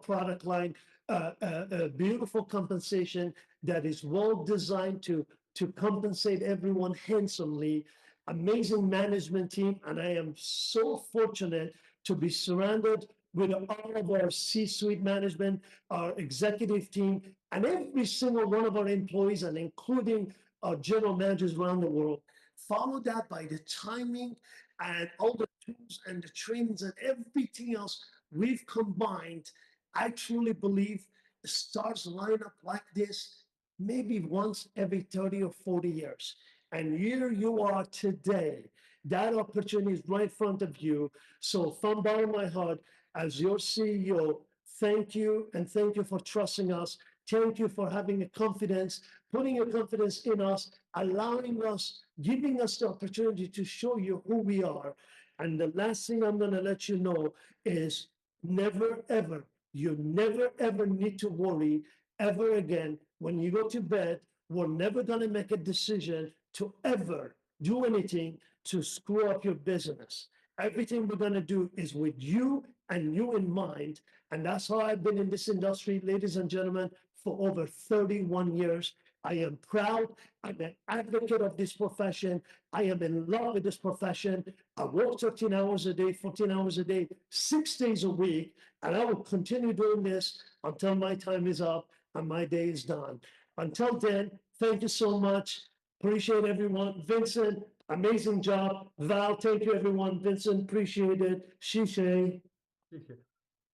product line, a beautiful compensation that is well designed to compensate everyone handsomely, amazing management team, and I am so fortunate to be surrounded with all of our C-suite management, our executive team, and every single one of our employees, and including our general managers around the world. Follow that by the timing and all the tools and the trainings and everything else we've combined. I truly believe the stars line up like this maybe once every 30 or 40 years. And here you are today. That opportunity is right in front of you. So from the bottom of my heart, as your CEO, thank you, and thank you for trusting us. Thank you for having a confidence, putting your confidence in us, allowing us, giving us the opportunity to show you who we are. And the last thing I'm going to let you know is never, ever, you never, ever need to worry ever again. When you go to bed, we're never going to make a decision to ever do anything to screw up your business. Everything we're going to do is with you and you in mind. And that's how I've been in this industry, ladies and gentlemen, for over 31 years. I am proud. I'm an advocate of this profession. I am in love with this profession. I work 13 hours a day, 14 hours a day, 6 days a week, and I will continue doing this until my time is up and my day is done. Until then, thank you so much. Appreciate everyone. Vincent, amazing job. Val, thank you everyone. Vincent, appreciate it. Shishay. 谢谢，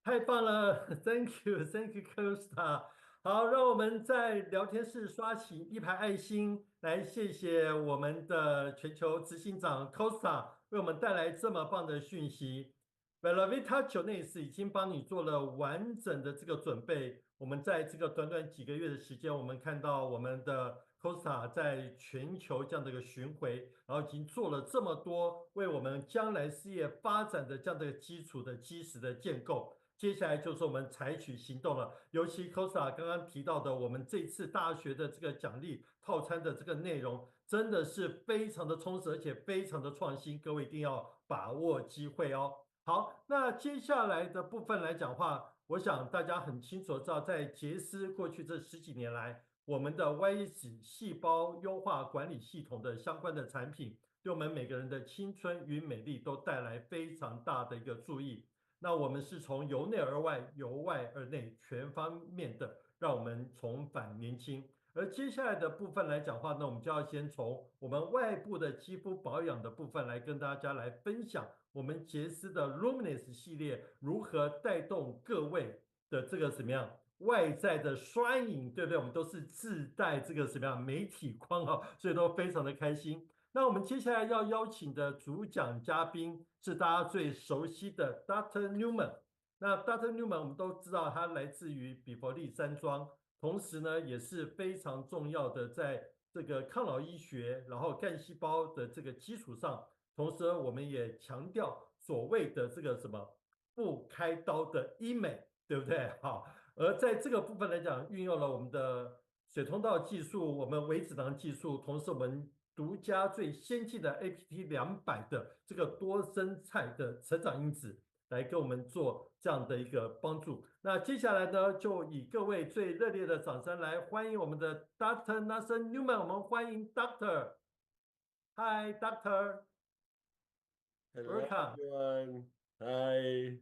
太棒了，Thank you，Thank you，Costa。好，让我们在聊天室刷起一排爱心，来谢谢我们的全球执行长 Costa 为我们带来这么棒的讯息。Velovita Jeunesse 已经帮你做了完整的这个准备。我们在这个短短几个月的时间，我们看到我们的 Costa 在全球这样的一个巡回，然后已经做了这么多为我们将来事业发展的这样的基础的基石的建构。接下来就是我们采取行动了，尤其 Costa 刚刚提到的，我们这次大学的这个奖励套餐的这个内容，真的是非常的充实，而且非常的创新，各位一定要把握机会哦。好，那接下来的部分来讲话，我想大家很清楚知道，在杰斯过去这10几年来，我们的 Y 子细胞优化管理系统的相关的产品，对我们每个人的青春与美丽都带来非常大的一个注意。那我们是从由内而外、由外而内全方面的让我们重返年轻。而接下来的部分来讲话呢，我们就要先从我们外部的肌肤保养的部分来跟大家来分享我们杰斯的 Luminous 系列如何带动各位的这个怎么样外在的衰影，对不对？我们都是自带这个什么样媒体光啊，所以都非常的开心。那我们接下来要邀请的主讲嘉宾是大家最熟悉的 Dr. Newman。那 Dr. Newman 我们都知道他来自于比佛利山庄，同时呢也是非常重要的在这个抗老医学，然后干细胞的这个基础上，同时我们也强调所谓的这个什么不开刀的医美，对不对？好，而在这个部分来讲，运用了我们的水通道技术，我们微脂囊技术，同时我们独家最先进的 APT200的这个多生菜的成长因子，来给我们做这样的一个帮助。那接下来呢，就以各位最热烈的掌声来欢迎我们的 Dr. Nathan Newman，我们欢迎 Doctor。Hi Doctor。Hello Welcome。everyone. Hi.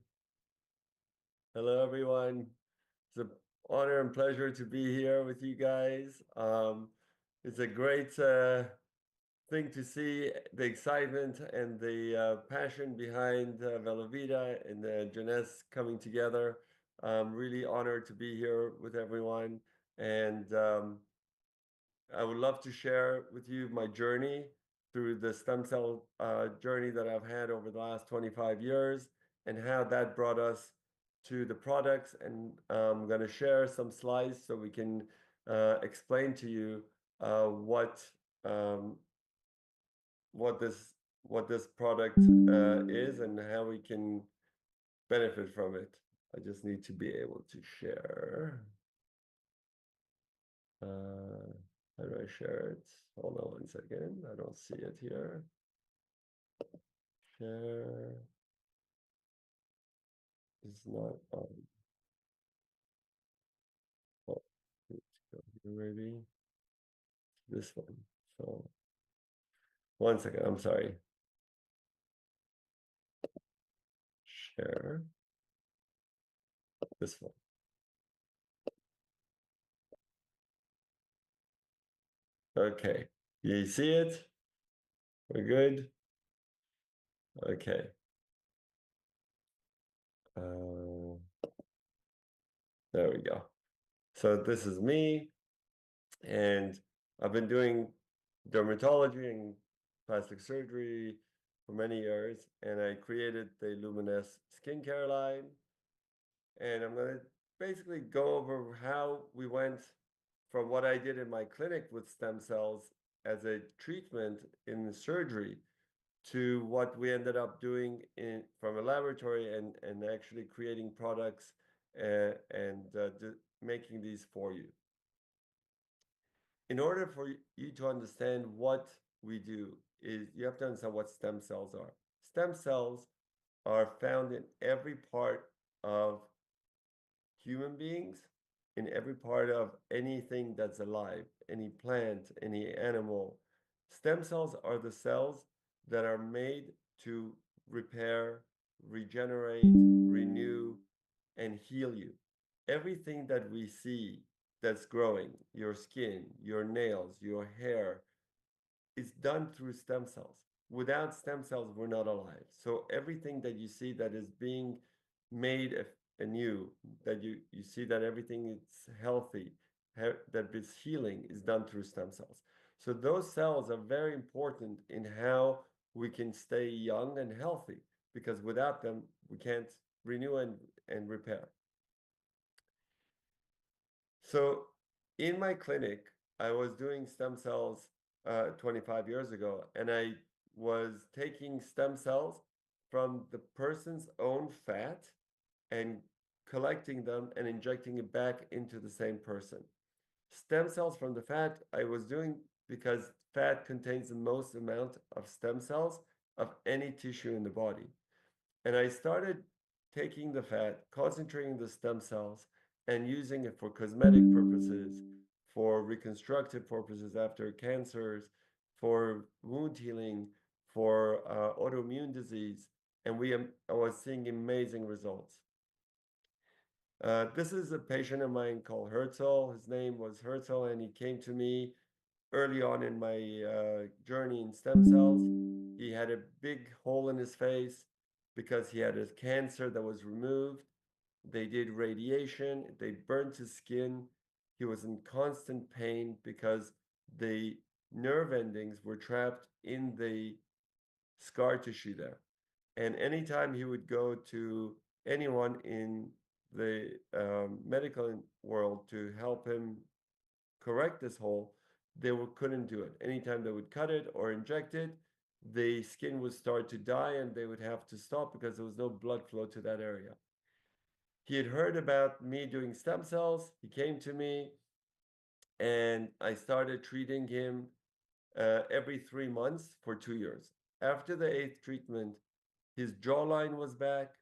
Hello everyone. It's an honor and pleasure to be here with you guys. It's a great thing to see the excitement and the passion behind Velovita and Jeunesse coming together. I'm really honored to be here with everyone, and I would love to share with you my journey through the stem cell journey that I've had over the last 25 years and how that brought us to the products. And I'm going to share some slides so we can explain to you what this product is and how we can benefit from it. I just need to be able to share. How do I share it? Hold on 1 second. I don't see it here. Share is not on. maybe this one. So 1 second, I'm sorry. Share this one. Okay, you see it? We're good? Okay. There we go. So this is me, and I've been doing dermatology and plastic surgery for many years, and I created the Luminous skincare line. And I'm going to basically go over how we went from what I did in my clinic with stem cells as a treatment in surgery to what we ended up doing from a laboratory and actually creating products and making these for you. In order for you to understand what we do, is you have to understand what stem cells are. Stem cells are found in every part of human beings, in every part of anything that's alive, any plant, any animal. Stem cells are the cells that are made to repair, regenerate, renew, and heal you. Everything that we see that's growing, your skin, your nails, your hair, is done through stem cells. Without stem cells, we're not alive. So everything that you see that is being made anew, that you see that everything is healthy, that is healing, is done through stem cells. So those cells are very important in how we can stay young and healthy, because without them, we can't renew and repair. So in my clinic, I was doing stem cells 25 years ago, and I was taking stem cells from the person's own fat and collecting them and injecting it back into the same person. Stem cells from the fat I was doing because fat contains the most amount of stem cells of any tissue in the body. And I started taking the fat, concentrating the stem cells, and using it for cosmetic purposes, for reconstructive purposes after cancers, for wound healing, for autoimmune disease. And I was seeing amazing results. This is a patient of mine called Herzl. His name was Herzl, and he came to me early on in my journey in stem cells. He had a big hole in his face because he had a cancer that was removed. They did radiation, they burnt his skin. He was in constant pain because the nerve endings were trapped in the scar tissue there. And anytime he would go to anyone in the medical world to help him correct this hole, they couldn't do it. Anytime they would cut it or inject it, the skin would start to die and they would have to stop because there was no blood flow to that area. He had heard about me doing stem cells. He came to me and I started treating him every 3 months for 2 years. After the 8th treatment, his jawline was back,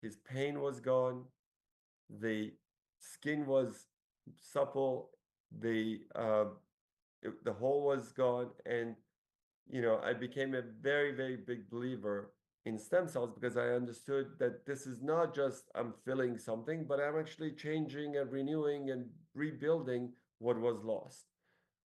his pain was gone, the skin was supple, the hole was gone, and I became a very, very big believer in stem cells because I understood that this is not just I'm filling something, but I'm actually changing and renewing and rebuilding what was lost.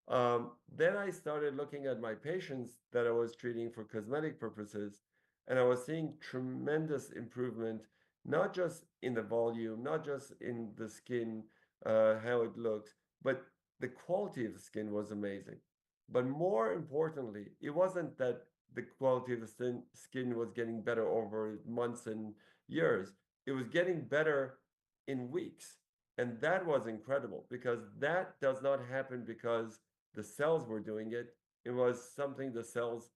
Then I started looking at my patients that I was treating for cosmetic purposes, and I was seeing tremendous improvement, not just in the volume, not just in the skin, how it looks, but the quality of the skin was amazing. But more importantly, it wasn't that the quality of the skin was getting better over months and years. It was getting better in weeks. And that was incredible because that does not happen because the cells were doing it. It was something the cells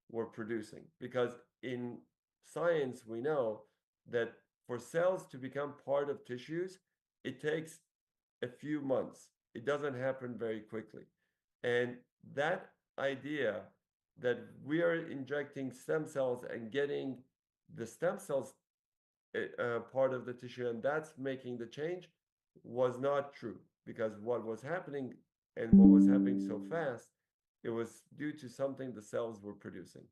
were producing. Because in science, we know that for cells to become part of tissues, it takes a few months. It doesn't happen very quickly. And that idea that we are injecting stem cells and getting the stem cells part of the tissue and that's making the change was not true, because what was happening and what was happening so fast, it was due to something the cells were producing.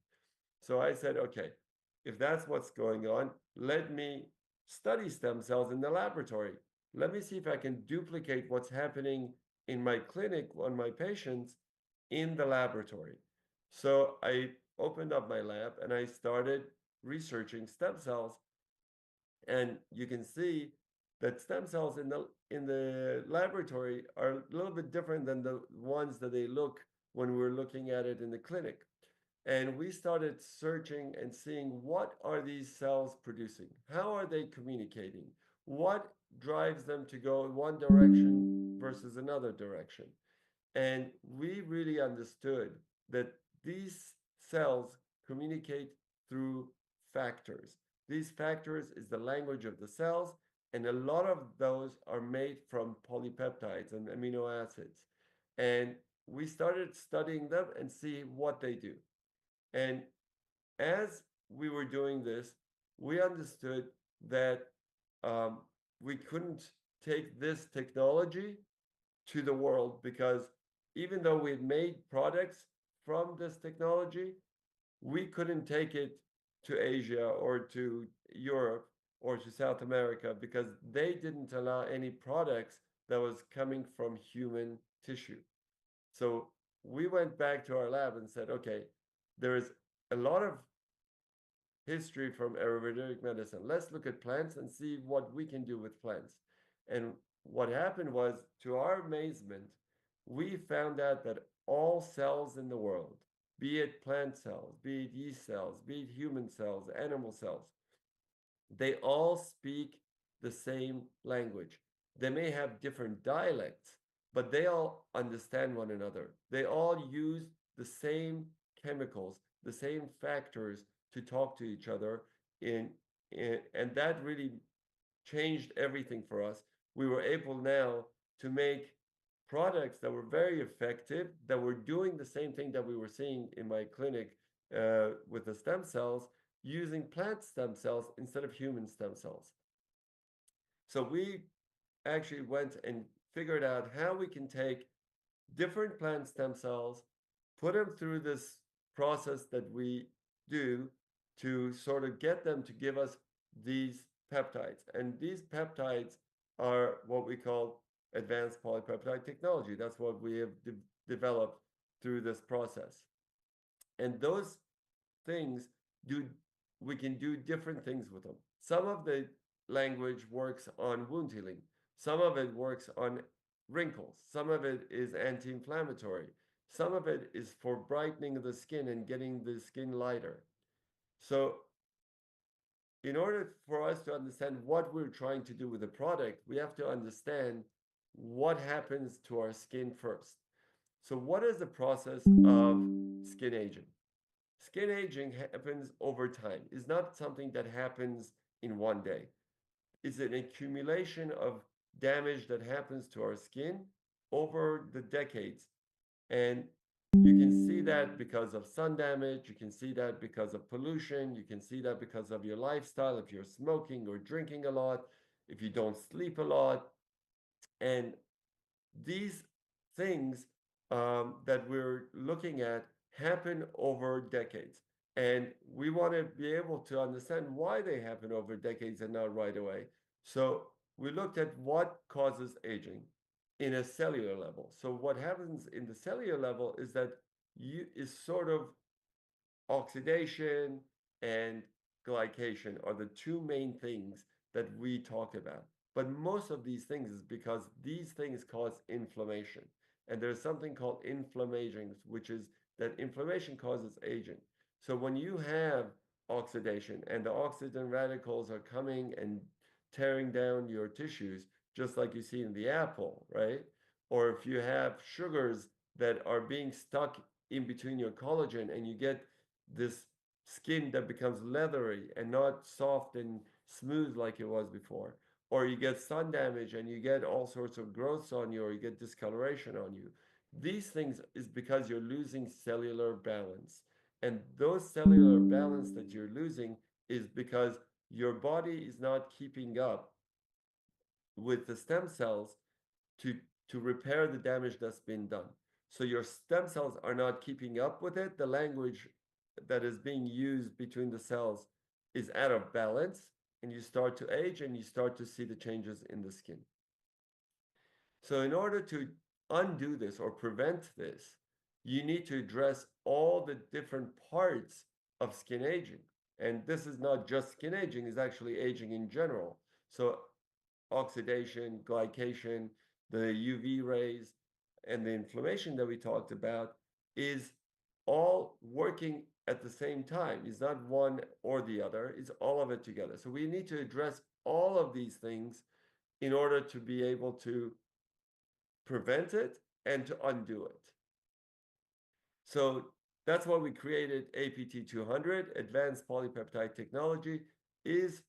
So I said, okay, if that's what's going on, let me study stem cells in the laboratory. Let me see if I can duplicate what's happening in my clinic on my patients in the laboratory. So I opened up my lab and I started researching stem cells. And you can see that stem cells in the laboratory are a little bit different than the ones that they look when we're looking at it in the clinic. And we started searching and seeing what are these cells producing? How are they communicating? What drives them to go in one direction versus another direction? And we really understood that these cells communicate through factors. These factors is the language of the cells, and a lot of those are made from polypeptides and amino acids. And we started studying them and see what they do. And as we were doing this, we understood that um, we couldn't take this technology to the world because even though we had made products from this technology, we couldn't take it to Asia or to Europe or to South America because they didn't allow any products that was coming from human tissue. So we went back to our lab and said, okay, there is a lot of history from Ayurvedic medicine. Let's look at plants and see what we can do with plants. And what happened was, to our amazement, we found out that all cells in the world, be it plant cells, be it yeast cells, be it human cells, animal cells, they all speak the same language. They may have different dialects, but they all understand one another. They all use the same chemicals, the same factors to talk to each other and that really changed everything for us. We were able now to make products that were very effective, that were doing the same thing that we were seeing in my clinic with the stem cells, using plant stem cells instead of human stem cells. So we actually went and figured out how we can take different plant stem cells, put them through this process that we do to sort of get them to give us these peptides. And these peptides are what we call advanced polypeptide technology. That's what we have developed through this process. And those things do, we can do different things with them. Some of the language works on wound healing. Some of it works on wrinkles. Some of it is anti-inflammatory. Some of it is for brightening the skin and getting the skin lighter. So in order for us to understand what we're trying to do with the product, we have to understand what happens to our skin first. So what is the process of skin aging? Skin aging happens over time. It's not something that happens in one day. It's an accumulation of damage that happens to our skin over the decades. And you can see that because of sun damage, you can see that because of pollution, you can see that because of your lifestyle, if you're smoking or drinking a lot, if you don't sleep a lot. And these things that we're looking at happen over decades. And we want to be able to understand why they happen over decades and not right away. So we looked at what causes aging in a cellular level. So what happens in the cellular level is that is sort of oxidation and glycation are the two main things that we talk about. But most of these things is because these things cause inflammation. And there's something called inflammation, which is that inflammation causes aging. So when you have oxidation and the oxygen radicals are coming and tearing down your tissues, just like you see in the apple, right? Or if you have sugars that are being stuck in between your collagen and you get this skin that becomes leathery and not soft and smooth like it was before, or you get sun damage and you get all sorts of growths on you, or you get discoloration on you. These things is because you're losing cellular balance. And those cellular balance that you're losing is because your body is not keeping up with the stem cells to to repair the damage that's been done. So your stem cells are not keeping up with it. The language that is being used between the cells is out of balance, and you start to age and you start to see the changes in the skin. So in order to undo this or prevent this, you need to address all the different parts of skin aging. And this is not just skin aging, it's actually aging in general. So oxidation, glycation, the UV rays, and the inflammation that we talked about is all working at the same time. It's not one or the other, it's all of it together. So we need to address all of these things in order to be able to prevent it and to undo it. So that's why we created APT200. Advanced Polypeptide Technology is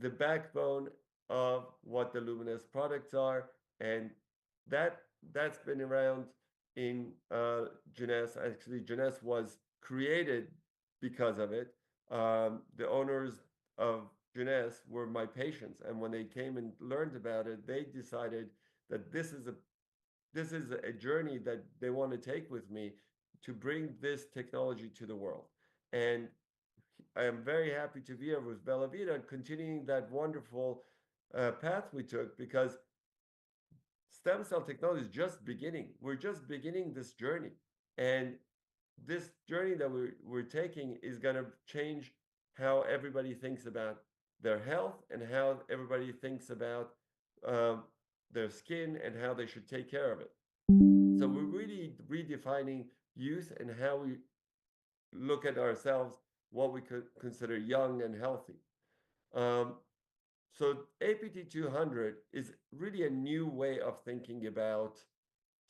the backbone of what the Luminous products are, and that's been around in Jeunesse. Actually, Jeunesse was created because of it. The owners of Jeunesse were my patients, and when they came and learned about it, they decided that this is a journey that they want to take with me to bring this technology to the world. And I am very happy to be here with Velovita and continuing that wonderful path we took, because stem cell technology is just beginning. We're just beginning this journey. And this journey that we're taking is going to change how everybody thinks about their health and how everybody thinks about their skin and how they should take care of it. So we're really redefining youth and how we look at ourselves, what we could consider young and healthy. So APT200 is really a new way of thinking about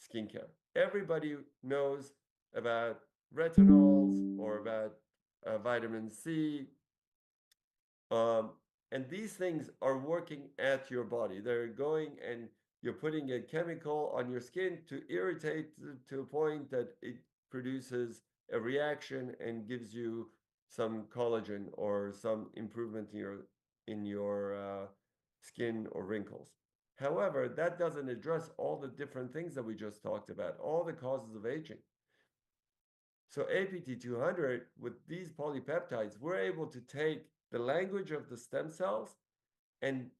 skincare. Everybody knows about retinols or about vitamin C. And these things are working at your body. They're going and you're putting a chemical on your skin to irritate to a point that it produces a reaction and gives you some collagen or some improvement in your skin or wrinkles. However, that doesn't address all the different things that we just talked about, all the causes of aging. So APT200, with these polypeptides, we're able to take the language of the stem cells and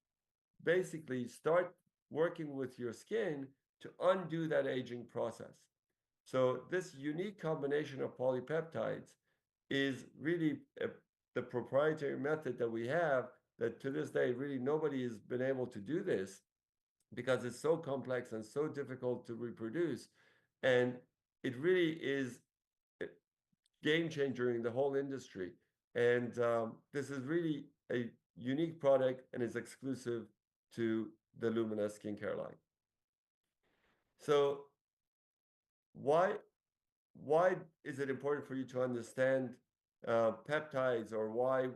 basically start working with your skin to undo that aging process. So this unique combination of polypeptides is really the proprietary method that we have, that to this day, really nobody has been able to do this because it's so complex and so difficult to reproduce. And it really is a game changer in the whole industry. And this is really a unique product and is exclusive to the Lumina skincare line. So why is it important for you to understand peptides, or why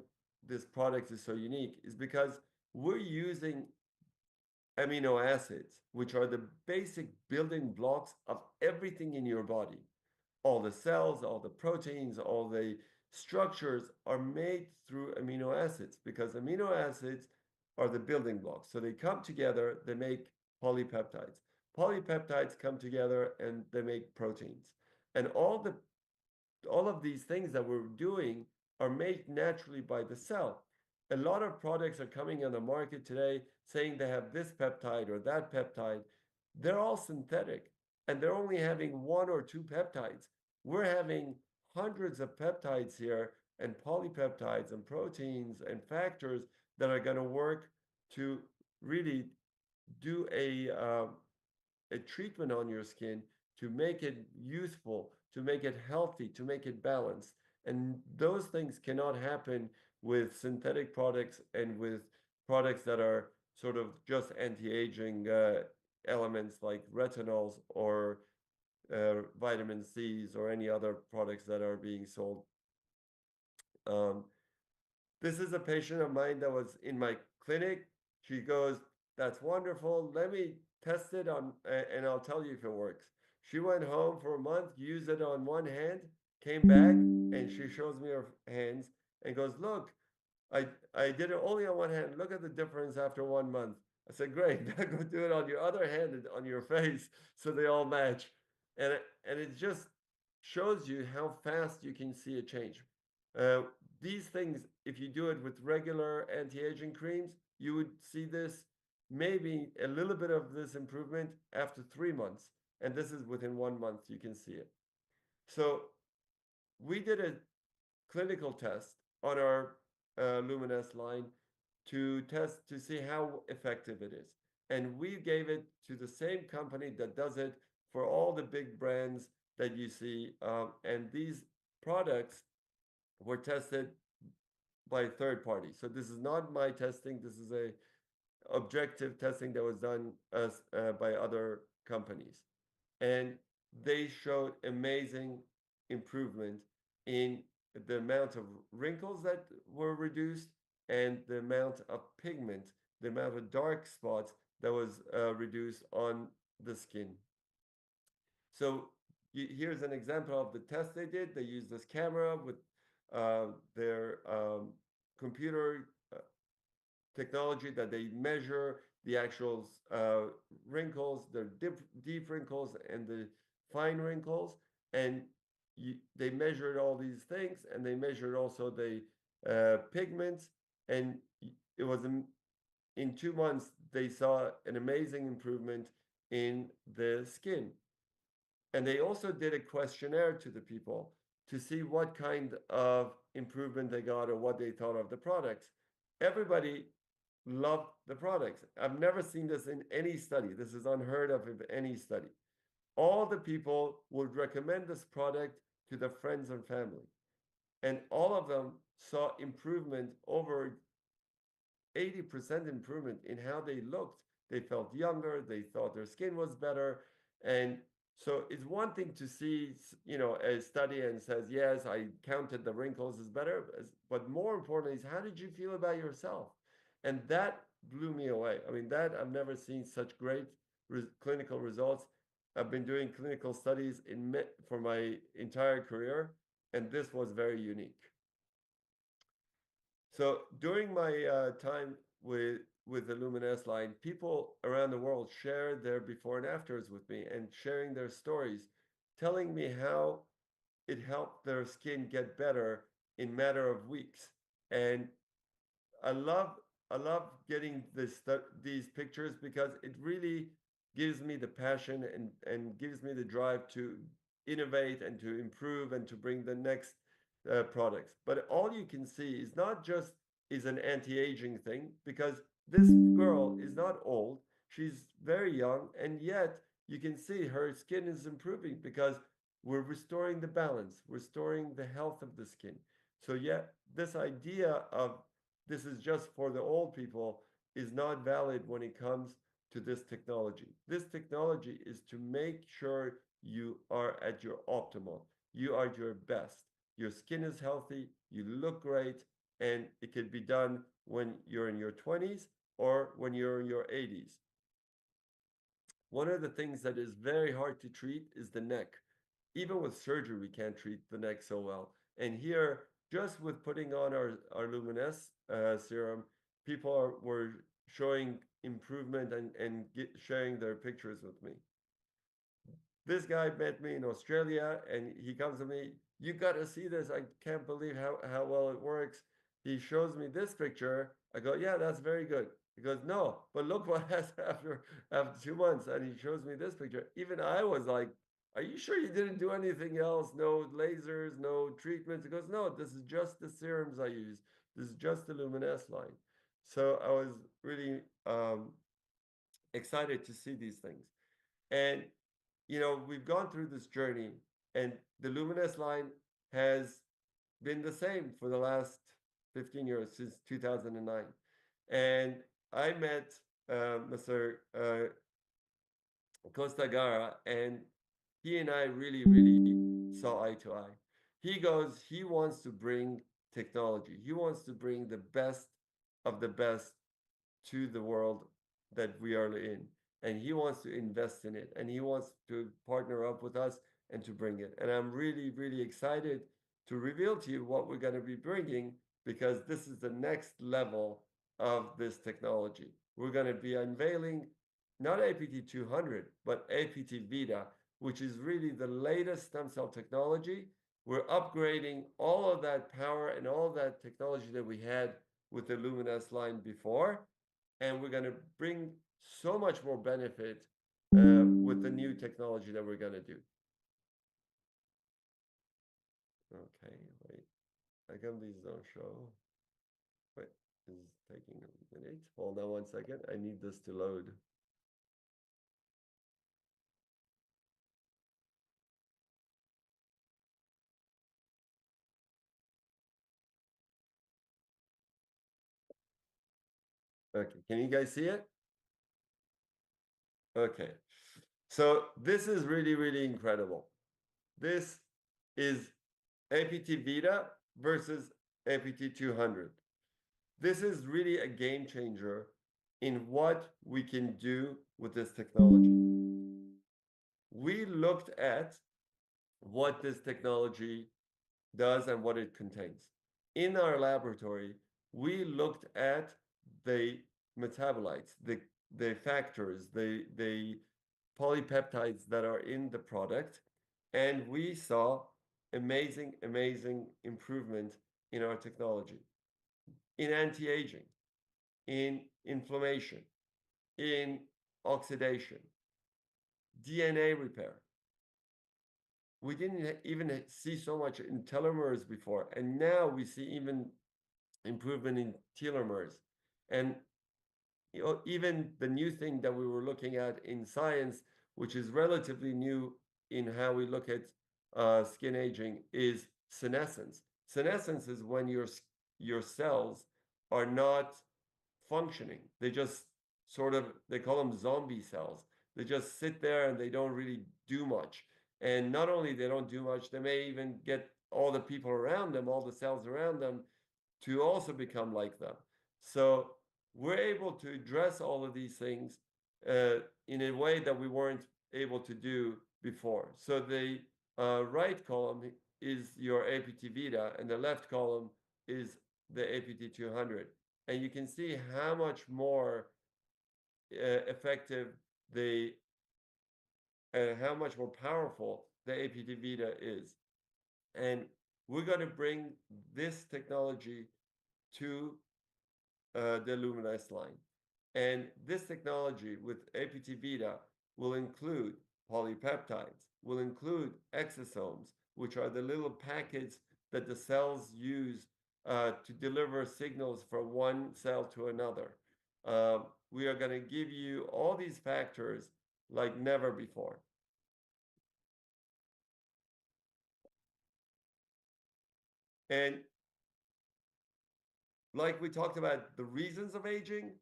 this product is so unique? Is because we're using amino acids, which are the basic building blocks of everything in your body. All the cells, all the proteins, all the structures are made through amino acids, because amino acids are the building blocks. So they come together, they make polypeptides. Polypeptides come together and they make proteins. And all of these things that we're doing are made naturally by the cell. A lot of products are coming on the market today saying they have this peptide or that peptide. They're all synthetic, and they're only having one or two peptides. We're having hundreds of peptides here, and polypeptides and proteins and factors that are going to work to really do a treatment on your skin to make it youthful, to make it healthy, to make it balanced. And those things cannot happen with synthetic products and with products that are sort of just anti-aging elements like retinols or vitamin C's or any other products that are being sold. This is a patient of mine that was in my clinic. She goes, "That's wonderful. Let me test it on, and I'll tell you if it works." She went home for a month, used it on one hand, came back, and she shows me her hands and goes, "Look, I did it only on one hand. Look at the difference after 1 month." I said, great, now go do it on your other hand and on your face so they all match. And it just shows you how fast you can see a change. Uh, these things, if you do it with regular anti-aging creams, you would see this, maybe a little bit of this improvement after 3 months. And this is within 1 month, you can see it. So we did a clinical test on our Luminous line to test to see how effective it is. And we gave it to the same company that does it for all the big brands that you see. And these products were tested by a third party. So this is not my testing. This is a objective testing that was done by other companies. And they showed amazing improvement in the amount of wrinkles that were reduced and the amount of pigment, the amount of dark spots that was reduced on the skin. So here's an example of the test they did. They used this camera with their computer technology that they measure the actual wrinkles, the deep wrinkles and the fine wrinkles. And they measured all these things, and they measured also the pigments. And it was in 2 months, they saw an amazing improvement in the skin. And they also did a questionnaire to the people to see what kind of improvement they got or what they thought of the products. Everybody loved the products. I've never seen this in any study. This is unheard of in any study. All the people would recommend this product to their friends and family. And all of them saw improvement, over 80% improvement in how they looked. They felt younger, they thought their skin was better. And so it's one thing to see, a study and says, yes, I counted the wrinkles is better. But more importantly is, how did you feel about yourself? And that blew me away. I mean, that I've never seen such great clinical results. I've been doing clinical studies for my entire career, and this was very unique. So during my time with the Luminous line, people around the world shared their before and afters with me and sharing their stories, telling me how it helped their skin get better in matter of weeks. And I love getting these pictures, because it really gives me the passion and gives me the drive to innovate and to improve and to bring the next products. But all you can see is not just is an anti-aging thing, because this girl is not old, she's very young, and yet you can see her skin is improving because we're restoring the balance, restoring the health of the skin. So yeah, this idea of this is just for the old people is not valid when it comes to this technology. This technology is to make sure you are at your optimal, you are at your best, your skin is healthy, you look great, and it can be done when you're in your 20s or when you're in your 80s. One of the things that is very hard to treat is the neck. Even with surgery, we can't treat the neck so well. And here, just with putting on our Luminous serum, people were showing improvement and sharing their pictures with me. This guy met me in Australia, and he comes to me, you got to see this. I can't believe how well it works. He shows me this picture. I go, yeah, that's very good. He goes, no, but look what has after 2 months. And he shows me this picture. Even I was like, are you sure you didn't do anything else? No lasers, no treatments? He goes, no, this is just the serums I use. This is just the Luminous line. So I was really excited to see these things. And, we've gone through this journey, and the Luminous line has been the same for the last 15 years, since 2009. And I met Mr. Costa Gara, and he and I really, really saw eye to eye. He wants to bring technology. He wants to bring the best of the best to the world that we are in. And he wants to invest in it. And he wants to partner up with us and to bring it. And I'm really, really excited to reveal to you what we're going to be bringing, because this is the next level of this technology. we're going to be unveiling not APT 200, but APT Vita, which is really the latest stem cell technology. We're upgrading all of that power and all of that technology that we had with the Luminous line before, and we're going to bring so much more benefit with the new technology that we're going to do. Okay, wait. How come these don't show? Wait, it's taking a minute. Hold on 1 second. I need this to load. Okay, can you guys see it? Okay, so this is really, really incredible. This is APT Vita versus APT 200. This is really a game changer in what we can do with this technology. We looked at what this technology does and what it contains. In our laboratory, we looked at the metabolites, the factors, the polypeptides that are in the product, and we saw amazing, amazing improvement in our technology, in anti-aging, in inflammation, in oxidation, DNA repair. We didn't even see so much in telomeres before, and now we see even improvement in telomeres. And even the new thing that we were looking at in science, which is relatively new in how we look at skin aging, is senescence. Senescence is when your cells are not functioning. They just they call them zombie cells. They just sit there and they don't really do much. And not only they don't do much, they may even get all the people around them, all the cells around them, to also become like them. So we're able to address all of these things in a way that we weren't able to do before. So the right column is your APT Vita, and the left column is the APT 200. And you can see how much more effective how much more powerful the APT Vita is. And we're going to bring this technology to the Luminous line. And this technology with APT Vita will include polypeptides, will include exosomes, which are the little packets that the cells use to deliver signals from one cell to another. We are going to give you all these factors like never before. And like we talked about the reasons of aging,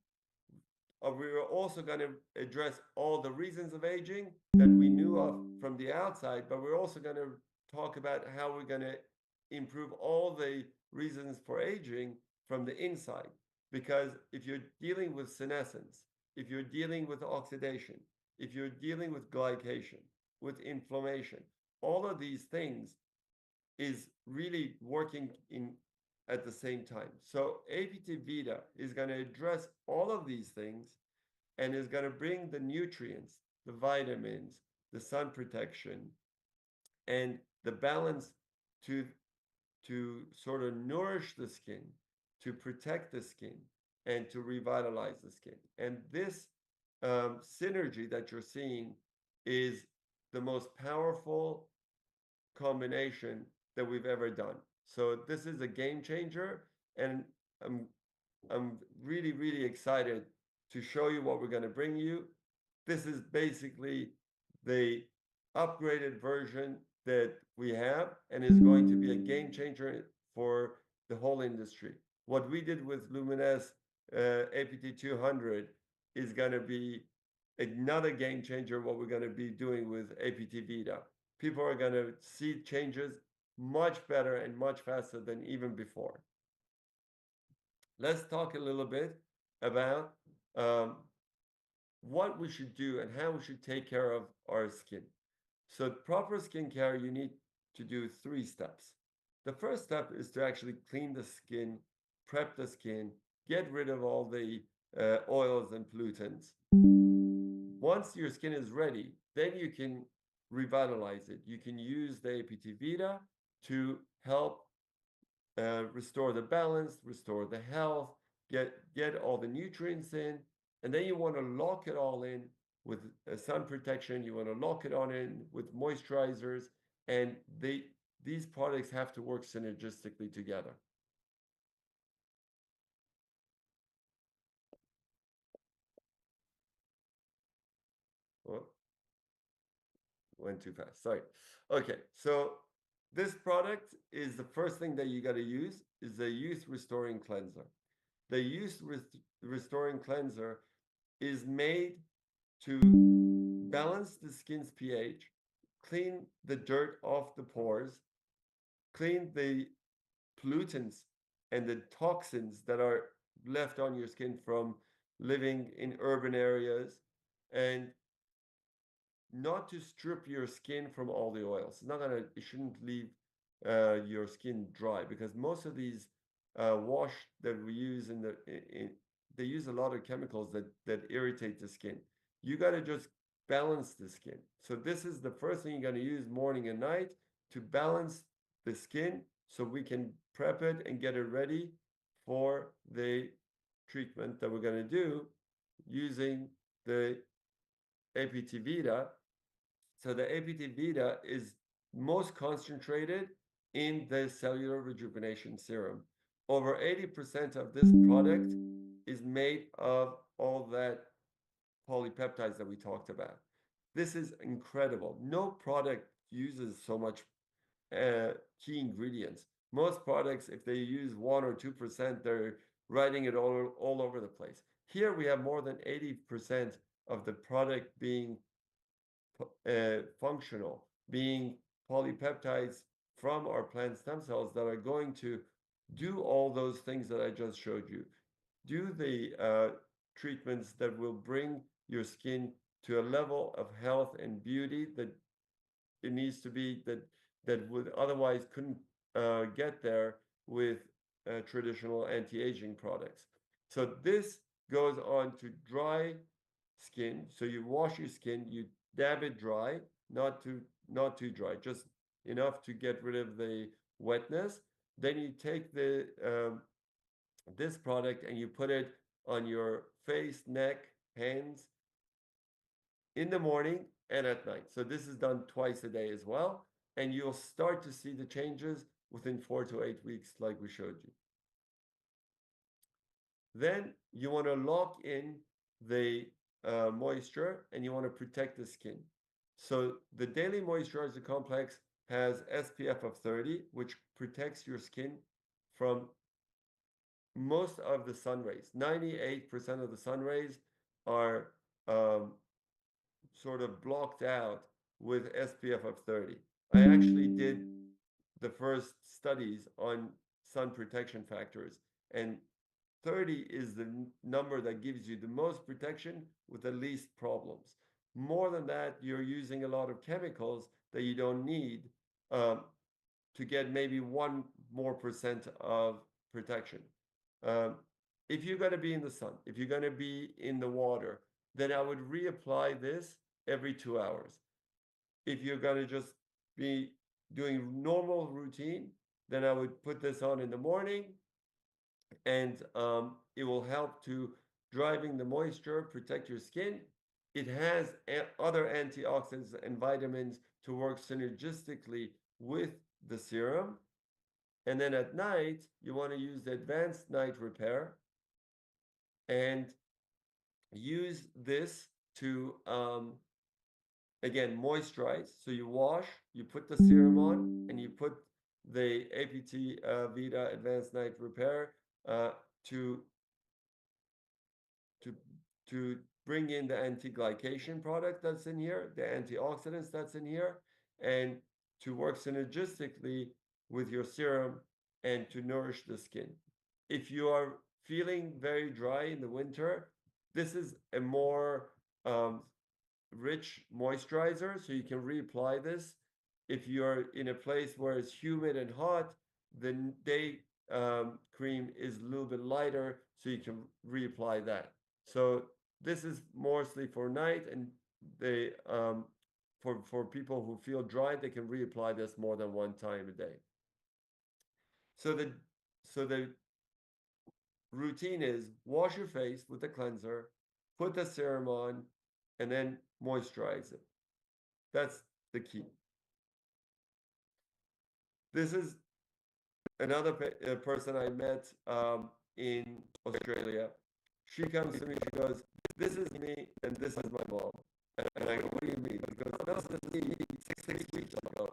we are also going to address all the reasons of aging that we knew of from the outside, but we're also going to talk about how we're going to improve all the reasons for aging from the inside. Because if you're dealing with senescence, if you're dealing with oxidation, if you're dealing with glycation, with inflammation, all of these things is really working at the same time. So APT Vita is going to address all of these things and is going to bring the nutrients, the vitamins, the sun protection, and the balance to sort of nourish the skin, to protect the skin, and to revitalize the skin. And this synergy that you're seeing is the most powerful combination that we've ever done. So this is a game changer, and I'm really, really excited to show you what we're going to bring you. This is basically the upgraded version that we have, and is going to be a game changer for the whole industry. What we did with Luminous APT 200 is going to be another game changer, what we're going to be doing with APT Vita. People are going to see changes much better and much faster than even before. Let's talk a little bit about what we should do and how we should take care of our skin. So proper skincare, you need to do 3 steps. The first step is to actually clean the skin, prep the skin, get rid of all the oils and pollutants. Once your skin is ready, then you can revitalize it. You can use the APT Vita to help restore the balance, restore the health, get all the nutrients in, and then you want to lock it all in with sun protection. You want to lock it on in with moisturizers, and these products have to work synergistically together. Oh, went too fast. Sorry. Okay, so this product is the first thing that you got to use is the Youth Restoring Cleanser. The Youth Restoring Cleanser is made to balance the skin's pH, clean the dirt off the pores, clean the pollutants and the toxins that are left on your skin from living in urban areas, and not to strip your skin from all the oils. It shouldn't leave your skin dry, because most of these wash that we use they use a lot of chemicals that irritate the skin. You got to just balance the skin. So this is the first thing you're going to use morning and night to balance the skin, so we can prep it and get it ready for the treatment that we're going to do using the APT Vita. So the APT Vita is most concentrated in the cellular rejuvenation serum. Over 80% of this product is made of all that polypeptides that we talked about. This is incredible. No product uses so much key ingredients. Most products, if they use 1 or 2%, they're writing it all over the place. Here we have more than 80% of the product being functional, being polypeptides from our plant stem cells that are going to do all those things that I just showed you. Do the treatments that will bring your skin to a level of health and beauty that it needs to be, that would otherwise couldn't get there with traditional anti-aging products. So this goes on to dry skin. So you wash your skin, you dab it dry, not too dry, just enough to get rid of the wetness. Then you take this product and you put it on your face, neck, hands in the morning and at night. So this is done twice a day as well, and you'll start to see the changes within 4 to 8 weeks, like we showed you. Then you want to lock in the moisture, and you want to protect the skin. So the Daily Moisturizer Complex has SPF of 30, which protects your skin from most of the sun rays. 98% of the sun rays are sort of blocked out with SPF of 30. I actually did the first studies on sun protection factors, and 30 is the number that gives you the most protection with the least problems. More than that, you're using a lot of chemicals that you don't need to get maybe 1% more of protection. If you're going to be in the sun, if you're going to be in the water, then I would reapply this every 2 hours. If you're going to just be doing normal routine, then I would put this on in the morning, and it will help to driving the moisture, protect your skin. It has other antioxidants and vitamins to work synergistically with the serum. And then at night, you want to use the advanced night repair and use this to, again, moisturize. So you wash, you put the serum on, and you put the APT Vita Advanced Night Repair to bring in the anti-glycation product that's in here, the antioxidants that's in here, and to work synergistically with your serum and to nourish the skin. If you are feeling very dry in the winter, this is a more rich moisturizer, so you can reapply this. If you're in a place where it's humid and hot, the day cream is a little bit lighter, so you can reapply that. So this is mostly for night, and they for people who feel dry, they can reapply this more than one time a day. So the routine is wash your face with the cleanser, put the serum on, and then moisturize it. That's the key. This is another person I met in Australia. She comes to me, she goes, "This is me, and this is my mom." And I go, "What do you mean?" Because this is me 6 weeks ago.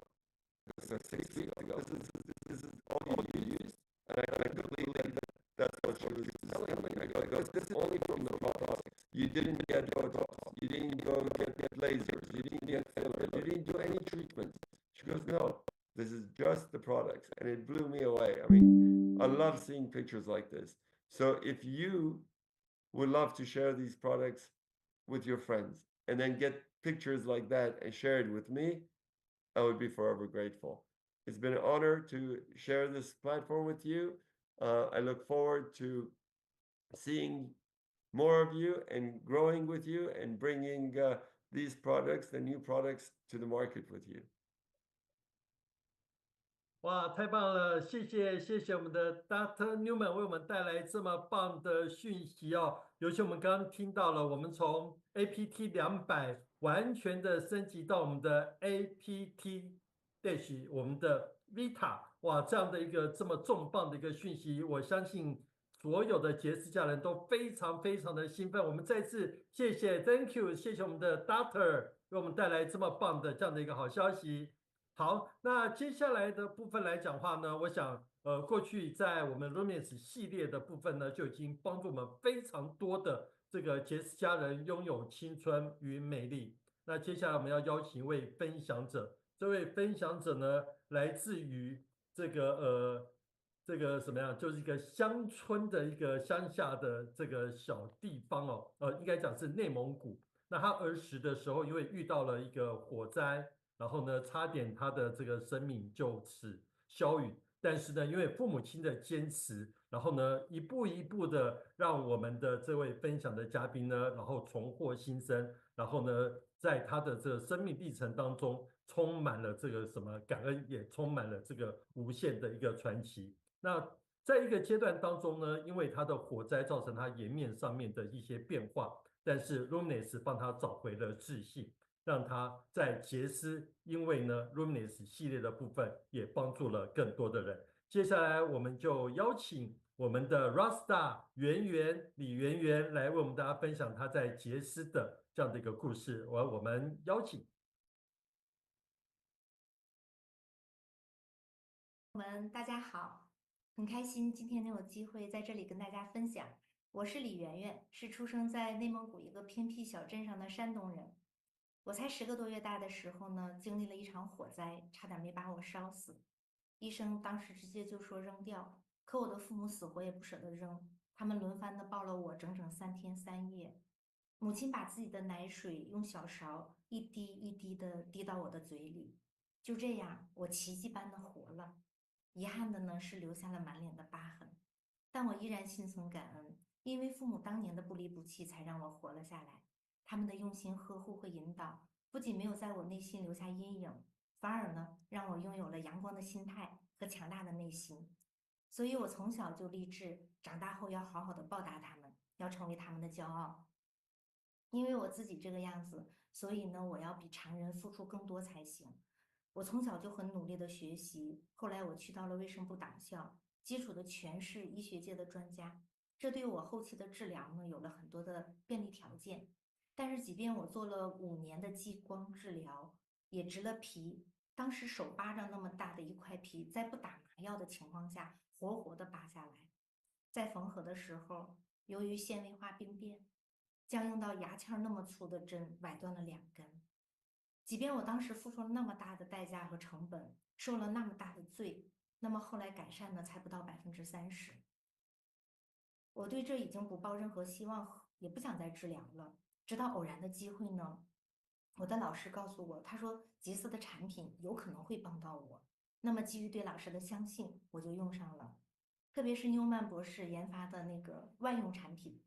So 6 weeks ago, this is all you use. And I couldn't believe that that's what she was telling me. I go, "This is only from the products. You didn't get Botox. You didn't go get lasers. You didn't get fillers. You didn't do any treatments." She goes, "No, this is just the products." And it blew me away. I mean, I love seeing pictures like this. So if you would love to share these products with your friends and then get pictures like that and share it with me, I would be forever grateful. It's been an honor to share this platform with you. I look forward to seeing more of you and growing with you and bringing these products, the new products, to the market with you. 哇，太棒了！谢谢我们的 Dr. Newman 为我们带来这么棒的讯息哦。尤其我们刚刚听到了，我们从 APT200完全的升级到我们的 APT- 我们的 Vita，哇，这样的一个这么重磅的一个讯息，我相信所有的杰斯家人都非常的兴奋。我们再次谢谢 Thank you，谢谢我们的 Doctor 为我们带来这么棒的这样的一个好消息。好，那接下来的部分来讲话呢，我想，过去在我们 Luminous 系列的部分呢，就已经帮助我们非常多的这个杰斯家人拥有青春与美丽。那接下来我们要邀请一位分享者，这位分享者呢，来自于这个什么样，就是一个乡村的一个乡下的这个小地方哦，应该讲是内蒙古。那他儿时的时候，因为遇到了一个火灾。然后呢，差点他的这个生命就此消陨。但是呢，因为父母亲的坚持，然后呢，一步一步的让我们的这位分享的嘉宾呢，然后重获新生，然后呢，在他的这个生命历程当中，充满了这个什么感恩，也充满了这个无限的一个传奇。那在一个阶段当中呢，因为他的火灾造成他颜面上面的一些变化，但是 Luminous 帮他找回了自信。让他在杰斯，因为呢 Luminous 系列的部分也帮助了更多的人。接下来我们就邀请我们的 Rasta 李圆圆来为我们大家分享他在杰斯的这样的一个故事。我们邀请。大家好，很开心今天能有机会在这里跟大家分享。我是李圆圆，是出生在内蒙古一个偏僻小镇上的山东人。我才10个多月大的时候呢，经历了一场火灾，差点没把我烧死。医生当时直接就说扔掉，可我的父母死活也不舍得扔，他们轮番的抱了我整整3天3夜。母亲把自己的奶水用小勺一滴一滴的滴到我的嘴里，就这样，我奇迹般的活了。遗憾的呢是留下了满脸的疤痕，但我依然心存感恩，因为父母当年的不离不弃，才让我活了下来。他们的用心呵护和引导，不仅没有在我内心留下阴影，反而呢，让我拥有了阳光的心态和强大的内心。所以我从小就立志，长大后要好好的报答他们，要成为他们的骄傲。因为我自己这个样子，所以呢，我要比常人付出更多才行。我从小就很努力的学习，后来我去到了卫生部党校，基础的全是医学界的专家，这对我后期的治疗呢有了很多的便利条件。但是即便我做了5年的激光治疗，也植了皮，当时手巴掌那么大的一块皮，在不打麻药的情况下，活活的拔下来。在缝合的时候，由于纤维化病变，将用到牙签那么粗的针崴断了2根。即便我当时付出了那么大的代价和成本，受了那么大的罪，那么后来改善的才不到30%。我对这已经不抱任何希望，也不想再治疗了。直到偶然的机会呢，我的老师告诉我，他说杰斯的产品有可能会帮到我。那么基于对老师的相信，我就用上了。特别是纽曼博士研发的那个万用产品，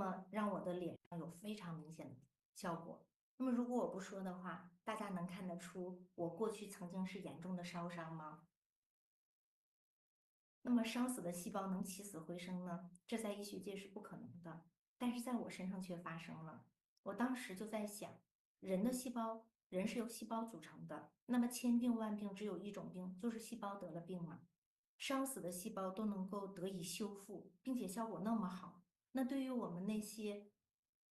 么让我的脸上有非常明显的效果。那么如果我不说的话，大家能看得出我过去曾经是严重的烧伤吗？那么烧死的细胞能起死回生呢？这在医学界是不可能的，但是在我身上却发生了。我当时就在想，人的细胞，人是由细胞组成的，那么千病万病只有一种病，就是细胞得了病嘛。烧死的细胞都能够得以修复，并且效果那么好，那对于我们那些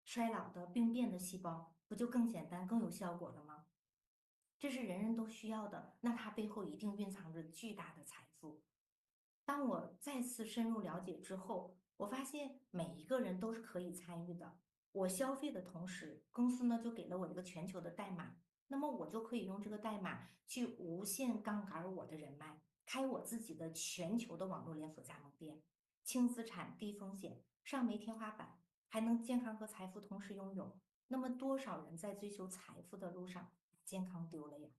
衰老的病变的细胞，不就更简单、更有效果了吗？这是人人都需要的，那它背后一定蕴藏着巨大的财富。当我再次深入了解之后，我发现每一个人都是可以参与的。我消费的同时，公司呢就给了我一个全球的代码，那么我就可以用这个代码去无限杠杆我的人脉，开我自己的全球的网络连锁加盟店，轻资产低风险，上没天花板，还能健康和财富同时拥有。那么多少人在追求财富的路上，健康丢了呀？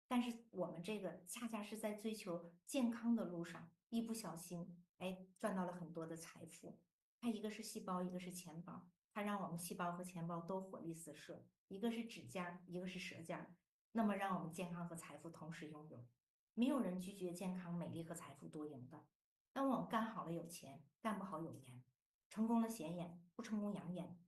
但是我们这个恰恰是在追求健康的路上，一不小心，哎，赚到了很多的财富。它一个是细胞，一个是钱包，它让我们细胞和钱包都火力四射，一个是指尖，一个是舌尖，那么让我们健康和财富同时拥有。没有人拒绝健康、美丽和财富多赢的。当我们干好了有钱，干不好有颜，成功了显眼，不成功养眼。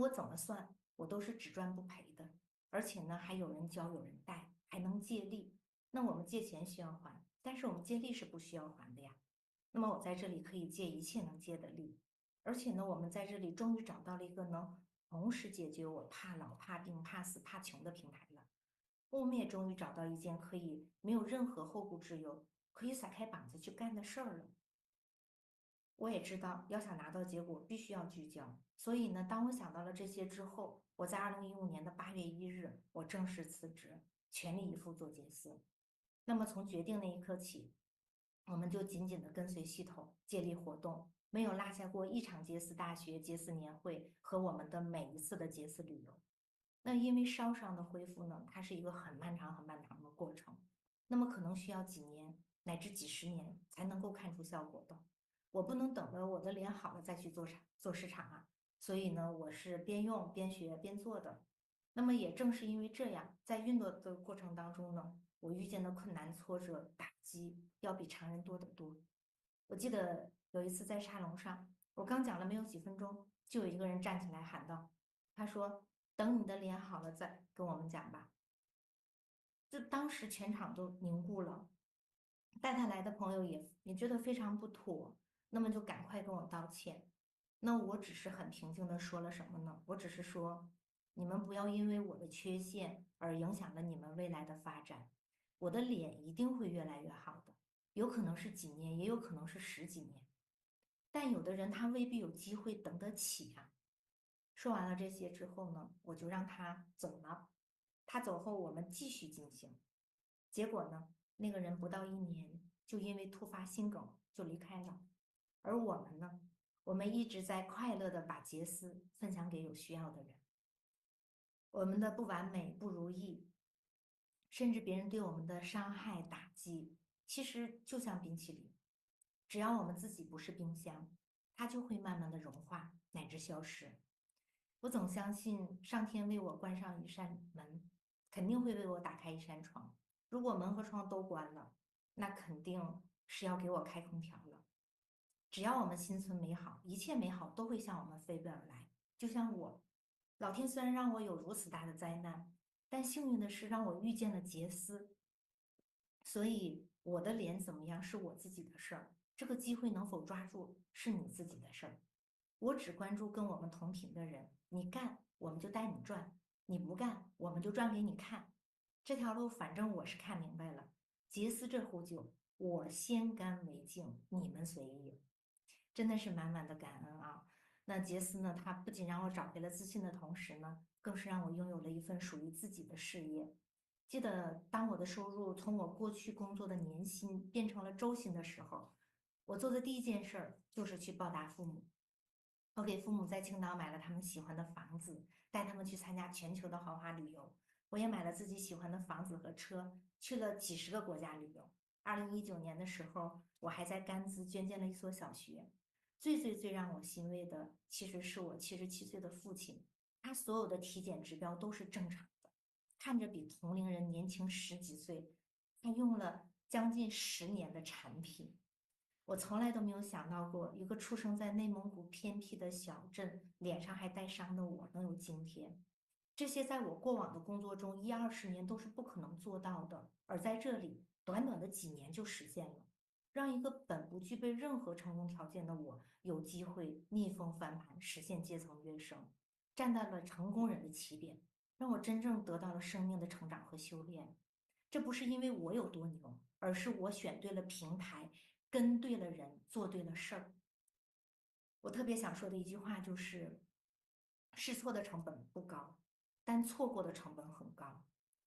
我怎么算，我都是只赚不赔的。而且呢，还有人教，有人带，还能借力。那我们借钱需要还，但是我们借力是不需要还的呀。那么我在这里可以借一切能借的力，而且呢，我们在这里终于找到了一个能同时解决我怕老、怕病、怕死、怕穷的平台了。我们也终于找到一件可以没有任何后顾之忧，可以撒开膀子去干的事儿了。我也知道，要想拿到结果，必须要聚焦。所以呢，当我想到了这些之后，我在2015年的8月1日，我正式辞职，全力以赴做杰斯。那么从决定那一刻起，我们就紧紧地跟随系统，接力活动，没有落下过一场杰斯大学、杰斯年会和我们的每一次的杰斯旅游。那因为烧伤的恢复呢，它是一个很漫长、很漫长的过程，那么可能需要几年乃至几十年才能够看出效果的。我不能等着我的脸好了再去做市场啊，所以呢，我是边用边学边做的。那么也正是因为这样，在运作的过程当中呢，我遇见的困难、挫折、打击要比常人多得多。我记得有一次在沙龙上，我刚讲了没有几分钟，就有一个人站起来喊道：“他说，等你的脸好了再跟我们讲吧。”就当时全场都凝固了，带他来的朋友也觉得非常不妥，那么就赶快跟我道歉。那我只是很平静的说了什么呢？我只是说，你们不要因为我的缺陷而影响了你们未来的发展。我的脸一定会越来越好的，有可能是几年，也有可能是十几年。但有的人他未必有机会等得起啊。说完了这些之后呢，我就让他走了。他走后，我们继续进行。结果呢，那个人不到1年就因为突发心梗就离开了。而我们呢，我们一直在快乐的把杰斯分享给有需要的人。我们的不完美、不如意，甚至别人对我们的伤害、打击，其实就像冰淇淋，只要我们自己不是冰箱，它就会慢慢的融化乃至消失。我总相信上天为我关上一扇门，肯定会为我打开一扇窗。如果门和窗都关了，那肯定是要给我开空调了。只要我们心存美好，一切美好都会向我们飞奔而来。就像我，老天虽然让我有如此大的灾难，但幸运的是让我遇见了杰斯。所以我的脸怎么样是我自己的事儿，这个机会能否抓住是你自己的事儿。我只关注跟我们同频的人，你干我们就带你赚，你不干我们就赚给你看。这条路反正我是看明白了，杰斯这壶酒我先干为敬，你们随意。真的是满满的感恩啊！那杰斯呢，他不仅让我找回了自信的同时呢，更是让我拥有了一份属于自己的事业。记得当我的收入从我过去工作的年薪变成了周薪的时候，我做的第一件事儿就是去报答父母。我给父母在青岛买了他们喜欢的房子，带他们去参加全球的豪华旅游。我也买了自己喜欢的房子和车，去了几十个国家旅游。2019年的时候，我还在甘孜捐建了一所小学。最让我欣慰的，其实是我77岁的父亲，他所有的体检指标都是正常的，看着比同龄人年轻10几岁，他用了将近10年的产品。我从来都没有想到过，一个出生在内蒙古偏僻的小镇，脸上还带伤的我能有今天。这些在我过往的工作中10-20年都是不可能做到的，而在这里，短短的几年就实现了，让一个本不具备任何成功条件的我，有机会逆风翻盘，实现阶层跃升，站在了成功人的起点，让我真正得到了生命的成长和修炼。这不是因为我有多牛，而是我选对了平台，跟对了人，做对了事儿。我特别想说的一句话就是：试错的成本不高，但错过的成本很高。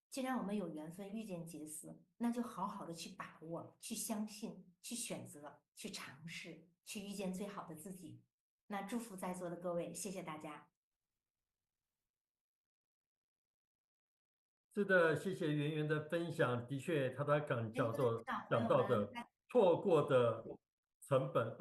既然我们有缘分遇见杰斯，那就好好的去把握，去相信，去选择，去尝试，去遇见最好的自己。那祝福在座的各位，谢谢大家。是的，谢谢圆圆的分享。的确，他刚哎，教授朋友讲到的们在错过的成本，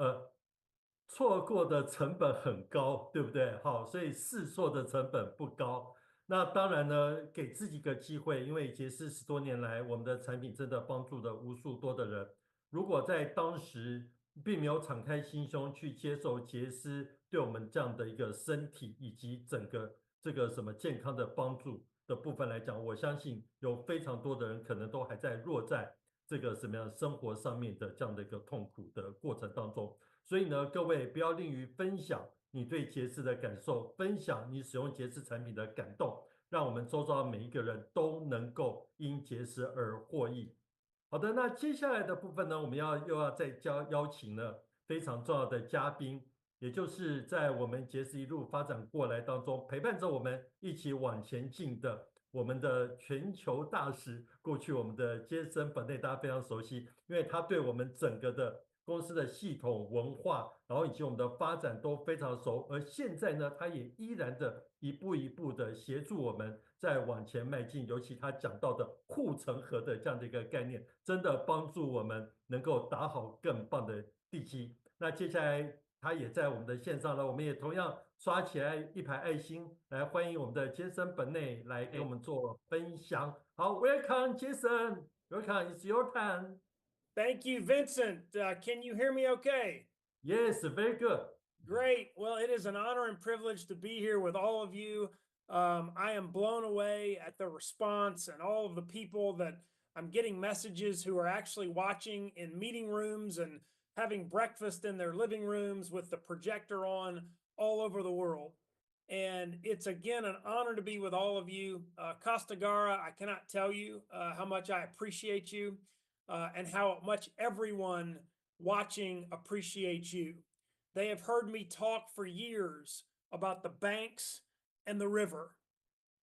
错过的成本很高，对不对？好，所以试错的成本不高。那当然呢，给自己个机会，因为杰斯10多年来，我们的产品真的帮助了无数多的人。如果在当时并没有敞开心胸去接受杰斯对我们这样的一个身体以及整个这个什么健康的帮助的部分来讲，我相信有非常多的人可能都还在落在这个什么样生活上面的这样的一个痛苦的过程当中。所以呢，各位不要吝于分享你对杰斯的感受，分享你使用杰斯产品的感动，让我们周遭每一个人都能够因杰斯而获益。好的，那接下来的部分呢，我们又要再邀请了非常重要的嘉宾，也就是在我们杰斯一路发展过来当中，陪伴着我们一起往前进的我们的全球大使。过去我们的杰森本内大家非常熟悉，因为他对我们整个的公司的系统文化，然后以及我们的发展都非常熟，而现在呢，他也依然的一步一步的协助我们在往前迈进。尤其他讲到的护城河的这样的一个概念，真的帮助我们能够打好更棒的地基。那接下来他也在我们的线上了，我们也同样刷起来一排爱心，来欢迎我们的杰森本内来跟我们做分享。好，Welcome Jason，Welcome，it's your turn. Thank you, Vincent. Can you hear me okay? Yes, very good. Great. Well, it is an honor and privilege to be here with all of you. I am blown away at the response and all of the people that I'm getting messages who are actually watching in meeting rooms and having breakfast in their living rooms with the projector on all over the world. And it's again an honor to be with all of you. Costa Gara, I cannot tell you how much I appreciate you and how much everyone watching appreciates you. They have heard me talk for years about the banks and the river,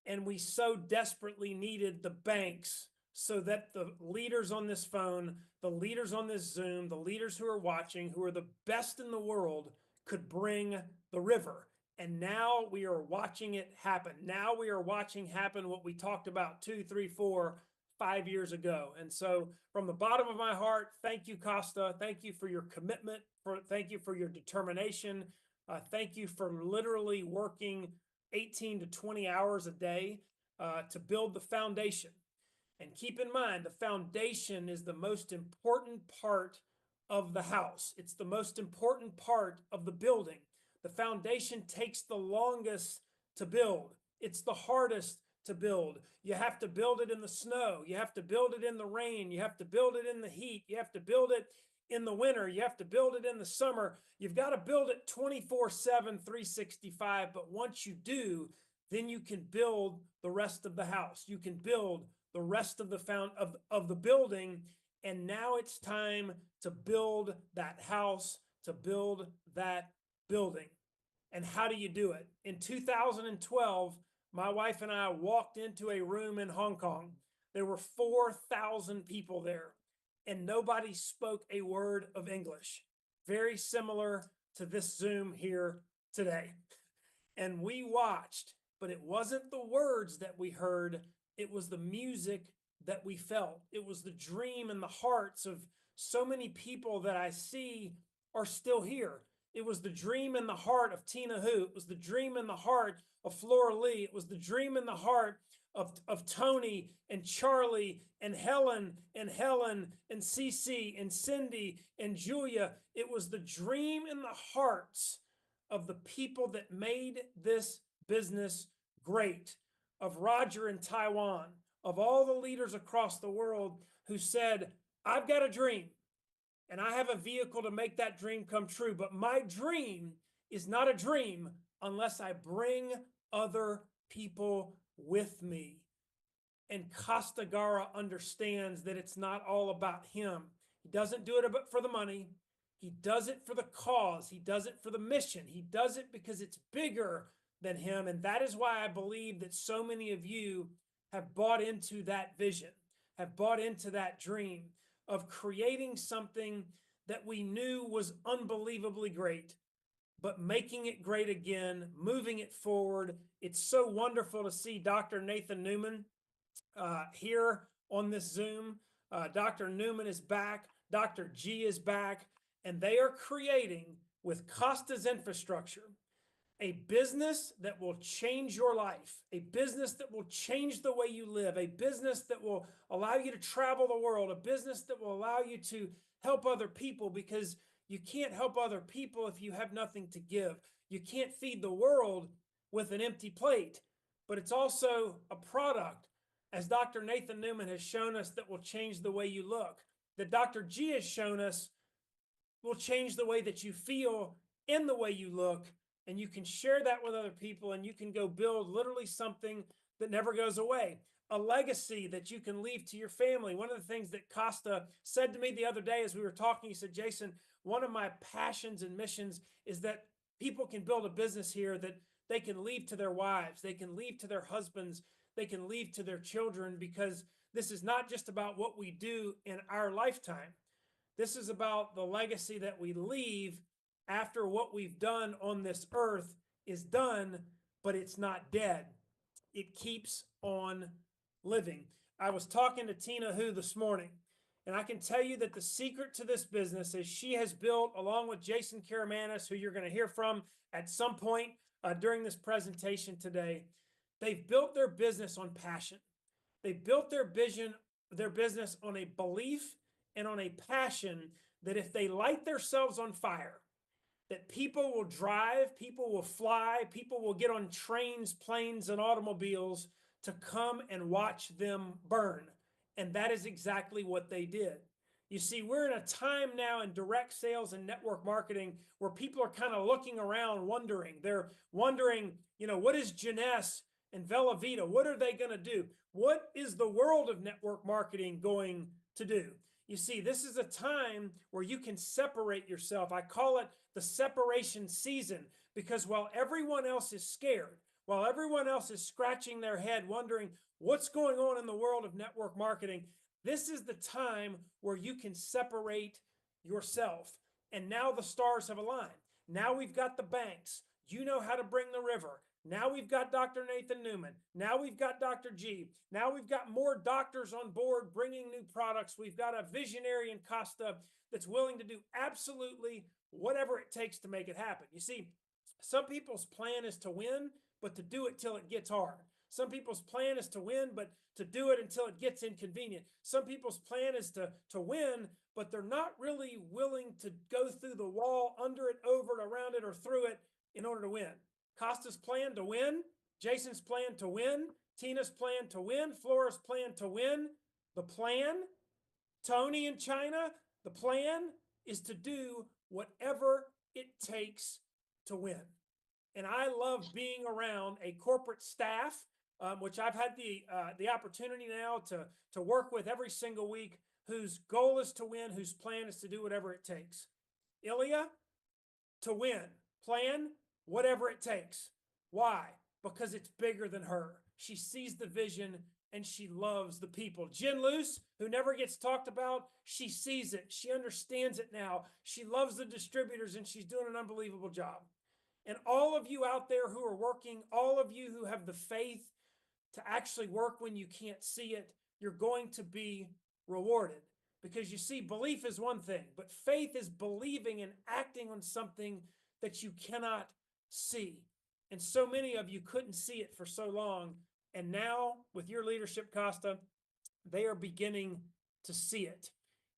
and we so desperately needed the banks so that the leaders on this phone, the leaders on this Zoom, the leaders who are watching, who are the best in the world, could bring the river. And now we are watching it happen. Now we are watching happen what we talked about 2, 3, 4, 5 years ago. And so from the bottom of my heart, thank you, Costa. Thank you for your commitment. Thank you for your determination. Thank you for literally working 18 to 20 hours a day to build the foundation. And keep in mind, the foundation is the most important part of the house. It's the most important part of the building. The foundation takes the longest to build. It's the hardest to build. You have to build it in the snow. You have to build it in the rain. You have to build it in the heat. You have to build it in the winter. You have to build it in the summer. You've got to build it 24/7, 365. But once you do, then you can build the rest of the house. You can build the rest of the building. And now it's time to build that house, to build that building. And how do you do it? In 2012, my wife and I walked into a room in Hong Kong. There were 4,000 people there, and nobody spoke a word of English. Very similar to this Zoom here today. And we watched, but it wasn't the words that we heard, it was the music that we felt. It was the dream in the hearts of so many people that I see are still here. It was the dream in the heart of Tina Hu. It was the dream in the heart of Flora Lee. It was the dream in the heart of Tony and Charlie and Helen and Cece and Cindy and Julia. It was the dream in the hearts of the people that made this business great, of Roger in Taiwan, of all the leaders across the world who said, I've got a dream and I have a vehicle to make that dream come true. But my dream is not a dream unless I bring other people with me. And Costa Gara understands that it's not all about him. He doesn't do it for the money. He does it for the cause. He does it for the mission. He does it because it's bigger than him. And that is why I believe that so many of you have bought into that vision, have bought into that dream of creating something that we knew was unbelievably great, but making it great again, moving it forward. It's so wonderful to see Dr. Nathan Newman here on this Zoom. Dr. Newman is back. Dr. G is back. And they are creating, with Costa's infrastructure, a business that will change your life, a business that will change the way you live, a business that will allow you to travel the world, a business that will allow you to help other people, because you can't help other people if you have nothing to give. You can't feed the world with an empty plate, but it's also a product, as Dr. Nathan Newman has shown us, that will change the way you look, that Dr. G has shown us will change the way that you feel and the way you look. And you can share that with other people, and you can go build literally something that never goes away, a legacy that you can leave to your family. One of the things that Costa said to me the other day as we were talking, he said, Jason, one of my passions and missions is that people can build a business here that they can leave to their wives, they can leave to their husbands, they can leave to their children, because this is not just about what we do in our lifetime. This is about the legacy that we leave after what we've done on this earth is done, but it's not dead. It keeps on living. I was talking to Tina Hu this morning, and I can tell you that the secret to this business is she has built, along with Jason Karamanis, who you're going to hear from at some point during this presentation today, they've built their business on passion. They built their business on a belief and on a passion that if they light themselves on fire, that people will drive, people will fly, people will get on trains, planes, and automobiles to come and watch them burn. And that is exactly what they did. You see, we're in a time now in direct sales and network marketing where people are kind of looking around wondering. They're wondering, what is Jeunesse and Velovita? What are they going to do? What is the world of network marketing going to do? You see, this is a time where you can separate yourself. I call it the separation season, because while everyone else is scared, while everyone else is scratching their head wondering what's going on in the world of network marketing, this is the time where you can separate yourself. And now the stars have aligned. Now we've got the banks. You know how to bring the river. Now we've got Dr. Nathan Newman. Now we've got Dr. G. Now we've got more doctors on board bringing new products. We've got a visionary in Costa that's willing to do absolutely whatever it takes to make it happen. You see, some people's plan is to win, but to do it till it gets hard. Some people's plan is to win, but to do it until it gets inconvenient. Some people's plan is to win, but they're not really willing to go through the wall, under it, over it, around it, or through it in order to win. Costa's plan to win, Jason's plan to win, Tina's plan to win, Flora's plan to win. The plan, Tony in China, the plan is to do whatever it takes to win. And I love being around a corporate staff, which I've had the opportunity now to work with every single week, whose goal is to win, whose plan is to do whatever it takes. Ilya, to win. Plan, whatever it takes. Why? Because it's bigger than her. She sees the vision and she loves the people. Jen Luce, who never gets talked about, she sees it. She understands it now. She loves the distributors and she's doing an unbelievable job. And all of you out there who are working, all of you who have the faith to actually work when you can't see it, you're going to be rewarded. Because you see, belief is one thing, but faith is believing and acting on something that you cannot see. And so many of you couldn't see it for so long. And now, with your leadership, Costa, they are beginning to see it.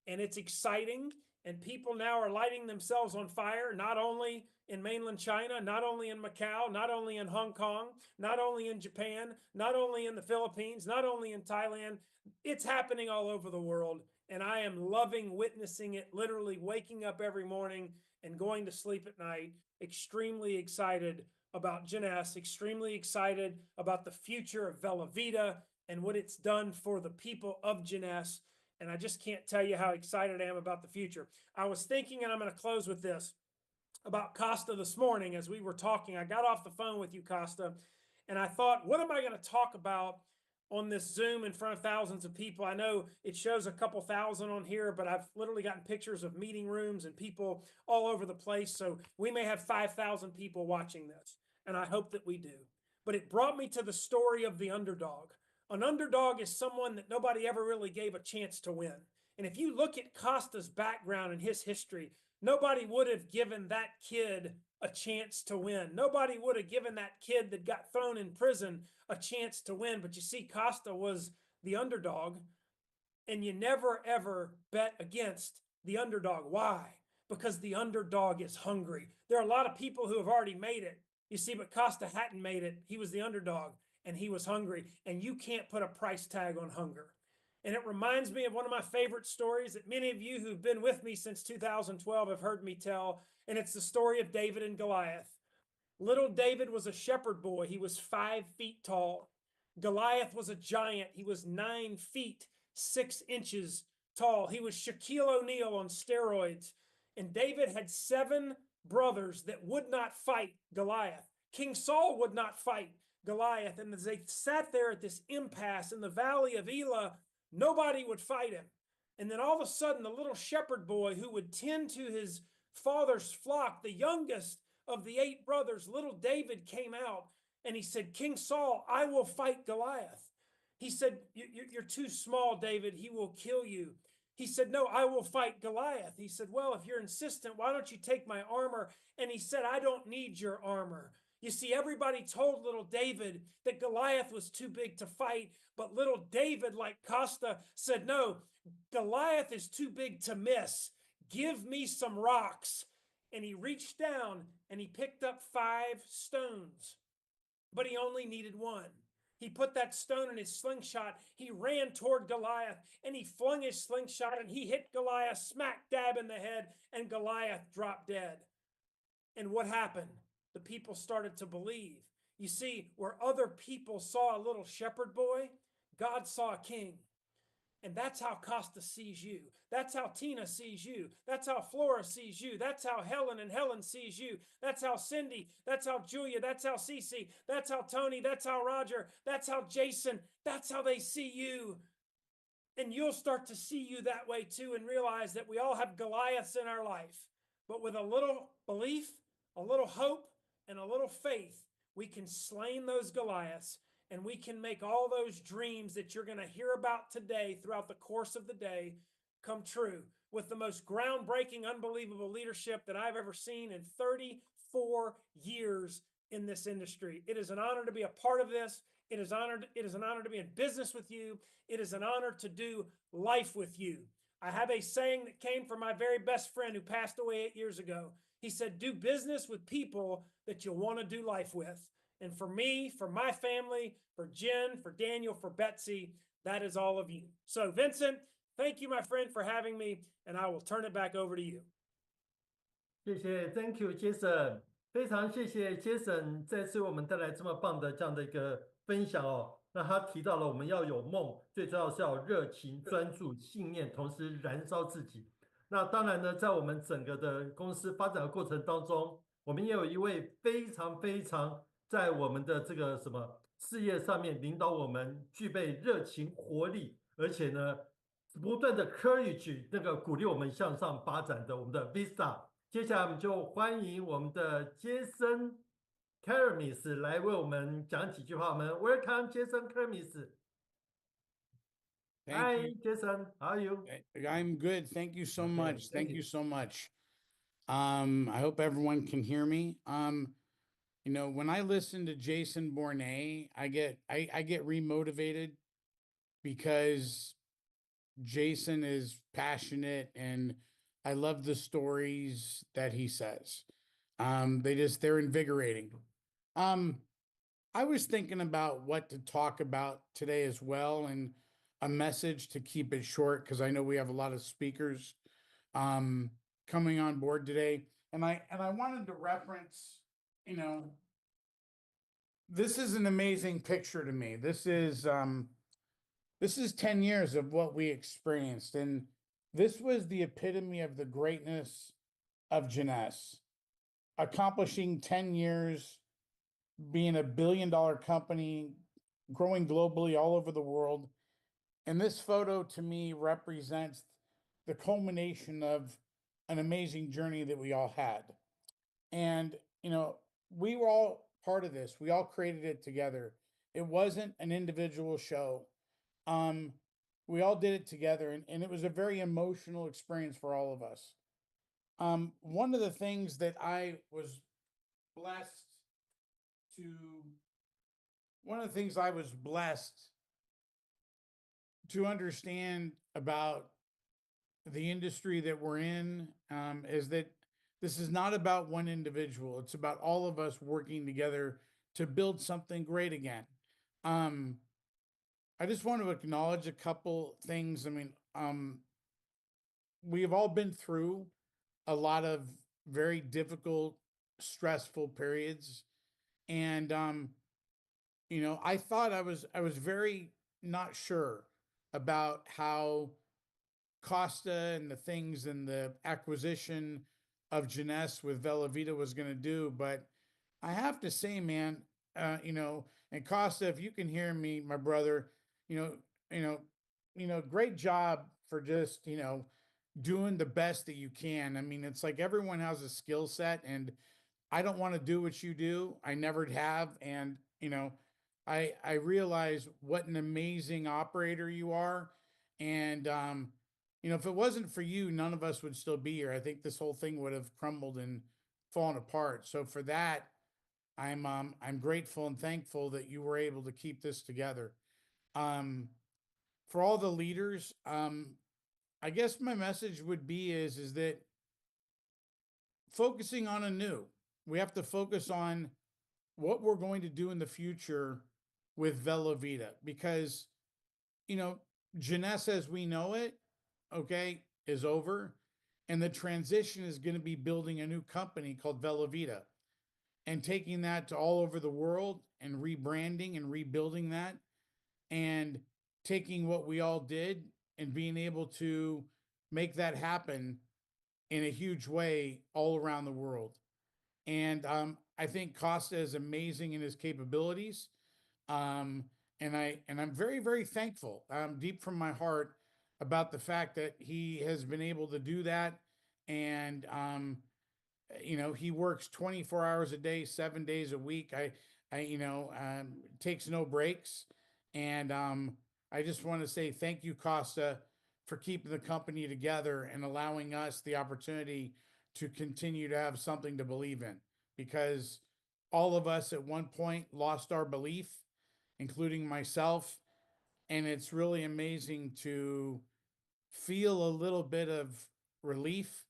And it's exciting. And people now are lighting themselves on fire, not only in mainland China, not only in Macau, not only in Hong Kong, not only in Japan, not only in the Philippines, not only in Thailand. It's happening all over the world. And I am loving witnessing it, literally waking up every morning and going to sleep at night, extremely excited about Jeunesse, extremely excited about the future of Velovita and what it's done for the people of Jeunesse. And I just can't tell you how excited I am about the future. I was thinking, and I'm going to close with this, about Costa this morning as we were talking. I got off the phone with you, Costa, and I thought, what am I going to talk about on this Zoom in front of thousands of people? I know it shows a couple thousand on here, but I've literally gotten pictures of meeting rooms and people all over the place. So we may have 5,000 people watching this, and I hope that we do. But it brought me to the story of the underdog. An underdog is someone that nobody ever really gave a chance to win. And if you look at Costa's background and his history, nobody would have given that kid a chance to win. Nobody would have given that kid that got thrown in prison a chance to win. But you see, Costa was the underdog, and you never ever bet against the underdog. Why? Because the underdog is hungry. There are a lot of people who have already made it, you see, but Costa hadn't made it. He was the underdog, and he was hungry, and you can't put a price tag on hunger. And it reminds me of one of my favorite stories that many of you who've been with me since 2012 have heard me tell, and it's the story of David and Goliath. Little David was a shepherd boy. He was 5 feet tall. Goliath was a giant. He was 9 feet, 6 inches tall. He was Shaquille O'Neal on steroids. And David had 7 brothers that would not fight Goliath. King Saul would not fight Goliath. And as they sat there at this impasse in the valley of Elah, nobody would fight him. And then all of a sudden, the little shepherd boy who would tend to his father's flock, the youngest of the 8 brothers, little David, came out and he said, King Saul, I will fight Goliath. He said, you're too small, David. He will kill you. He said, no, I will fight Goliath. He said, well, if you're insistent, why don't you take my armor? And he said, I don't need your armor. You see, everybody told little David that Goliath was too big to fight, but little David, like Costa, said, no, Goliath is too big to miss. Give me some rocks. And he reached down and he picked up 5 stones, but he only needed 1. He put that stone in his slingshot. He ran toward Goliath and he flung his slingshot and he hit Goliath smack dab in the head, and Goliath dropped dead. And what happened? The people started to believe. You see, where other people saw a little shepherd boy, God saw a king. And that's how Costa sees you. That's how Tina sees you. That's how Flora sees you. That's how Helen and Helen sees you. That's how Cindy. That's how Julia. That's how Cece. That's how Tony. That's how Roger. That's how Jason. That's how they see you. And you'll start to see you that way too, and realize that we all have Goliaths in our life. But with a little belief, a little hope, and a little faith, we can slay those Goliaths. And we can make all those dreams that you're going to hear about today throughout the course of the day come true with the most groundbreaking, unbelievable leadership that I've ever seen in 34 years in this industry. It is an honor to be a part of this. It is an honor to be in business with you. It is an honor to do life with you. I have a saying that came from my very best friend who passed away 8 years ago. He said, do business with people that you'll want to do life with. And for me, for my family, for Jen, for Daniel, for Betsy, that is all of you. So Vincent, thank you, my friend, for having me, and I will turn it back over to you. 谢谢 ，Thank you, Jason，非常谢谢 Jason 再次为我们带来这么棒的这样的一个分享哦。那他提到了我们要有梦，最重要是要有热情、专注、信念，同时燃烧自己。那当然呢，在我们整个的公司发展的过程当中，我们也有一位非常在我们的这个事业上面领导我们，具备热情、活力，而且呢，不断的 courage 鼓励我们向上发展的我们的 Vista。接下来我们就欢迎我们的Jason Karamis 来为我们讲几句话。我们 Welcome Jason Karamis。Hi, Jason. How are you? I'm good. Thank you so Okay, much. thank Thank you. you so much. I hope everyone can hear me. When I listen to Jason Bournet, I get remotivated because Jason is passionate and I love the stories that he says. They're invigorating. Um, I was thinking about what to talk about today as well, and a message to keep it short because I know we have a lot of speakers um coming on board today. And I wanted to reference, you know, this is an amazing picture to me. This is 10 years of what we experienced, and this was the epitome of the greatness of Jeunesse, accomplishing 10 years, being a $1 billion company, growing globally all over the world. And this photo to me represents the culmination of an amazing journey that we all had. And, we were all part of this. We all created it together. It wasn't an individual show. Um, we all did it together, and it was a very emotional experience for all of us. One of the things that I was blessed to, one of the things I was blessed to understand about the industry that we're in, is that this is not about one individual. It's about all of us working together to build something great again. Um, I just want to acknowledge a couple things. I mean, we have all been through a lot of very difficult, stressful periods, and I thought I was very not sure about how Costa and the things and the acquisition of Jeunesse with Velovita was going to do. But I have to say, man, and Costa, if you can hear me, my brother, you know, you know, great job for just, doing the best that you can. I mean, it's like everyone has a skill set, and I don't want to do what you do. I never have. And, I realize what an amazing operator you are. And, if it wasn't for you, none of us would still be here. I think this whole thing would have crumbled and fallen apart. So for that, I'm grateful and thankful that you were able to keep this together. Um, for all the leaders, I guess my message would be is that focusing on anew, we have to focus on what we're going to do in the future with Velovita, because you know Jeunesse as we know it, okay, is over, and the transition is going to be building a new company called Velovita and taking that to all over the world and rebranding and rebuilding that, and taking what we all did and being able to make that happen in a huge way all around the world. And I think Costa is amazing in his capabilities. Um, and I'm very, very thankful, deep from my heart, about the fact that he has been able to do that. And he works 24 hours a day, 7 days a week. Takes no breaks. And I just want to say thank you, Costa, for keeping the company together and allowing us the opportunity to continue to have something to believe in, because all of us at one point lost our belief, including myself. And it's really amazing to feel a little bit of relief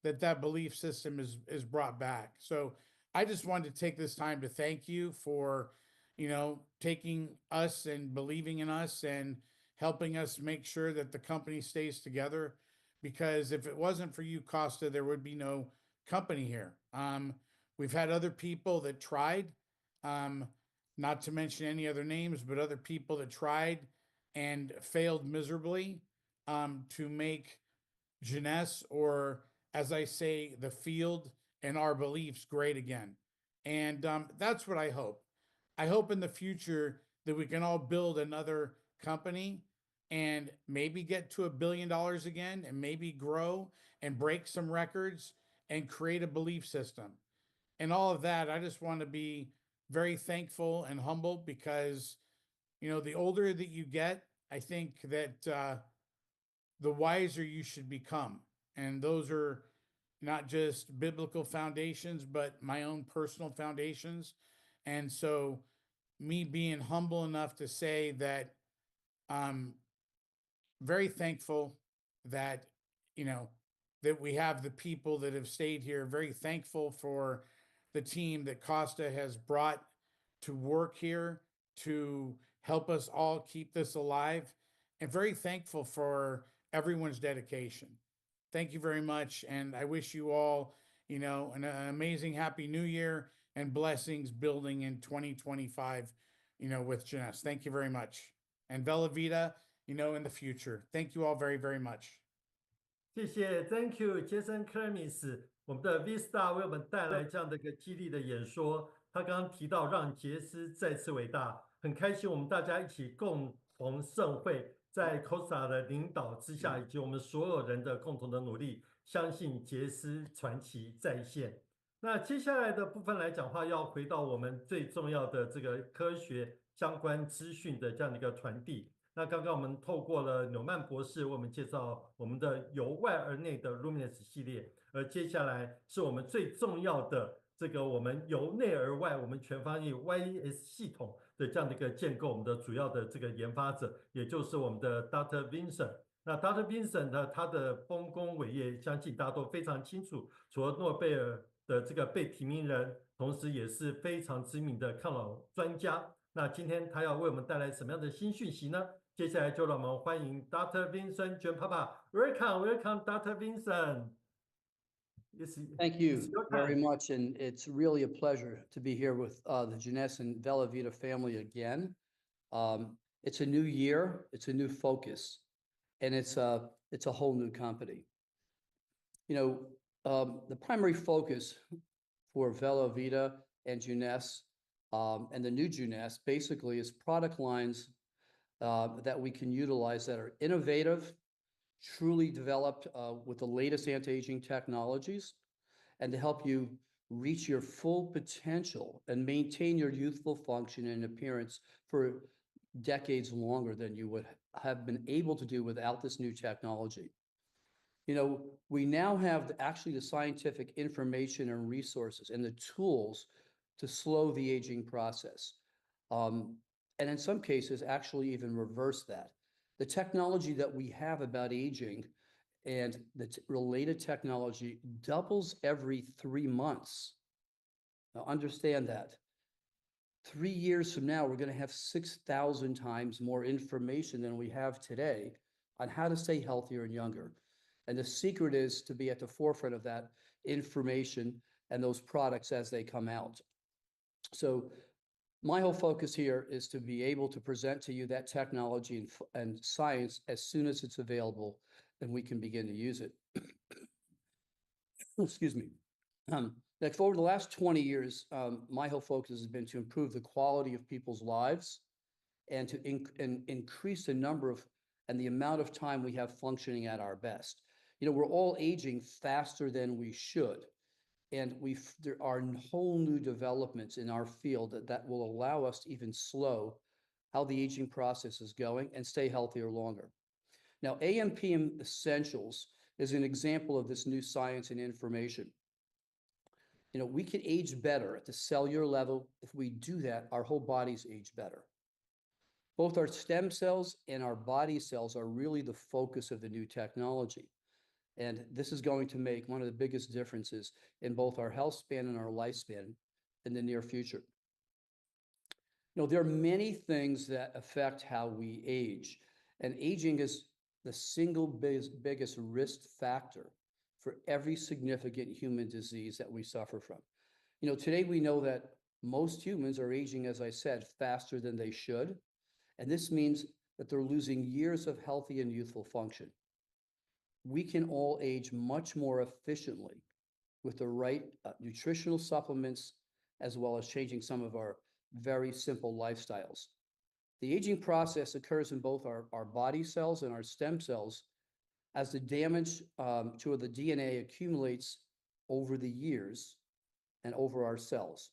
that that belief system is brought back. So I just wanted to take this time to thank you for, taking us and believing in us and helping us make sure that the company stays together. Because if it wasn't for you, Costa, there would be no company here. We've had other people that tried, um, not to mention any other names, but other people that tried and failed miserably, to make Jeunesse, or as I say, the field and our beliefs great again. And that's what I hope. I hope in the future that we can all build another company and maybe get to $1 billion again, and maybe grow and break some records and create a belief system. And all of that, I just want to be very thankful and humble, because, the older that you get, I think that the wiser you should become. And those are not just biblical foundations, but my own personal foundations. And so, me being humble enough to say that I'm very thankful that, you know, that we have the people that have stayed here, very thankful for the team that Costa has brought to work here to help us all keep this alive, and very thankful for everyone's dedication. Thank you very much. And I wish you all, an amazing happy new year and blessings building in 2025, with Jeunesse. Thank you very much. And Velovita, in the future. Thank you all very, very much. 谢谢，Thank you，杰森·克米斯，我们的 Vista 为我们带来这样的一个激励的演说。他刚刚提到让杰斯再次伟大，很开心我们大家一起共同盛会，在 Costa 的领导之下，以及我们所有人的共同的努力，相信杰斯传奇再现。那接下来的部分来讲话，要回到我们最重要的这个科学相关资讯的这样的一个传递。那刚刚我们透过了纽曼博士为我们介绍我们的由外而内的 Luminous 系列，而接下来是我们最重要的这个我们由内而外，我们全方位 YES 系统的这样的一个建构，我们的主要的这个研发者，也就是我们的 Dr. Vincent。那 Dr. Vincent 呢，他的丰功伟业，相信大家都非常清楚。除了诺贝尔的这个被提名人，同时也是非常知名的抗老专家。那今天他要为我们带来什么样的新讯息呢？接下来就让我们欢迎 Dr. Vincent Juan Papa. Welcome, Dr. Vincent. Thank you very much, and it's really a pleasure to be here with the Jeunesse and Velovita family again. It's a new year, it's a new focus, and it's a whole new company. The primary focus for Velovita and Jeunesse and the new Jeunesse basically is product lines that we can utilize that are innovative, truly developed with the latest anti-aging technologies, and to help you reach your full potential and maintain your youthful function and appearance for decades longer than you would have been able to do without this new technology. We now have actually the scientific information and resources and the tools to slow the aging process. And in some cases, actually even reverse that. The technology that we have about aging and the related technology doubles every 3 months. Now, understand that. 3 years from now, we're going to have 6,000 times more information than we have today on how to stay healthier and younger. And the secret is to be at the forefront of that information and those products as they come out. So my whole focus here is to be able to present to you that technology and science as soon as it's available and we can begin to use it. Excuse me. Like over the last 20 years, my whole focus has been to improve the quality of people's lives and to increase the number of and the amount of time we have functioning at our best. We're all aging faster than we should. And there are whole new developments in our field that will allow us to even slow how the aging process is going and stay healthier longer. Now, AMPM Essentials is an example of this new science and information. We can age better at the cellular level. If we do that, our whole bodies age better. Both our stem cells and our body cells are really the focus of the new technology. And this is going to make one of the biggest differences in both our health span and our lifespan in the near future. There are many things that affect how we age, and aging is the single biggest risk factor for every significant human disease that we suffer from. Today we know that most humans are aging, as I said, faster than they should, and this means that they're losing years of healthy and youthful function. We can all age much more efficiently with the right nutritional supplements, as well as changing some of our very simple lifestyles. The aging process occurs in both our body cells and our stem cells as the damage to the DNA accumulates over the years and over our cells.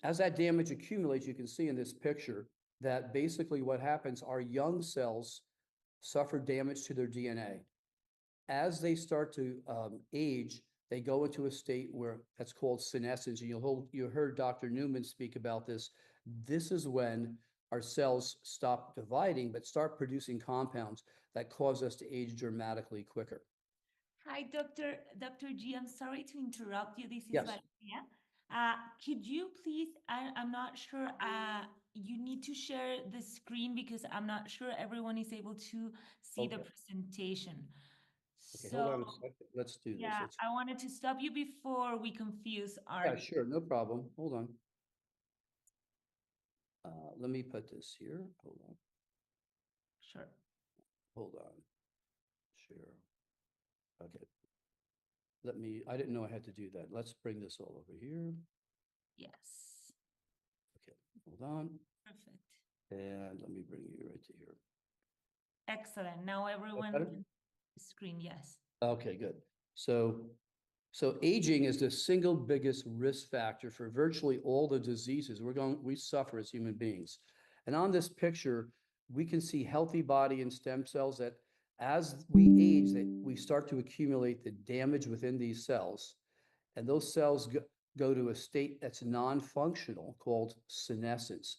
As that damage accumulates, you can see in this picture that basically what happens, our young cells suffer damage to their DNA. as they start to age, they go into a state where that's called senescence. And you heard Dr. Newman speak about this. This is when our cells stop dividing, but start producing compounds that cause us to age dramatically quicker. Hi, Dr. G. I'm sorry to interrupt you. This is Yes. Valeria. Could you please, I'm not sure, you need to share the screen because I'm not sure everyone is able to see the Okay. presentation. Okay, So, hold on a second. Let's do this. yeah, I wanted to stop you before we confuse our. Yeah, sure, no problem. Hold on. Let me put this here. Hold on. Sure. Hold on. Share. Okay. I didn't know I had to do that. Let's bring this all over here. Yes. Okay, hold on. Perfect. And let me bring you right to here. Excellent. Now everyone better? can see the screen. Yes. Okay, good. So aging is the single biggest risk factor for virtually all the diseases we suffer as human beings. And on this picture, we can see healthy body and stem cells that as we age, that we start to accumulate the damage within these cells. And those cells go to a state that's non-functional called senescence.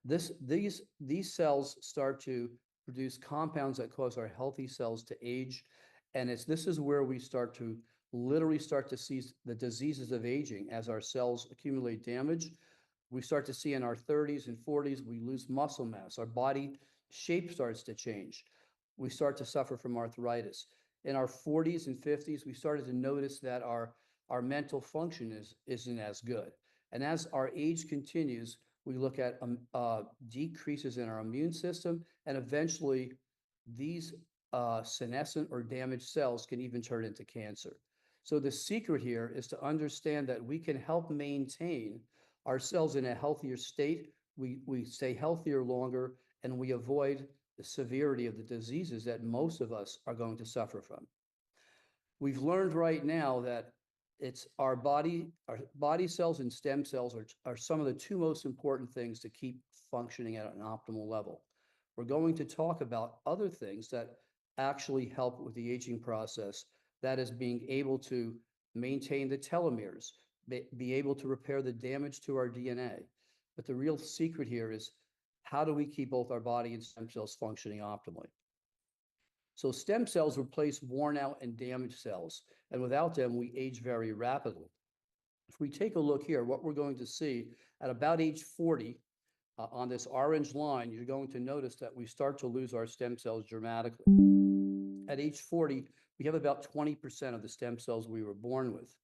These cells start to produce compounds that cause our healthy cells to age. And this is where we literally start to see the diseases of aging as our cells accumulate damage. We start to see in our 30s and 40s, we lose muscle mass. Our body shape starts to change. We start to suffer from arthritis. In our 40s and 50s, we started to notice that our mental function isn't as good. And as our age continues, we look at decreases in our immune system, and eventually these senescent or damaged cells can even turn into cancer. So the secret here is to understand that we can help maintain ourselves in a healthier state. We stay healthier longer, and we avoid the severity of the diseases that most of us are going to suffer from. We've learned right now that it's our body cells and stem cells are some of the two most important things to keep functioning at an optimal level. We're going to talk about other things that actually help with the aging process, that is being able to maintain the telomeres, be able to repair the damage to our DNA. But the real secret here is, how do we keep both our body and stem cells functioning optimally? So stem cells replace worn out and damaged cells, and without them, we age very rapidly. If we take a look here, what we're going to see at about age 40, on this orange line, you're going to notice that we start to lose our stem cells dramatically. At age 40, we have about 20% of the stem cells we were born with.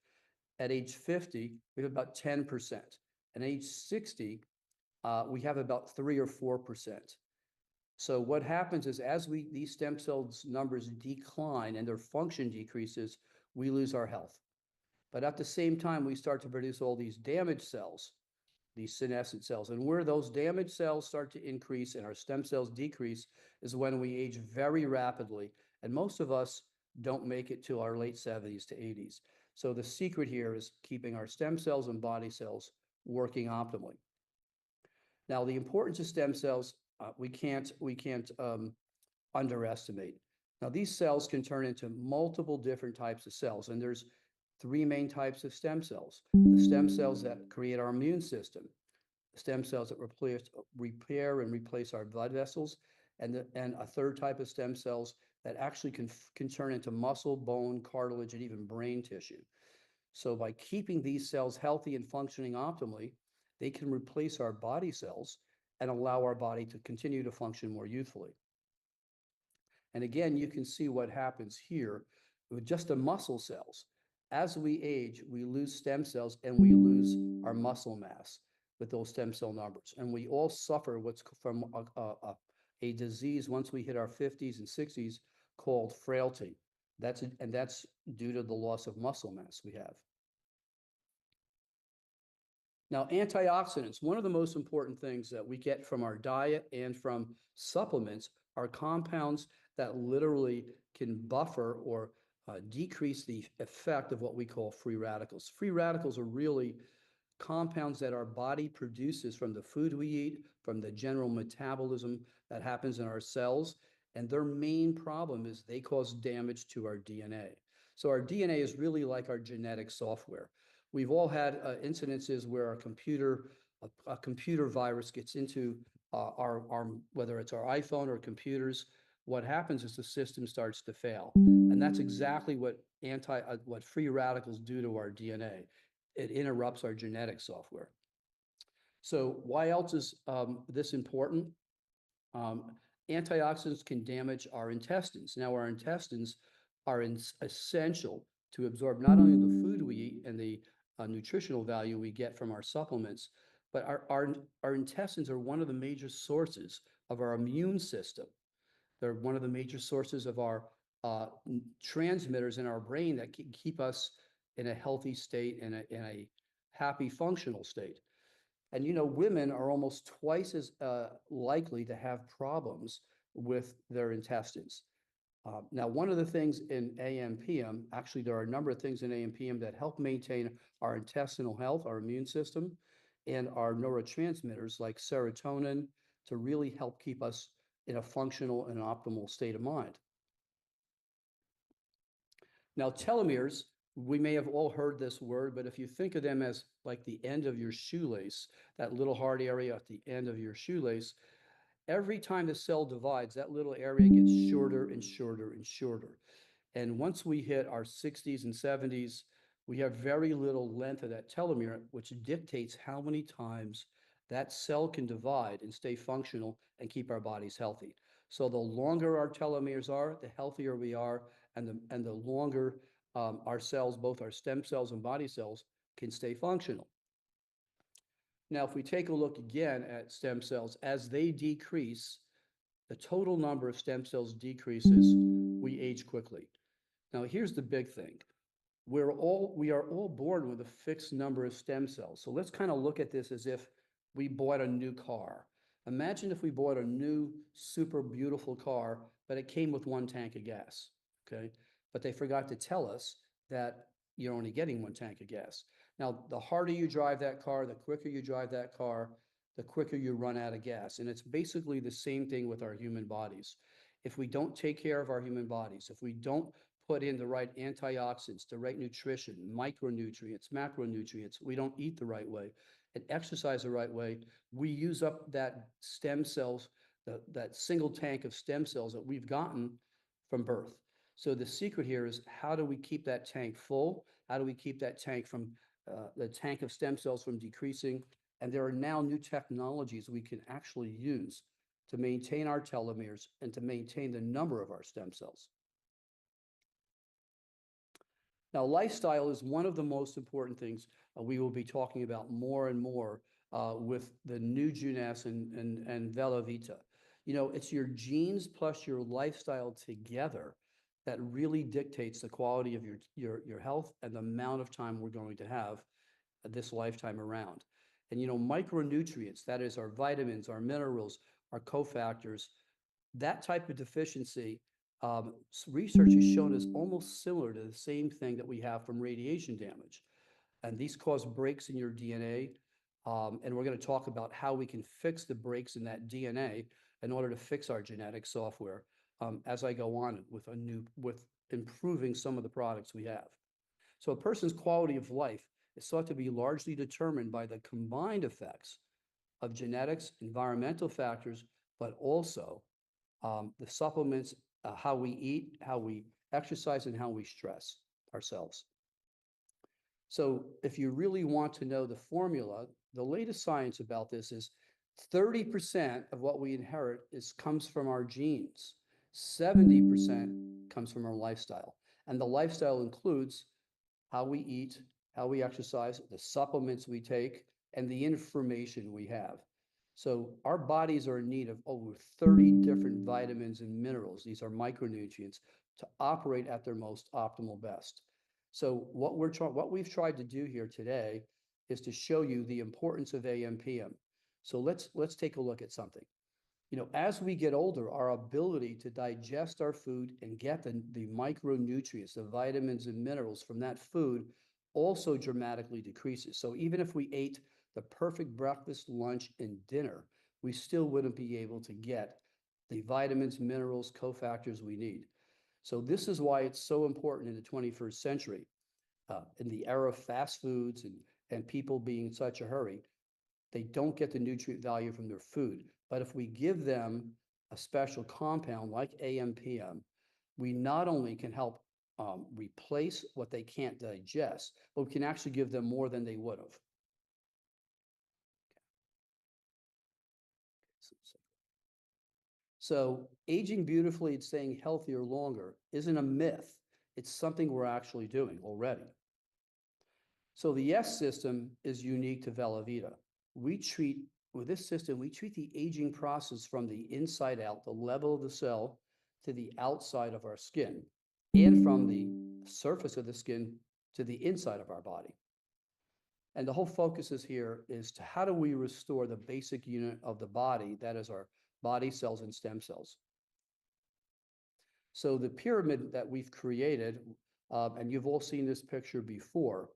At age 50, we have about 10%. At age 60, we have about 3 or 4%. So what happens is, as these stem cells numbers decline and their function decreases, we lose our health. But at the same time, we start to produce all these damaged cells, these senescent cells. And where those damaged cells start to increase and our stem cells decrease is when we age very rapidly. And most of us don't make it to our late 70s to 80s. So the secret here is keeping our stem cells and body cells working optimally. Now, the importance of stem cells, we can't underestimate. Now, these cells can turn into multiple different types of cells, and there's 3 main types of stem cells: the stem cells that create our immune system, the stem cells that repair and replace our blood vessels, and a third type of stem cells that actually can turn into muscle, bone, cartilage, and even brain tissue. So by keeping these cells healthy and functioning optimally, they can replace our body cells and allow our body to continue to function more youthfully. And again, you can see what happens here with just the muscle cells. As we age, we lose stem cells and we lose our muscle mass with those stem cell numbers. And we all suffer from a disease once we hit our 50s and 60s called frailty. That's due to the loss of muscle mass we have. Now, antioxidants, one of the most important things that we get from our diet and from supplements are compounds that literally can buffer or decrease the effect of what we call free radicals. Free radicals are really compounds that our body produces from the food we eat, from the general metabolism that happens in our cells. And their main problem is they cause damage to our DNA. So our DNA is really like our genetic software. We've all had incidences where a computer virus gets into our whether it's our iPhone or computers. What happens is the system starts to fail, and that's exactly what what free radicals do to our DNA. It interrupts our genetic software. So why else is this important? Antioxidants can damage our intestines. Now, our intestines are essential to absorb not only the food we eat and the nutritional value we get from our supplements, but our intestines are one of the major sources of our immune system. They're one of the major sources of our transmitters in our brain that can keep us in a healthy state, in a happy, functional state. And women are almost twice as likely to have problems with their intestines. Now, one of the things in AM/PM, actually, there are a number of things in AM/PM that help maintain our intestinal health, our immune system, and our neurotransmitters like serotonin to really help keep us in a functional and optimal state of mind. Now, telomeres, we may have all heard this word, but if you think of them as like the end of your shoelace, that little hard area at the end of your shoelace, every time the cell divides, that little area gets shorter and shorter and shorter. And once we hit our 60s and 70s, we have very little length of that telomere, which dictates how many times that cell can divide and stay functional and keep our bodies healthy. So the longer our telomeres are, the healthier we are, and the longer our cells, both our stem cells and body cells, can stay functional. Now, if we take a look again at stem cells, as they decrease, the total number of stem cells decreases, we age quickly. Now, here's the big thing. We are all born with a fixed number of stem cells. So let's kind of look at this as if we bought a new car. Imagine if we bought a new, super beautiful car, but it came with 1 tank of gas, okay? But they forgot to tell us that you're only getting 1 tank of gas. Now, the harder you drive that car, the quicker you drive that car, the quicker you run out of gas. And it's basically the same thing with our human bodies. If we don't take care of our human bodies, if we don't put in the right antioxidants, the right nutrition, micronutrients, macronutrients, we don't eat the right way and exercise the right way, we use up that stem cells, that single tank of stem cells that we've gotten from birth. So the secret here is, how do we keep that tank full? How do we keep that tank from the tank of stem cells from decreasing? And there are now new technologies we can actually use to maintain our telomeres and to maintain the number of our stem cells. Now, lifestyle is one of the most important things we will be talking about more and more with the new Jeunesse and Velovita. It's your genes plus your lifestyle together that really dictates the quality of your health and the amount of time we're going to have this lifetime around. And micronutrients, that is our vitamins, our minerals, our cofactors, that type of deficiency, research has shown is almost similar to the same thing that we have from radiation damage. And these cause breaks in your DNA. And we're going to talk about how we can fix the breaks in that DNA in order to fix our genetic software as I go on with improving some of the products we have. So a person's quality of life is thought to be largely determined by the combined effects of genetics, environmental factors, but also the supplements, how we eat, how we exercise, and how we stress ourselves. So if you really want to know the formula, the latest science about this is 30% of what we inherit comes from our genes. 70% comes from our lifestyle. And the lifestyle includes how we eat, how we exercise, the supplements we take, and the information we have. So our bodies are in need of over 30 different vitamins and minerals. These are micronutrients to operate at their most optimal best. So what we've tried to do here today is to show you the importance of AM/PM. So let's take a look at something. As we get older, our ability to digest our food and get the micronutrients, the vitamins and minerals from that food also dramatically decreases. So even if we ate the perfect breakfast, lunch, and dinner, we still wouldn't be able to get the vitamins, minerals, cofactors we need. So this is why it's so important in the 21st century, in the era of fast foods and people being in such a hurry. They don't get the nutrient value from their food. But if we give them a special compound like AMPM, we not only can help replace what they can't digest, but we can actually give them more than they would have. So aging beautifully and staying healthier longer isn't a myth. It's something we're actually doing already. So the S system is unique to Velovita. With this system, we treat the aging process from the inside out, the level of the cell, to the outside of our skin, and from the surface of the skin to the inside of our body. And the whole focus is to how do we restore the basic unit of the body, that is our body cells and stem cells. So the pyramid that we've created, and you've all seen this picture before,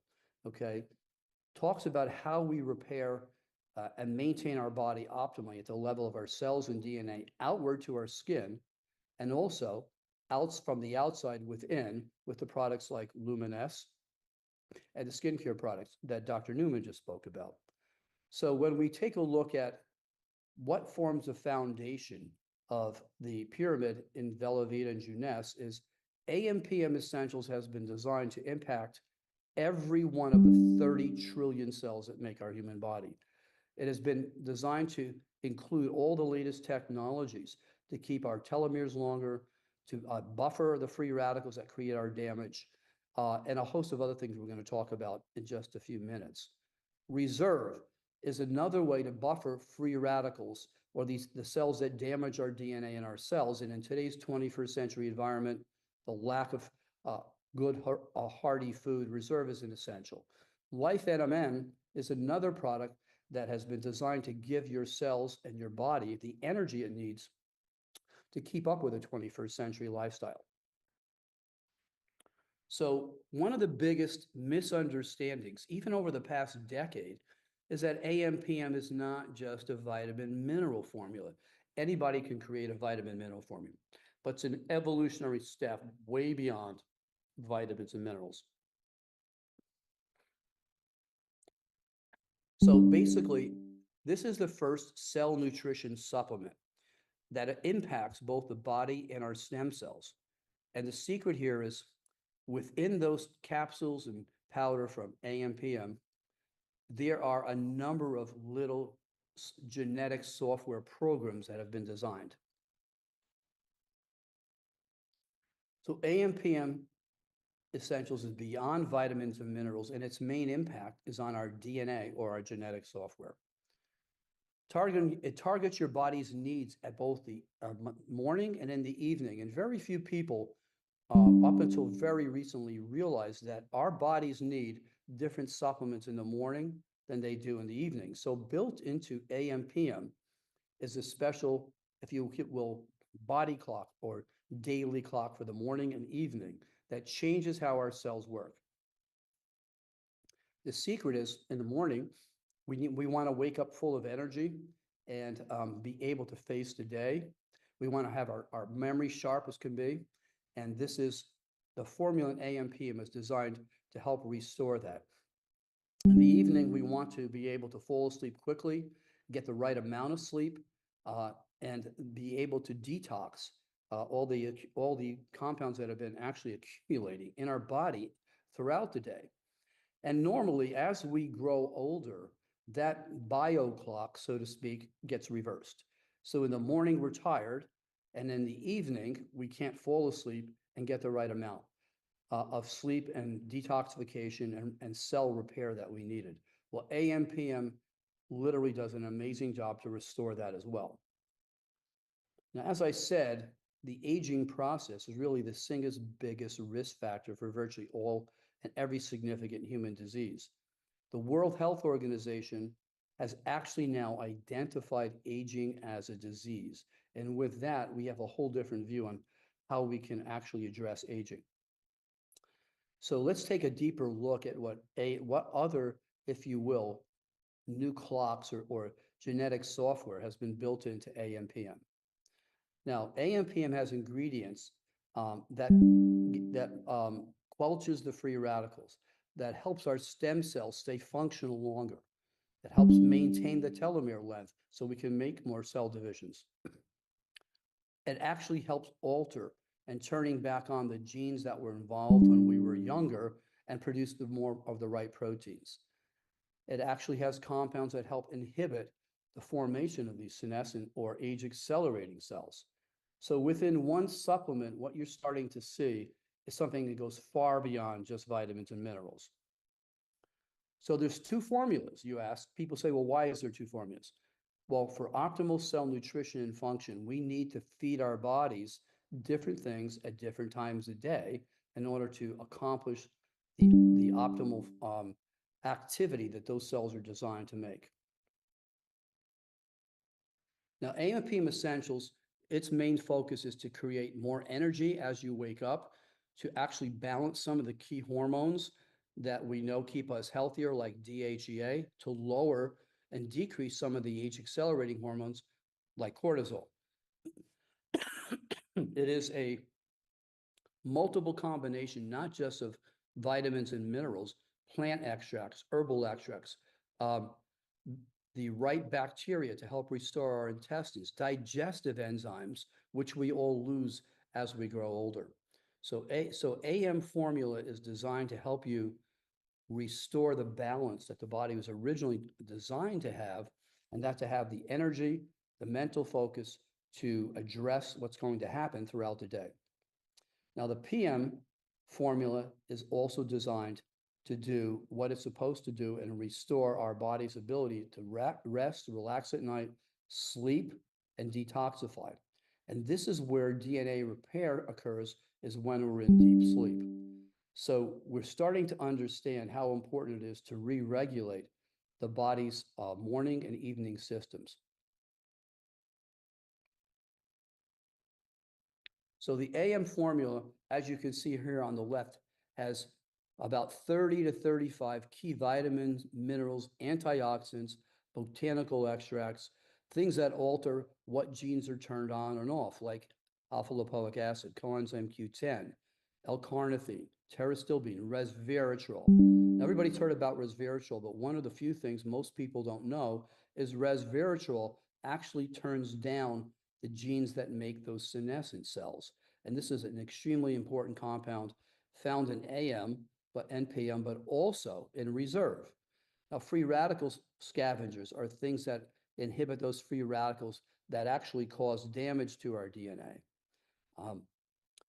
okay, talks about how we repair and maintain our body optimally at the level of our cells and DNA outward to our skin, and also out from the outside within with the products like Jeunesse and the skincare products that Dr. Newman just spoke about. So when we take a look at what forms the foundation of the pyramid in Velovita and Jeunesse is AMPM Essentials has been designed to impact every one of the 30 trillion cells that make our human body. It has been designed to include all the latest technologies to keep our telomeres longer, to buffer the free radicals that create our damage, and a host of other things we're going to talk about in just a few minutes. Reserve is another way to buffer free radicals or the cells that damage our DNA and our cells. And in today's 21st century environment, the lack of good, hearty food, Reserve is an essential. Life NMN is another product that has been designed to give your cells and your body the energy it needs to keep up with a 21st century lifestyle. So one of the biggest misunderstandings, even over the past decade, is that AMPM is not just a vitamin mineral formula. Anybody can create a vitamin mineral formula, but it's an evolutionary step way beyond vitamins and minerals. So basically, this is the first cell nutrition supplement that impacts both the body and our stem cells. And the secret here is within those capsules and powder from AMPM, there are a number of little genetic software programs that have been designed. So AMPM Essentials is beyond vitamins and minerals, and its main impact is on our DNA or our genetic software. It targets your body's needs at both the morning and in the evening, and very few people up until very recently realized that our bodies need different supplements in the morning than they do in the evening. So built into AMPM is a special, if you will, body clock or daily clock for the morning and evening that changes how our cells work. The secret is in the morning, we want to wake up full of energy and be able to face the day. We want to have our memory sharp as can be. And this is the formula in AMPM is designed to help restore that. In the evening, we want to be able to fall asleep quickly, get the right amount of sleep, and be able to detox all the compounds that have been actually accumulating in our body throughout the day. And normally, as we grow older, that bio clock, so to speak, gets reversed. So in the morning, we're tired, and in the evening, we can't fall asleep and get the right amount of sleep and detoxification and cell repair that we needed. Well, AMPM literally does an amazing job to restore that as well. Now, as I said, the aging process is really the single biggest risk factor for virtually all and every significant human disease. The World Health Organization has actually now identified aging as a disease. And with that, we have a whole different view on how we can actually address aging. So let's take a deeper look at what other, if you will, new clocks or genetic software has been built into AMPM. Now, AM PM has ingredients that quelches the free radicals, that helps our stem cells stay functional longer, that helps maintain the telomere length so we can make more cell divisions. It actually helps alter and turning back on the genes that were involved when we were younger and produce more of the right proteins. It actually has compounds that help inhibit the formation of these senescent or age accelerating cells. So within one supplement, what you're starting to see is something that goes far beyond just vitamins and minerals. So there's two formulas, you ask. People say, well, why is there two formulas? Well, for optimal cell nutrition and function, we need to feed our bodies different things at different times of day in order to accomplish the optimal activity that those cells are designed to make. Now, AM PM Essentials, its main focus is to create more energy as you wake up, to actually balance some of the key hormones that we know keep us healthier, like DHEA, to lower and decrease some of the age accelerating hormones like cortisol. It is a multiple combination, not just of vitamins and minerals, plant extracts, herbal extracts, the right bacteria to help restore our intestines, digestive enzymes, which we all lose as we grow older. So AM formula is designed to help you restore the balance that the body was originally designed to have, and that to have the energy, the mental focus to address what's going to happen throughout the day. Now, the PM formula is also designed to do what it's supposed to do and restore our body's ability to rest, relax at night, sleep, and detoxify. And this is where DNA repair occurs, is when we're in deep sleep. So we're starting to understand how important it is to re-regulate the body's morning and evening systems. So the AM formula, as you can see here on the left, has about 30 to 35 key vitamins, minerals, antioxidants, botanical extracts, things that alter what genes are turned on and off, like alpha-lipoic acid, coenzyme Q10, L-carnitine, pterostilbene, resveratrol. Now, everybody's heard about resveratrol, but one of the few things most people don't know is resveratrol actually turns down the genes that make those senescent cells. And this is an extremely important compound found in AM, but NPM, but also in reserve. Now, free radicals scavengers are things that inhibit those free radicals that actually cause damage to our DNA.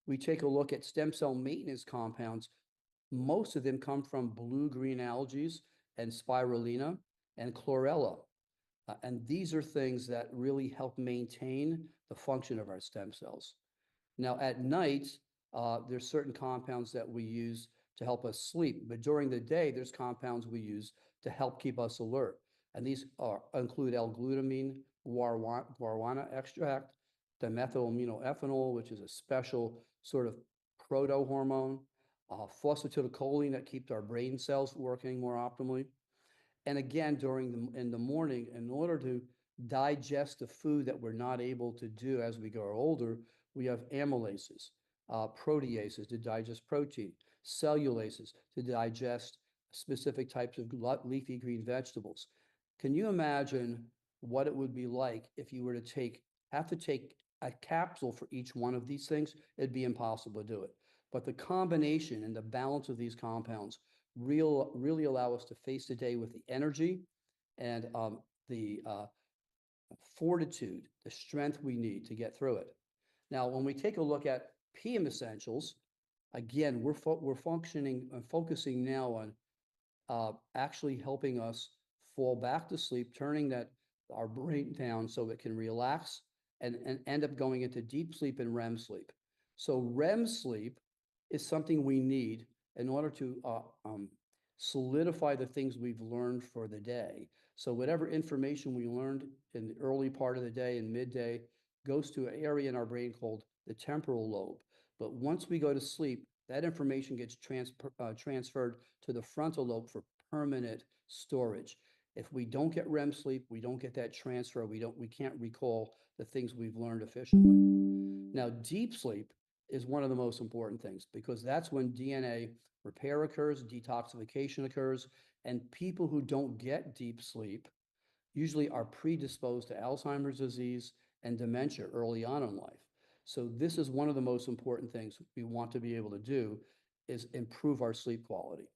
We take a look at stem cell maintenance compounds. Most of them come from blue-green algae and spirulina and chlorella. And these are things that really help maintain the function of our stem cells. Now, at night, there's certain compounds that we use to help us sleep, but during the day, there's compounds we use to help keep us alert. And these include L-glutamine, guarana extract, dimethylaminoethanol, which is a special sort of protohormone, phosphatidylcholine that keeps our brain cells working more optimally. And again, in the morning, in order to digest the food that we're not able to do as we grow older, we have amylases, proteases to digest protein, cellulases to digest specific types of leafy green vegetables. Can you imagine what it would be like if you were to have to take a capsule for each one of these things? It'd be impossible to do it. But the combination and the balance of these compounds really allow us to face the day with the energy and the fortitude, the strength we need to get through it. Now, when we take a look at PM Essentials, again, we're functioning and focusing now on actually helping us fall back to sleep, turning our brain down so it can relax and end up going into deep sleep and REM sleep. So REM sleep is something we need in order to solidify the things we've learned for the day. So whatever information we learned in the early part of the day and midday goes to an area in our brain called the temporal lobe. But once we go to sleep, that information gets transferred to the frontal lobe for permanent storage. If we don't get REM sleep, we don't get that transfer, we can't recall the things we've learned efficiently. Now, deep sleep is one of the most important things because that's when DNA repair occurs, detoxification occurs, and people who don't get deep sleep usually are predisposed to Alzheimer's disease and dementia early on in life. So this is one of the most important things we want to be able to do is improve our sleep quality.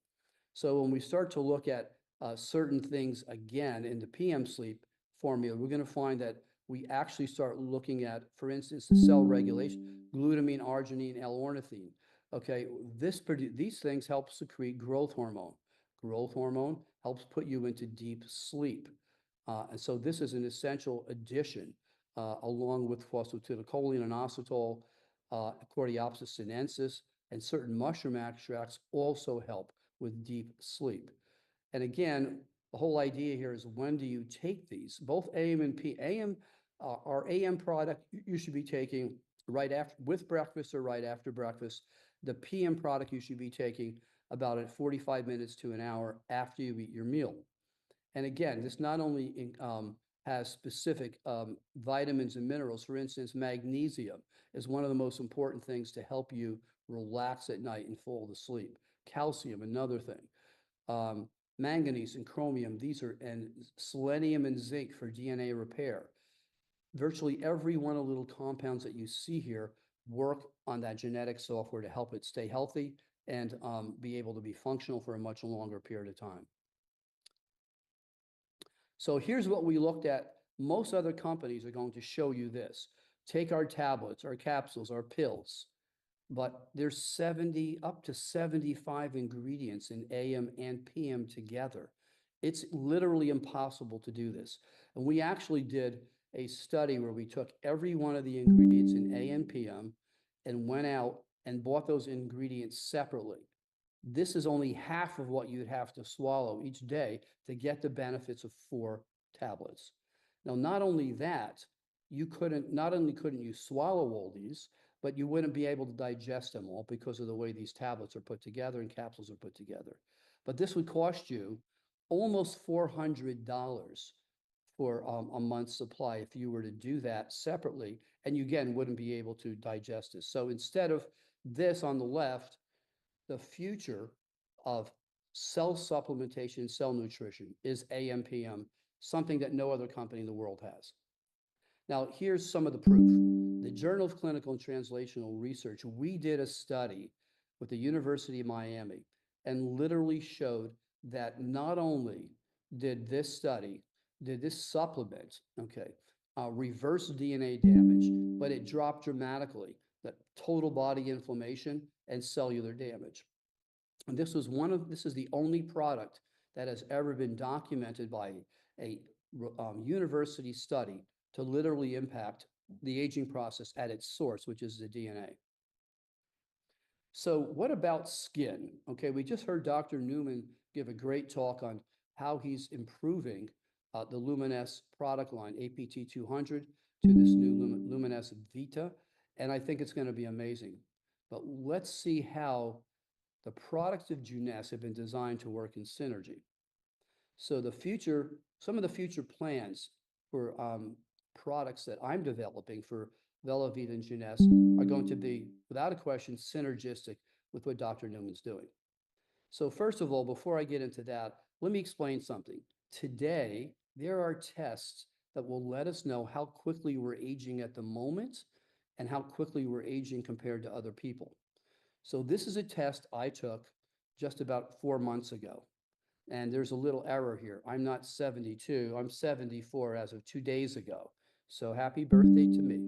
So when we start to look at certain things again in the PM sleep formula, we're going to find that we actually start looking at, for instance, the cell regulation, glutamine, arginine, L-ornithine. Okay, these things help secrete growth hormone. Growth hormone helps put you into deep sleep. And so this is an essential addition along with phosphatidylcholine and inositol, Cordyopsis sinensis, and certain mushroom extracts also help with deep sleep. And again, the whole idea here is when do you take these? Both AM and PM, our AM product you should be taking right after with breakfast or right after breakfast. The PM product you should be taking about at 45 minutes to an hour after you eat your meal. And again, this not only has specific vitamins and minerals. For instance, magnesium is one of the most important things to help you relax at night and fall asleep. Calcium, another thing. Manganese and chromium, and selenium and zinc for DNA repair. Virtually every one of the little compounds that you see here work on that genetic software to help it stay healthy and be able to be functional for a much longer period of time. So here's what we looked at. Most other companies are going to show you this. Take our tablets, our capsules, our pills, but there's 70 up to 75 ingredients in AM and PM together. It's literally impossible to do this. And we actually did a study where we took every one of the ingredients in AM, PM and went out and bought those ingredients separately. This is only half of what you'd have to swallow each day to get the benefits of 4 tablets. Now, not only that, not only couldn't you swallow all these, but you wouldn't be able to digest them all because of the way these tablets are put together and capsules are put together. But this would cost you almost $400 for a month's supply if you were to do that separately, and you again wouldn't be able to digest this. So instead of this on the left, the future of cell supplementation, cell nutrition is AM/PM, something that no other company in the world has. Now, here's some of the proof. The Journal of Clinical and Translational Research, we did a study with the University of Miami and literally showed that not only did this supplement, reverse DNA damage, but it dropped dramatically the total body inflammation and cellular damage. And this is the only product that has ever been documented by a university study to literally impact the aging process at its source, which is the DNA. So what about skin? Okay, we just heard Dr. Newman give a great talk on how he's improving the Luminesce product line, APT 200, to this new Luminesce Vita, and I think it's going to be amazing. But let's see how the products of Jeunesse have been designed to work in synergy. So some of the future plans for products that I'm developing for Velovita and Jeunesse are going to be, without a question, synergistic with what Dr. Newman's doing. So first of all, before I get into that, let me explain something. Today, there are tests that will let us know how quickly we're aging at the moment and how quickly we're aging compared to other people. So this is a test I took just about 4 months ago. And there's a little error here. I'm not 72, I'm 74 as of 2 days ago. So happy birthday to me.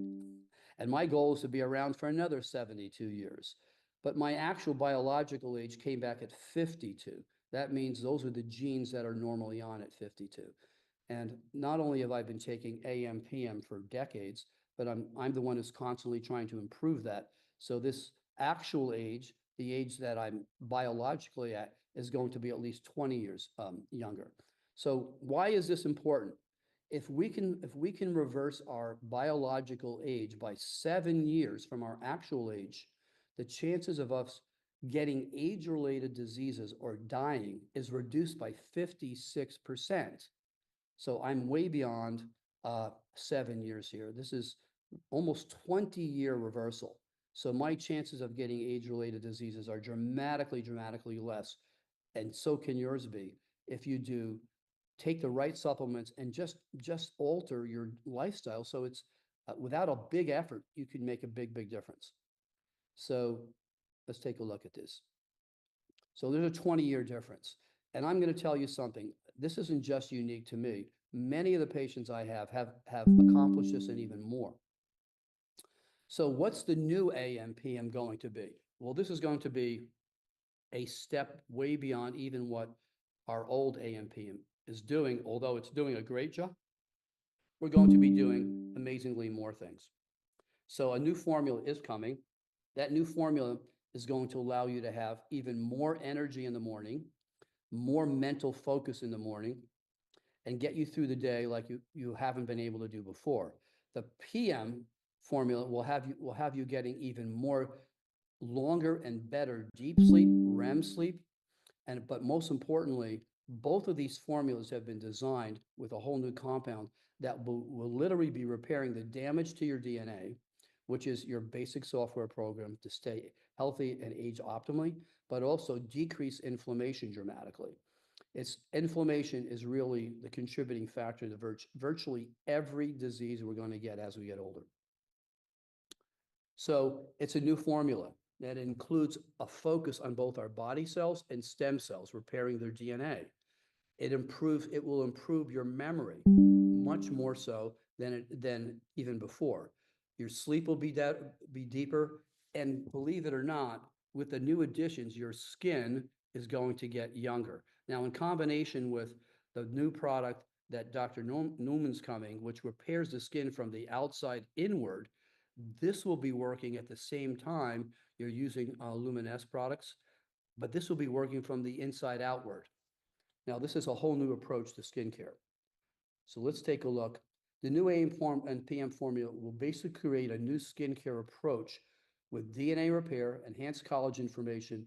And my goal is to be around for another 72 years. But my actual biological age came back at 52. That means those are the genes that are normally on at 52. And not only have I been taking AM, PM for decades, but I'm the one who's constantly trying to improve that. So this actual age, the age that I'm biologically at, is going to be at least 20 years younger. So why is this important? If we can reverse our biological age by 7 years from our actual age, the chances of us getting age-related diseases or dying is reduced by 56%. So I'm way beyond 7 years here. This is almost 20-year reversal. So my chances of getting age-related diseases are dramatically, dramatically less. And so can yours be if you do take the right supplements and just alter your lifestyle. So it's without a big effort, you can make a big, big difference. So let's take a look at this. So there's a 20-year difference. And I'm going to tell you something. This isn't just unique to me. Many of the patients I have accomplished this and even more. So what's the new AM/PM going to be? Well, this is going to be a step way beyond even what our old AM/PM is doing, although it's doing a great job. We're going to be doing amazingly more things. So a new formula is coming. That new formula is going to allow you to have even more energy in the morning, more mental focus in the morning, and get you through the day like you haven't been able to do before. The PM formula will have you getting even more longer and better deep sleep, REM sleep, but most importantly, both of these formulas have been designed with a whole new compound that will literally be repairing the damage to your DNA, which is your basic software program to stay healthy and age optimally, but also decrease inflammation dramatically. Inflammation is really the contributing factor to virtually every disease we're going to get as we get older. So it's a new formula that includes a focus on both our body cells and stem cells, repairing their DNA. It will improve your memory much more so than even before. Your sleep will be deeper, and believe it or not, with the new additions, your skin is going to get younger. Now, in combination with the new product that Dr. Newman's coming, which repairs the skin from the outside inward, this will be working at the same time you're using Luminesce products, but this will be working from the inside outward. Now, this is a whole new approach to skincare. So let's take a look. The new AM and PM formula will basically create a new skincare approach with DNA repair, enhanced collagen formation,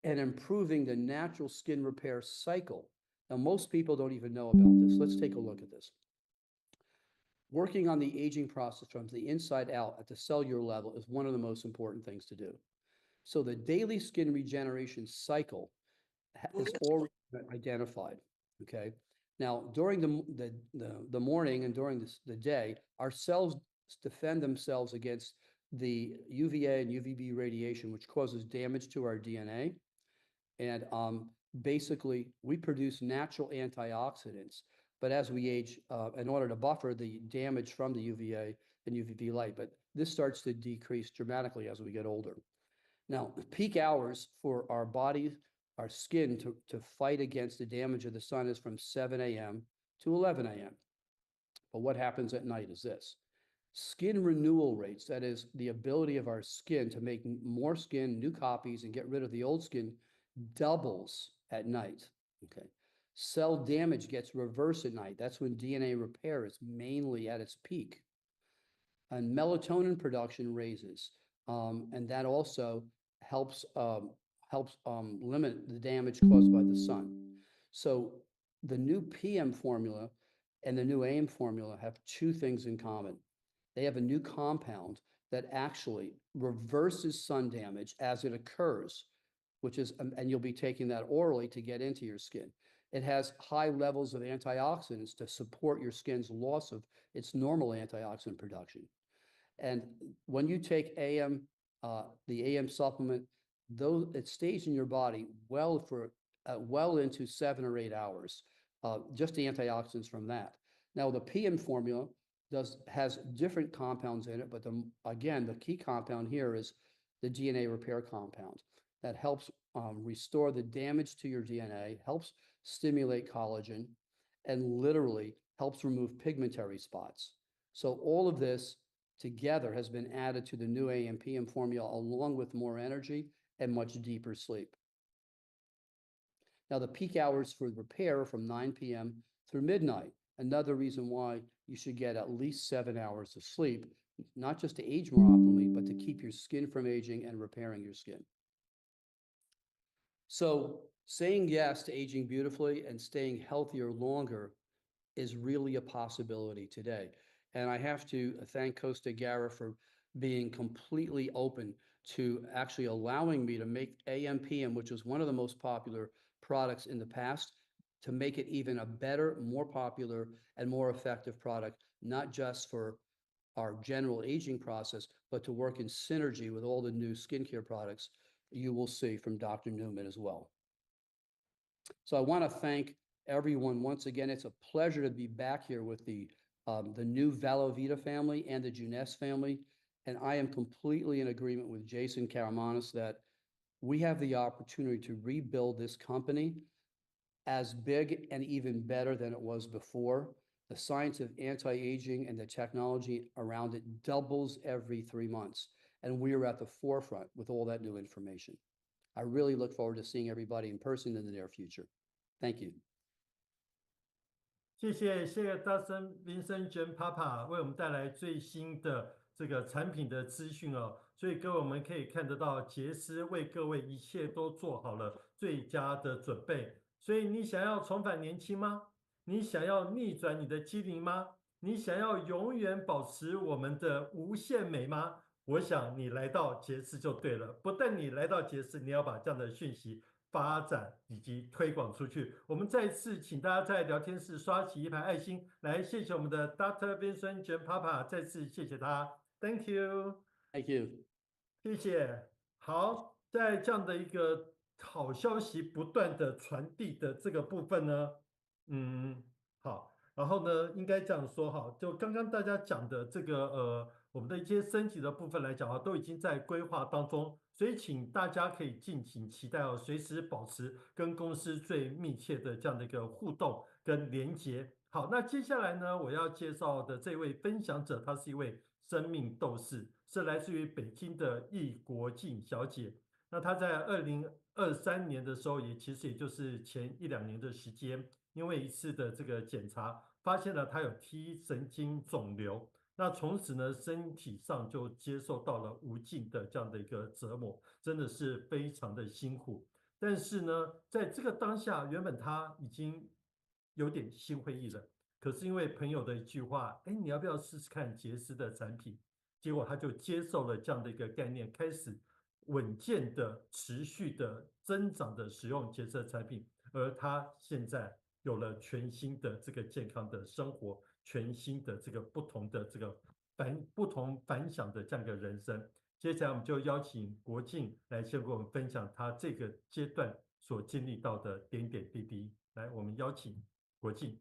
and improving the natural skin repair cycle. Now, most people don't even know about this. Let's take a look at this. Working on the aging process from the inside out at the cellular level is one of the most important things to do. So the daily skin regeneration cycle is already identified, okay? Now, during the morning and during the day, our cells defend themselves against the UVA and UVB radiation, which causes damage to our DNA. And basically, we produce natural antioxidants. But as we age, in order to buffer the damage from the UVA and UVB light, but this starts to decrease dramatically as we get older. Now, peak hours for our body, our skin to fight against the damage of the sun is from 7 a.m. to 11 a.m. But what happens at night is this. Skin renewal rates, that is the ability of our skin to make more skin, new copies, and get rid of the old skin, doubles at night, okay? Cell damage gets reversed at night. That's when DNA repair is mainly at its peak. And melatonin production raises, and that also helps limit the damage caused by the sun. So the new PM formula and the new AM formula have two things in common. They have a new compound that actually reverses sun damage as it occurs, which is, and you'll be taking that orally to get into your skin. It has high levels of antioxidants to support your skin's loss of its normal antioxidant production. And when you take the AM supplement, though it stays in your body well into 7 or 8 hours, just the antioxidants from that. Now, the PM formula has different compounds in it, but again, the key compound here is the DNA repair compound that helps restore the damage to your DNA, helps stimulate collagen, and literally helps remove pigmentary spots. So all of this together has been added to the new AM/PM formula along with more energy and much deeper sleep. Now, the peak hours for repair from 9 p.m. through midnight. Another reason why you should get at least 7 hours of sleep, not just to age more optimally, but to keep your skin from aging and repairing your skin. So saying yes to aging beautifully and staying healthier longer is really a possibility today. And I have to thank Costa Gara for being completely open to actually allowing me to make AMPM, which was one of the most popular products in the past, to make it even a better, more popular, and more effective product, not just for our general aging process, but to work in synergy with all the new skincare products you will see from Dr. Newman as well. So I want to thank everyone once again. It's a pleasure to be back here with the new Velovita family and the Jeunesse family. And I am completely in agreement with Jason Karamanis that we have the opportunity to rebuild this company as big and even better than it was before. The science of anti-aging and the technology around it doubles every 3 months. And we are at the forefront with all that new information. I really look forward to seeing everybody in person in the near future. Thank you. 谢谢大森Vincent Jen Papa 为我们带来最新的这个产品的资讯哦，所以各位我们可以看得到，杰斯为各位一切都做好了最佳的准备。所以你想要重返年轻吗？你想要逆转你的机灵吗？你想要永远保持我们的无限美吗？我想你来到杰斯就对了。不但你来到杰斯，你要把这样的讯息发展以及推广出去。我们再次请大家在聊天室刷起一排爱心，来谢谢我们的 Dr. Vincent Jen Papa， 再次谢谢他 ，Thank you， Thank you， 谢谢。好，在这样的一个好消息不断的传递的这个部分呢，好。然后呢，应该这样说哈，就刚刚大家讲的这个我们的一些升级的部分来讲啊，都已经在规划当中，所以请大家可以敬请期待哦，随时保持跟公司最密切的这样的一个互动跟连结。好，那接下来呢，我要介绍的这位分享者，她是一位生命斗士，是来自于北京的易国静小姐。那她在2023年的时候，其实也就是前1、2年的时间，因为一次的这个检查，发现了她有 T 神经肿瘤。那从此呢，身体上就接受到了无尽的这样的一个折磨，真的是非常的辛苦。但是呢，在这个当下，原本她已经有点心灰意冷，可是因为朋友的一句话，哎，你要不要试试看杰斯的产品？结果他就接受了这样的一个概念，开始稳健的、持续的增长的使用杰斯的产品，而他现在有了全新的这个健康的生活，全新的这个不同的这个不同凡响的这样一个人生。接下来我们就邀请国静来先跟我们分享他这个阶段所经历到的点点滴滴。来，我们邀请国静。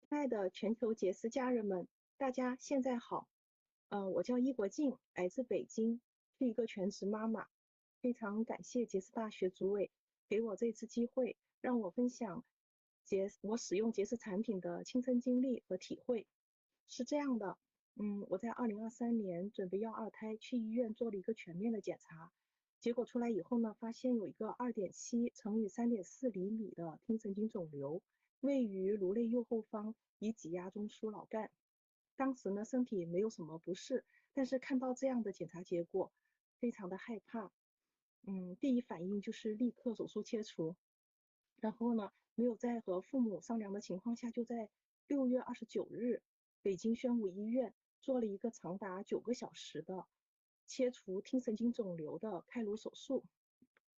亲爱的全球杰斯家人们，大家现在好。我叫易国静，来自北京，是一个全职妈妈。非常感谢杰斯大学主委给我这次机会，让我分享我使用杰斯产品的亲身经历和体会。是这样的，我在2023年准备要2胎，去医院做了一个全面的检查，结果出来以后呢，发现有一个2.7乘以3.4厘米的听神经肿瘤。位于颅内右后方，已挤压中枢脑干。当时呢，身体没有什么不适，但是看到这样的检查结果，非常的害怕。第一反应就是立刻手术切除。然后呢，没有在和父母商量的情况下，就在6月29日，北京宣武医院做了一个长达9个小时的切除听神经肿瘤的开颅手术。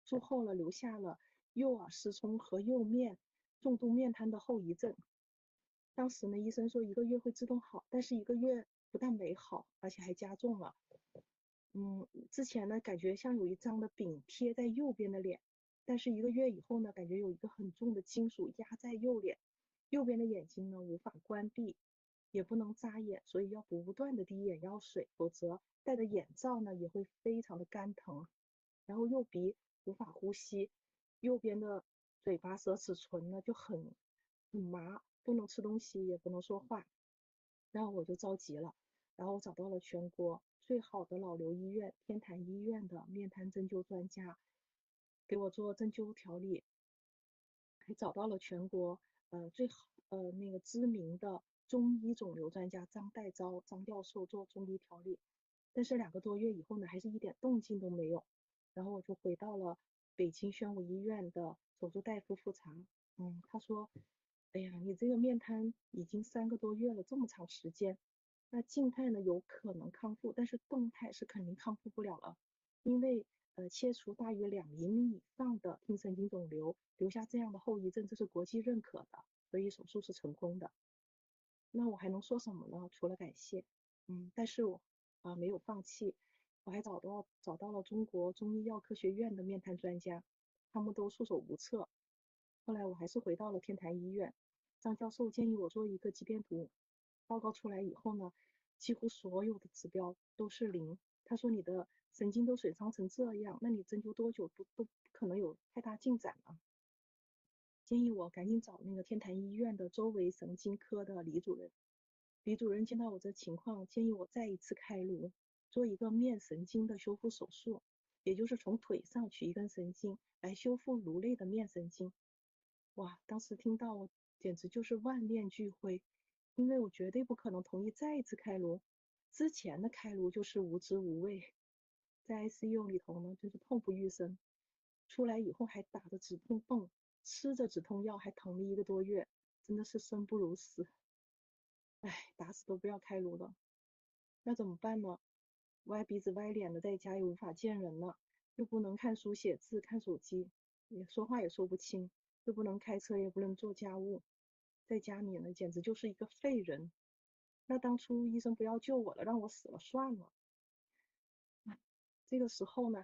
术后呢，留下了右耳失聪和右面重度面瘫的后遗症。当时呢，医生说1个月会自动好，但是1个月不但没好，而且还加重了。之前呢，感觉像有一张的饼贴在右边的脸，但是1个月以后呢，感觉有一个很重的金属压在右脸，右边的眼睛呢无法关闭，也不能眨眼，所以要不断的滴眼药水，否则戴着眼罩呢也会非常的干疼。然后右鼻无法呼吸，右边的嘴巴、舌齿、唇呢就很麻，不能吃东西，也不能说话。然后我就着急了，然后找到了全国最好的脑瘤医院天坛医院的面瘫针灸专家，给我做针灸调理，还找到了全国最好那个知名的中医肿瘤专家张代昭张教授做中医调理。但是2个多月以后呢，还是一点动静都没有。然后我就回到了北京宣武医院的手术大夫复查，他说，哎呀，你这个面瘫已经3个多月了，这么长时间，那静态呢有可能康复，但是动态是肯定康复不了了，因为切除大于2厘米以上的听神经肿瘤，留下这样的后遗症，这是国际认可的，所以手术是成功的。那我还能说什么呢？除了感谢，但是我没有放弃，我还找到了中国中医药科学院的面瘫专家，他们都束手无策。后来我还是回到了天坛医院，张教授建议我做一个肌电图，报告出来以后呢，几乎所有的指标都是0。他说你的神经都损伤成这样，那你针灸多久都不可能有太大进展了。建议我赶紧找那个天坛医院的周围神经科的李主任。李主任见到我这情况，建议我再一次开颅，做一个面神经的修复手术，也就是从腿上取一根神经来修复颅内的面神经。哇，当时听到我简直就是万念俱灰，因为我绝对不可能同意再一次开颅。之前的开颅就是无知无畏，在 ICU 里头呢，真是痛不欲生。出来以后还打着止痛泵，吃着止痛药，还疼了1个多月，真的是生不如死。哎，打死都不要开颅了。那怎么办呢？歪鼻子歪脸的在家也无法见人了，又不能看书写字、看手机，也说话也说不清，又不能开车，也不能做家务，在家里呢，简直就是一个废人。那当初医生不要救我了，让我死了算了。这个时候呢，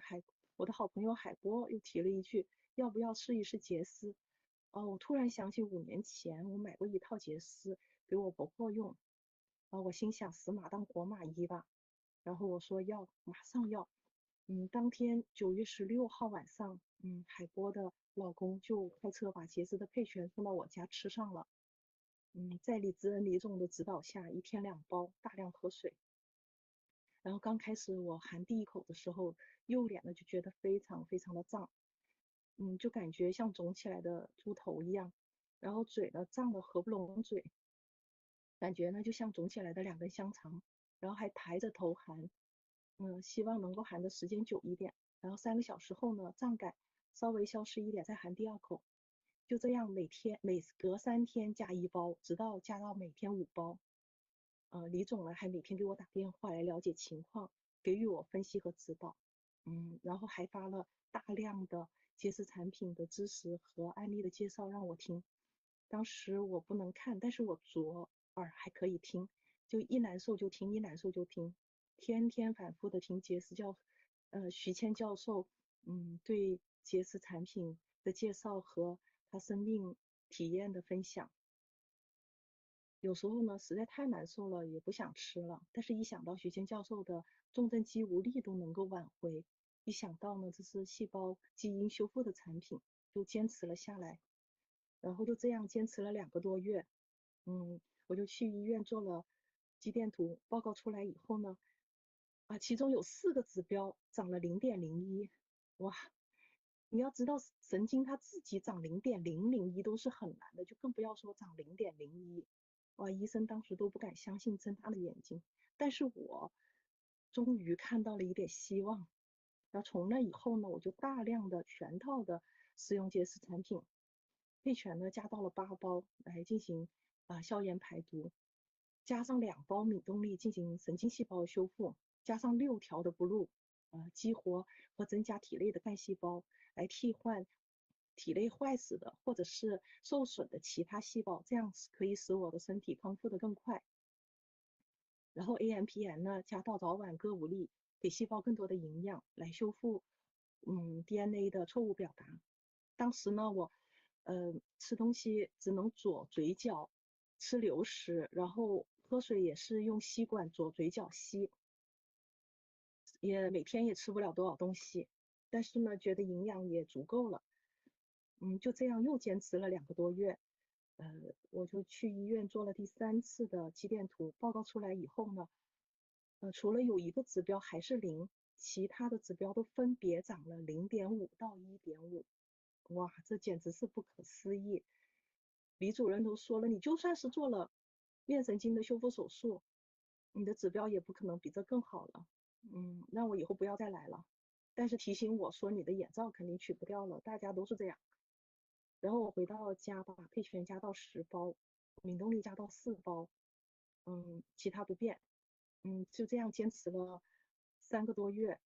我的好朋友海波又提了一句，要不要试一试杰斯？我突然想起5年前我买过一套杰斯给我婆婆用，我心想死马当活马医吧，然后我说要，马上要。当天9月16号晚上，海波的老公就开车把杰斯的配全送到我家吃上了。在李知恩、李总的指导下，1天2包，大量喝水。然后刚开始我含第一口的时候，右脸呢就觉得非常非常的胀，就感觉像肿起来的猪头一样，然后嘴呢胀得合不拢嘴，感觉呢就像肿起来的2根香肠，然后还抬着头含，希望能够含的时间久一点，然后3个小时后呢，胀感稍微消失一点，再含第2口，就这样每隔3天加1包，直到加到每天5包。李总呢还每天给我打电话来了解情况，给予我分析和指导，然后还发了大量的杰斯产品的知识和案例的介绍让我听。当时我不能看，但是我左耳还可以听，就一难受就听，一难受就听，天天反复的听徐谦教授，对杰斯产品的介绍和他生命体验的分享。有时候呢，实在太难受了，也不想吃了。但是一想到徐谦教授的重症肌无力都能够挽回，一想到呢这是细胞基因修复的产品，就坚持了下来。然后就这样坚持了2个多月，我就去医院做了肌电图，报告出来以后呢，其中有4个指标涨了0.01，哇！你要知道神经它自己长0.001都是很难的，就更不要说长0.01。哇，医生当时都不敢相信，睁大了眼睛。但是我终于看到了一点希望。然后从那以后呢，我就大量的全套的使用杰斯产品，配全呢加到了8包来进行消炎排毒，加上2包米动力进行神经细胞修复，加上6条的 blue，激活和增加体内的干细胞来替换体内坏死的或者是受损的其他细胞，这样可以使我的身体康复得更快。然后 AMPM 呢加到早晚各5粒，给细胞更多的营养来修复DNA 的错误表达。当时呢我吃东西只能左嘴角吃流食，然后喝水也是用吸管左嘴角吸，也每天也吃不了多少东西，但是呢觉得营养也足够了。就这样又坚持了2个多月，我就去医院做了第3次的肌电图，报告出来以后呢，除了有1个指标还是0，其他的指标都分别涨了0.5到1.5，哇，这简直是不可思议。李主任都说了，你就算是做了面神经的修复手术，你的指标也不可能比这更好了，让我以后不要再来了。但是提醒我说你的眼罩肯定取不掉了，大家都是这样。然后我回到家把配全加到10包，敏动力加到4包，其他不变，就这样坚持了3个多月。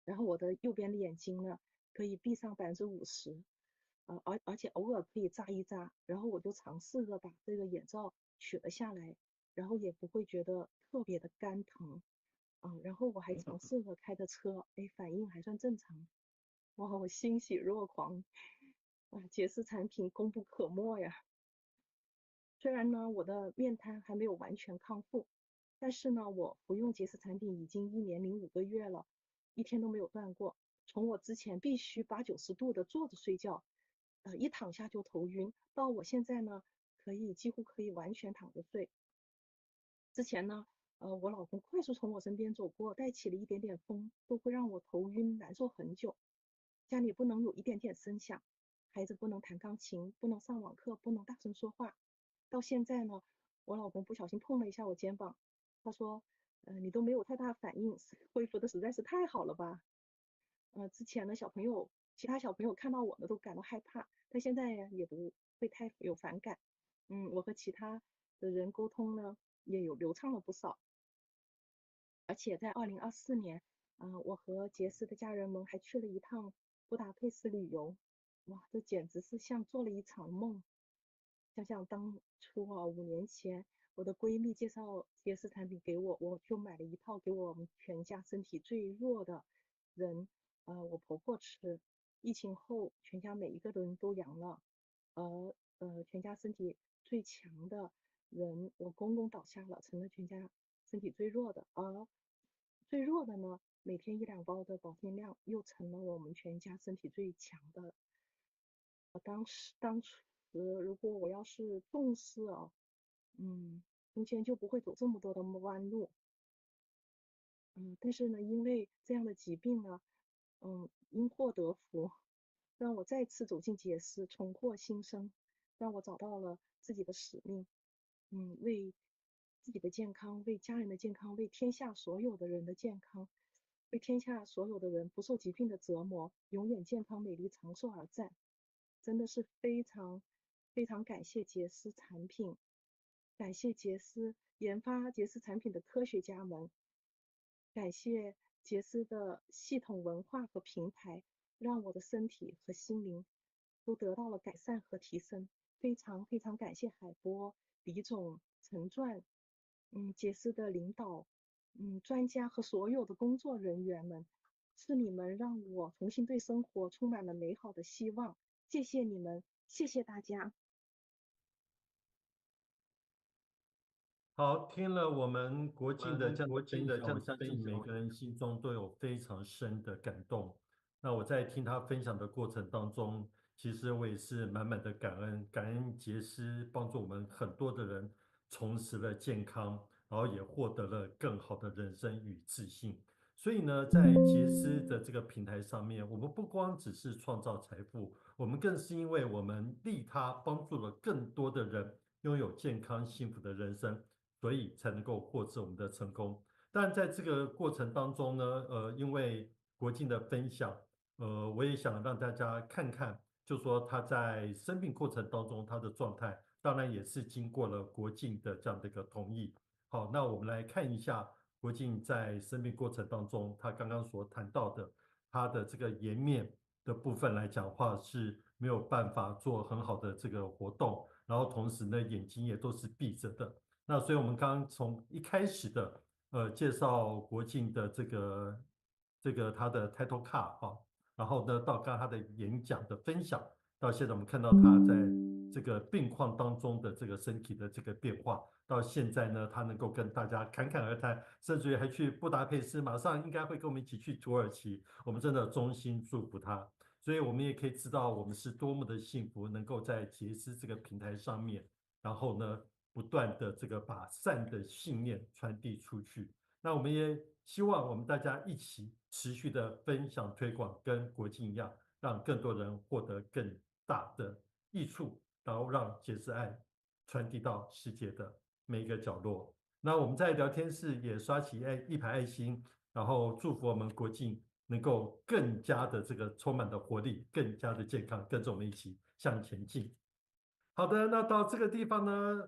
然后我的右边的眼睛呢，可以闭上50%，而且偶尔可以眨一眨。然后我就尝试着把这个眼罩取了下来，然后也不会觉得特别的干疼，然后我还尝试着开的车，反应还算正常。哇，我欣喜若狂，杰斯产品功不可没呀。虽然呢，我的面瘫还没有完全康复，但是呢，我服用杰斯产品已经1年0.5个月了，一天都没有断过。从我之前必须80-90度的坐着睡觉，一躺下就头晕，到我现在呢，几乎可以完全躺着睡。之前呢，我老公快速从我身边走过，带起了一点点风，都会让我头晕难受很久。家里不能有一点点声响，孩子不能弹钢琴，不能上网课，不能大声说话。到现在呢，我老公不小心碰了一下我肩膀，他说：你都没有太大反应，恢复的实在是太好了吧？之前的其他小朋友看到我呢都感到害怕，但现在也不会太有反感。我和其他的人沟通呢也有流畅了不少。而且在2024年，我和杰斯的家人们还去了一趟布达佩斯旅游，哇，这简直是像做了一场梦。想想当初5年前，我的闺蜜介绍杰斯产品给我，我就买了一套给我们全家身体最弱的人，我婆婆吃。疫情后，全家每一个人都阳了，而全家身体最强的人，我公公倒下了，成了全家身体最弱的，而最弱的呢，每天1-2包的保健量又成了我们全家身体最强的。当时如果我要是重视中间就不会走这么多的弯路。但是呢，因为这样的疾病呢，因祸得福，让我再次走进杰斯，重获新生，让我找到了自己的使命，为自己的健康，为家人的健康，为天下所有的人的健康，为天下所有的人不受疾病的折磨，永远健康、美丽、长寿而战。真的是非常非常感谢杰斯产品，感谢研发杰斯产品的科学家们，感谢杰斯的系统文化和平台，让我的身体和心灵都得到了改善和提升。非常非常感谢海波、李总、陈传，杰斯的领导，专家和所有的工作人员们，是你们让我重新对生活充满了美好的希望。谢谢你们，谢谢大家。好，听了我们国庆的这样的分享，我相信每个人心中都有非常深的感动。那我在听他分享的过程当中，其实我也是满满的感恩，感恩杰斯帮助我们很多的人重拾了健康，然后也获得了更好的人生与自信。所以呢，在杰斯的这个平台上面，我们不光只是创造财富，我们更是因为我们利他，帮助了更多的人拥有健康幸福的人生。所以才能够获知我们的成功。但在这个过程当中呢，因为国庆的分享，我也想让大家看看，就说他在生病过程当中他的状态，当然也是经过了国庆的这样的一个同意。好，那我们来看一下国庆在生病过程当中，他刚刚所谈到的，他的这个颜面的部分来讲话是没有办法做很好的这个活动，然后同时呢眼睛也都是闭着的。那所以我们刚刚从一开始的介绍国庆的这个他的 title card 然后呢到刚刚他的演讲的分享，到现在我们看到他在这个病况当中的这个身体的这个变化，到现在呢他能够跟大家侃侃而谈，甚至于还去布达佩斯，马上应该会跟我们一起去土耳其，我们真的衷心祝福他。所以我们也可以知道我们是多么的幸福，能够在杰斯这个平台上面，然后呢不断的这个把善的信念传递出去。那我们也希望我们大家一起持续的分享推广，跟国庆一样，让更多人获得更大的益处，然后让杰斯爱传递到世界的每一个角落。那我们在聊天室也刷起一排爱心，然后祝福我们国庆能够更加的这个充满的活力，更加的健康，跟着我们一起向前进。好的，那到这个地方呢，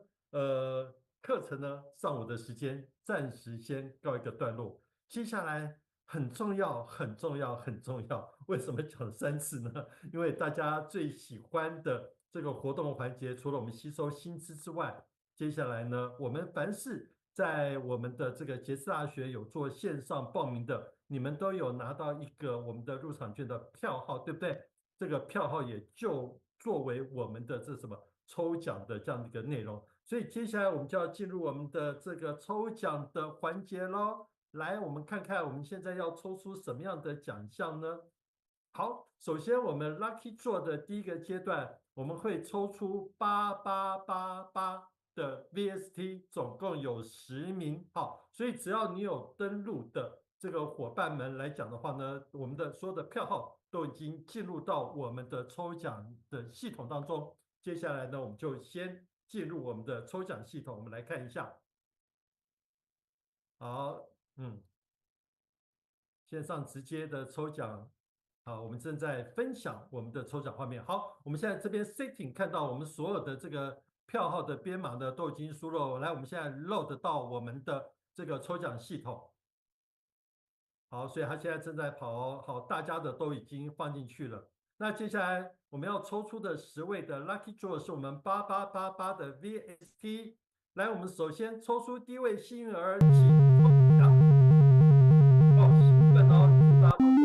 课程呢上午的时间暂时先告一个段落。接下来很重要，很重要，很重要。为什么讲3次呢？因为大家最喜欢的这个活动环节，除了我们吸收新知之外，接下来呢，我们凡是在我们的这个杰斯大学有做线上报名的，你们都有拿到一个我们的入场券的票号，对不对？这个票号也就作为我们的这什么抽奖的这样的一个内容。所以接下来我们就要进入我们的这个抽奖的环节咯。来，我们看看我们现在要抽出什么样的奖项呢？好，首先我们 Lucky Draw 的第一个阶段，我们会抽出8888的 VST， 总共有10名。好，所以只要你有登录的这个伙伴们来讲的话呢，我们的所有的票号都已经进入到我们的抽奖的系统当中。接下来呢，我们就先进入我们的抽奖系统，我们来看一下。好，线上直接的抽奖。好，我们正在分享我们的抽奖画面。好，我们现在这边 setting 看到我们所有的这个票号的编码呢都已经输入。来，我们现在 load 到我们的这个抽奖系统。好，所以它现在正在跑哦。好，大家的都已经放进去了。那接下来我们要抽出的10位的 Lucky Draw 是我们8888的 VST。来，我们首先抽出第一位幸运儿，请抽奖。好兴奋哦！大家都中奖。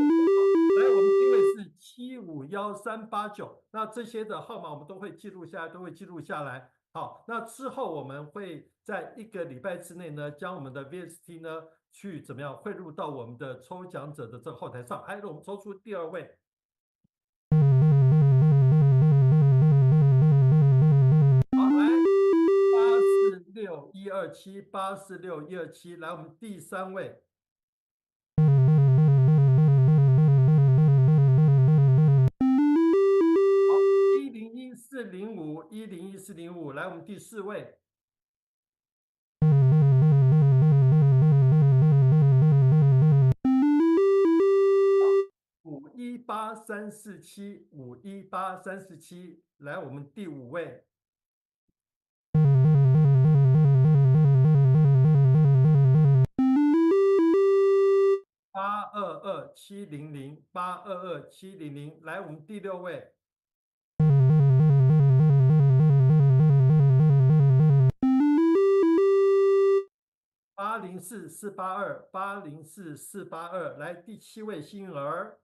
来，我们第一位是751389。那这些的号码我们都会记录下来，都会记录下来。好，那之后我们会在1个礼拜之内呢，将我们的 VST 呢去怎么样汇入到我们的抽奖者的这个后台上。来，我们抽出第2位。好，来846127，846127，来，我们第3位。1014105，1014105，来，我们第4位。51837，51837，来，我们第5位。822700，822700，来，我们第6位。804482，804482，来，第7位幸运儿。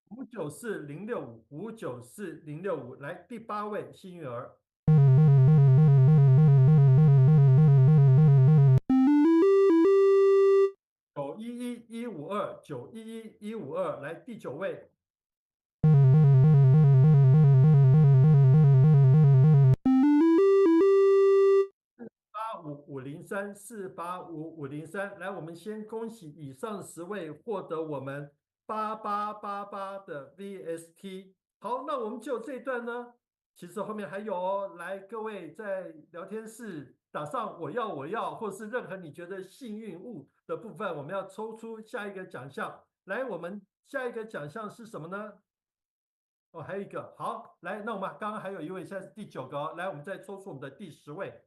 5940655，5940655，来，第8位幸运儿。911152，911152，来，第9位。4855503，4855503，来，我们先恭喜以上10位获得我们8888的 VST。好，那我们就这一段呢，其实后面还有哦。来，各位在聊天室打上我要，或是任何你觉得幸运物的部分，我们要抽出下一个奖项。来，我们下一个奖项是什么呢？哦，还有一个。好，来，那我们刚刚还有一位，现在是第9个哦。来，我们再抽出我们的第10位。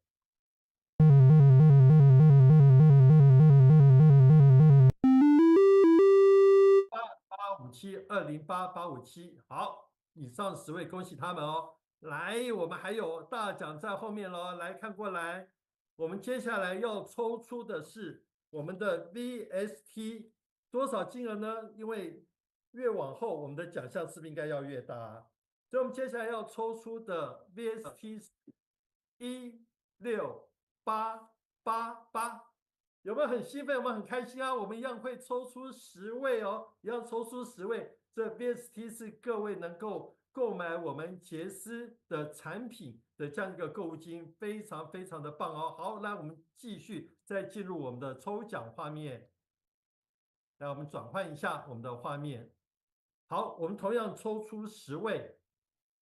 85857，2088857，好，以上10位，恭喜他们哦。来，我们还有大奖在后面咯，来看过来。我们接下来要抽出的是我们的 VST， 多少金额呢？因为越往后我们的奖项是不是应该要越大？所以我们接下来要抽出的 VST 是16888。有没有很兴奋？有没有很开心啊？我们一样会抽出10位哦，一样抽出10位。这 VST 是各位能够购买我们杰斯的产品的这样一个购物金，非常非常的棒哦。好，来，我们继续再进入我们的抽奖画面。来，我们转换一下我们的画面。好，我们同样抽出10位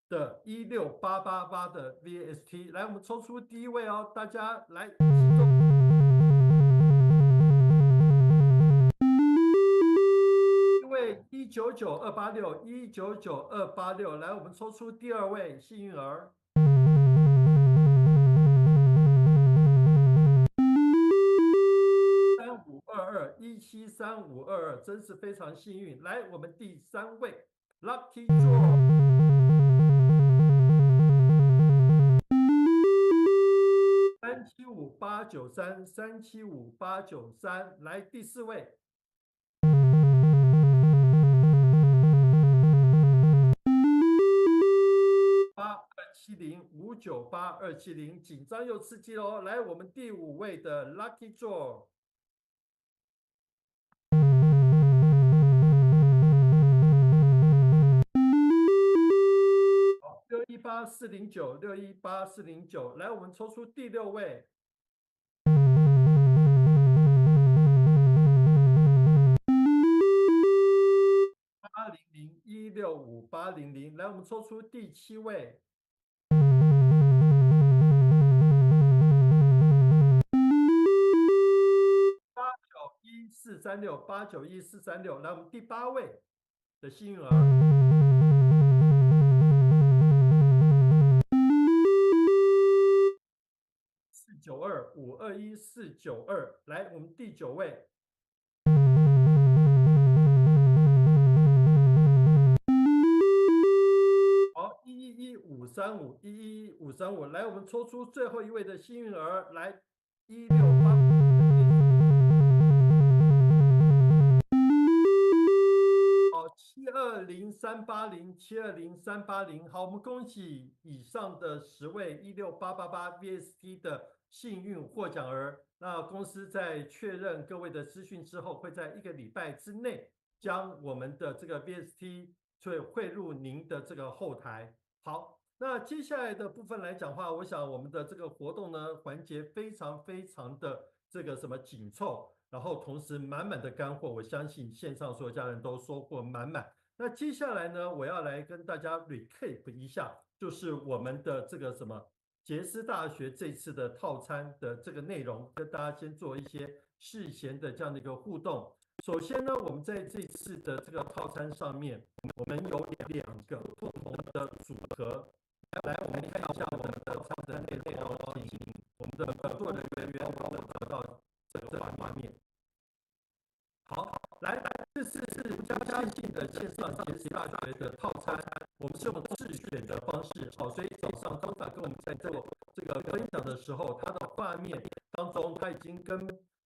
的16888的 VST。来，我们抽出第1位哦，大家来心中199286，来，我们抽出第2位幸运儿。1735222，真是非常幸运。来，我们第3位 Lucky Draw。375893，375893，来第4位。8270598270，紧张又刺激哦！来，我们第5位的 Lucky Draw。好，618409，618409，来，我们抽出第6位。800165800，来，我们抽出第7位。8914368914436，来，我们第8位的幸运儿。492521492，来，我们第9位。好，111535，111535，来，我们抽出最后一位的幸运儿，来168。720-380，720-380，好，我们恭喜以上的10位16888 VST 的幸运获奖儿。那公司在确认各位的资讯之后，会在1个礼拜之内将我们的这个 VST 汇入您的这个后台。好，那接下来的部分来讲话，我想我们的这个活动呢环节非常的这个什么紧凑。然后同时满满的干货，我相信线上所有家人都收获满满。那接下来呢，我要来跟大家 recap 一下，就是我们的这个什么杰斯大学这次的套餐的这个内容，跟大家先做一些事前的这样的一个互动。首先呢，我们在这次的这个套餐上面，我们有2个不同的组合。来，我们看一下我们的套餐的内容，请我们的工作人员帮我得到这个画面。好，来，这次是家性的线上杰斯大学的套餐，我们是用自选的方式。好，所以早上张法跟我们在做这个分享的时候，他的画面当中他已经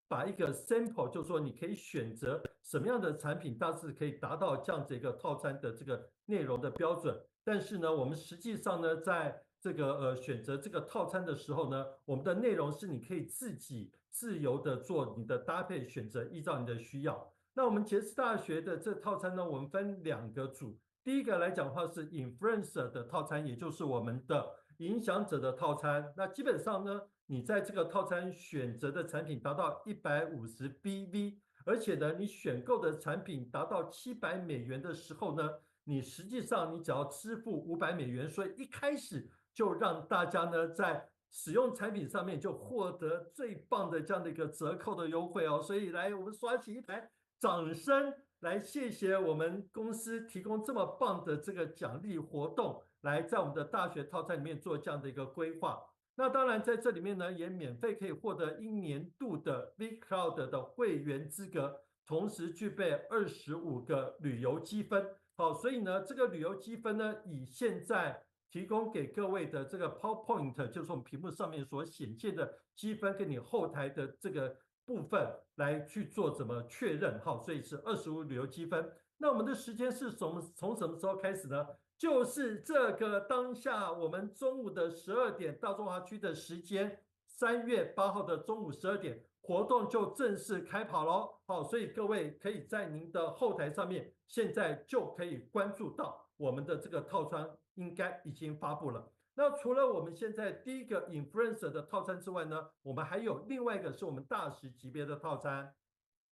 把一个 sample， 就是说你可以选择什么样的产品，大致可以达到这样子一个套餐的这个内容的标准。但是呢，我们实际上呢，在这个选择这个套餐的时候呢，我们的内容是你可以自己自由的做你的搭配选择，依照你的需要。那我们杰斯大学的这套餐呢，我们分2个组。第一个来讲的话是 influencer 的套餐，也就是我们的影响者的套餐。那基本上呢，你在这个套餐选择的产品达到150 BV， 而且呢，你选购的产品达到700美元的时候呢，你实际上你只要支付500美元，所以一开始就让大家呢在使用产品上面就获得最棒的这样的一个折扣的优惠哦。所以来，我们刷起一排掌声来谢谢我们公司提供这么棒的这个奖励活动，来在我们的大学套餐里面做这样的一个规划。那当然在这里面呢，也免费可以获得1年度的 vCloud 的会员资格，同时具备25个旅游积分。好，所以呢，这个旅游积分呢，以现在提供给各位的这个 PowerPoint， 就是我们屏幕上面所显现的积分，跟你后台的这个部分来去做怎么确认。好，所以是25旅游积分。那我们的时间是从什么时候开始呢？就是这个当下我们中午的12点，大中华区的时间，3月8号的中午12点。活动就正式开跑咯。好，所以各位可以在您的后台上面，现在就可以关注到我们的这个套餐应该已经发布了。那除了我们现在第一个 influencer 的套餐之外呢，我们还有另外一个是我们大使级别的套餐。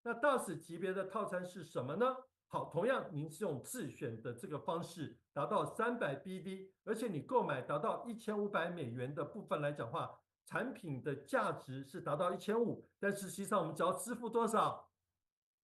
那大使级别的套餐是什么呢？好，同样您是用自选的这个方式达到300 BV， 而且你购买达到1500美元的部分来讲话，产品的价值是达到1500，但实际上我们只要支付多少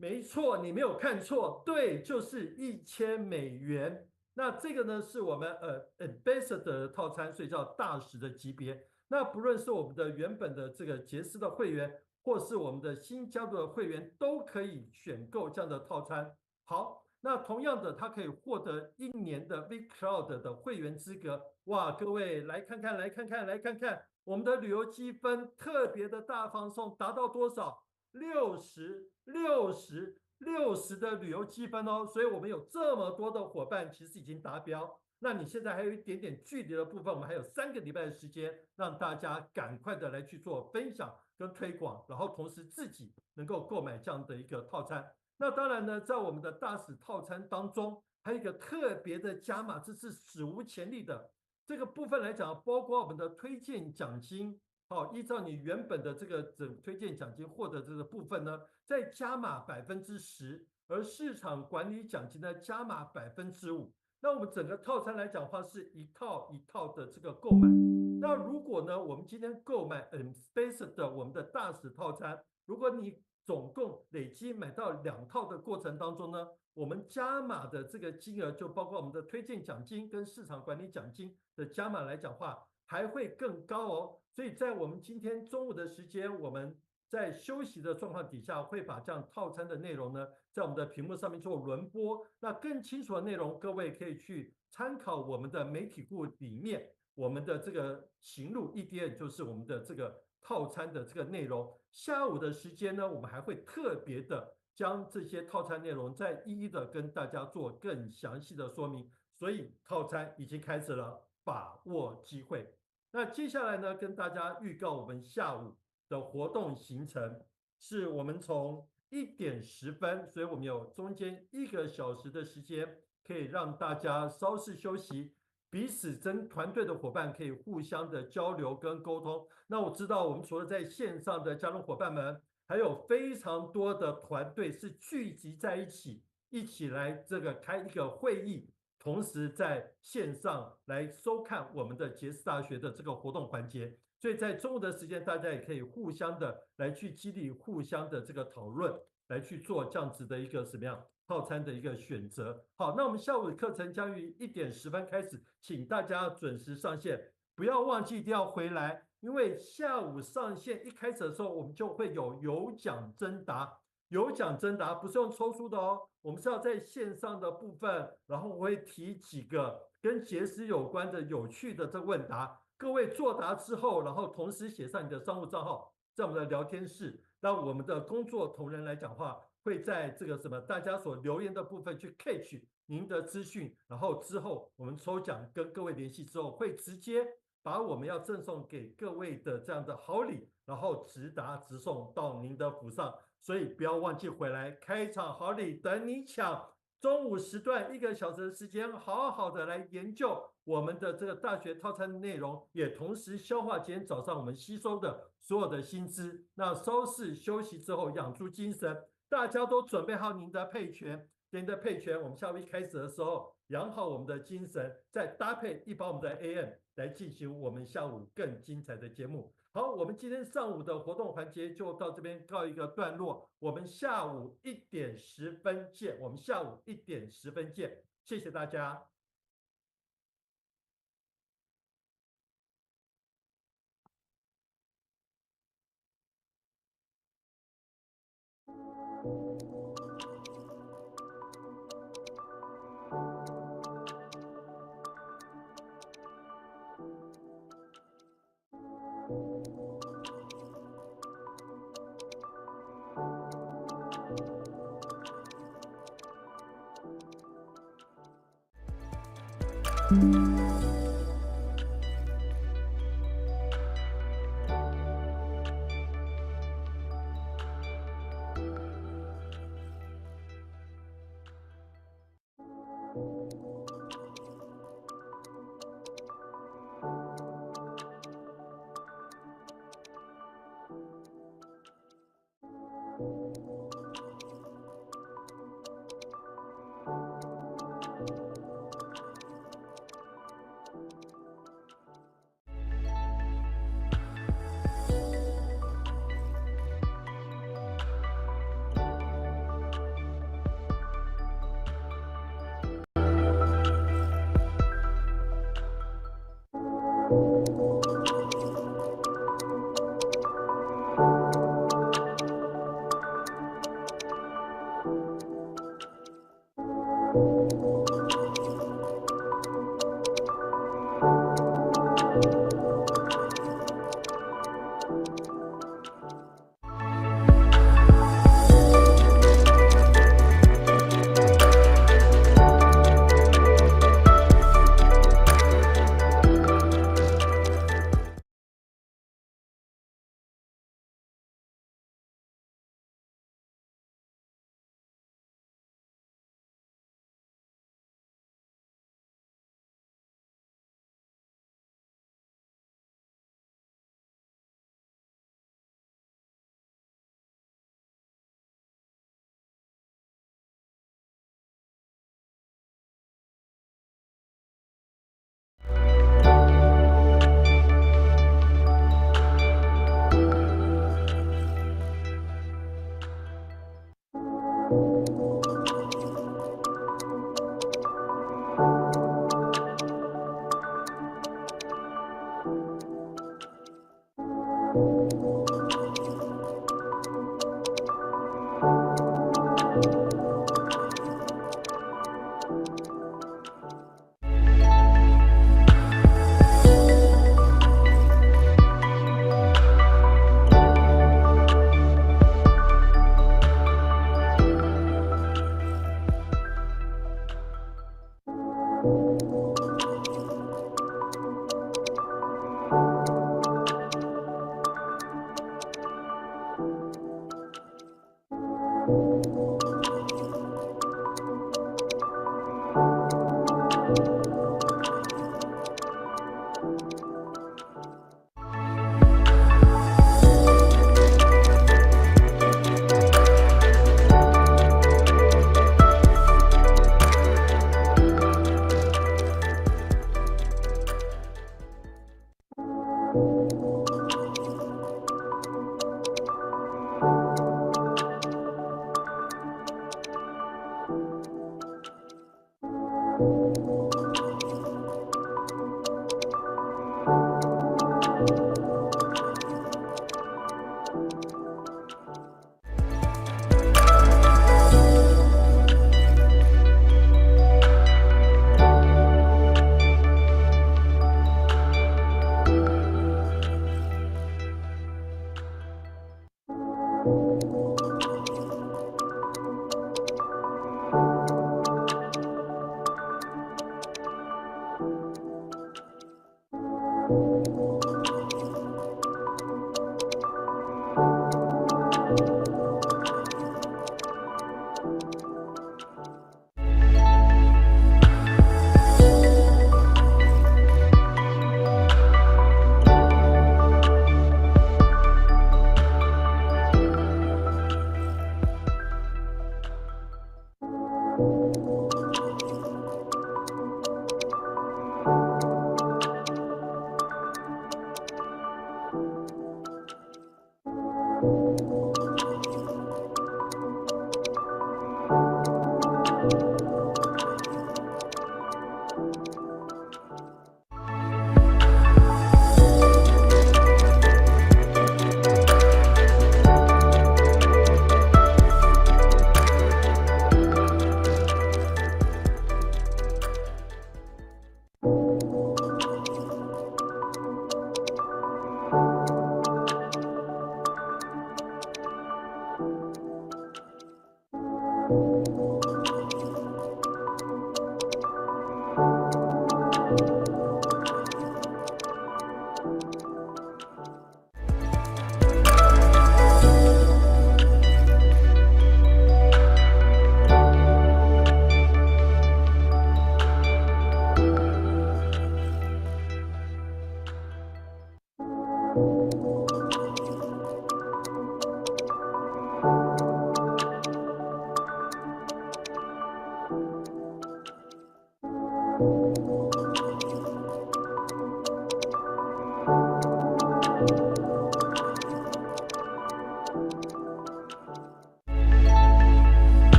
没错，你没有看错，对，就是$1000。那这个呢是我们ambassador 的套餐，所以叫大使的级别。那不论是我们的原本的这个杰斯的会员，或是我们的新加入的会员，都可以选购这样的套餐。好，那同样的，它可以获得1年的 V Cloud 的会员资格。哇，各位来看看，来看看，来看看，我们的旅游积分特别的大放送达到多少？60的旅游积分哦，所以我们有这么多的伙伴其实已经达标。那你现在还有一点点距离的部分，我们还有3个礼拜的时间，让大家赶快的来去做分享跟推广，然后同时自己能够购买这样的一个套餐。那当然呢，在我们的大使套餐当中，还有一个特别的加码，这是史无前例的。这个部分来讲，包括我们的推荐奖金，好，依照你原本的这个推荐奖金获得这个部分呢，再加码10%，而市场管理奖金呢加码5%。那我们整个套餐来讲的话，是一套一套的这个购买。那如果呢，我们今天购买Space 的我们的大使套餐，如果你总共累积买到2套的过程当中呢，我们加码的这个金额就包括我们的推荐奖金跟市场管理奖金的加码来讲话，还会更高哦。所以在我们今天中午的时间，我们在休息的状况底下，会把这样套餐的内容呢，在我们的屏幕上面做轮播。那更清楚的内容，各位可以去参考我们的媒体库里面我们的这个行路EDN，就是我们的这个套餐的这个内容。下午的时间呢，我们还会特别的将这些套餐内容再一一的跟大家做更详细的说明。所以套餐已经开始了，把握机会。那接下来呢，跟大家预告我们下午的活动行程，是我们从1点10分，所以我们有中间1个小时的时间，可以让大家稍事休息，彼此跟团队的伙伴可以互相的交流跟沟通。那我知道我们除了在线上的加入伙伴们，还有非常多的团队是聚集在一起来这个开一个会议，同时在线上来收看我们的杰斯大学的这个活动环节。所以在中午的时间，大家也可以互相的来去激励，互相的这个讨论，来去做这样子的一个什么样套餐的一个选择。好，那我们下午的课程将于1点10分开始，请大家准时上线，不要忘记一定要回来，因为下午上线一开始的时候，我们就会有奖征答。有奖征答不是用抽书的哦，我们是要在线上的部分，然后我会提几个跟杰斯有关的有趣的这问答。各位作答之后，然后同时写上你的商务账号，在我们的聊天室，让我们的工作同仁来讲话，会在这个什么大家所留言的部分去 catch 您的资讯，然后之后我们抽奖跟各位联系之后，会直接把我们要赠送给各位的这样的好礼，然后直达直送到您的府上，所以不要忘记回来，开场好礼等你抢。中午时段1个小时的时间，好好的来研究我们的这个大学套餐的内容，也同时消化今天早上我们吸收的所有的薪资。那稍事休息之后，养足精神，大家都准备好您的配拳。您的配拳，我们下午一开始的时候，养好我们的精神，再搭配一把我们的 AM 来进行我们下午更精彩的节目。好，我们今天上午的活动环节就到这边告一个段落。我们下午1点10分见。我们下午1点10分见，谢谢大家。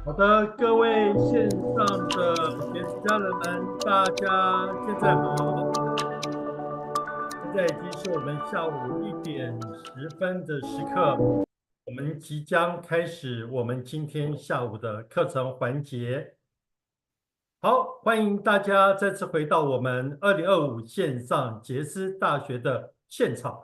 好的，各位线上的杰斯家人们，大家现在好。现在已经是我们下午1点10分的时刻，我们即将开始我们今天下午的课程环节。好，欢迎大家再次回到我们2025线上杰斯大学的现场。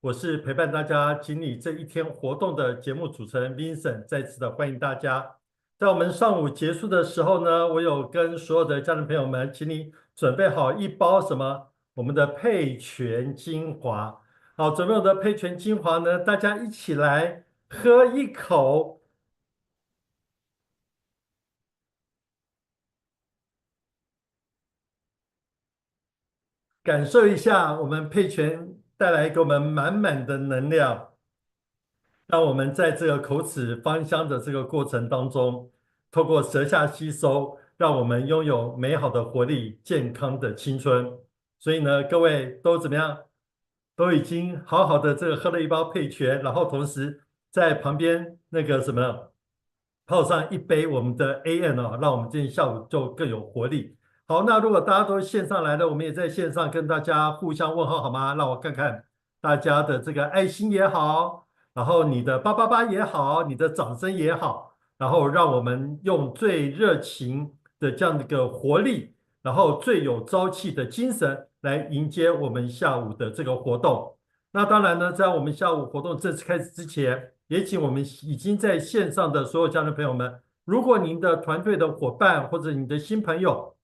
我是陪伴大家经历这一天活动的节目主持人 Vincent， 再次的欢迎大家。在我们上午结束的时候呢，我有跟所有的家人朋友们，请你准备好一包什么？我们的配全精华。好，准备我的配全精华呢，大家一起来喝一口。感受一下我们配全带来给我们满满的能量，让我们在这个口齿芳香的这个过程当中，透过舌下吸收，让我们拥有美好的活力、健康的青春。所以呢，各位都怎么样？都已经好好的这个喝了一包配全，然后同时在旁边那个什么，泡上一杯我们的 AM 哦，让我们今天下午就更有活力。好，那如果大家都线上来了，我们也在线上跟大家互相问候好吗？让我看看大家的这个爱心也好，然后你的888也好，你的掌声也好，然后让我们用最热情的这样的一个活力，然后最有朝气的精神来迎接我们下午的这个活动。那当然呢，在我们下午活动正式开始之前，也请我们已经在线上的所有家人朋友们，如果您的团队的伙伴或者你的新朋友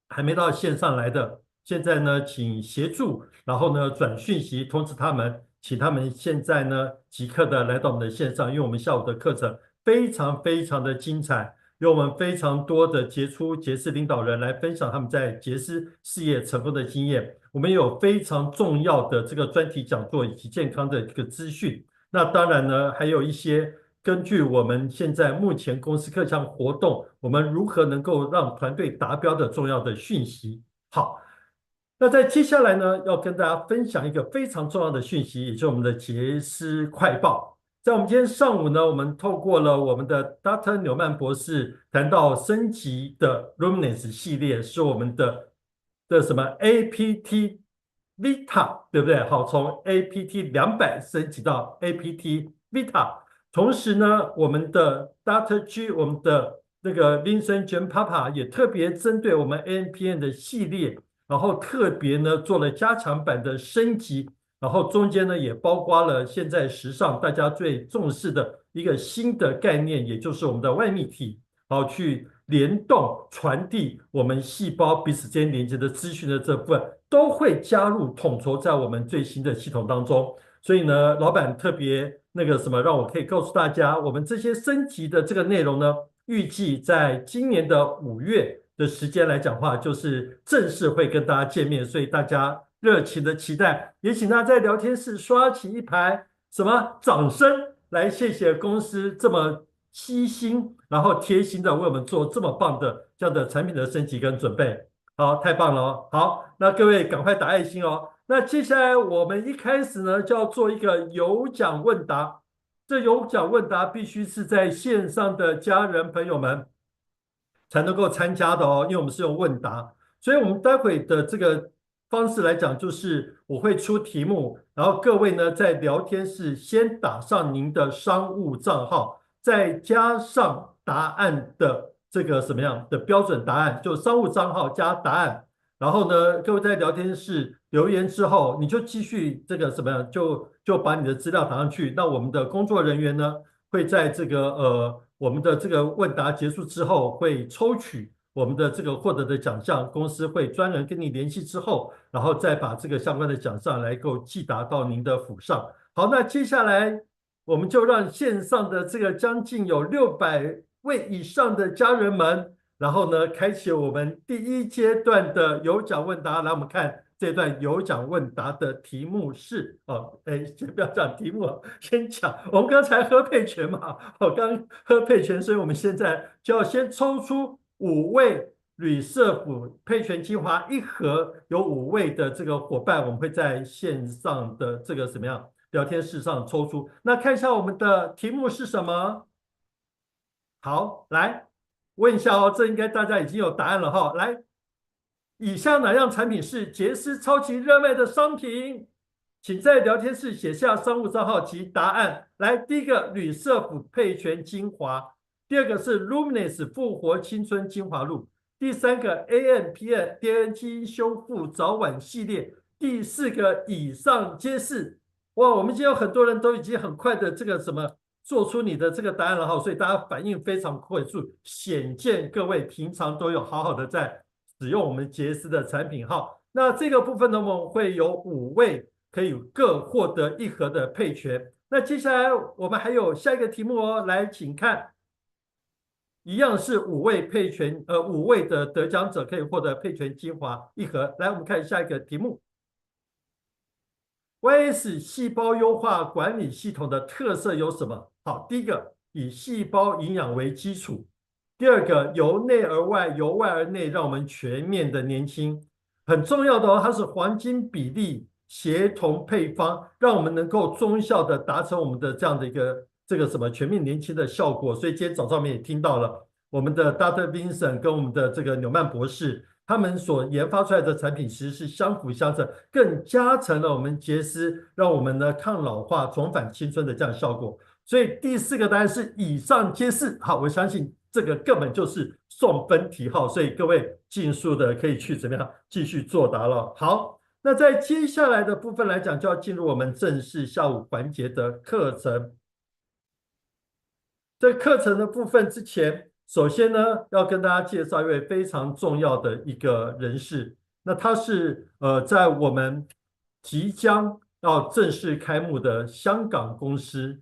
还没到线上来的，现在呢，请协助，然后呢转讯息通知他们，请他们现在呢即刻的来到我们的线上，因为我们下午的课程非常非常的精彩，有我们非常多的杰出杰斯领导人来分享他们在杰斯事业成功的经验，我们有非常重要的这个专题讲座以及健康的这个资讯。那当然呢，还有一些根据我们现在目前公司各项活动，我们如何能够让团队达标的重要的讯息。好，那在接下来呢，要跟大家分享一个非常重要的讯息，也就是我们的杰斯快报。在我们今天上午呢，我们透过了我们的 Dr. 纽曼博士谈到升级的 Luminance 系列，是我们的什么 APT Vita， 对不对？好，从 APT 200升级到 APT Vita。同时呢，我们的 Dr. G， 我们的那个 Vincent John Papa 也特别针对我们 ANPN 的系列，然后特别呢做了加强版的升级，然后中间呢也包括了现在时尚大家最重视的一个新的概念，也就是我们的外泌体，好去联动传递我们细胞彼此间连接的资讯的这部分，都会加入统筹在我们最新的系统当中。所以呢，老板特别那个什么，让我可以告诉大家，我们这些升级的这个内容呢，预计在今年的5月的时间来讲话，就是正式会跟大家见面，所以大家热情的期待，也请大家在聊天室刷起一排什么掌声来，谢谢公司这么悉心，然后贴心的为我们做这么棒的这样的产品的升级跟准备。好，太棒了哦！好，那各位赶快打爱心哦。那接下来我们一开始呢，就要做一个有奖问答。这有奖问答必须是在线上的家人朋友们才能够参加的哦，因为我们是用问答，所以我们待会的这个方式来讲，就是我会出题目，然后各位呢在聊天室先打上您的商务账号，再加上答案的这个什么样的标准答案，就商务账号加答案。然后呢，各位在聊天室留言之后，你就继续这个什么样，就把你的资料打上去。那我们的工作人员呢，会在这个我们的这个问答结束之后，会抽取我们的这个获得的奖项，公司会专人跟你联系之后，然后再把这个相关的奖项来够寄达到您的府上。好，那接下来我们就让线上的这个将近有600位以上的家人们。然后呢，开启我们第1阶段的有奖问答。来，我们看这段有奖问答的题目是先不要讲题目，先讲。我们刚才喝配泉嘛，刚喝配泉，所以我们现在就要先抽出5位旅社府配泉精华1盒，有5位的这个伙伴，我们会在线上的这个什么样聊天室上抽出。那看一下我们的题目是什么？好，来。问一下哦，这应该大家已经有答案了哈。来，以下哪样产品是杰斯超级热卖的商品？请在聊天室写下商务账号及答案。来，第一个旅社府配泉精华，第2个是 Luminous 复活青春精华露，第3个 AMPM DNA 基因修复早晚系列，第4个以上皆是。哇，我们今天有很多人都已经很快的这个什么。做出你的这个答案了哈，所以大家反应非常快速，显见各位平常都有好好的在使用我们杰斯的产品哈。那这个部分呢，我们会有5位可以各获得1盒的配泉。那接下来我们还有下一个题目哦，来，请看，一样是5位配泉，5位的得奖者可以获得配泉精华1盒。来，我们看下一个题目。YS 细胞优化管理系统的特色有什么？好，第一个以细胞营养为基础，第2个由内而外，由外而内，让我们全面的年轻。很重要的哦，它是黄金比例协同配方，让我们能够中效的达成我们的这样的一个这个什么全面年轻的效果。所以今天早上我们也听到了我们的 Dr. Vincent 跟我们的这个纽曼博士。他们所研发出来的产品其实是相辅相成，更加成了我们杰斯让我们呢抗老化、重返青春的这样效果。所以第4个答案是以上皆是。好，我相信这个根本就是送分题号，所以各位尽速的可以去怎么样继续作答了。好，那在接下来的部分来讲，就要进入我们正式下午环节的课程。在课程的部分之前，首先呢，要跟大家介绍一位非常重要的一个人士。那他是在我们即将要正式开幕的香港公司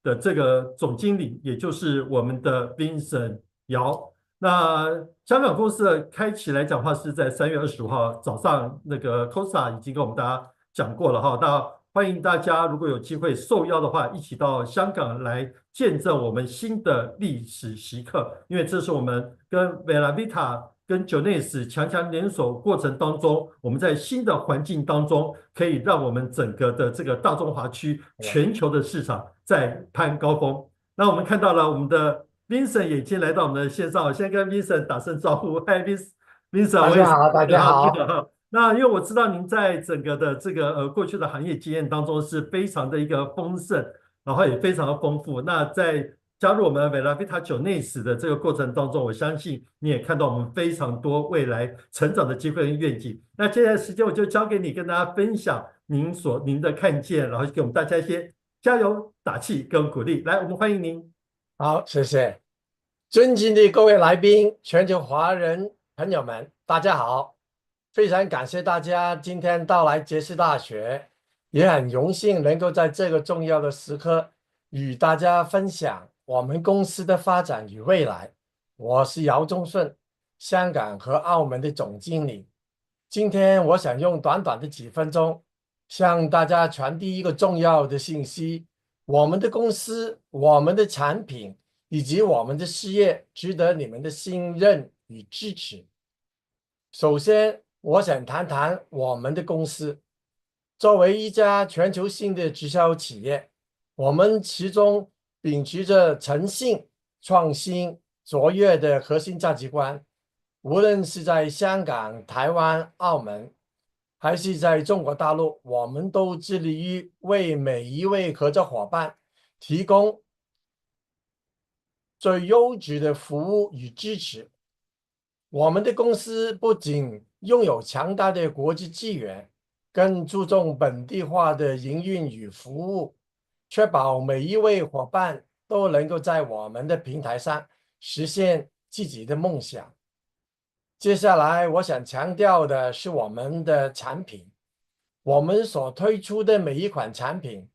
的这个总经理，也就是我们的 Vincent 姚。那香港公司的开启来讲的话，是在3月25号早上，那个 Costa 已经跟我们大家讲过了哈。那欢迎大家如果有机会受邀的话，一起到香港来见证我们新的历史时刻，因为这是我们跟 Velovita 跟 Jeunesse 强联手过程当中，我们在新的环境当中，可以让我们整个的这个大中华区全球的市场在攀高峰。那我们看到了我们的 Vincent 也已经来到我们的线上，先跟 Vincent 打声招呼。嗨 Vincent， 大家好，大家好。那因为我知道您在整个的这个过去的行业经验当中是非常的一个丰盛，然后也非常的丰富。那在加入我们 Velovita Jeunesse 的这个过程当中，我相信你也看到我们非常多未来成长的机会跟愿景。那接下来时间我就交给你，跟大家分享您的看见，然后给我们大家一些加油打气跟鼓励。来，我们欢迎您。好，谢谢。尊敬的各位来宾，全球华人朋友们，大家好。非常感谢大家今天到来杰斯大学，也很荣幸能够在这个重要的时刻与大家分享我们公司的发展与未来。我是姚忠顺，香港和澳门的总经理。今天我想用短短的几分钟，向大家传递一个重要的信息：我们的公司、我们的产品以及我们的事业值得你们的信任与支持。首先，我想谈谈我们的公司。作为一家全球性的直销企业，我们其中秉持着诚信、创新、卓越的核心价值观。无论是在香港、台湾、澳门，还是在中国大陆，我们都致力于为每一位合作伙伴提供最优质的服务与支持。我们的公司不仅拥有强大的国际资源，更注重本地化的营运与服务，确保每一位伙伴都能够在我们的平台上实现自己的梦想。接下来，我想强调的是我们的产品。我们所推出的每一款产品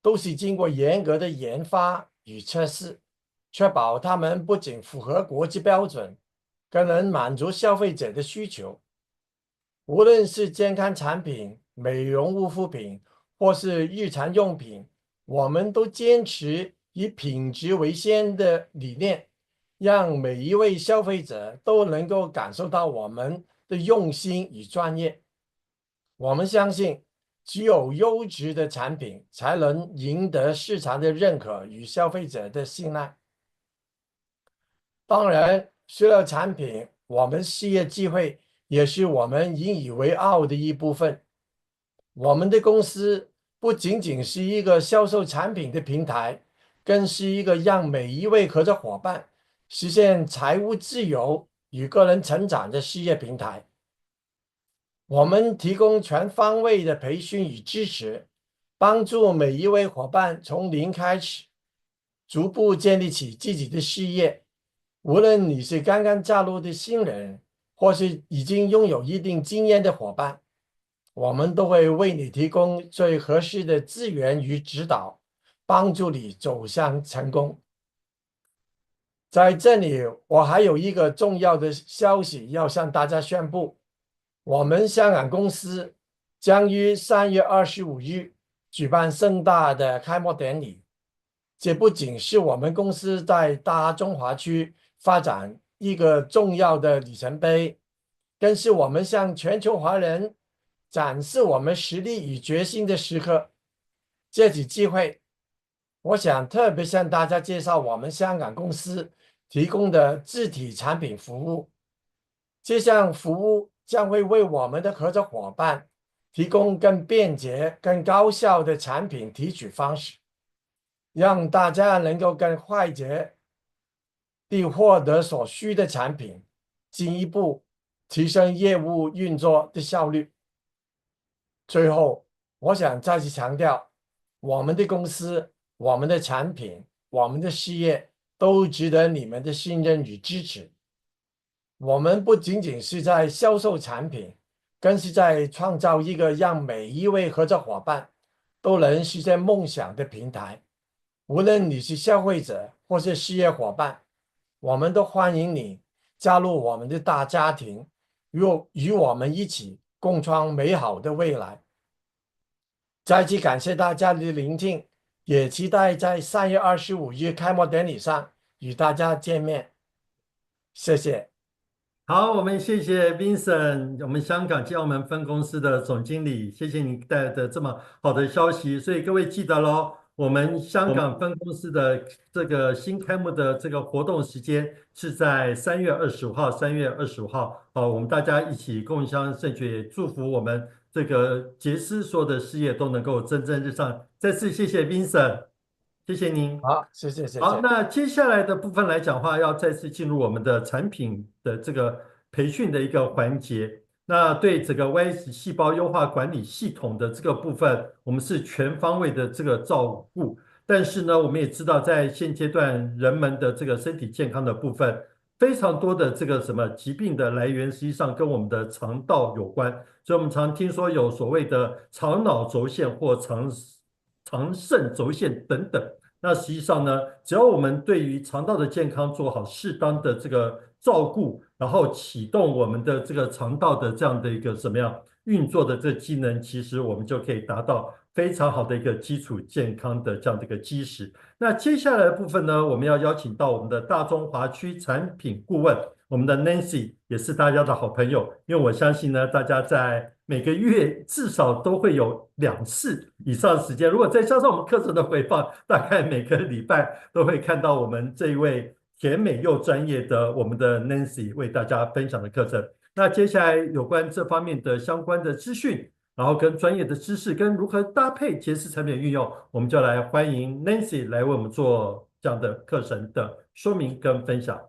都是经过严格的研发与测试，确保它们不仅符合国际标准，更能满足消费者的需求。无论是健康产品、美容护肤品，或是日常用品，我们都坚持以品质为先的理念，让每一位消费者都能够感受到我们的用心与专业。我们相信，只有优质的产品才能赢得市场的认可与消费者的信赖。当然，除了产品，我们事业机会也是我们引以为傲的一部分。我们的公司不仅仅是一个销售产品的平台，更是一个让每一位合作伙伴实现财务自由与个人成长的事业平台。我们提供全方位的培训与支持，帮助每一位伙伴从零开始，逐步建立起自己的事业。无论你是刚刚加入的新人，或是已经拥有一定经验的伙伴，我们都会为你提供最合适的资源与指导，帮助你走向成功。在这里，我还有一个重要的消息要向大家宣布。我们香港公司将于3月25日举办盛大的开幕典礼。这不仅是我们公司在大中华区发展一个重要的里程碑，更是我们向全球华人展示我们实力与决心的时刻。借此机会，我想特别向大家介绍我们香港公司提供的自体产品服务。这项服务将会为我们的合作伙伴提供更便捷、更高效的产品提取方式，让大家能够更快捷地获得所需的产品，进一步提升业务运作的效率。最后，我想再次强调，我们的公司、我们的产品、我们的事业都值得你们的信任与支持。我们不仅仅是在销售产品，更是在创造一个让每一位合作伙伴都能实现梦想的平台。无论你是消费者或是事业伙伴，我们都欢迎你加入我们的大家庭，与我们一起共创美好的未来。再次感谢大家的聆听，也期待在3月25日开幕典礼上与大家见面。谢谢。好，我们谢谢 Vincent，我们香港及澳门分公司的总经理，谢谢你带来的这么好的消息。所以各位记得喽，我们香港分公司的这个新开幕的这个活动时间是在3月25号。3月25号，我们大家一起共襄盛举，也祝福我们这个杰斯所有的事业都能够蒸蒸日上。再次谢谢 Vincent，谢谢您。好，谢谢，谢好，谢。那接下来的部分来讲话，要再次进入我们的产品的这个培训的一个环节。那对这个 YS 细胞优化管理系统的这个部分，我们是全方位的这个照顾。但是呢，我们也知道，在现阶段人们的这个身体健康的部分，非常多的这个什么疾病的来源，实际上跟我们的肠道有关。所以我们常听说有所谓的肠脑轴线或肠肾轴线等等。那实际上呢，只要我们对于肠道的健康做好适当的这个照顾，然后启动我们的这个肠道的这样的一个什么样运作的这机能，其实我们就可以达到非常好的一个基础健康的这样的一个基石。那接下来的部分呢，我们要邀请到我们的大中华区产品顾问，我们的 Nancy 也是大家的好朋友，因为我相信呢，大家在每个月至少都会有2次以上的时间，如果再加上我们课程的回放，大概每个礼拜都会看到我们这一位甜美又专业的我们的 Nancy 为大家分享的课程。那接下来有关这方面的相关的资讯，然后跟专业的知识跟如何搭配节食产品的运用，我们就来欢迎 Nancy 来为我们做这样的课程的说明跟分享。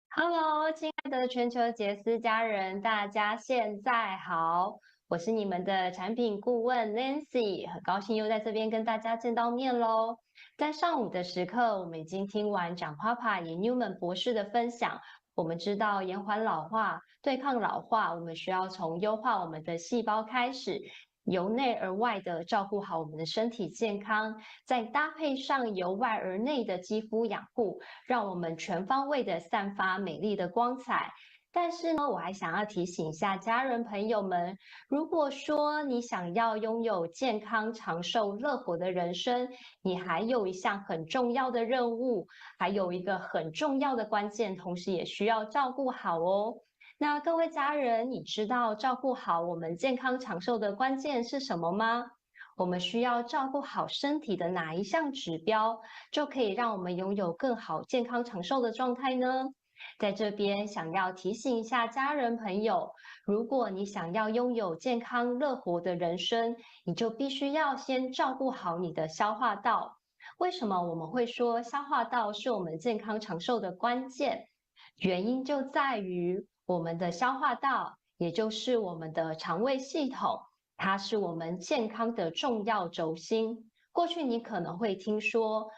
Hello，亲爱的全球杰斯家人，大家现在好，我是你们的产品顾问 Nancy，很高兴又在这边跟大家见到面喽。在上午的时刻，我们已经听完蒋帕帕也 Newman 博士的分享。我们知道延缓老化、对抗老化，我们需要从优化我们的细胞开始，由内而外的照顾好我们的身体健康，再搭配上由外而内的肌肤养护，让我们全方位的散发美丽的光彩。但是呢，我还想要提醒一下家人朋友们，如果说你想要拥有健康、长寿、乐活的人生，你还有一项很重要的任务，还有一个很重要的关键，同时也需要照顾好哦。那各位家人，你知道照顾好我们健康长寿的关键是什么吗？我们需要照顾好身体的哪一项指标，就可以让我们拥有更好健康长寿的状态呢？在这边想要提醒一下家人朋友，如果你想要拥有健康乐活的人生，你就必须要先照顾好你的消化道。为什么我们会说消化道是我们健康长寿的关键？原因就在于我们的消化道，也就是我们的肠胃系统，它是我们健康的重要轴心。过去你可能会听说，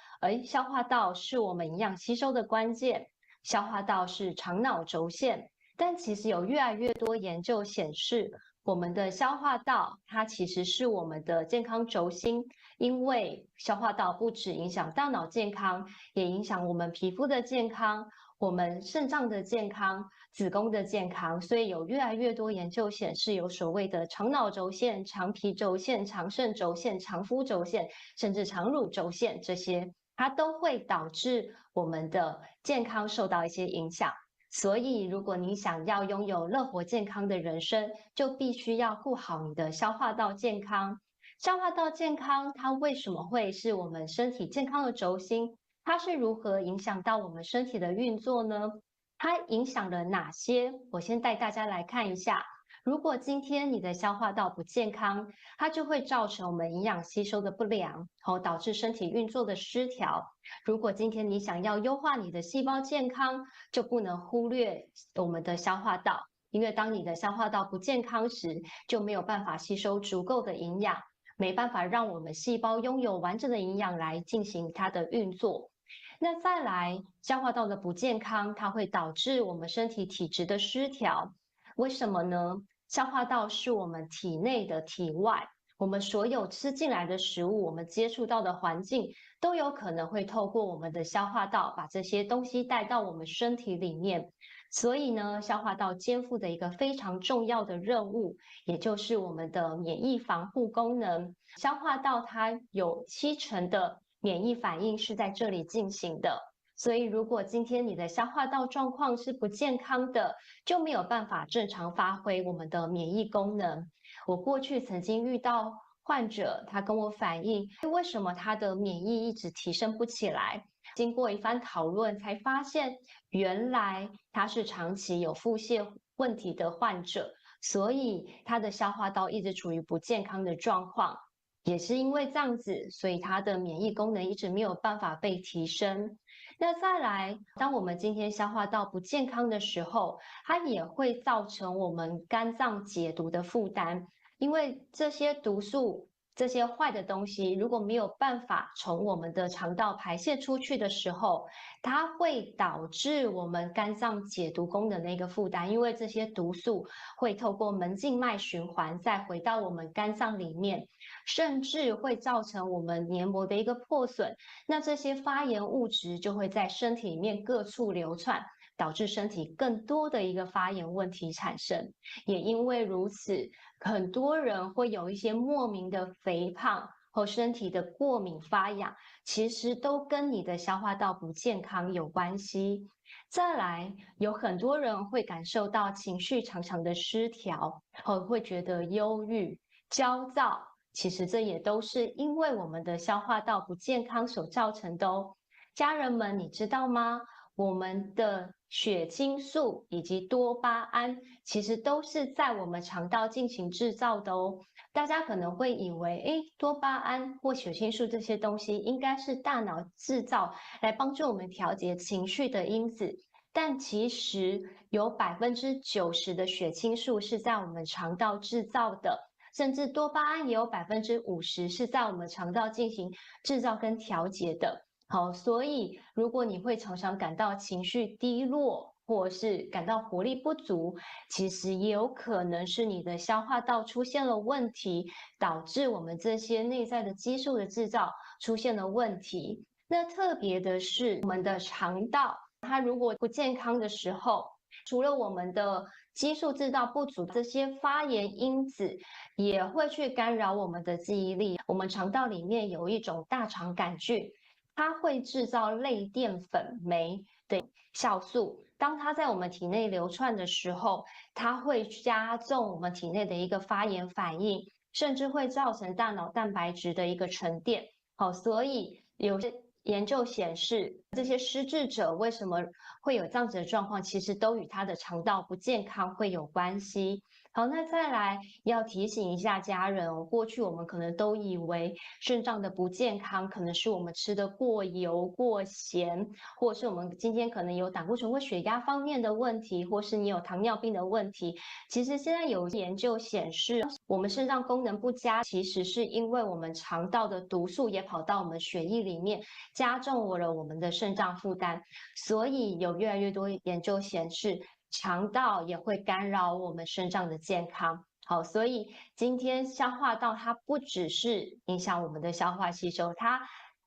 消化道是我们营养吸收的关键，消化道是肠脑轴线。但其实有越来越多研究显示，我们的消化道它其实是我们的健康轴心，因为消化道不只影响大脑健康，也影响我们皮肤的健康，我们肾脏的健康、子宫的健康，所以有越来越多研究显示，有所谓的肠脑轴线、肠皮轴线、肠肾轴线、肠肤轴线，甚至肠乳轴线这些，它都会导致我们的健康受到一些影响。所以，如果你想要拥有乐活健康的人生，就必须要顾好你的消化道健康。消化道健康，它为什么会是我们身体健康的轴心？它是如何影响到我们身体的运作呢？它影响了哪些？我先带大家来看一下。如果今天你的消化道不健康，它就会造成我们营养吸收的不良，导致身体运作的失调。如果今天你想要优化你的细胞健康，就不能忽略我们的消化道，因为当你的消化道不健康时，就没有办法吸收足够的营养，没办法让我们细胞拥有完整的营养来进行它的运作。那再来，消化道的不健康，它会导致我们身体体质的失调。为什么呢？消化道是我们体内的体外，我们所有吃进来的食物，我们接触到的环境，都有可能会透过我们的消化道把这些东西带到我们身体里面。所以呢，消化道肩负的一个非常重要的任务，也就是我们的免疫防护功能。消化道它有70%的免疫反应是在这里进行的。所以，如果今天你的消化道状况是不健康的，就没有办法正常发挥我们的免疫功能。我过去曾经遇到患者，他跟我反映，为什么他的免疫一直提升不起来？经过一番讨论，才发现原来他是长期有腹泻问题的患者，所以他的消化道一直处于不健康的状况。也是因为这样子，所以他的免疫功能一直没有办法被提升。那再来，当我们今天消化道不健康的时候，它也会造成我们肝脏解毒的负担，因为这些毒素、这些坏的东西，如果没有办法从我们的肠道排泄出去的时候，它会导致我们肝脏解毒功能的一个负担，因为这些毒素会透过门静脉循环，再回到我们肝脏里面，甚至会造成我们黏膜的一个破损。那这些发炎物质就会在身体里面各处流窜，导致身体更多的一个发炎问题产生。也因为如此，很多人会有一些莫名的肥胖或身体的过敏发痒，其实都跟你的消化道不健康有关系。再来，有很多人会感受到情绪常常的失调，会觉得忧郁、焦躁，其实这也都是因为我们的消化道不健康所造成的哦。家人们，你知道吗？我们的血清素以及多巴胺，其实都是在我们肠道进行制造的哦。大家可能会以为，多巴胺或血清素这些东西应该是大脑制造来帮助我们调节情绪的因子，但其实有90%的血清素是在我们肠道制造的，甚至多巴胺也有50%是在我们肠道进行制造跟调节的。好，所以如果你会常常感到情绪低落，或是感到活力不足，其实也有可能是你的消化道出现了问题，导致我们这些内在的激素的制造出现了问题。那特别的是，我们的肠道它如果不健康的时候，除了我们的激素制造不足，这些发炎因子也会去干扰我们的记忆力。我们肠道里面有一种大肠杆菌，它会制造类淀粉酶的酵素，当它在我们体内流窜的时候，它会加重我们体内的一个发炎反应，甚至会造成大脑蛋白质的一个沉淀。好，所以有些研究显示，这些失智者为什么会有这样子的状况，其实都与他的肠道不健康会有关系。好，那再来要提醒一下家人哦，过去我们可能都以为肾脏的不健康可能是我们吃的过油、过咸，或者是我们今天可能有胆固醇或血压方面的问题，或是你有糖尿病的问题。其实现在有研究显示，我们肾脏功能不佳，其实是因为我们肠道的毒素也跑到我们血液里面，加重了我们的肾脏负担。所以有越来越多研究显示，肠道也会干扰我们肾脏的健康。好，所以今天消化道它不只是影响我们的消化吸收，它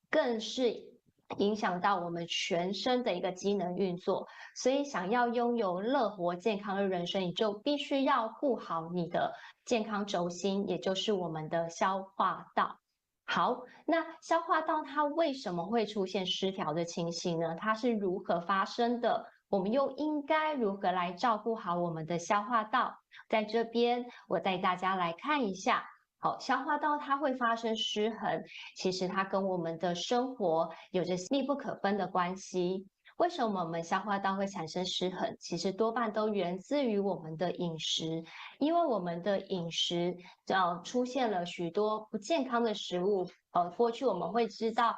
更是影响到我们全身的一个机能运作。所以想要拥有乐活健康的人生，你就必须要顾好你的健康轴心，也就是我们的消化道。好，那消化道它为什么会出现失调的情形呢？它是如何发生的？我们又应该如何来照顾好我们的消化道？在这边，我带大家来看一下。好，消化道它会发生失衡，其实它跟我们的生活有着密不可分的关系。为什么我们消化道会产生失衡？其实多半都源自于我们的饮食，因为我们的饮食出现了许多不健康的食物。过去我们会知道，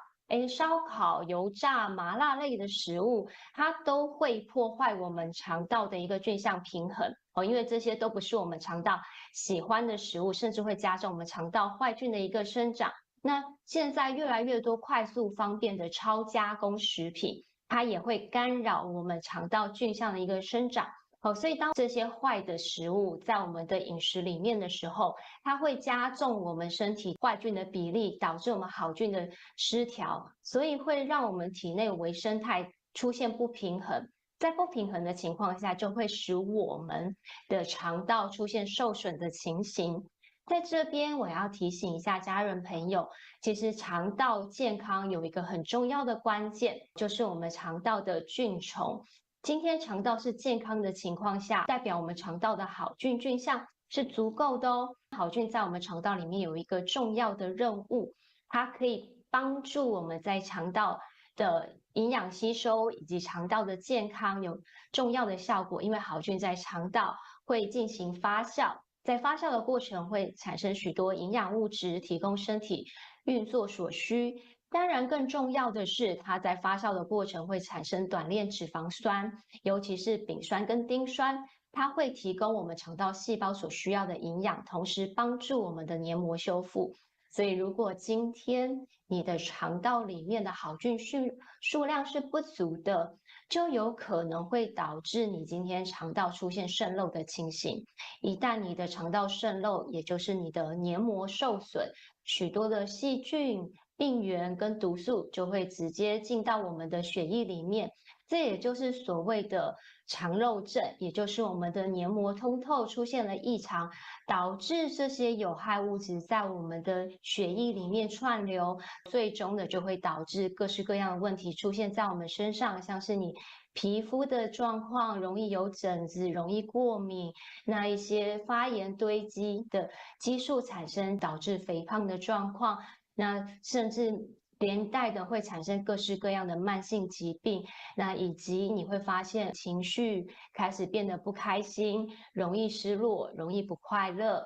烧烤、油炸、麻辣类的食物，它都会破坏我们肠道的一个菌相平衡。因为这些都不是我们肠道喜欢的食物，甚至会加重我们肠道坏菌的一个生长。那现在越来越多快速方便的超加工食品，它也会干扰我们肠道菌相的一个生长。所以当这些坏的食物在我们的饮食里面的时候，它会加重我们身体坏菌的比例，导致我们好菌的失调，所以会让我们体内微生态出现不平衡。在不平衡的情况下，就会使我们的肠道出现受损的情形。在这边，我要提醒一下家人朋友，其实肠道健康有一个很重要的关键，就是我们肠道的菌虫。今天肠道是健康的情况下，代表我们肠道的好菌菌相是足够的哦。好菌在我们肠道里面有一个重要的任务，它可以帮助我们在肠道的营养吸收以及肠道的健康有重要的效果。因为好菌在肠道会进行发酵，在发酵的过程会产生许多营养物质，提供身体运作所需。当然，更重要的是，它在发酵的过程会产生短链脂肪酸，尤其是丙酸跟丁酸，它会提供我们肠道细胞所需要的营养，同时帮助我们的黏膜修复。所以，如果今天你的肠道里面的好菌数量是不足的，就有可能会导致你今天肠道出现渗漏的情形。一旦你的肠道渗漏，也就是你的黏膜受损，许多的细菌、病原跟毒素就会直接进到我们的血液里面，这也就是所谓的肠漏症，也就是我们的黏膜通透出现了异常，导致这些有害物质在我们的血液里面串流，最终的就会导致各式各样的问题出现在我们身上，像是你皮肤的状况，容易有疹子，容易过敏，那一些发炎堆积的激素产生，导致肥胖的状况。那甚至连带的会产生各式各样的慢性疾病，那以及你会发现情绪开始变得不开心，容易失落，容易不快乐。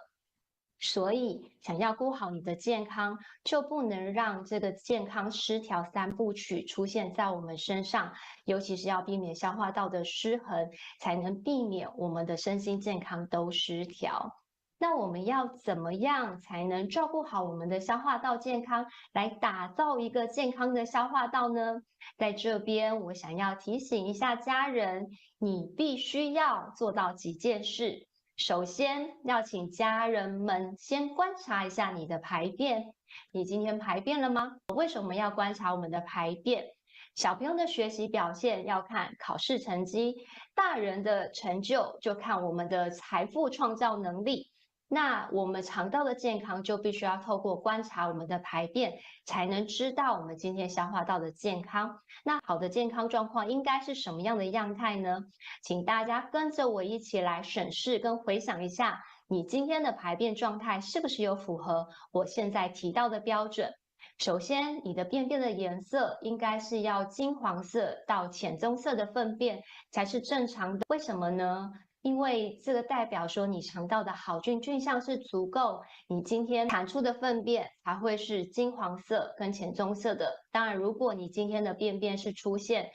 所以，想要顾好你的健康，就不能让这个健康失调三部曲出现在我们身上，尤其是要避免消化道的失衡，才能避免我们的身心健康都失调。那我们要怎么样才能照顾好我们的消化道健康，来打造一个健康的消化道呢？在这边，我想要提醒一下家人，你必须要做到几件事。首先，要请家人们先观察一下你的排便，你今天排便了吗？为什么要观察我们的排便？小朋友的学习表现要看考试成绩，大人的成就就看我们的财富创造能力。那我们肠道的健康就必须要透过观察我们的排便，才能知道我们今天消化道的健康。那好的健康状况应该是什么样的样态呢？请大家跟着我一起来审视跟回想一下，你今天的排便状态是不是有符合我现在提到的标准？首先，你的便便的颜色应该是要金黄色到浅棕色的粪便才是正常的。为什么呢？因为这个代表说你肠道的好菌菌相是足够，你今天产出的粪便才会是金黄色跟浅棕色的。当然，如果你今天的便便是出现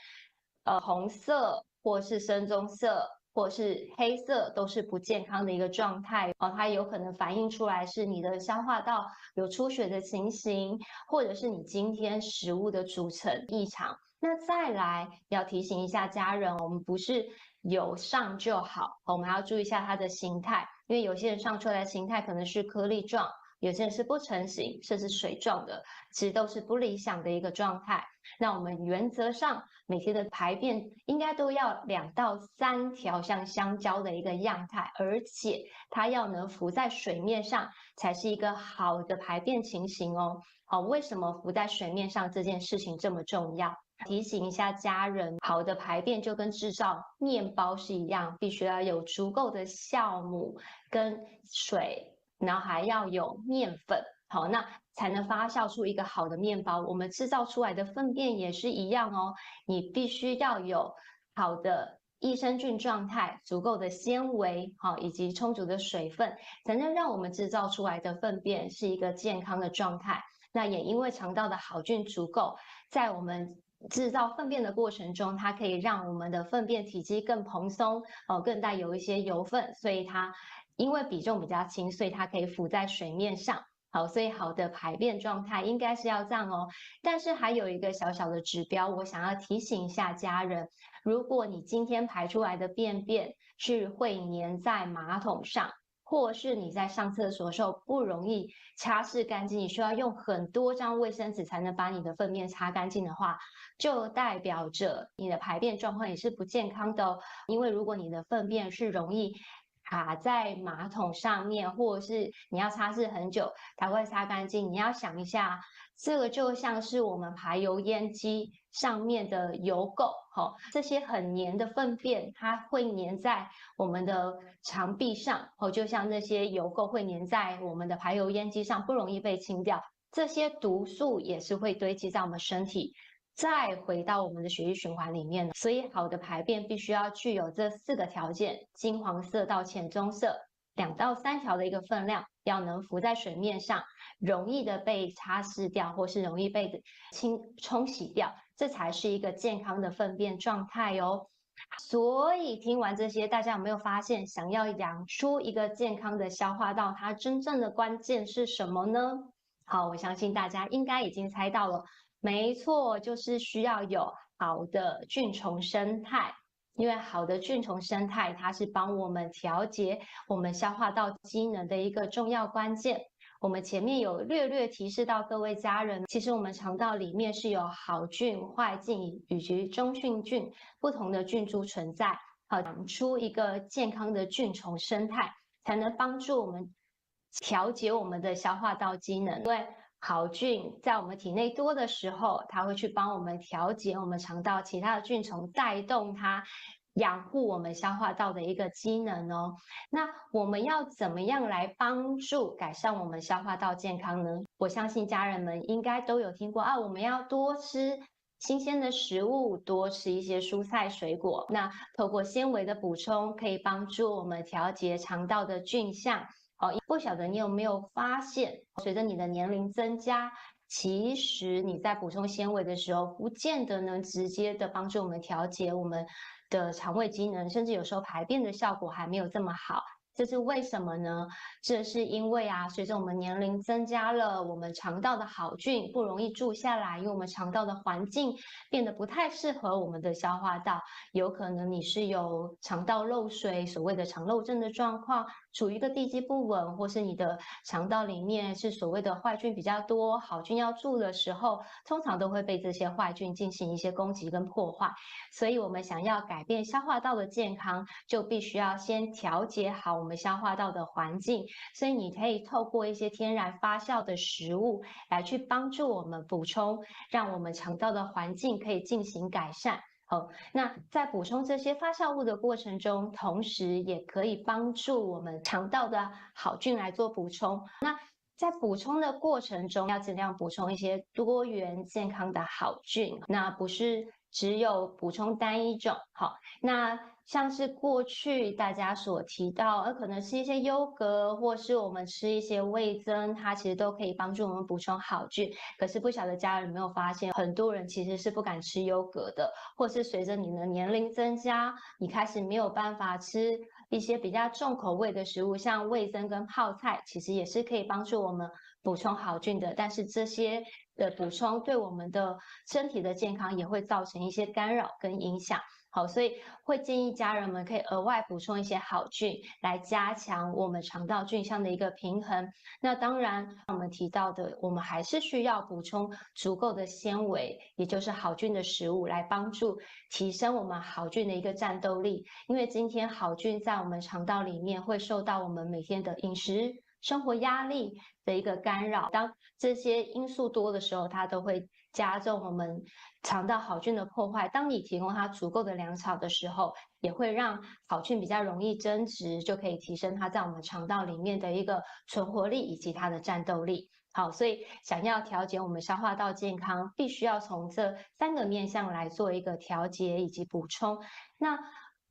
红色或是深棕色或是黑色，都是不健康的一个状态哦，它有可能反映出来是你的消化道有出血的情形，或者是你今天食物的组成异常。那再来要提醒一下家人，我们不是有上就好，我们还要注意一下它的形态，因为有些人上出来的形态可能是颗粒状，有些人是不成形，甚至水状的，其实都是不理想的一个状态。那我们原则上每天的排便应该都要2到3条像香蕉的一个样态，而且它要能浮在水面上，才是一个好的排便情形哦。好，为什么浮在水面上这件事情这么重要？提醒一下家人，好的排便就跟制造面包是一样，必须要有足够的酵母跟水，然后还要有面粉。好，那才能发酵出一个好的面包。我们制造出来的粪便也是一样哦，你必须要有好的益生菌状态、足够的纤维，好，以及充足的水分，才能让我们制造出来的粪便是一个健康的状态。那也因为肠道的好菌足够，在我们制造粪便的过程中，它可以让我们的粪便体积更蓬松，更带有一些油分，所以它因为比重比较轻，所以它可以浮在水面上。好，所以好的排便状态应该是要这样哦。但是还有一个小小的指标，我想要提醒一下家人：如果你今天排出来的便便是会粘在马桶上，或是你在上厕所的时候不容易擦拭干净，你需要用很多张卫生纸才能把你的粪便擦干净的话，就代表着你的排便状况也是不健康的哦。因为如果你的粪便是容易卡在马桶上面，或者是你要擦拭很久才会擦干净，你要想一下，这个就像是我们排油烟机上面的油垢，这些很黏的粪便，它会粘在我们的肠壁上，就像那些油垢会粘在我们的排油烟机上，不容易被清掉。这些毒素也是会堆积在我们身体，再回到我们的血液循环里面。所以好的排便必须要具有这4个条件：金黄色到浅棕色，2到3条的一个分量，要能浮在水面上，容易的被擦拭掉，或是容易被冲洗掉，这才是一个健康的粪便状态哦。所以听完这些，大家有没有发现，想要养出一个健康的消化道，它真正的关键是什么呢？好，我相信大家应该已经猜到了，没错，就是需要有好的菌虫生态。因为好的菌虫生态，它是帮我们调节我们消化道机能的一个重要关键。我们前面有略略提示到各位家人，其实我们肠道里面是有好菌、坏菌以及中性菌不同的菌株存在，养出一个健康的菌虫生态，才能帮助我们调节我们的消化道机能。因为好菌在我们体内多的时候，它会去帮我们调节我们肠道其他的菌虫，带动它养护我们消化道的一个机能哦。那我们要怎么样来帮助改善我们消化道健康呢？我相信家人们应该都有听过啊，我们要多吃新鲜的食物，多吃一些蔬菜水果。那透过纤维的补充，可以帮助我们调节肠道的菌相。不晓得你有没有发现，随着你的年龄增加，其实你在补充纤维的时候，不见得能直接的帮助我们调节我们的肠胃机能，甚至有时候排便的效果还没有这么好。这是为什么呢？这是因为啊，随着我们年龄增加了，我们肠道的好菌不容易住下来，因为我们肠道的环境变得不太适合我们的消化道，有可能你是有肠道漏水，所谓的肠漏症的状况，处于一个地基不稳，或是你的肠道里面是所谓的坏菌比较多，好菌要住的时候，通常都会被这些坏菌进行一些攻击跟破坏。所以我们想要改变消化道的健康，就必须要先调节好我们消化道的环境。所以你可以透过一些天然发酵的食物来去帮助我们补充，让我们肠道的环境可以进行改善。好，那在补充这些发酵物的过程中，同时也可以帮助我们肠道的好菌来做补充。那在补充的过程中，要尽量补充一些多元健康的好菌，那不是只有补充单一种。好，那像是过去大家所提到，可能是一些优格，或是我们吃一些味噌，它其实都可以帮助我们补充好菌。可是不晓得家人有没有发现，很多人其实是不敢吃优格的，或是随着你的年龄增加，你开始没有办法吃一些比较重口味的食物，像味噌跟泡菜，其实也是可以帮助我们补充好菌的。但是这些的补充对我们的身体的健康也会造成一些干扰跟影响。好，所以会建议家人们可以额外补充一些好菌，来加强我们肠道菌相的一个平衡。那当然，我们提到的，我们还是需要补充足够的纤维，也就是好菌的食物，来帮助提升我们好菌的一个战斗力。因为今天好菌在我们肠道里面会受到我们每天的饮食、生活压力的一个干扰，当这些因素多的时候，它都会加重我们肠道好菌的破坏。当你提供它足够的粮草的时候，也会让好菌比较容易增殖，就可以提升它在我们肠道里面的一个存活力以及它的战斗力。好，所以想要调节我们消化道健康，必须要从这3个面向来做一个调节以及补充。那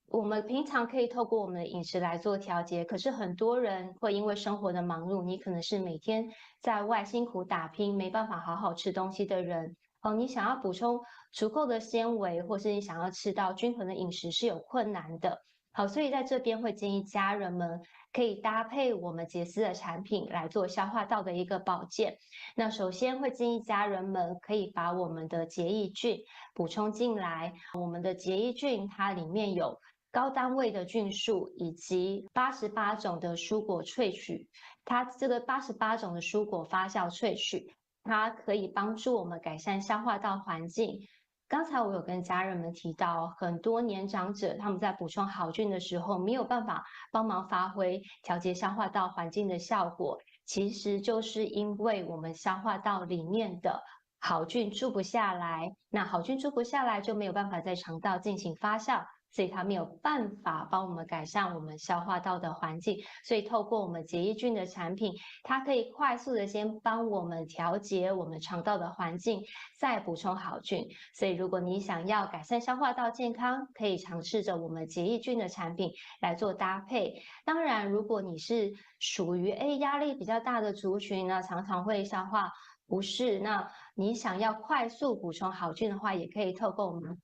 我们平常可以透过我们的饮食来做调节，可是很多人会因为生活的忙碌，你可能是每天在外辛苦打拼，没办法好好吃东西的人，你想要补充足够的纤维，或是你想要吃到均衡的饮食是有困难的。好，所以在这边会建议家人们可以搭配我们杰斯的产品来做消化道的一个保健。那首先会建议家人们可以把我们的结益菌补充进来。我们的结益菌它里面有高单位的菌数以及88种的蔬果萃取，它这个88种的蔬果发酵萃取，它可以帮助我们改善消化道环境。刚才我有跟家人们提到，很多年长者他们在补充好菌的时候，没有办法帮忙发挥调节消化道环境的效果，其实就是因为我们消化道里面的好菌住不下来，那好菌住不下来就没有办法在肠道进行发酵，所以它没有办法帮我们改善我们消化道的环境。所以透过我们结益菌的产品，它可以快速的先帮我们调节我们肠道的环境，再补充好菌。所以如果你想要改善消化道健康，可以尝试着我们结益菌的产品来做搭配。当然，如果你是属于压力比较大的族群呢，常常会消化不适，那你想要快速补充好菌的话，也可以透过我们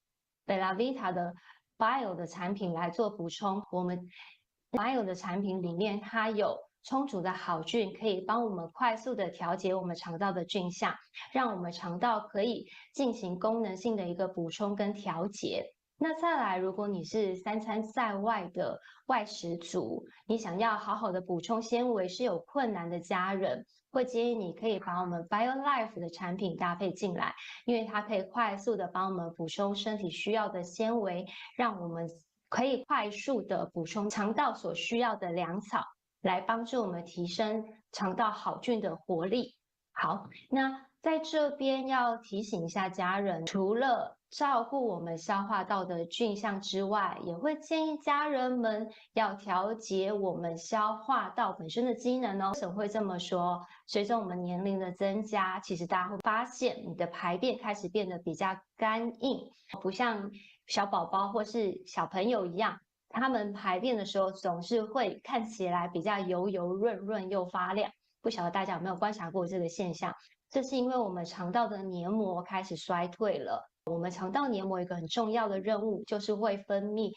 Velovita的 Bio 的产品来做补充。我们 Bio 的产品里面，它有充足的好菌，可以帮我们快速的调节我们肠道的菌相，让我们肠道可以进行功能性的一个补充跟调节。那再来，如果你是3餐在外的外食族，你想要好好的补充纤维是有困难的家人，会建议你可以把我们 BioLife 的产品搭配进来，因为它可以快速的帮我们补充身体需要的纤维，让我们可以快速的补充肠道所需要的粮草，来帮助我们提升肠道好菌的活力。好，那在这边要提醒一下家人，除了照顾我们消化道的菌相之外，也会建议家人们要调节我们消化道本身的机能哦。为什么会这么说？随着我们年龄的增加，其实大家会发现你的排便开始变得比较干硬，不像小宝宝或是小朋友一样，他们排便的时候总是会看起来比较油油润润又发亮。不晓得大家有没有观察过这个现象？这是因为我们肠道的黏膜开始衰退了。我们肠道黏膜有一个很重要的任务，就是会分泌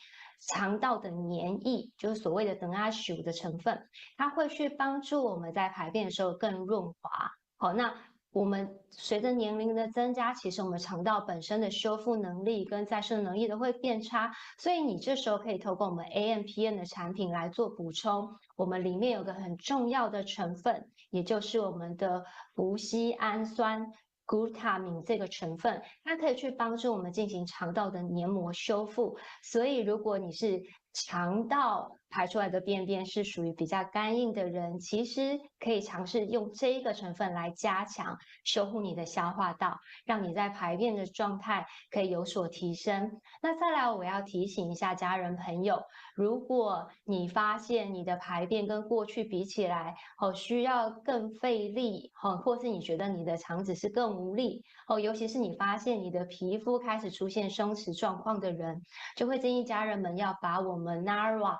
肠道的黏液，就是所谓的等阿属的成分，它会去帮助我们在排便的时候更润滑。好，那我们随着年龄的增加，其实我们肠道本身的修复能力跟再生能力都会变差，所以你这时候可以透过我们 AMPM 的产品来做补充。我们里面有个很重要的成分，也就是我们的脯酰氨酸 glutamine 这个成分，它可以去帮助我们进行肠道的黏膜修复。所以如果你是肠道排出来的便便是属于比较干硬的人，其实可以尝试用这一个成分来加强修复你的消化道，让你在排便的状态可以有所提升。那再来，我要提醒一下家人朋友，如果你发现你的排便跟过去比起来，需要更费力，或是你觉得你的肠子是更无力，尤其是你发现你的皮肤开始出现松弛状况的人，就会建议家人们要把我们 NARA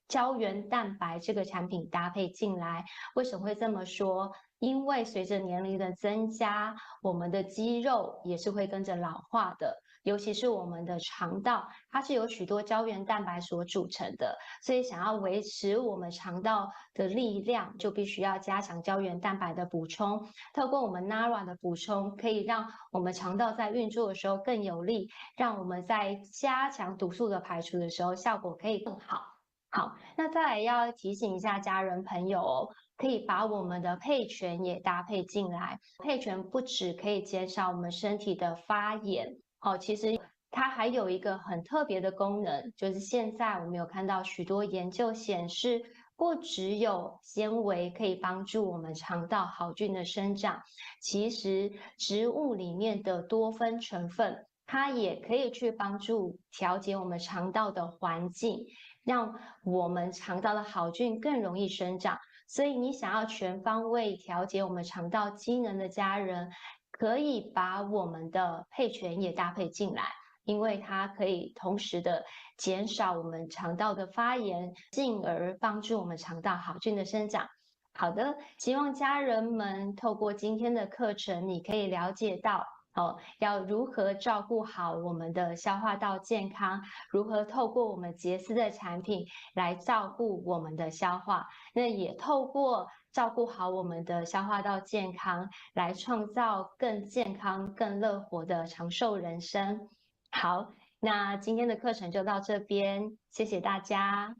胶原蛋白这个产品搭配进来。为什么会这么说？因为随着年龄的增加，我们的肌肉也是会跟着老化的。尤其是我们的肠道，它是由许多胶原蛋白所组成的，所以想要维持我们肠道的力量，就必须要加强胶原蛋白的补充。透过我们 NARA 的补充，可以让我们肠道在运作的时候更有力，让我们在加强毒素的排除的时候，效果可以更好。好，那再来要提醒一下家人朋友哦，可以把我们的配权也搭配进来。配权不只可以减少我们身体的发炎，其实它还有一个很特别的功能，就是现在我们有看到许多研究显示，不只有纤维可以帮助我们肠道好菌的生长，其实植物里面的多酚成分，它也可以去帮助调节我们肠道的环境，让我们肠道的好菌更容易生长。所以你想要全方位调节我们肠道机能的家人，可以把我们的配权也搭配进来，因为它可以同时的减少我们肠道的发炎，进而帮助我们肠道好菌的生长。好的，希望家人们透过今天的课程，你可以了解到要如何照顾好我们的消化道健康，如何透过我们杰斯的产品来照顾我们的消化，那也透过照顾好我们的消化道健康，来创造更健康、更乐活的长寿人生。好，那今天的课程就到这边，谢谢大家。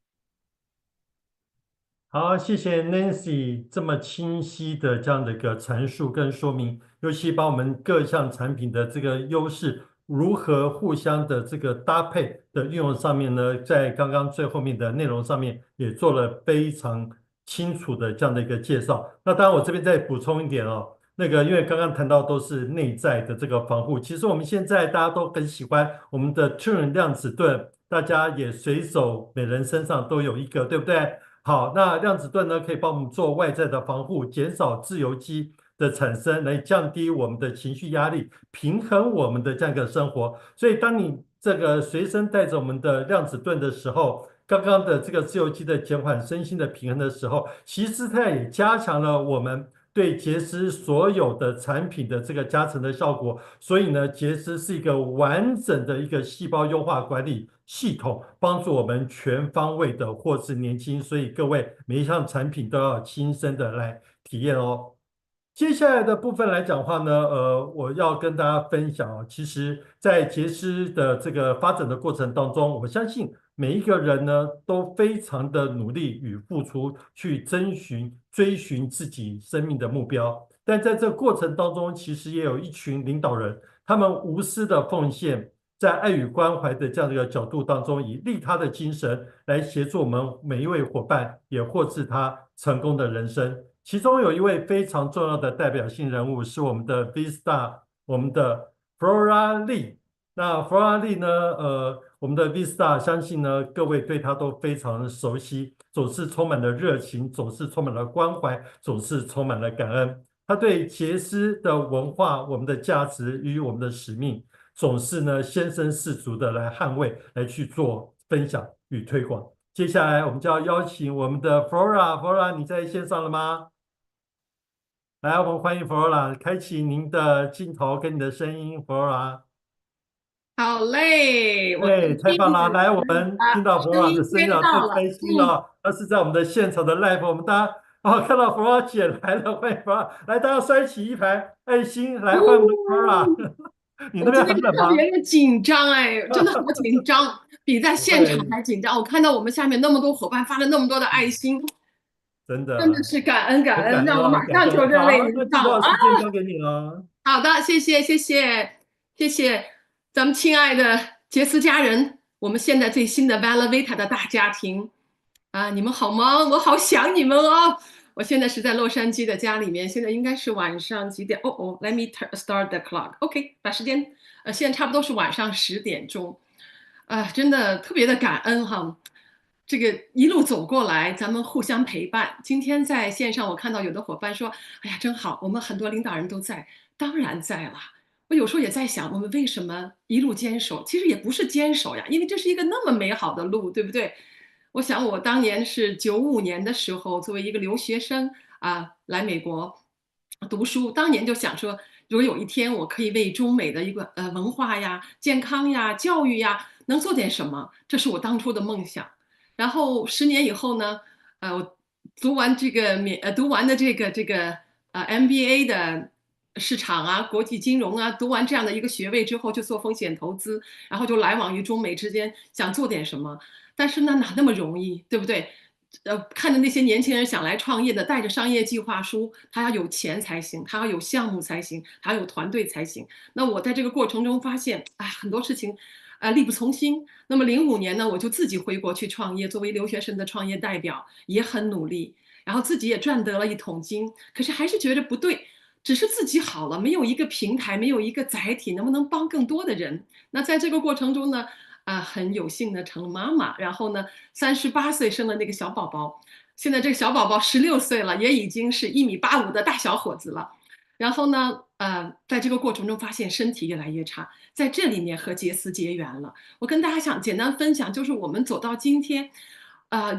好，谢谢 Nancy 这么清晰的这样的一个阐述跟说明，尤其把我们各项产品的这个优势如何互相的这个搭配的运用上面呢，在刚刚最后面的内容上面也做了非常清楚的这样的一个介绍。那当然我这边再补充一点哦，因为刚刚谈到都是内在的这个防护，其实我们现在大家都很喜欢我们的 Turn 量子盾，大家也随手每人身上都有一个，对不对？好，那量子盾呢，可以帮我们做外在的防护，减少自由基的产生，来降低我们的情绪压力，平衡我们的这样一个生活。所以，当你这个随身带着我们的量子盾的时候，刚刚的这个自由基的减缓身心的平衡的时候，其实它也加强了我们对杰斯所有的产品的这个加成的效果。所以呢，杰斯是一个完整的一个细胞优化管理系统，帮助我们全方位的或是年轻。所以各位每一项产品都要亲身的来体验哦。接下来的部分来讲话呢，我要跟大家分享哦，其实在杰斯的这个发展的过程当中，我相信每一个人呢都非常的努力与付出，去追寻自己生命的目标。但在这个过程当中，其实也有一群领导人，他们无私的奉献，在爱与关怀的这样的一个角度当中，以利他的精神来协助我们每一位伙伴，也获致他成功的人生。其中有一位非常重要的代表性人物是我们的 V-Star， 我们的 Flora Lee。那 Flora Lee 呢，我们的 V-Star 相信呢，各位对他都非常的熟悉，总是充满了热情，总是充满了关怀，总是充满了感恩。他对杰斯的文化、我们的价值与我们的使命，总是呢先声士卒的来捍卫，来去做分享与推广。接下来我们就要邀请我们的 Flora，Flora 你在线上了吗？来，我们欢迎 Flora， 开启您的镜头跟你的声音 ，Flora。好嘞，我对，太棒了！来，我们听到声 Flora 音的声音啊，接到了，太开心了。那是在我们的现场的 live，我们大家看到 Flora 姐来了，欢迎 Flora，来，大家摔起一排爱心，来欢迎我们的 Flora。你那边我今天很冷吗？特别的紧张，哎，真的好紧张，比在现场还紧张。我看到我们下面那么多伙伴发了那么多的爱心，真的是感恩感恩，很感恩让我马上就感恩。好，热泪那盈眶啊！镜头时间交给你了。好的，谢谢谢谢谢谢咱们亲爱的杰斯家人，我们现在最新的 Velovita 的大家庭啊，你们好吗？我好想你们哦！我现在是在洛杉矶的家里面，现在应该是晚上几点？哦，Let me start the clock。OK， 把时间，现在差不多是晚上10点钟，真的特别的感恩哈。这个一路走过来，咱们互相陪伴。今天在线上，我看到有的伙伴说：“哎呀，真好，我们很多领导人都在。”当然在了。我有时候也在想，我们为什么一路坚守？其实也不是坚守呀，因为这是一个那么美好的路，对不对？我想我当年是95年的时候，作为一个留学生啊，来美国读书，当年就想说，如果有一天我可以为中美的一个文化呀、健康呀、教育呀，能做点什么，这是我当初的梦想。然后10年以后呢，我读完的这个MBA 的市场啊、国际金融啊，读完这样的一个学位之后，就做风险投资，然后就来往于中美之间，想做点什么。但是呢，哪那么容易，对不对？看着那些年轻人想来创业的，带着商业计划书，他要有钱才行，他要有项目才行，他要有团队才行。那我在这个过程中发现，哎，很多事情，力不从心。那么05年呢，我就自己回国去创业，作为留学生的创业代表，也很努力，然后自己也赚得了一桶金。可是还是觉得不对，只是自己好了，没有一个平台，没有一个载体，能不能帮更多的人？那在这个过程中呢？很有幸的成了妈妈，然后呢，38岁生了那个小宝宝，现在这个小宝宝16岁了，也已经是1.85米的大小伙子了。然后呢，在这个过程中发现身体越来越差，在这里面和杰斯结缘了。我跟大家想简单分享，就是我们走到今天，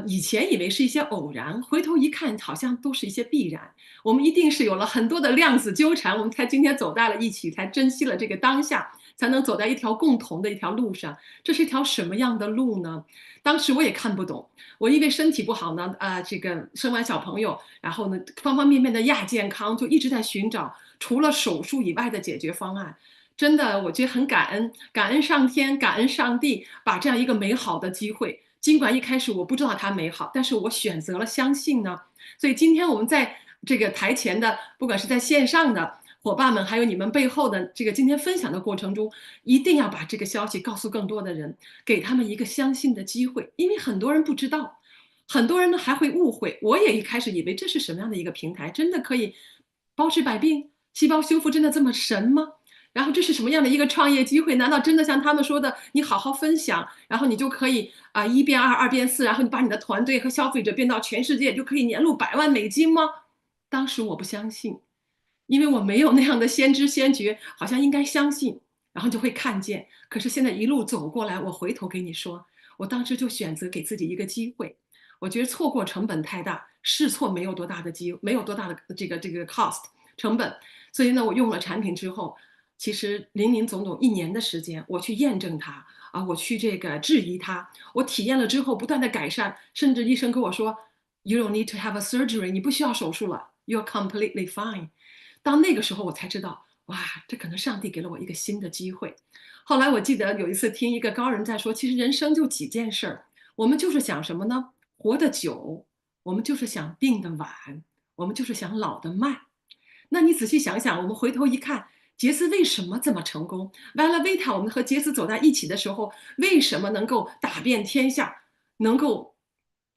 以前以为是一些偶然，回头一看，好像都是一些必然。我们一定是有了很多的量子纠缠，我们才今天走在了一起，才珍惜了这个当下。才能走在一条共同的一条路上，这是一条什么样的路呢？当时我也看不懂，我因为身体不好呢，这个生完小朋友，然后呢，方方面面的亚健康，就一直在寻找除了手术以外的解决方案。真的，我觉得很感恩，感恩上天，感恩上帝，把这样一个美好的机会，尽管一开始我不知道它美好，但是我选择了相信呢。所以今天我们在这个台前的，不管是在线上的。伙伴们，还有你们背后的这个今天分享的过程中，一定要把这个消息告诉更多的人，给他们一个相信的机会，因为很多人不知道，很多人呢还会误会。我也一开始以为这是什么样的一个平台，真的可以包治百病，细胞修复真的这么神吗？然后这是什么样的一个创业机会？难道真的像他们说的，你好好分享，然后你就可以1变2，2变4，然后你把你的团队和消费者变到全世界，就可以年入100万美金吗？当时我不相信。因为我没有那样的先知先觉，好像应该相信，然后就会看见。可是现在一路走过来，我回头给你说，我当时就选择给自己一个机会。我觉得错过成本太大，试错没有多大的没有多大的这个 cost 成本。所以呢，我用了产品之后，其实林林总总1年的时间，我去验证它啊，我去这个质疑它，我体验了之后不断的改善，甚至医生跟我说 ，You don't need to have a surgery， 你不需要手术了 ，You're completely fine。到那个时候我才知道，哇，这可能上帝给了我一个新的机会。后来我记得有一次听一个高人在说，其实人生就几件事儿，我们就是想什么呢？活得久，我们就是想病得晚，我们就是想老得慢。那你仔细想想，我们回头一看，杰斯为什么这么成功 ？Velovita， 我们和杰斯走在一起的时候，为什么能够打遍天下，能够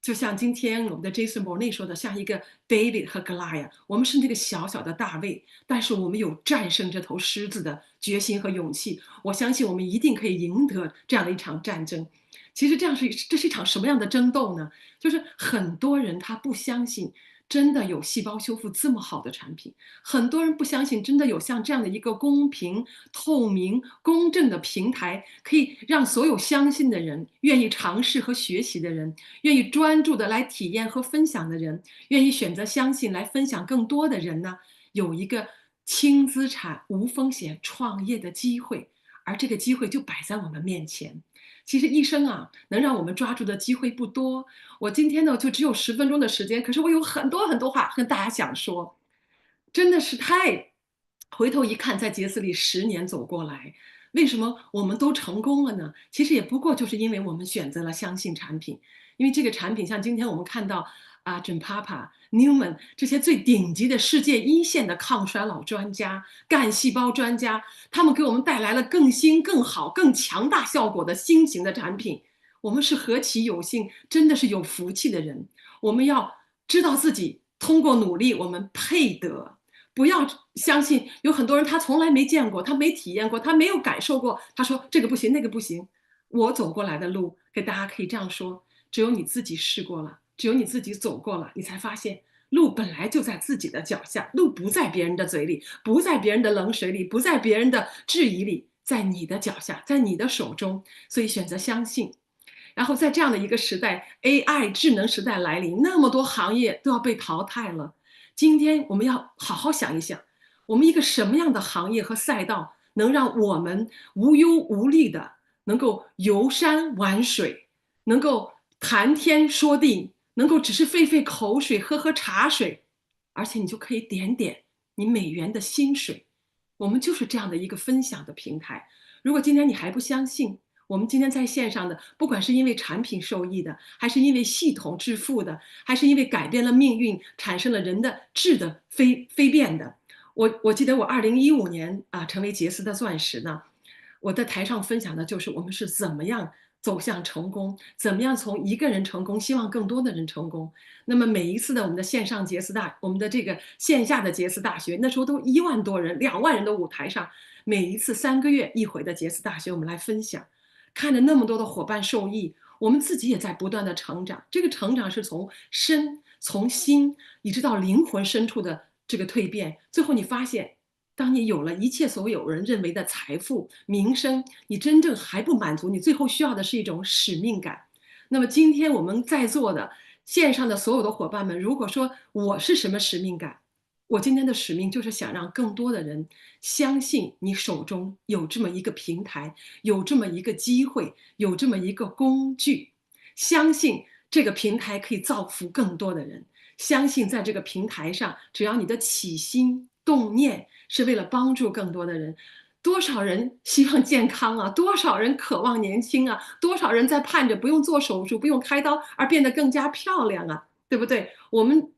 就像今天我们的 Jason Bourne 说的，像一个 David 和 Goliath，我们是那个小小的大卫，但是我们有战胜这头狮子的决心和勇气。我相信我们一定可以赢得这样的一场战争。其实这是一场什么样的争斗呢？就是很多人他不相信真的有细胞修复这么好的产品，很多人不相信真的有像这样的一个公平、透明、公正的平台，可以让所有相信的人、愿意尝试和学习的人、愿意专注的来体验和分享的人、愿意选择相信来分享更多的人呢，有一个轻资产、无风险创业的机会，而这个机会就摆在我们面前。其实一生啊，能让我们抓住的机会不多。我今天呢，就只有10分钟的时间，可是我有很多很多话跟大家想说，真的是回头一看，在杰斯里10年走过来，为什么我们都成功了呢？其实也不过就是因为我们选择了相信产品，因为这个产品像今天我们看到啊，John Papa、Newman 这些最顶级的世界一线的抗衰老专家、干细胞专家，他们给我们带来了更新、更好、更强大效果的新型的产品。我们是何其有幸，真的是有福气的人。我们要知道自己通过努力，我们配得。不要相信有很多人他从来没见过，他没体验过，他没有感受过。他说这个不行，那个不行。我走过来的路，给大家可以这样说：只有你自己试过了，只有你自己走过了，你才发现路本来就在自己的脚下，路不在别人的嘴里，不在别人的冷水里，不在别人的质疑里，在你的脚下，在你的手中。所以选择相信。然后在这样的一个时代 ，AI 智能时代来临，那么多行业都要被淘汰了。今天我们要好好想一想，我们一个什么样的行业和赛道能让我们无忧无虑的能够游山玩水，能够谈天说地，能够只是费费口水，喝喝茶水，而且你就可以点点你美元的薪水。我们就是这样的一个分享的平台。如果今天你还不相信，我们今天在线上的，不管是因为产品受益的，还是因为系统致富的，还是因为改变了命运，产生了人的质的飞变的。我记得我2015年啊成为杰斯的钻石呢，我在台上分享的就是我们是怎么样走向成功，怎么样从一个人成功，希望更多的人成功。那么每一次的我们的线上杰斯我们的这个线下的杰斯大学，那时候都1万多人、2万人的舞台上，每一次3个月一回的杰斯大学，我们来分享。看着那么多的伙伴受益，我们自己也在不断的成长。这个成长是从身、从心，一直到灵魂深处的这个蜕变。最后你发现，当你有了一切所有人认为的财富、名声，你真正还不满足，你最后需要的是一种使命感。那么今天我们在座的线上的所有的伙伴们，如果说我是什么使命感，我今天的使命就是想让更多的人相信你手中有这么一个平台，有这么一个机会，有这么一个工具，相信这个平台可以造福更多的人，相信在这个平台上，只要你的起心动念是为了帮助更多的人，多少人希望健康啊，多少人渴望年轻啊，多少人在盼着不用做手术，不用开刀而变得更加漂亮啊，对不对？我们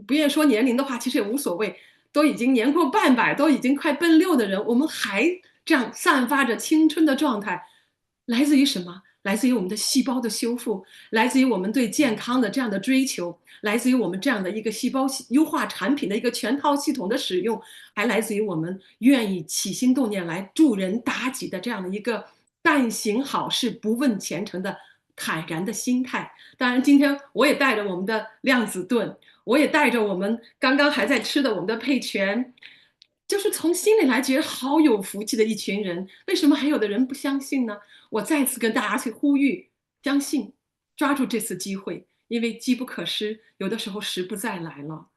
不愿说年龄的话，其实也无所谓，都已经年过半百，都已经快奔6的人，我们还这样散发着青春的状态，来自于什么？来自于我们的细胞的修复，来自于我们对健康的这样的追求，来自于我们这样的一个细胞优化产品的一个全套系统的使用，还来自于我们愿意起心动念来助人达己的这样的一个但行好事不问前程的坦然的心态。当然，今天我也带着我们的量子盾，我也带着我们刚刚还在吃的我们的配全，就是从心里来觉得好有福气的一群人。为什么还有的人不相信呢？我再次跟大家去呼吁，相信，抓住这次机会，因为机不可失，有的时候时不再来了。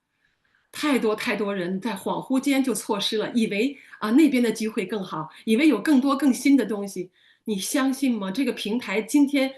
太多太多人在恍惚间就错失了，以为啊那边的机会更好，以为有更多更新的东西。你相信吗？这个平台今天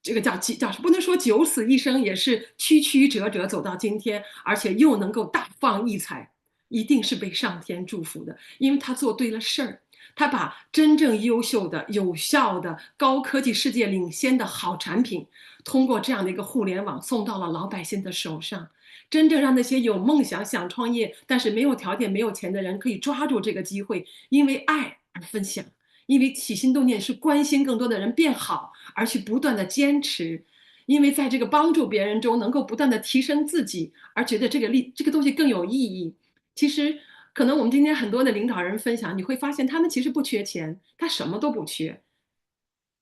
这个叫不能说九死一生，也是曲曲折折走到今天，而且又能够大放异彩，一定是被上天祝福的，因为他做对了事儿。他把真正优秀的、有效的、高科技、世界领先的好产品，通过这样的一个互联网送到了老百姓的手上，真正让那些有梦想、想创业但是没有条件、没有钱的人可以抓住这个机会，因为爱而分享，因为起心动念是关心更多的人变好，而去不断的坚持，因为在这个帮助别人中，能够不断的提升自己，而觉得这个东西更有意义。其实可能我们今天很多的领导人分享，你会发现他们其实不缺钱，他什么都不缺。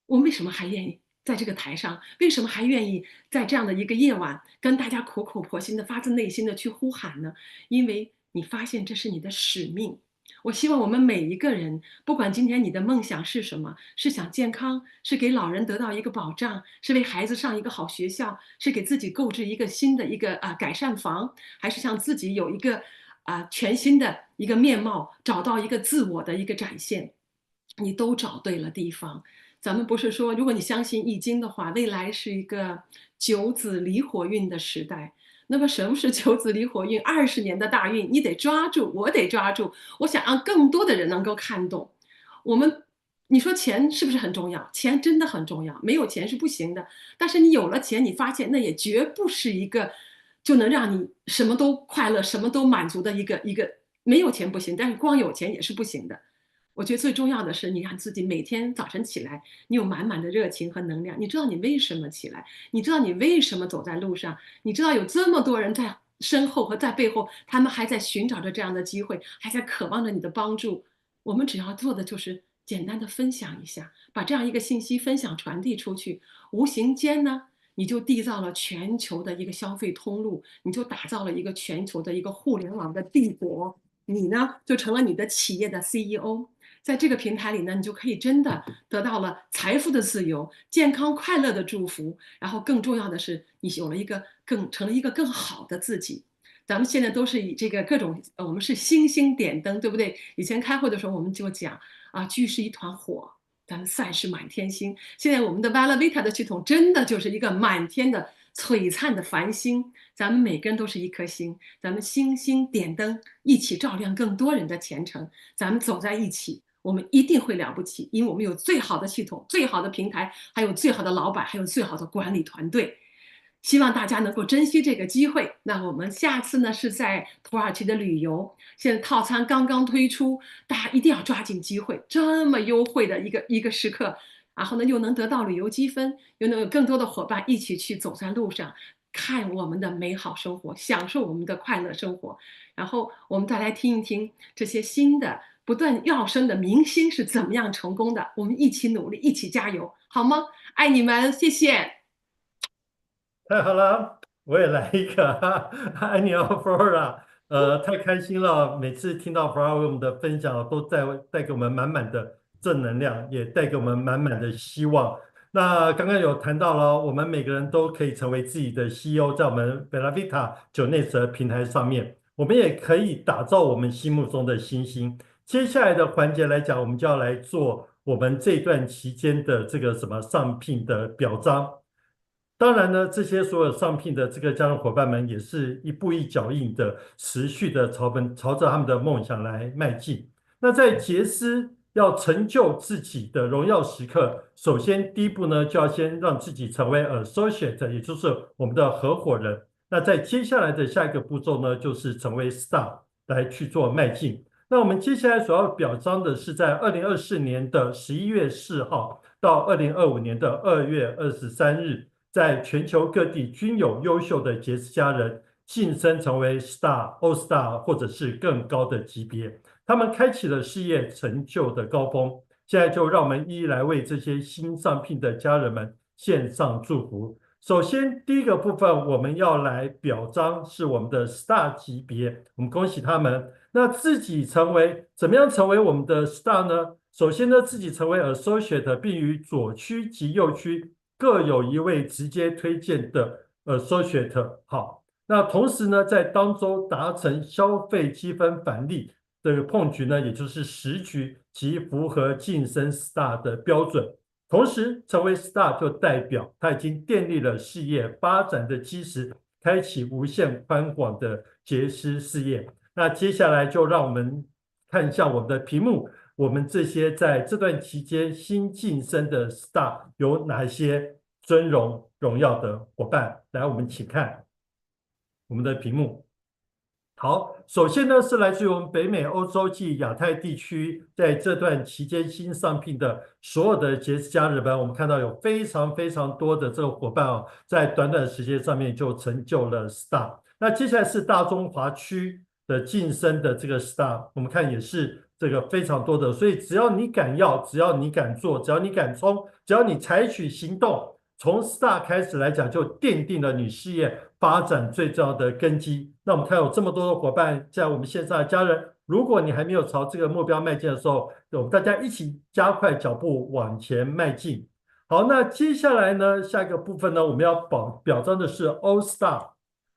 我们为什么还愿意在这个台上？为什么还愿意在这样的一个夜晚跟大家苦口婆心的、发自内心的去呼喊呢？因为你发现这是你的使命。我希望我们每一个人，不管今天你的梦想是什么，是想健康，是给老人得到一个保障，是为孩子上一个好学校，是给自己购置一个新的改善房，还是像自己有一个全新的一个面貌，找到一个自我的一个展现，你都找对了地方。咱们不是说，如果你相信易经的话，未来是一个九子离火运的时代。那么什么是九子离火运？20年的大运，你得抓住，我得抓住。我想让更多的人能够看懂。你说钱是不是很重要？钱真的很重要，没有钱是不行的。但是你有了钱，你发现那也绝不是一个就能让你什么都快乐、什么都满足的一个。没有钱不行，但是光有钱也是不行的。我觉得最重要的是，你让自己每天早晨起来，你有满满的热情和能量。你知道你为什么起来，你知道你为什么走在路上，你知道有这么多人在身后和在背后，他们还在寻找着这样的机会，还在渴望着你的帮助。我们只要做的就是简单的分享一下，把这样一个信息分享传递出去，无形间呢，你就缔造了全球的一个消费通路，你就打造了一个全球的一个互联网的帝国。你呢，就成了你的企业的 CEO。在这个平台里呢，你就可以真的得到了财富的自由、健康快乐的祝福，然后更重要的是，你有了成了一个更好的自己。咱们现在都是以这个各种，我们是星星点灯，对不对？以前开会的时候我们就讲聚是一团火，咱们散是满天星。现在我们的 Velovita 的系统真的就是一个满天的璀璨的繁星，咱们每个人都是一颗星，咱们星星点灯，一起照亮更多人的前程。咱们走在一起，我们一定会了不起，因为我们有最好的系统、最好的平台，还有最好的老板，还有最好的管理团队。希望大家能够珍惜这个机会。那我们下次呢是在土耳其的旅游，现在套餐刚刚推出，大家一定要抓紧机会，这么优惠的一个时刻，然后呢又能得到旅游积分，又能有更多的伙伴一起去走在路上，看我们的美好生活，享受我们的快乐生活。然后我们再来听一听这些新的不断跃升的明星是怎么样成功的，我们一起努力，一起加油，好吗？爱你们，谢谢。太好了，我也来一个，爱你哦，Flora，太开心了！每次听到 Flora 为我们的分享，都带给我们满满的正能量，也带给我们满满的希望。那刚刚有谈到了，我们每个人都可以成为自己的 CEO，在我们 Velovita Jeunesse 的平台上面，我们也可以打造我们心目中的星星。接下来的环节来讲，我们就要来做我们这段期间的这个上聘的表彰。当然呢，这些所有上聘的这个家人伙伴们也是一步一脚印的，持续的朝着他们的梦想来迈进。那在杰斯要成就自己的荣耀时刻，首先第一步呢，就要先让自己成为 associate， 也就是我们的合伙人。那在接下来的下一个步骤呢，就是成为 star 来去做迈进。那我们接下来所要表彰的是在2024年的11月4号到2025年的2月23日。在全球各地均有优秀的杰斯家人晋升成为 Star、All Star 或者是更高的级别，他们开启了事业成就的高峰。现在就让我们一一来为这些新上聘的家人们献上祝福。首先，第一个部分我们要来表彰是我们的 Star 级别，我们恭喜他们。那自己怎么样成为我们的 Star 呢？首先呢，自己成为 Associate， 并于左区及右区各有一位直接推荐的associate。好，那同时呢，在当周达成消费积分返利的碰局呢，也就是10局，即符合晋升 star 的标准。同时，成为 star 就代表他已经奠定了事业发展的基石，开启无限宽广的杰斯事业。那接下来就让我们看向我们的屏幕。我们这些在这段期间新晋升的 star 有哪些尊荣荣耀的伙伴？来，我们请看我们的屏幕。好，首先呢是来自于我们北美、欧洲及亚太地区，在这段期间新上聘的所有的杰斯家人们，我们看到有非常非常多的这个伙伴哦，在短短的时间上面就成就了 Star。那接下来是大中华区的晋升的这个 Star， 我们看也是这个非常多的，所以只要你敢要，只要你敢做，只要你敢冲，只要你采取行动。从 Star 开始来讲，就奠定了你事业发展最重要的根基。那我们看有这么多的伙伴在我们线上的家人，如果你还没有朝这个目标迈进的时候，我们大家一起加快脚步往前迈进。好，那接下来呢，下一个部分呢，我们要表彰的是 All Star。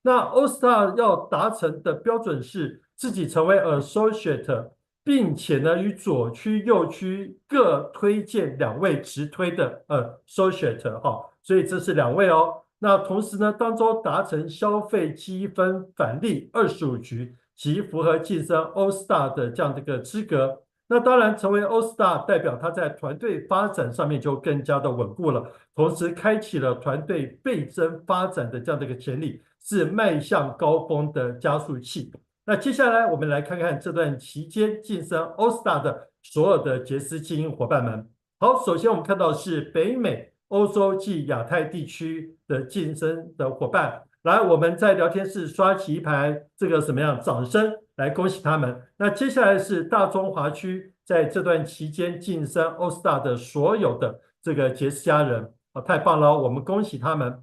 那 All Star 要达成的标准是自己成为 Associate， 并且呢，与左区、右区各推荐2位直推的Associate 哈。所以这是2位哦。那同时呢，当中达成消费积分返利25局，即符合晋升 All Star 的这样的一个资格。那当然，成为 All Star 代表他在团队发展上面就更加的稳固了，同时开启了团队倍增发展的这样的一个潜力，是迈向高峰的加速器。那接下来我们来看看这段期间晋升 All Star 的所有的杰斯精英伙伴们。好，首先我们看到是北美、欧洲及亚太地区的晋升的伙伴，来，我们在聊天室刷起一排这个什么样掌声来恭喜他们。那接下来是大中华区在这段期间晋升 All Star 的所有的这个杰斯家人，太棒了，我们恭喜他们。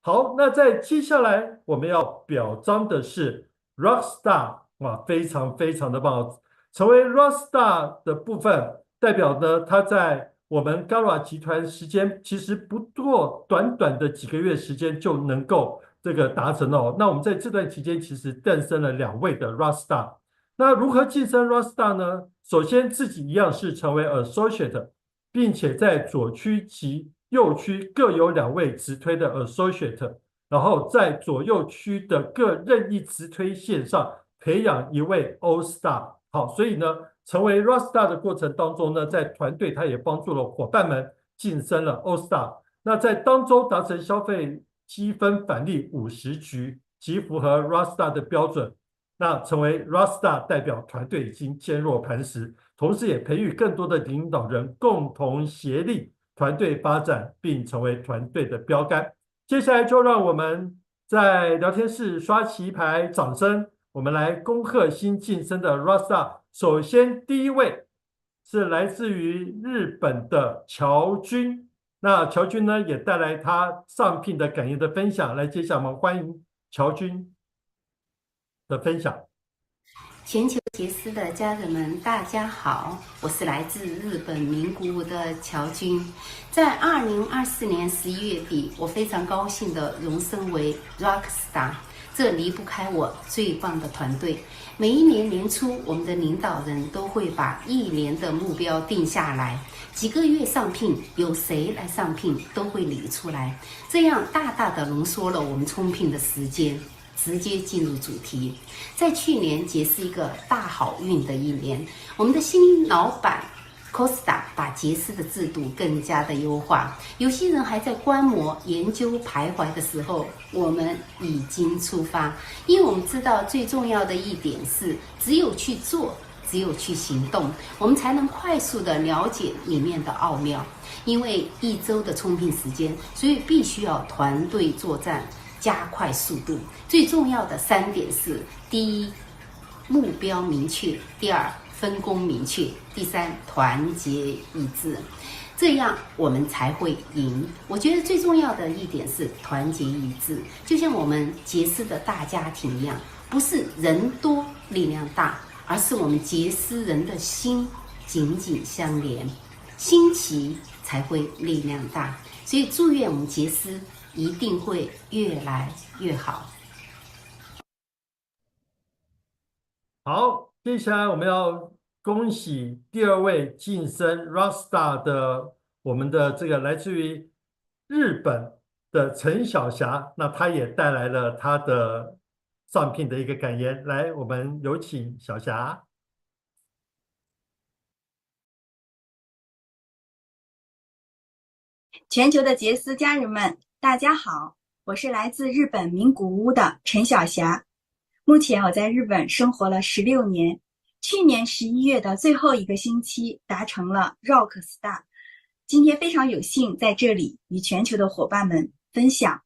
好，那在接下来我们要表彰的是 Rockstar， 哇，非常非常的棒，成为 Rockstar 的部分代表呢，他在我们 Gara 集团时间其实不过短短的几个月时间就能够这个达成哦。那我们在这段期间其实诞生了2位的 Rockstar。那如何晋升 Rockstar 呢？首先自己一样是成为 Associate， 并且在左区及右区各有2位直推的 Associate， 然后在左右区的各任意直推线上培养1位 All Star。好，所以呢，成为 Rockstar 的过程当中呢，在团队它也帮助了伙伴们晋升了 All Star。那在当周达成消费积分返利50局，即符合 Rockstar 的标准。那成为 Rockstar 代表团队已经坚若磐石，同时也培育更多的领导人共同协力团队发展，并成为团队的标杆。接下来就让我们在聊天室刷起一排掌声，我们来恭贺新晋升的 Rockstar。首先第1位是来自于日本的乔军，那乔军呢也带来他上聘的感言的分享，来接下来我们欢迎乔军的分享。全球杰斯的家人们，大家好，我是来自日本名古屋的乔军。在2024年11月底，我非常高兴地荣升为 Rockstar， 这离不开我最棒的团队。每一年年初，我们的领导人都会把1年的目标定下来，几个月上聘，有谁来上聘都会理出来，这样大大的浓缩了我们冲聘的时间。直接进入主题，在去年杰斯一个大好运的1年，我们的新老板 Costa 把杰斯的制度更加的优化。有些人还在观摩、研究、徘徊的时候，我们已经出发，因为我们知道最重要的一点是，只有去做，只有去行动，我们才能快速的了解里面的奥妙。因为1周的冲聘时间，所以必须要团队作战，加快速度。最重要的3点是：第一，目标明确；第二，分工明确；第三，团结一致。这样我们才会赢。我觉得最重要的一点是团结一致，就像我们杰斯的大家庭一样，不是人多力量大，而是我们杰斯人的心紧紧相连，心齐才会力量大。所以祝愿我们杰斯一定会越来越好。好，接下来我们要恭喜第2位晋升 Rockstar 的我们的这个来自于日本的陈小霞，那他也带来了他的上聘的一个感言。来，我们有请小霞。全球的杰斯家人们，大家好，我是来自日本名古屋的陈小霞。目前我在日本生活了16年，去年11月的最后一个星期达成了 Rock Star。今天非常有幸在这里与全球的伙伴们分享。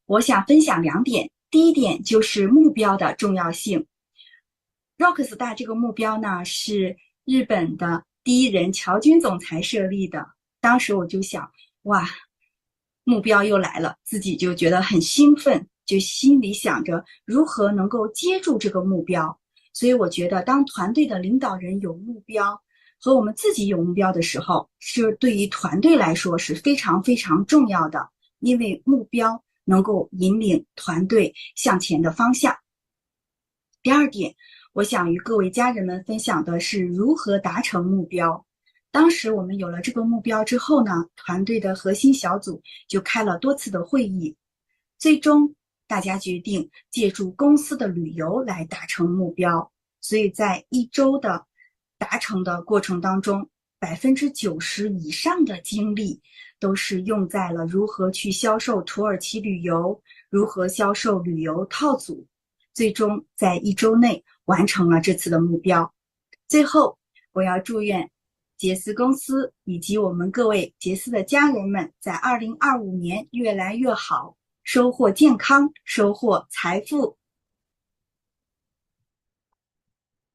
我想分享2点，第一点就是目标的重要性。Rock Star 这个目标呢，是日本的第一人桥军总裁设立的。当时我就想，哇，目标又来了，自己就觉得很兴奋，就心里想着如何能够接住这个目标。所以我觉得当团队的领导人有目标和我们自己有目标的时候，是对于团队来说是非常非常重要的，因为目标能够引领团队向前的方向。第二点，我想与各位家人们分享的是如何达成目标。当时我们有了这个目标之后呢，团队的核心小组就开了多次的会议，最终大家决定借助公司的旅游来达成目标。所以在1周的达成的过程当中，90%以上的精力都是用在了如何去销售土耳其旅游，如何销售旅游套组，最终在1周内完成了这次的目标。最后，我要祝愿杰斯公司以及我们各位杰斯的家人们在2025年越来越好，收获健康，收获财富。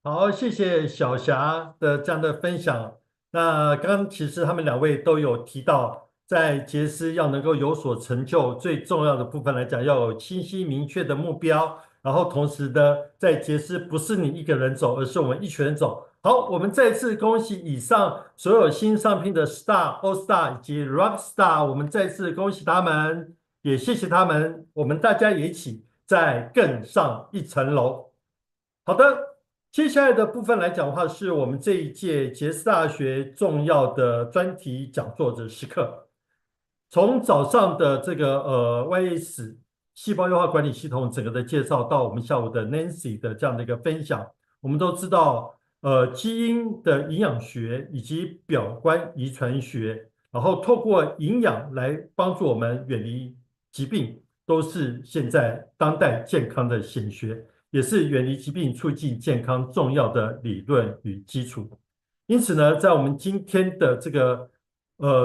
好，谢谢小霞的这样的分享。那刚刚其实他们2位都有提到，在杰斯要能够有所成就，最重要的部分来讲，要有清晰明确的目标，然后同时的，在杰斯不是你一个人走，而是我们一群人走。好，我们再次恭喜以上所有新上聘的 Star、All Star 以及 Rock Star， 我们再次恭喜他们，也谢谢他们，我们大家也一起再更上一层楼。好的。接下来的部分来讲的话，是我们这一届杰斯大学重要的专题讲座的时刻。从早上的这个YS 细胞优化管理系统整个的介绍，到我们下午的 Nancy 的这样的一个分享，我们都知道，基因的营养学以及表观遗传学，然后透过营养来帮助我们远离疾病，都是现在当代健康的显学。也是远离疾病、促进健康重要的理论与基础。因此呢，在我们今天的这个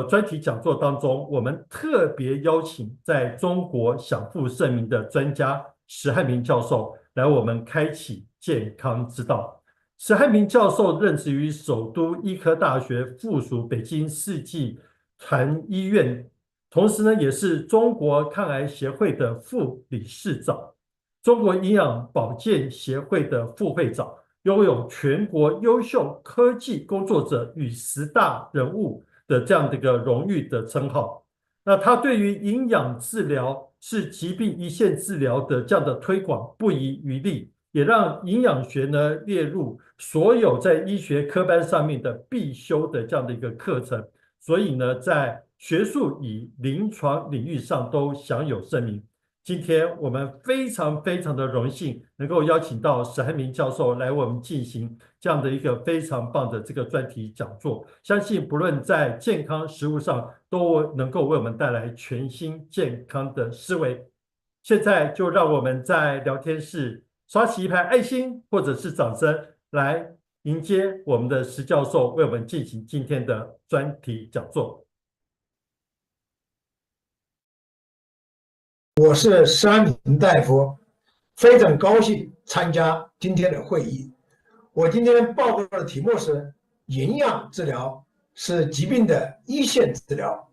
专题讲座当中，我们特别邀请在中国享负盛名的专家石汉明教授来我们开启健康之道。石汉明教授任职于首都医科大学附属北京世纪坛医院，同时呢，也是中国抗癌协会的副理事长。中国营养保健协会的副会长，拥有全国优秀科技工作者与10大人物的这样的一个荣誉的称号。那他对于营养治疗是疾病一线治疗的这样的推广不遗余力，也让营养学呢列入所有在医学科班上面的必修的这样的一个课程。所以呢，在学术与临床领域上都享有盛名。今天我们非常非常的荣幸能够邀请到石汉明教授来我们进行这样的一个非常棒的这个专题讲座，相信不论在健康食物上都能够为我们带来全新健康的思维。现在就让我们在聊天室刷起一排爱心或者是掌声，来迎接我们的石教授为我们进行今天的专题讲座。我是石汉明大夫，非常高兴参加今天的会议。我今天报告的题目是营养治疗是疾病的一线治疗。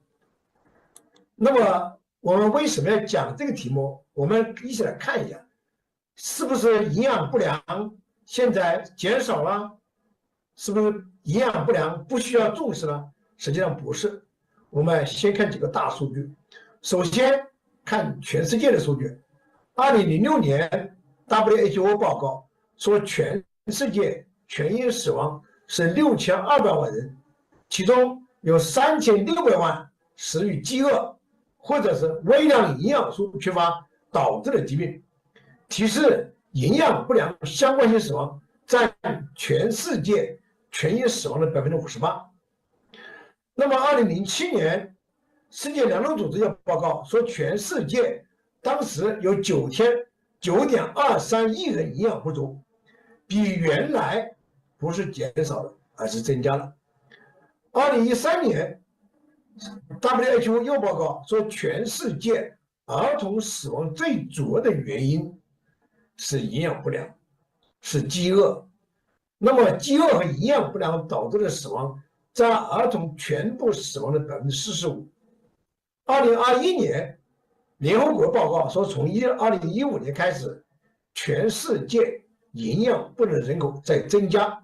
那么我们为什么要讲这个题目？我们一起来看一下，是不是营养不良现在减少了？是不是营养不良不需要重视了？实际上不是。我们先看几个大数据。首先看全世界的数据，2006年 WHO 报告说全世界全因死亡是6200万人，其中有3600万死于饥饿或者是微量营养素缺乏导致的疾病，提示营养不良相关性死亡占全世界全因死亡的58%。那么2007年世界粮农组织要报告说，全世界当时有9天9.23亿人营养不足，比原来不是减少了，而是增加了。2013年 WHO 又报告说，全世界儿童死亡最主要的原因是营养不良，是饥饿。那么饥饿和营养不良导致的死亡占儿童全部死亡的45%。2021年，联合国报告说，从2015年开始，全世界营养不良人口在增加。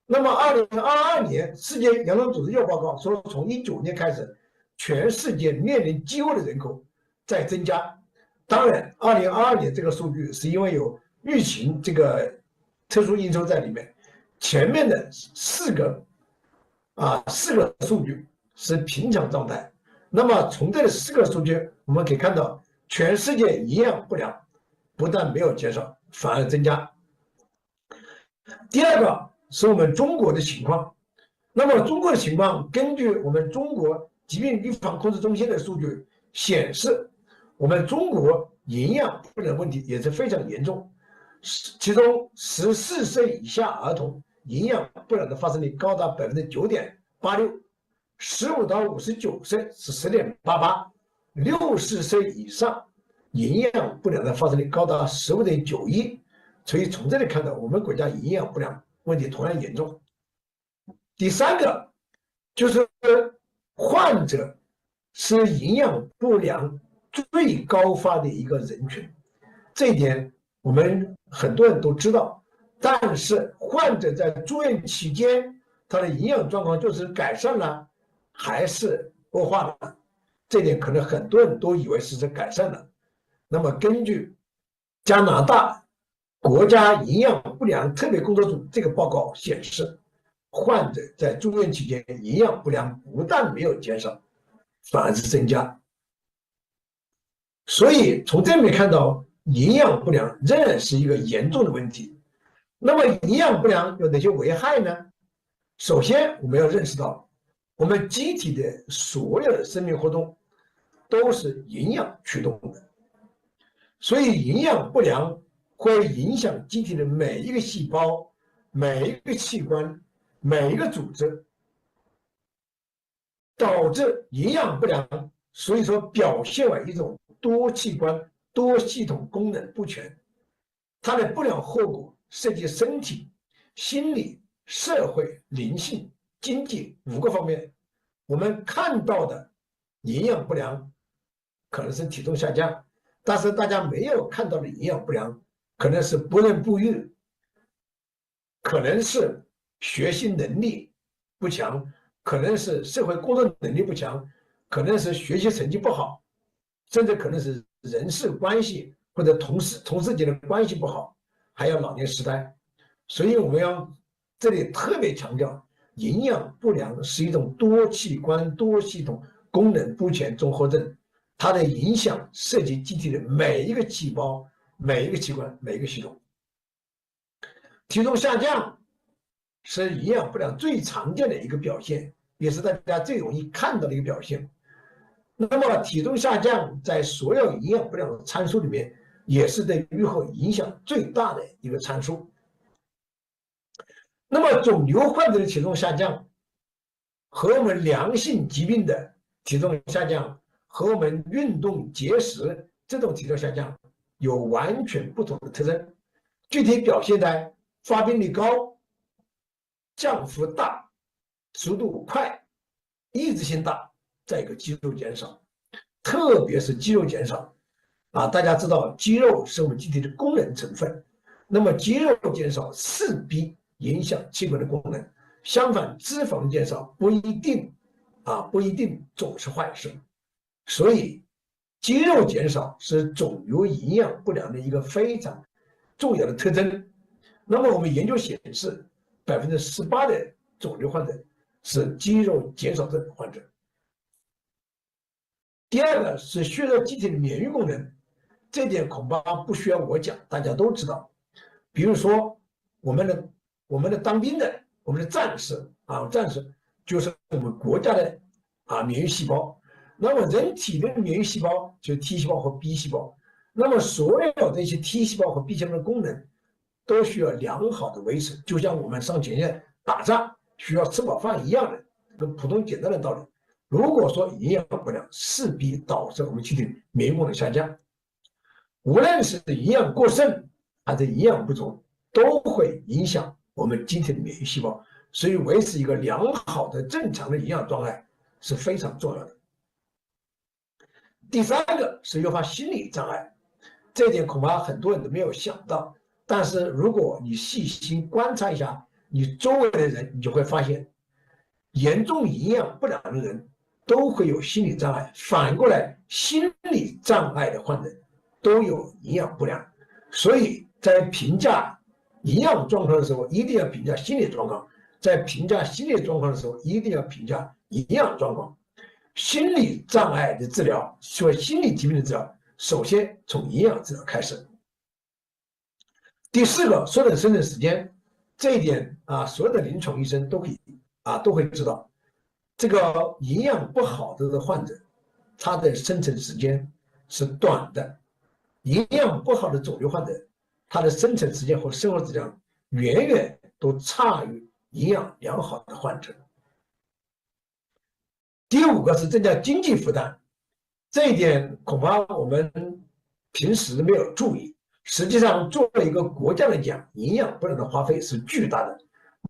那么2022年，世界粮农组织又报告说，从19年开始，全世界面临饥饿的人口在增加。当然，2022年这个数据是因为有疫情这个特殊因素在里面，前面的四个数据是平常状态。那么从这4个数据，我们可以看到，全世界营养不良不但没有减少，反而增加。第二个是我们中国的情况。那么中国的情况，根据我们中国疾病预防控制中心的数据显示，我们中国营养不良问题也是非常严重，其中14岁以下儿童营养不良的发生率高达9.86%，15到59岁是10.88%，60岁以上营养不良的发生率高达15.91%。所以从这里看到，我们国家营养不良问题同样严重。第三个就是患者是营养不良最高发的一个人群，这一点我们很多人都知道。但是患者在住院期间，他的营养状况就是改善了还是恶化了，这点可能很多人都以为是改善了。那么根据加拿大国家营养不良特别工作组这个报告显示，患者在住院期间营养不良不但没有减少，反而是增加。所以从这里面看到，营养不良仍然是一个严重的问题。那么营养不良有哪些危害呢？首先我们要认识到，我们机体的所有的生命活动都是营养驱动的，所以营养不良会影响机体的每一个细胞、每一个器官、每一个组织，导致营养不良，所以说表现为一种多器官、多系统功能不全。它的不良后果涉及身体、心理、社会、灵性、经济5个方面。我们看到的营养不良可能是体重下降，但是大家没有看到的营养不良可能是不孕不育，可能是学习能力不强，可能是社会工作能力不强，可能是学习成绩不好，甚至可能是人事关系或者同事间的关系不好，还有老年痴呆。所以我们要这里特别强调，营养不良是一种多器官多系统功能不全综合症，它的影响涉及机体的每一个细胞、每一个器官、每一个系统。体重下降是营养不良最常见的一个表现，也是大家最容易看到的一个表现。那么体重下降在所有营养不良的参数里面，也是对预后影响最大的一个参数。那么肿瘤患者的体重下降和我们良性疾病的体重下降，和我们运动节食这种体重下降有完全不同的特征，具体表现在发病率高、降幅大、速度快、抑制性大，再一个肌肉减少，特别是肌肉减少大家知道肌肉是我们机体的功能成分，那么肌肉减少势必影响器官的功能，相反脂肪减少不一定总是坏事。所以肌肉减少是肿瘤营养不良的一个非常重要的特征。那么我们研究显示，18%的肿瘤患者是肌肉减少症患者。第二个是削弱机体的免疫功能，这点恐怕不需要我讲，大家都知道。比如说我们的当兵的，我们的战士就是我们国家的免疫细胞。那么人体的免疫细胞就是 T 细胞和 B 细胞，那么所有的一些 T 细胞和 B 细胞的功能都需要良好的维持，就像我们上前线打仗需要吃饱饭一样的，跟普通简单的道理。如果说营养不良，势必导致我们机体免疫功能下降。无论是营养过剩还是营养不足，都会影响我们机体的免疫细胞。所以维持一个良好的正常的营养状态是非常重要的。第三个是诱发心理障碍，这点恐怕很多人都没有想到。但是如果你细心观察一下你周围的人，你就会发现，严重营养不良的人都会有心理障碍，反过来，心理障碍的患者都有营养不良。所以在评价营养状况的时候，一定要评价心理状况；在评价心理状况的时候，一定要评价营养状况。心理障碍的治疗，说心理疾病的治疗，首先从营养治疗开始。第四个，缩短生存时间，这一点所有的临床医生都会知道，这个营养不好的患者，他的生存时间是短的；营养不好的肿瘤患者，他的生存时间和生活质量远远都差于营养良好的患者。第五个是增加经济负担，这一点恐怕我们平时没有注意。实际上，作为一个国家来讲，营养不良的花费是巨大的。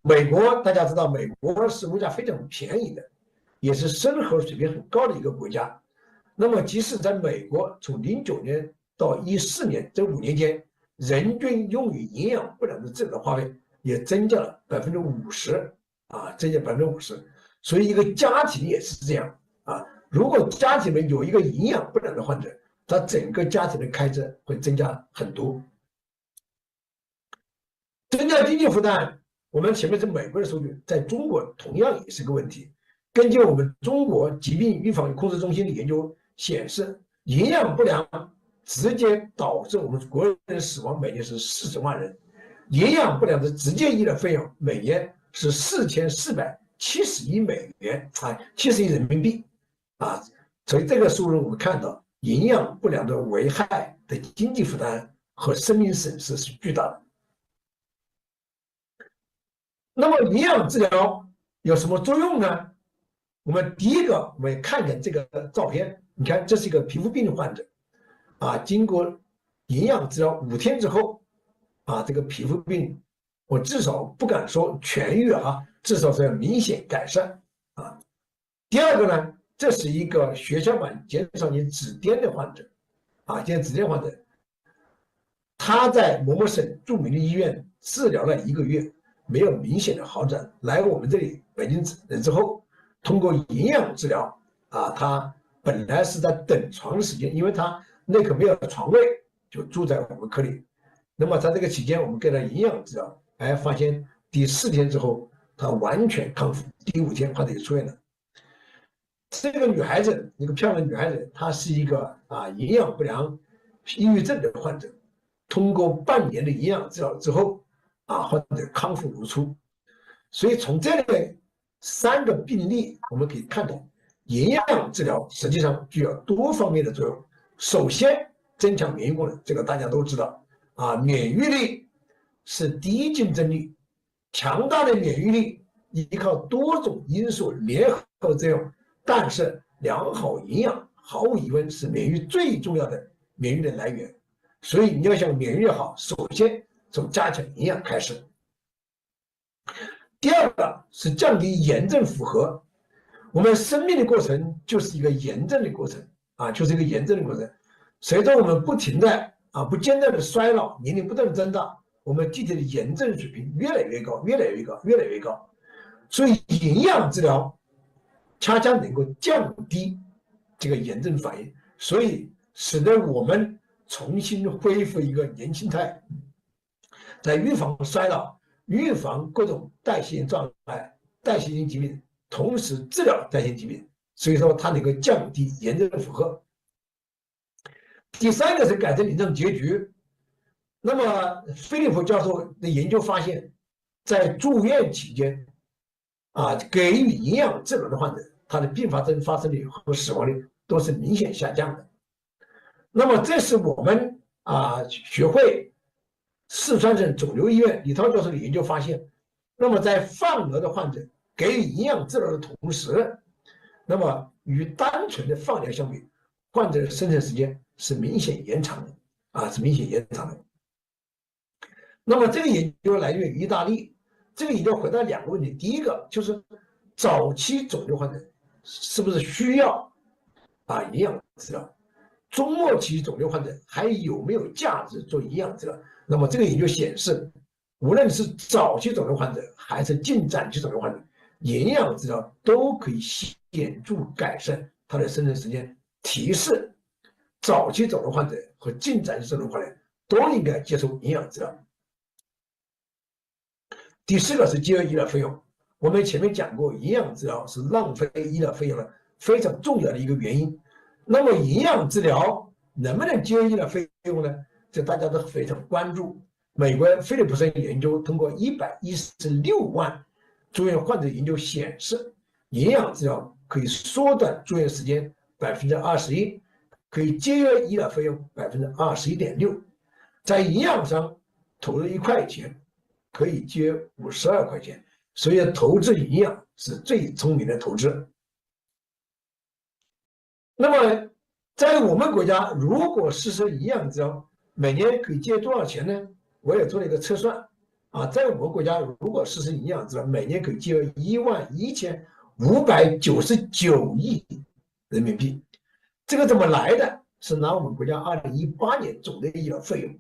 美国大家知道，美国是物价非常便宜的，也是生活水平很高的一个国家。那么，即使在美国，从09年到14年这5年间，人均用于营养不良的治疗的花费也增加了50%，增加50%。所以，一个家庭也是这样如果家庭里面有一个营养不良的患者，他整个家庭的开支会增加很多。增加经济负担，我们前面是美国的数据，在中国同样也是个问题。根据我们中国疾病预防与控制中心的研究显示，营养不良直接导致我们国人死亡每年是40万人，营养不良的直接医疗费用每年是4470亿美元，70亿人民币所以这个数字我们看到，营养不良的危害的经济负担和生命损失是巨大的。那么营养治疗有什么作用呢？我们第一个，我们看看这个照片，你看这是一个皮肤病患者经过营养治疗5天之后这个皮肤病我至少不敢说痊愈至少是明显改善第二个呢，这是一个血小板减少性紫癜的患者减少紫癜患者，他在某某省著名的医院治疗了1个月，没有明显的好转，来我们这里北京人之后，通过营养治疗他本来是在等床的时间，因为他那可没有床位，就住在我们科里。那么在这个期间，我们给他营养治疗，发现第4天之后，他完全康复，第5天患者就出院了。这个女孩子，一个漂亮的女孩子，她是一个营养不良、抑郁症的患者，通过半年的营养治疗之后，患者康复如初。所以从这3个病例，我们可以看到，营养治疗实际上具有多方面的作用。首先，增强免疫功能，这个大家都知道免疫力是第一竞争力，强大的免疫力依靠多种因素联合作用。但是良好营养毫无疑问是免疫最重要的免疫的来源，所以你要想免疫力好，首先从加强营养开始。第二个是降低炎症负荷，我们生命的过程就是一个炎症的过程就是一个炎症的过程。随着我们不停的不间断的衰老，年龄不断的增大，我们机体的炎症水平越来越高，越来越高，越来越高。所以营养治疗恰恰能够降低这个炎症反应，所以使得我们重新恢复一个年轻态，在预防衰老、预防各种代谢性障碍、代谢性疾病，同时治疗代谢性疾病，所以说它能够降低炎症负荷。第3个是改善临床结局。那么菲利普教授的研究发现，在住院期间给予营养治疗的患者，他的并发症发生率和死亡率都是明显下降的。那么这是我们学会四川省肿瘤医院李涛教授的研究发现，那么在放疗的患者给予营养治疗的同时，那么与单纯的放疗相比，患者的生存时间是明显延长的，是明显延长的。那么这个研究来源于意大利，这个研究回答2个问题，第一个就是早期肿瘤患者是不是需要营养治疗，中末期肿瘤患者还有没有价值做营养治疗？那么这个研究显示，无论是早期肿瘤患者还是进展期肿瘤患者，营养治疗都可以显著改善他的生存时间，提示早期肿瘤患者和进展期肿瘤患者都应该接受营养治疗。第4个是节约医疗费用，我们前面讲过，营养治疗是浪费医疗费用的非常重要的一个原因。那么营养治疗能不能节约医疗费用呢？这大家都非常关注。美国菲利普森研究通过116万住院患者研究显示，营养治疗可以缩短住院时间21%，可以节约医疗费用21.6%。在营养上投入1块钱，可以节约52块钱。所以投资营养是最聪明的投资。那么在我们国家，如果实施营养治疗，每年可以节约多少钱呢？我也做了一个测算在我们国家，如果实施营养治疗，每年可以节约11599亿人民币。这个怎么来的？是拿我们国家2018年总的医疗费用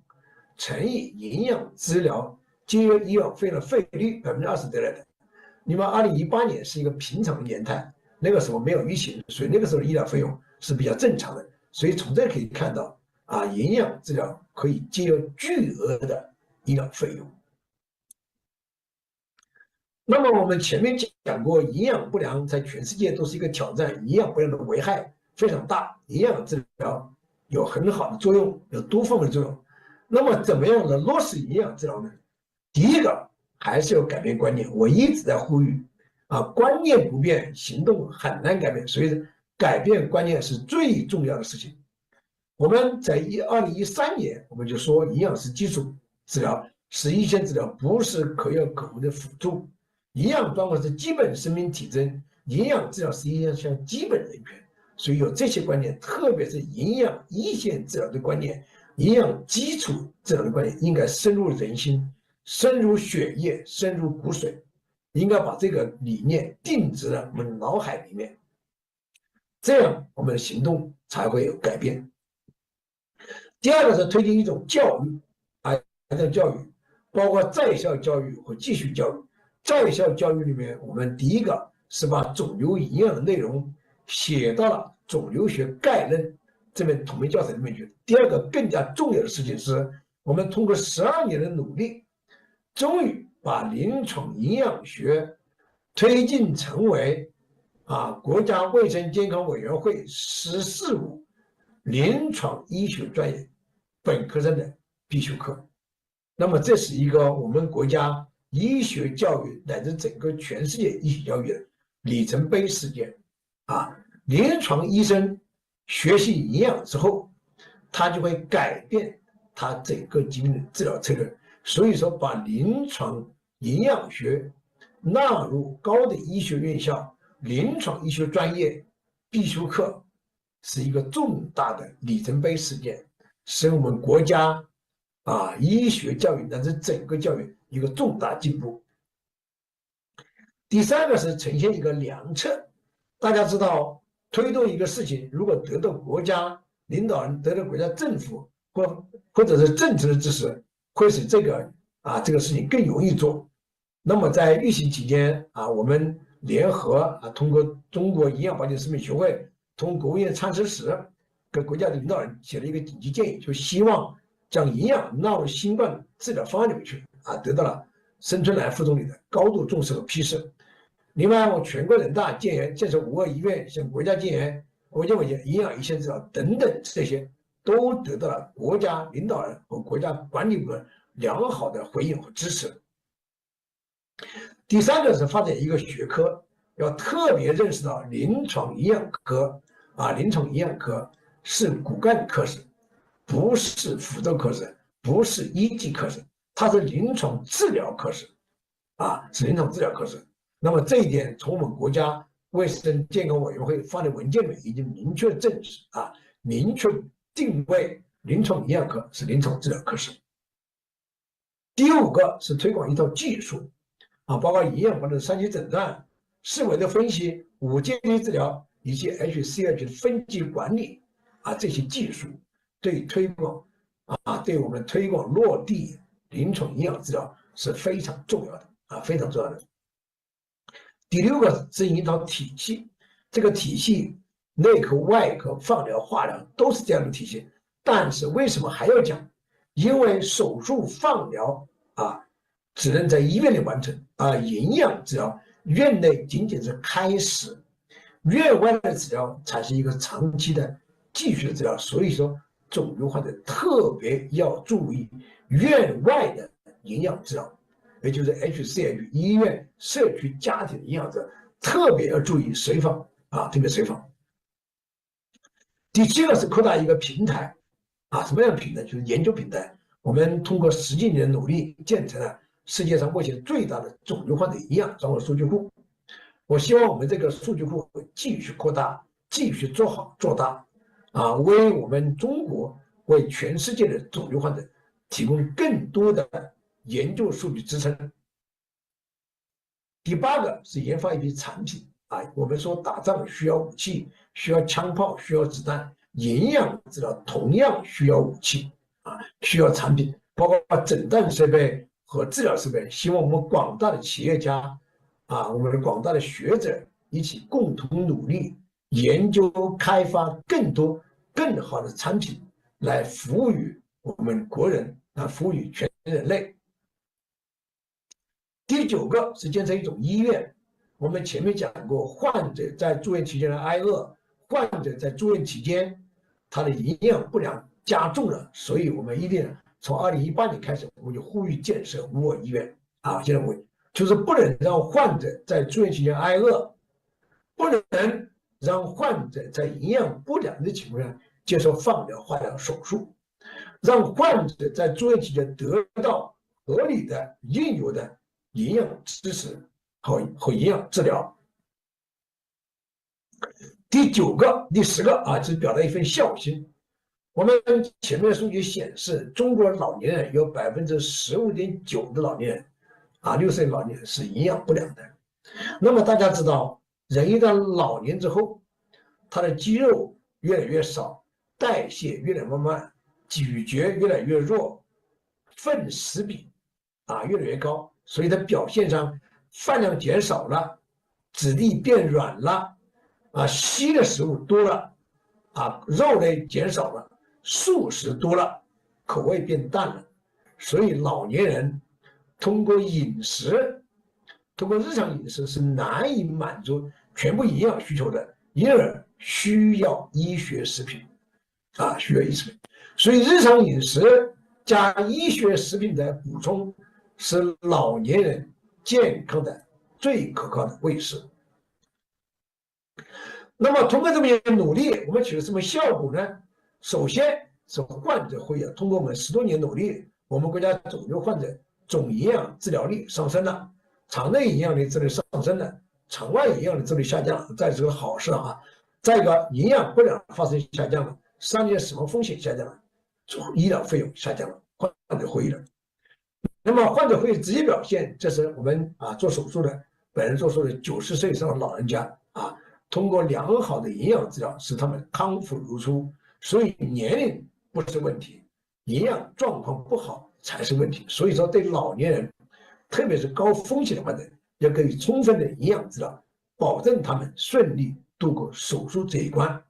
乘以营养治疗节约医疗费用的费率20%得来的。你们2018年是一个平常的年代，那个时候没有疫情，所以那个时候的医疗费用是比较正常的。所以从这可以看到营养治疗可以节约巨额的医疗费用。那么我们前面讲过，营养不良在全世界都是一个挑战，营养不良的危害非常大，营养治疗有很好的作用，有多方面的作用。那么怎么样的落实营养治疗呢？第一个还是要改变观念，我一直在呼吁观念不变，行动很难改变，所以改变观念是最重要的事情。我们在2013年我们就说，营养是基础治疗，是一线治疗，不是可有可无的辅助。营养状况是基本生命体征，营养治疗是一项基本人权。所以有这些观念，特别是营养一线治疗的观念，营养基础治疗的观念，应该深入人心，深入血液，深入骨髓，应该把这个理念定植在我们脑海里面，这样我们的行动才会有改变。第二个是推进一种教育，癌症教育，包括在校教育和继续教育。在校教育里面，我们第一个是把肿瘤营养的内容写到了肿瘤学概论这本同名教材里面去。第二个更加重要的事情是，我们通过12年的努力，终于把临床营养学推进成为国家卫生健康委员会“1045”临床医学专业本科生的必修课。那么这是一个我们国家医学教育乃至整个全世界医学教育的里程碑事件临床医生学习营养之后，他就会改变他整个疾病的治疗策略。所以说，把临床营养学纳入高等医学院校临床医学专业必修课，是一个重大的里程碑事件，是我们国家医学教育乃至整个教育一个重大进步。第三个是呈现一个良策。大家知道，推动一个事情，如果得到国家领导人、得到国家政府或者是政策的支持，会使这个事情更容易做。那么在疫情期间我们联合通过中国营养保健食品学会，通过国务院参事室跟国家的领导人写了一个紧急建议，就希望将营养纳入新冠治疗方案里面去得到了孙春兰副总理的高度重视和批示。另外，我全国人大建言建设5个医院，向国家建言卫健委营养一线治疗等等，这些都得到了国家领导人和国家管理部门良好的回应和支持。第三个是发展一个学科，要特别认识到临床营养科临床营养科是骨干科室。不是辅助科室，不是一级科室，它是临床治疗科室，是临床治疗科室。那么这一点从我们国家卫生健康委员会发的文件里已经明确证实明确定位临床营养科是临床治疗科室。第5个是推广一套技术包括营养方面的3级诊断、思维的分析、5阶梯治疗以及 HCH 的分级管理这些技术对推广对我们推广落地临床营养治疗是非常重要的非常重要的。第6个是一套体系，这个体系内科、外科、放疗、化疗都是这样的体系，但是为什么还要讲？因为手术、放疗只能在医院里完成营养治疗院内仅仅是开始，院外的治疗才是一个长期的继续的治疗。所以说，肿瘤患者特别要注意院外的营养治疗，也就是 HCH 医院社区家庭的营养治疗，特别要注意随访特别随访。第7个是扩大一个平台什么样的平台？就是研究平台。我们通过10几年的努力，建成了世界上目前最大的肿瘤患者营养掌握数据库。我希望我们这个数据库继续扩大，继续做好做大为我们中国，为全世界的肿瘤患者提供更多的研究数据支撑。第8个是研发一批产品我们说打仗需要武器，需要枪炮，需要子弹，营养治疗同样需要武器需要产品，包括诊断设备和治疗设备。希望我们广大的企业家我们广大的学者一起共同努力，研究开发更多更好的产品，来服务于我们国人服务于全人类。第9个是建成一种医院。我们前面讲过，患者在住院期间的挨饿，患者在住院期间他的营养不良加重了，所以我们一定从2018年开始，我们就呼吁建设无饿医院现在就是不能让患者在住院期间挨饿，不能让患者在营养不良的情况下接受放疗、化疗、手术，让患者在住院期间得到合理的、应有的营养知识和营养治疗。第10个是表达一份孝心。我们前面的数据显示，中国老年人有15.9%的老年人60岁老年人是营养不良的。那么大家知道，人一旦老年之后，他的肌肉越来越少，代谢越来越慢，咀嚼越来越弱，粪食比越来越高，所以他表现上饭量减少了，质地变软了稀的食物多了肉类减少了，素食多了，口味变淡了。所以老年人通过饮食，通过日常饮食是难以满足全部营养需求的，因而需要医学食品需要医学食品。所以日常饮食加医学食品的补充是老年人健康的最可靠的卫士。那么通过这么一个努力，我们取得什么效果呢？首先是患者会通过我们10多年努力，我们国家肿瘤患者总营养治疗率上升了，肠内营养的治疗上升了，肠外营养的治疗下降了，这是个好事再一个，营养不良发生下降了，3年死亡风险下降了，医疗费用下降了，患者会议了。那么患者会议直接表现，这是我们做手术的，本人做手术的90岁以上的老人家通过良好的营养治疗使他们康复如初。所以年龄不是问题，营养状况不好才是问题。所以说对老年人，特别是高风险的患者，要给予充分的营养治疗，保证他们顺利度过手术这一关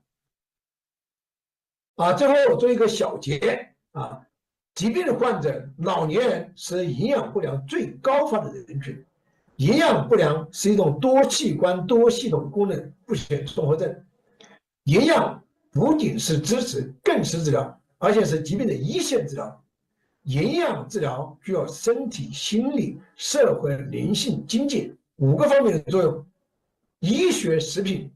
最后我做一个小结疾病的患者，老年人是营养不良最高发的人群。营养不良是一种多器官多系统功能不全综合症。营养不仅是支持，更是治疗，而且是疾病的一线治疗。营养治疗具有身体、心理、社会、灵性、经济5个方面的作用。医学食品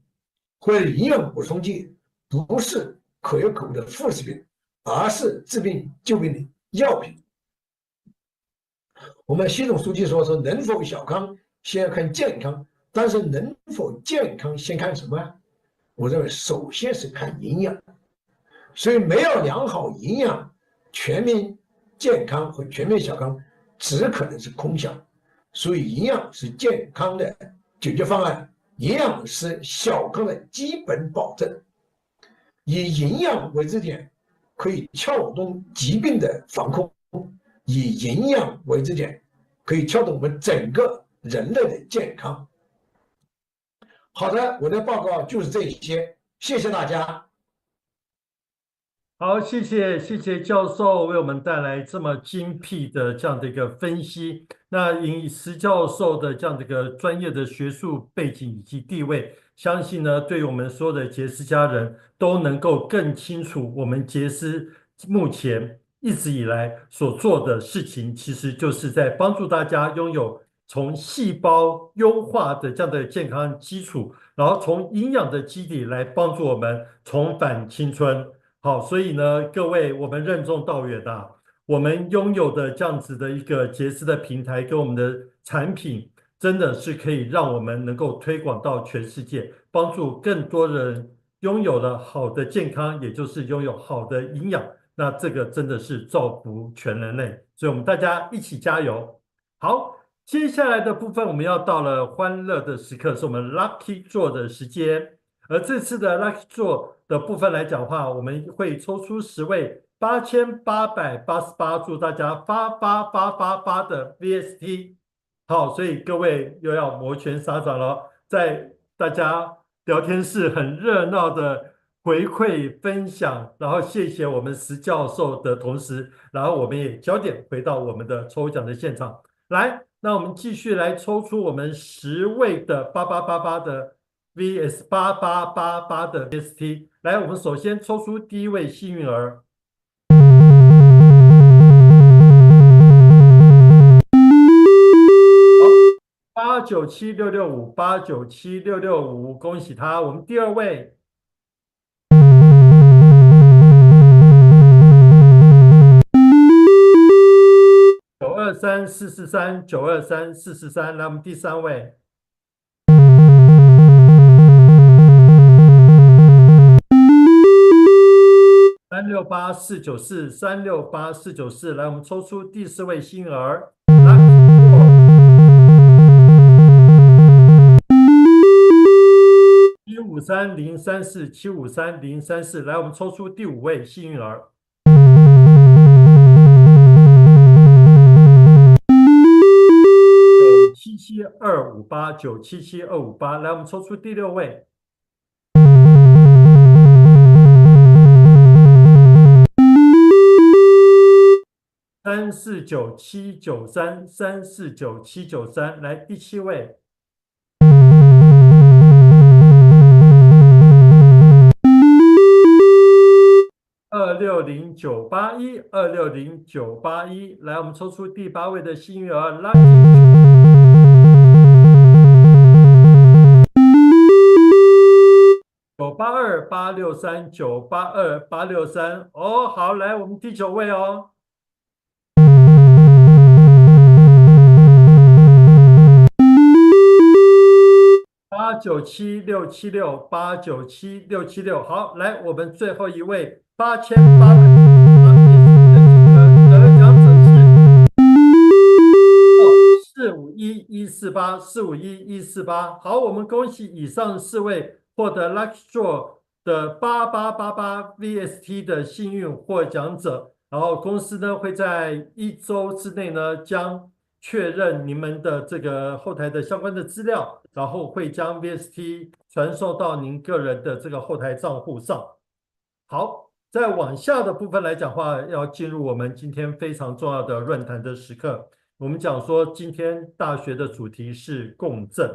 或者营养补充剂不是可有可无的副食品，而是治病救病的药品。我们习总书记说能否小康，先要看健康，但是能否健康先看什么？我认为首先是看营养。所以没有良好营养，全民健康和全面小康只可能是空想。所以营养是健康的解决方案，营养是小康的基本保证。以营养为支点，可以撬动疾病的防控；以营养为支点，可以撬动我们整个人类的健康。好的，我的报告就是这些，谢谢大家。好，谢谢教授为我们带来这么精辟的这样的一个分析。那以石教授的这样的一个专业的学术背景以及地位，相信呢，对于我们所有的杰斯家人都能够更清楚，我们杰斯目前一直以来所做的事情，其实就是在帮助大家拥有从细胞优化的这样的健康基础，然后从营养的基底来帮助我们重返青春。好，所以呢，各位，我们任重道远啊，我们拥有的这样子的一个杰斯的平台跟我们的产品，真的是可以让我们能够推广到全世界，帮助更多人拥有了好的健康，也就是拥有好的营养。那这个真的是造福全人类，所以我们大家一起加油。好，接下来的部分我们要到了欢乐的时刻，是我们 Lucky Draw 的时间。而这次的 Lucky Draw 的部分来讲的话，我们会抽出10位8888，祝大家发的 VST。好，所以各位又要摩拳擦掌了，在大家聊天室很热闹的回馈分享，然后谢谢我们石教授的同时，然后我们也焦点回到我们的抽奖的现场来。那我们继续来抽出我们10位的8888的 VS8888的 VST。来，我们首先抽出第一位幸运儿。897665，897665，恭喜他。我们第二位，923443，923443，来，我们第三位。368494，368494，来，我们抽出第4位幸运儿。75303475303，来，我们抽出第5位幸运儿。9772258，9772258，来，我们抽出第6位。3497933，3497993，来，第7位。260981，260981，来，我们抽出第8位的幸运儿 Lucky。98286398283，哦，好，来，我们第9位哦。8976768977676，好，来，我们最后一位8800得奖者是45114845148，好，我们恭喜以上4位获得 Lucky Draw 的8888 VST 的幸运获奖者，然后公司呢会在1周之内呢将确认你们的这个后台的相关的资料，然后会将 VST 传送到您个人的这个后台账户上。好，再往下的部分来讲话，要进入我们今天非常重要的论坛的时刻。我们讲说今天大学的主题是共振，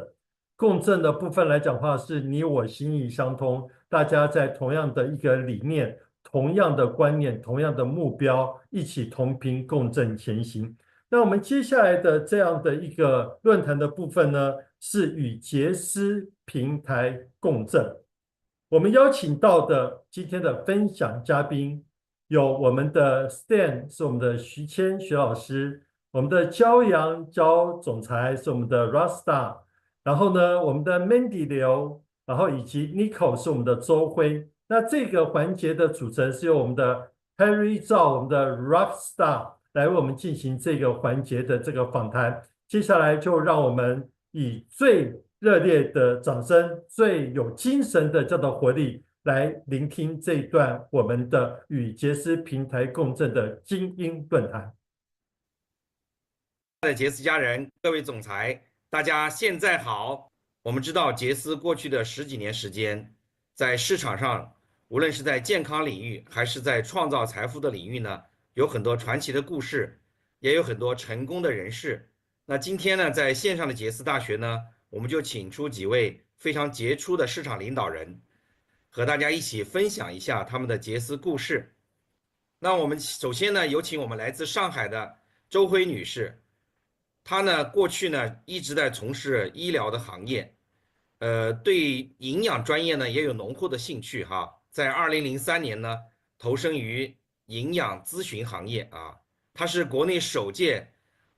共振的部分来讲话是你我心意相通，大家在同样的一个理念、同样的观念、同样的目标，一起同频共振前行。那我们接下来的这样的一个论坛的部分呢，是与杰斯平台共振。我们邀请到的今天的分享嘉宾有我们的 Stan 是我们的徐谦徐老师，我们的焦阳焦总裁是我们的 Rasta，然后呢，我们的 Mandy 刘，然后以及 Nico 是我们的周辉。那这个环节的组成是由我们的 Harry 赵，我们的 Rockstar 来为我们进行这个环节的这个访谈。接下来就让我们以最热烈的掌声、最有精神的这样的活力来聆听这一段我们的与杰斯平台共振的精英论坛。的杰斯家人，各位总裁，大家现在好。我们知道杰斯过去的10几年时间，在市场上，无论是在健康领域还是在创造财富的领域呢，有很多传奇的故事，也有很多成功的人士。那今天呢，在线上的杰斯大学呢，我们就请出几位非常杰出的市场领导人，和大家一起分享一下他们的杰斯故事。那我们首先呢，有请我们来自上海的周辉女士。她呢，过去呢一直在从事医疗的行业，对营养专业呢也有浓厚的兴趣哈。在2003年呢，投身于营养咨询行业啊。她是国内首届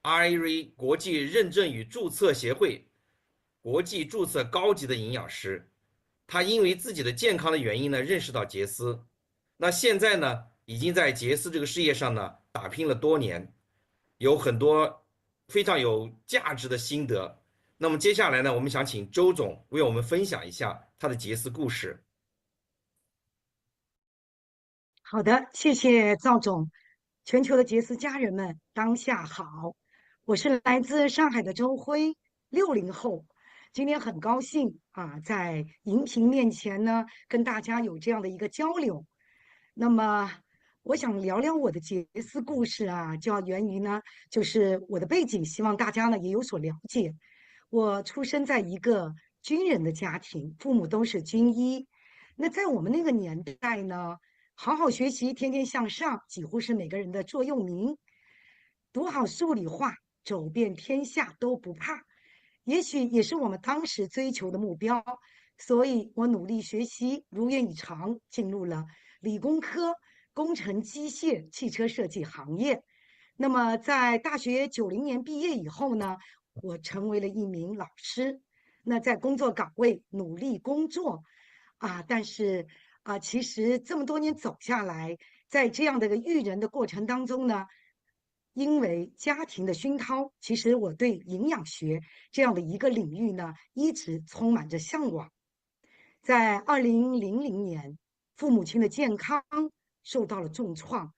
IRI 国际认证与注册协会国际注册高级的营养师。她因为自己的健康的原因呢，认识到杰斯。那现在呢，已经在杰斯这个事业上呢打拼了多年，有很多非常有价值的心得。那么接下来呢，我们想请周总为我们分享一下他的杰斯故事。好的，谢谢赵总。全球的杰斯家人们，当下好，我是来自上海的周辉，60后。今天很高兴啊，在荧屏面前呢，跟大家有这样的一个交流。那么，我想聊聊我的杰斯故事啊，就要源于呢，就是我的背景，希望大家呢也有所了解。我出生在一个军人的家庭，父母都是军医。那在我们那个年代呢，好好学习，天天向上，几乎是每个人的座右铭。读好数理化，走遍天下都不怕，也许也是我们当时追求的目标。所以我努力学习，如愿以偿，进入了理工科、工程机械、汽车设计行业。那么在大学90年毕业以后呢，我成为了一名老师。那在工作岗位努力工作啊，但是其实这么多年走下来，在这样的一个育人的过程当中呢，因为家庭的熏陶，其实我对营养学这样的一个领域呢，一直充满着向往。在2000年，父母亲的健康受到了重创，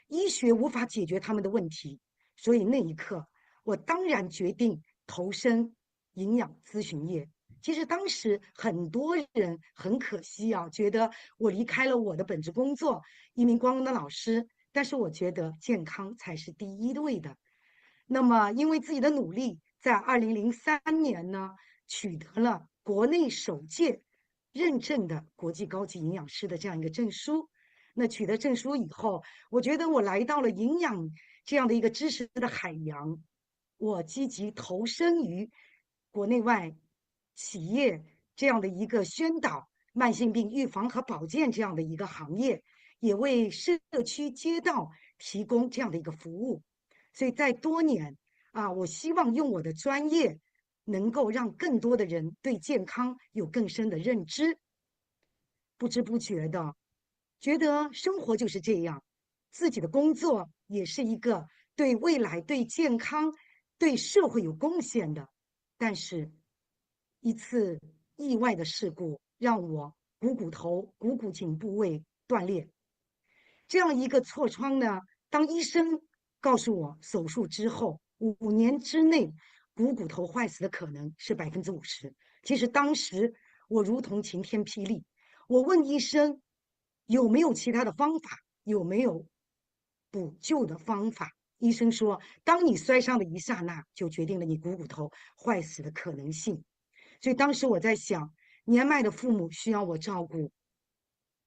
医学无法解决他们的问题，所以那一刻，我当然决定投身营养咨询业。其实当时很多人很可惜啊，觉得我离开了我的本职工作，一名光荣的老师，但是我觉得健康才是第一位的。那么因为自己的努力，在2003年呢，取得了国内首届认证的国际高级营养师的这样一个证书。那取得证书以后，我觉得我来到了营养这样的一个知识的海洋，我积极投身于国内外企业这样的一个宣导慢性病预防和保健这样的一个行业，也为社区街道提供这样的一个服务。所以在多年我希望用我的专业能够让更多的人对健康有更深的认知。不知不觉的觉得生活就是这样，自己的工作也是一个对未来、对健康、对社会有贡献的。但是一次意外的事故让我股骨颈部位断裂。这样一个痤疮呢，当医生告诉我手术之后5年之内骨头坏死的可能是50%。其实当时我如同晴天霹雳，我问医生有没有其他的方法，有没有补救的方法。医生说，当你摔伤的一刹那，就决定了你骨头坏死的可能性。所以当时我在想，年迈的父母需要我照顾，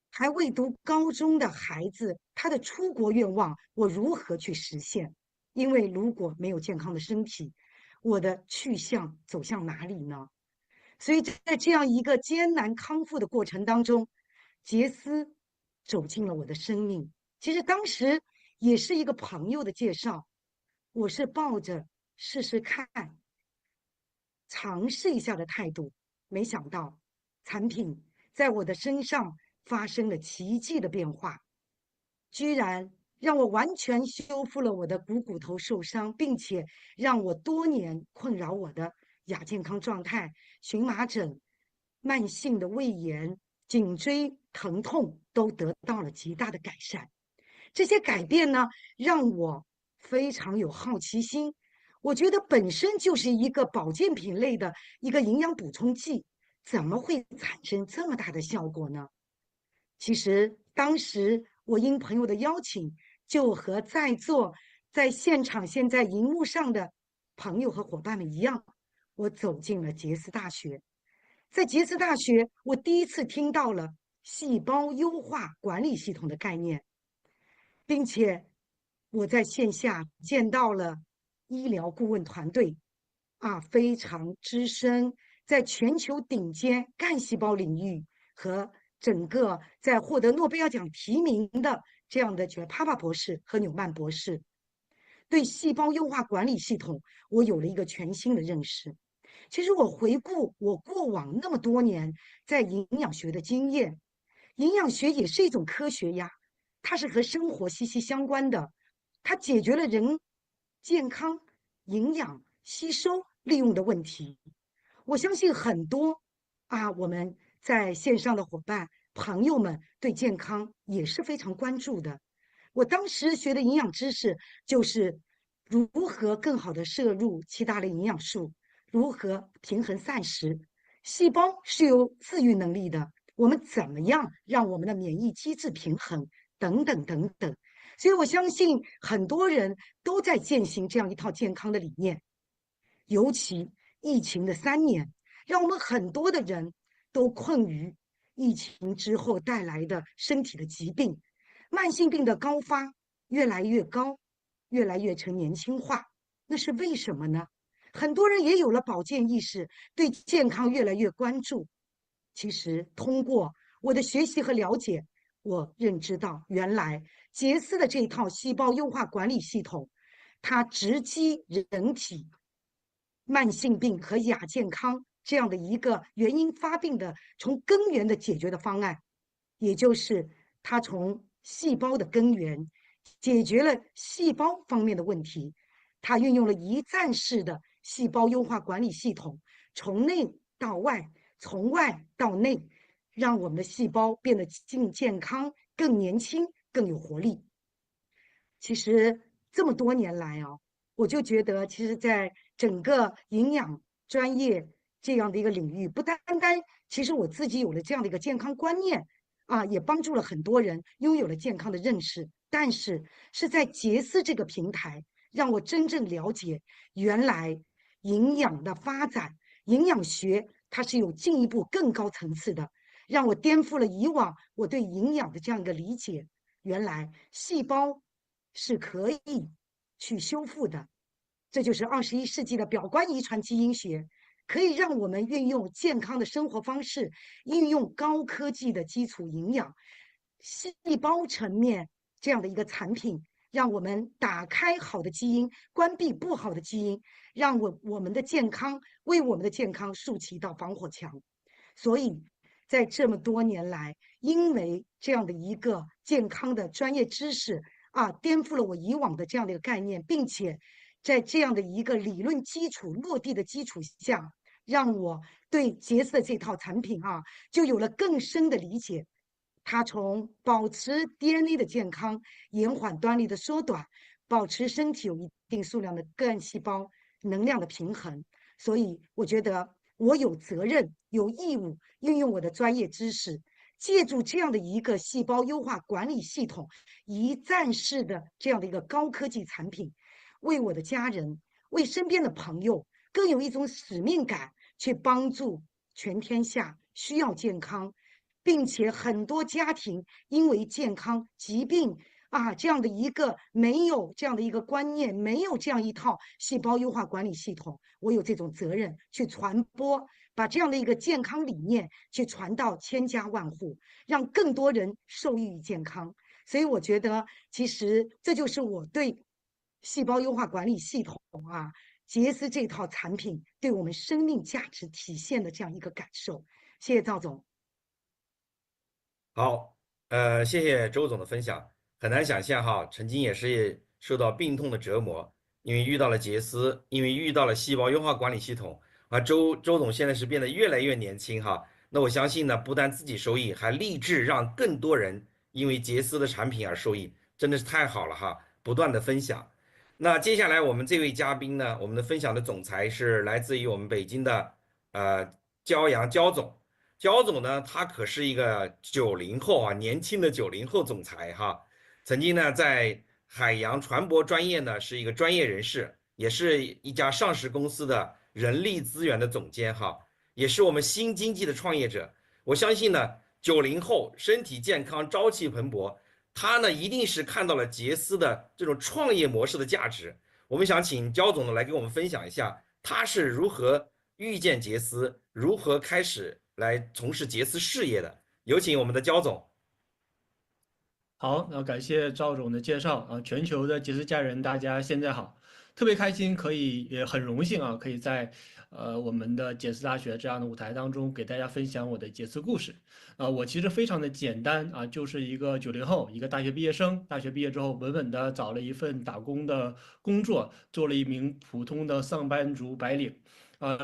还未读高中的孩子，他的出国愿望我如何去实现？因为如果没有健康的身体，我的去向走向哪里呢？所以在这样一个艰难康复的过程当中，杰斯走进了我的生命，其实当时也是一个朋友的介绍，我是抱着试试看、尝试一下的态度，没想到产品在我的身上发生了奇迹的变化，居然让我完全修复了我的股头受伤，并且让我多年困扰我的亚健康状态、荨麻疹、慢性的胃炎、颈椎疼痛都得到了极大的改善。这些改变呢，让我非常有好奇心。我觉得本身就是一个保健品类的一个营养补充剂，怎么会产生这么大的效果呢？其实当时我应朋友的邀请，就和在座在现场现在荧幕上的朋友和伙伴们一样，我走进了杰斯大学。在杰斯大学，我第一次听到了细胞优化管理系统的概念，并且我在线下见到了医疗顾问团队，非常资深，在全球顶尖干细胞领域和整个在获得诺贝尔奖提名的这样的帕帕博士和纽曼博士，对细胞优化管理系统，我有了一个全新的认识。其实我回顾我过往那么多年在营养学的经验，营养学也是一种科学呀，它是和生活息息相关的，它解决了人健康、营养、吸收、利用的问题。我相信很多我们在线上的伙伴朋友们对健康也是非常关注的。我当时学的营养知识就是如何更好的摄入7大类营养素，如何平衡膳食。细胞是有自愈能力的，我们怎么样让我们的免疫机制平衡，等等等等。所以我相信很多人都在践行这样一套健康的理念。尤其疫情的3年，让我们很多的人都困于疫情之后带来的身体的疾病，慢性病的高发越来越高，越来越成年轻化。那是为什么呢？很多人也有了保健意识，对健康越来越关注。其实通过我的学习和了解，我认知到原来杰斯的这一套细胞优化管理系统，它直击人体慢性病和亚健康这样的一个原因发病的从根源的解决的方案，也就是它从细胞的根源解决了细胞方面的问题，它运用了一站式的细胞优化管理系统，从内到外，从外到内，让我们的细胞变得更健康、更年轻、更有活力。其实这么多年来我就觉得，其实在整个营养专业这样的一个领域，不单单其实我自己有了这样的一个健康观念也帮助了很多人拥有了健康的认识，但是是在杰斯这个平台，让我真正了解原来营养的发展，营养学它是有进一步更高层次的，让我颠覆了以往我对营养的这样一个理解。原来细胞是可以去修复的，这就是21世纪的表观遗传基因学，可以让我们运用健康的生活方式，运用高科技的基础营养，细胞层面这样的一个产品，让我们打开好的基因，关闭不好的基因，让我们的健康为我们的健康竖起一道防火墙。所以在这么多年来，因为这样的一个健康的专业知识颠覆了我以往的这样的一个概念，并且在这样的一个理论基础落地的基础下，让我对杰斯的这套产品就有了更深的理解。它从保持 DNA 的健康，延缓端粒的缩短，保持身体有一定数量的干细胞能量的平衡。所以我觉得我有责任有义务运用我的专业知识，借助这样的一个细胞优化管理系统，一站式的这样的一个高科技产品，为我的家人，为身边的朋友，更有一种使命感，去帮助全天下需要健康，并且很多家庭因为健康疾病这样的一个没有这样的一个观念，没有这样一套细胞优化管理系统，我有这种责任去传播，把这样的一个健康理念去传到千家万户，让更多人受益于健康。所以我觉得，其实这就是我对细胞优化管理系统啊，杰斯这套产品对我们生命价值体现的这样一个感受。谢谢赵总。好，谢谢周总的分享。很难想象哈，曾经也是受到病痛的折磨，因为遇到了杰斯，因为遇到了细胞优化管理系统，而周总现在是变得越来越年轻哈。那我相信呢，不但自己受益，还立志让更多人因为杰斯的产品而受益，真的是太好了哈！不断的分享。那接下来我们这位嘉宾呢，我们的分享的总裁是来自于我们北京的焦阳焦总。焦总呢，他可是一个90后啊，年轻的90后总裁哈。曾经呢，在海洋船舶专业呢是一个专业人士，也是一家上市公司的人力资源的总监哈，也是我们新经济的创业者。我相信呢，90后身体健康、朝气蓬勃，他呢一定是看到了杰斯的这种创业模式的价值。我们想请焦总呢来给我们分享一下，他是如何遇见杰斯，如何开始来从事杰斯事业的。有请我们的焦总。好，那感谢赵总的介绍啊，全球的杰斯家人，大家现在好，特别开心，也很荣幸啊，可以在我们的杰斯大学这样的舞台当中给大家分享我的杰斯故事。我其实非常的简单啊，就是一个90后，一个大学毕业生，大学毕业之后稳稳的找了一份打工的工作，做了一名普通的上班族白领。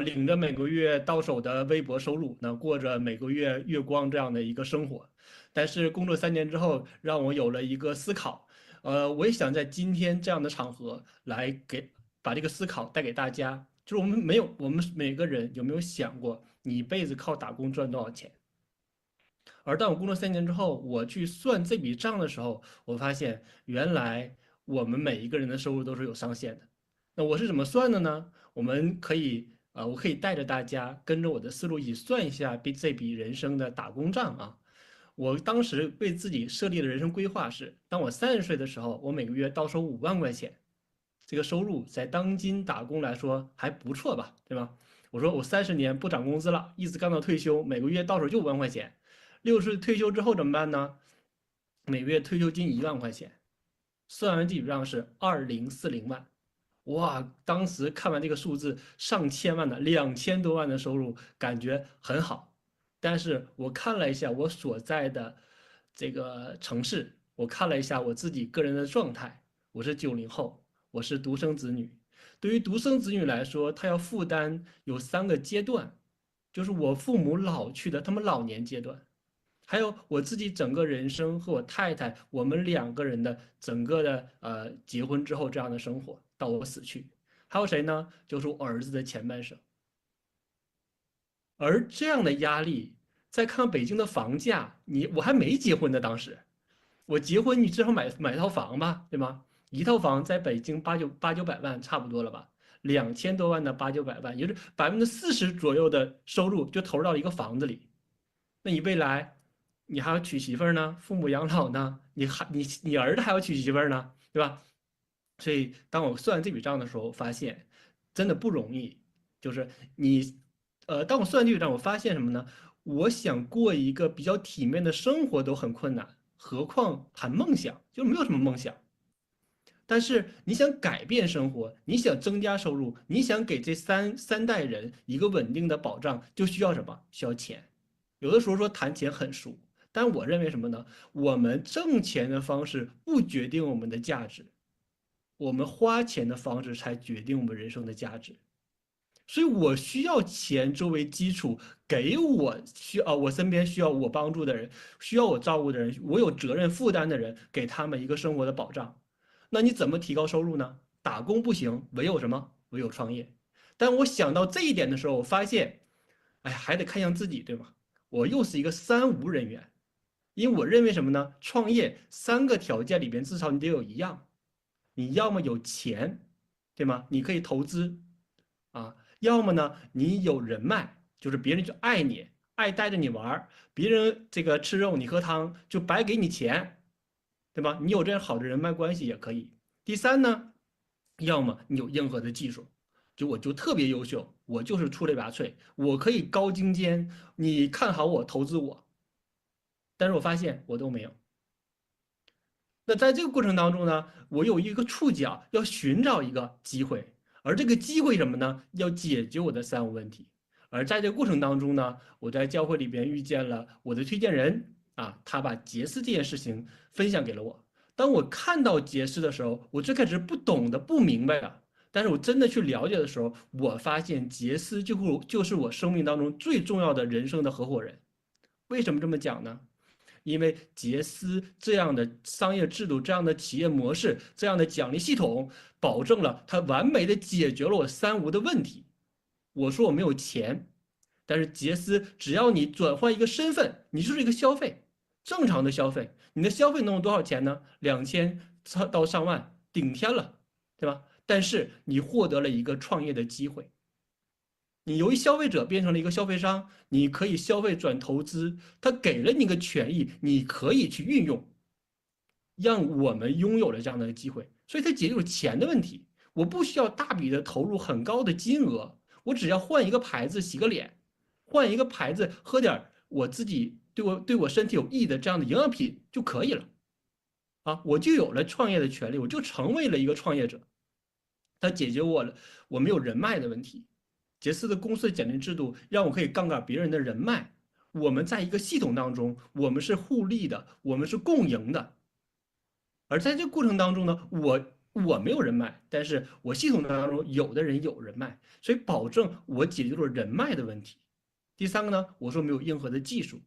领着每个月到手的微薄收入，那过着每个月月光这样的一个生活。但是工作3年之后，让我有了一个思考，我也想在今天这样的场合来把这个思考带给大家，就是我们每个人有没有想过，你一辈子靠打工赚多少钱？而当我工作3年之后，我去算这笔账的时候，我发现原来我们每一个人的收入都是有上限的。那我是怎么算的呢？我可以带着大家跟着我的思路一起算一下这笔人生的打工账啊。我当时为自己设立的人生规划是，当我30岁的时候，我每个月到手5万块钱，这个收入在当今打工来说还不错吧，对吧？我说我30年不涨工资了，一直干到退休，每个月到手就5万块钱。60岁退休之后怎么办呢？每个月退休金1万块钱，算完这笔账是2040万。哇，当时看完这个数字，上千万的2000多万的收入，感觉很好。但是我看了一下我所在的这个城市，我看了一下我自己个人的状态，我是90后，我是独生子女。对于独生子女来说，他要负担有3个阶段，就是我父母老去的他们老年阶段，还有我自己整个人生和我太太我们2个人的整个的结婚之后这样的生活到我死去，还有谁呢？就是我儿子的前半生。而这样的压力，再看北京的房价，我还没结婚呢，当时我结婚，你至少买套房吧，对吗？一套房在北京八九百万差不多了吧，2000多万的8、900万，也就是40%左右的收入就投入到一个房子里。那你未来你还要娶媳妇儿呢，父母养老呢，你儿子还要娶媳妇儿呢，对吧？所以当我算这笔账的时候，发现真的不容易。就是当我算这笔账，我发现什么呢？我想过一个比较体面的生活都很困难，何况谈梦想，就没有什么梦想。但是你想改变生活，你想增加收入，你想给这三代人一个稳定的保障，就需要什么？需要钱。有的时候说谈钱很俗，但我认为什么呢？我们挣钱的方式不决定我们的价值，我们花钱的方式才决定我们人生的价值。所以我需要钱作为基础，给我身边需要我帮助的人，需要我照顾的人，我有责任负担的人，给他们一个生活的保障。那你怎么提高收入呢？打工不行，唯有什么？唯有创业。但我想到这一点的时候，我发现，哎，还得看向自己，对吗？我又是一个3无人员，因为我认为什么呢？创业3个条件里边至少你得有一样，你要么有钱，对吗？你可以投资啊，要么呢你有人脉，就是别人就爱你，爱带着你玩，别人这个吃肉你喝汤就白给你钱，对吧？你有这样好的人脉关系也可以。第3呢，要么你有硬核的技术，我就特别优秀，我就是出类拔萃，我可以高精尖，你看好我，投资我。但是我发现我都没有。那在这个过程当中呢，我有一个触角，要寻找一个机会，而这个机会什么呢？要解决我的3无问题。而在这个过程当中呢，我在教会里边遇见了我的推荐人啊，他把杰斯这件事情分享给了我。当我看到杰斯的时候，我最开始不懂的、不明白的，但是我真的去了解的时候，我发现杰斯就是我生命当中最重要的人生的合伙人。为什么这么讲呢？因为杰斯这样的商业制度、这样的企业模式、这样的奖励系统，保证了它完美的解决了我3无的问题。我说我没有钱，但是杰斯只要你转换一个身份，你就是一个消费，正常的消费，你的消费能有多少钱呢？2000到上万，顶天了，对吧？但是你获得了一个创业的机会。你由于消费者变成了一个消费商，你可以消费转投资，他给了你个权益，你可以去运用，让我们拥有了这样的机会，所以它解决了钱的问题。我不需要大笔的投入很高的金额，我只要换一个牌子洗个脸，换一个牌子喝点我自己对我身体有益的这样的营养品就可以了，啊，我就有了创业的权利，我就成为了一个创业者。它解决我没有人脉的问题。杰斯的公司的奖励制度让我可以杠杆别人的人脉，我们在一个系统当中，我们是互利的，我们是共赢的。而在这个过程当中呢，我没有人脉，但是我系统当中有的人有人脉，所以保证我解决了人脉的问题。第3个呢，我说没有任何的技术，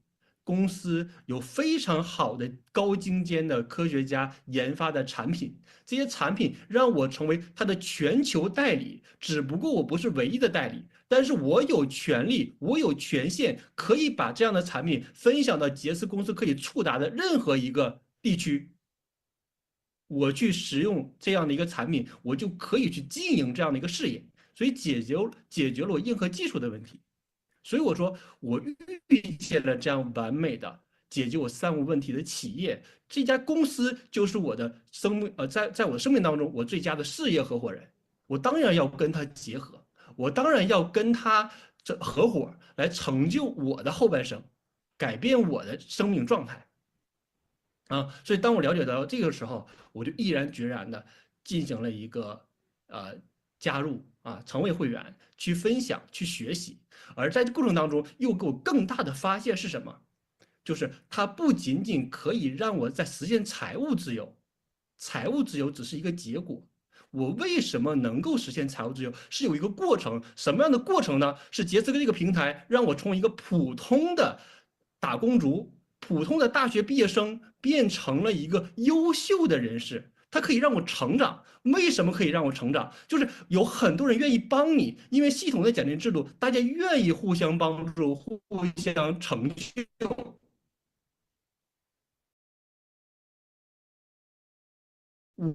公司有非常好的高精尖的科学家研发的产品，这些产品让我成为它的全球代理，只不过我不是唯一的代理，但是我有权利，我有权限，可以把这样的产品分享到杰斯公司可以触达的任何一个地区。我去使用这样的一个产品，我就可以去经营这样的一个事业，所以解决了我硬核技术的问题。所以我说，我遇见了这样完美的解决我3无问题的企业，这家公司就是我的生命，在我的生命当中，我最佳的事业合伙人。我当然要跟他结合，我当然要跟他合伙来成就我的后半生，改变我的生命状态。啊，所以当我了解到这个时候，我就毅然决然的进行了一个加入啊，成为会员，去分享，去学习。而在这过程当中，又给我更大的发现是什么？就是它不仅仅可以让我在实现财务自由，财务自由只是一个结果。我为什么能够实现财务自由？是有一个过程，什么样的过程呢？是杰斯这个平台让我从一个普通的打工族、普通的大学毕业生变成了一个优秀的人士。它可以让我成长。为什么可以让我成长？就是有很多人愿意帮你，因为系统的奖励制度，大家愿意互相帮助、互相成就。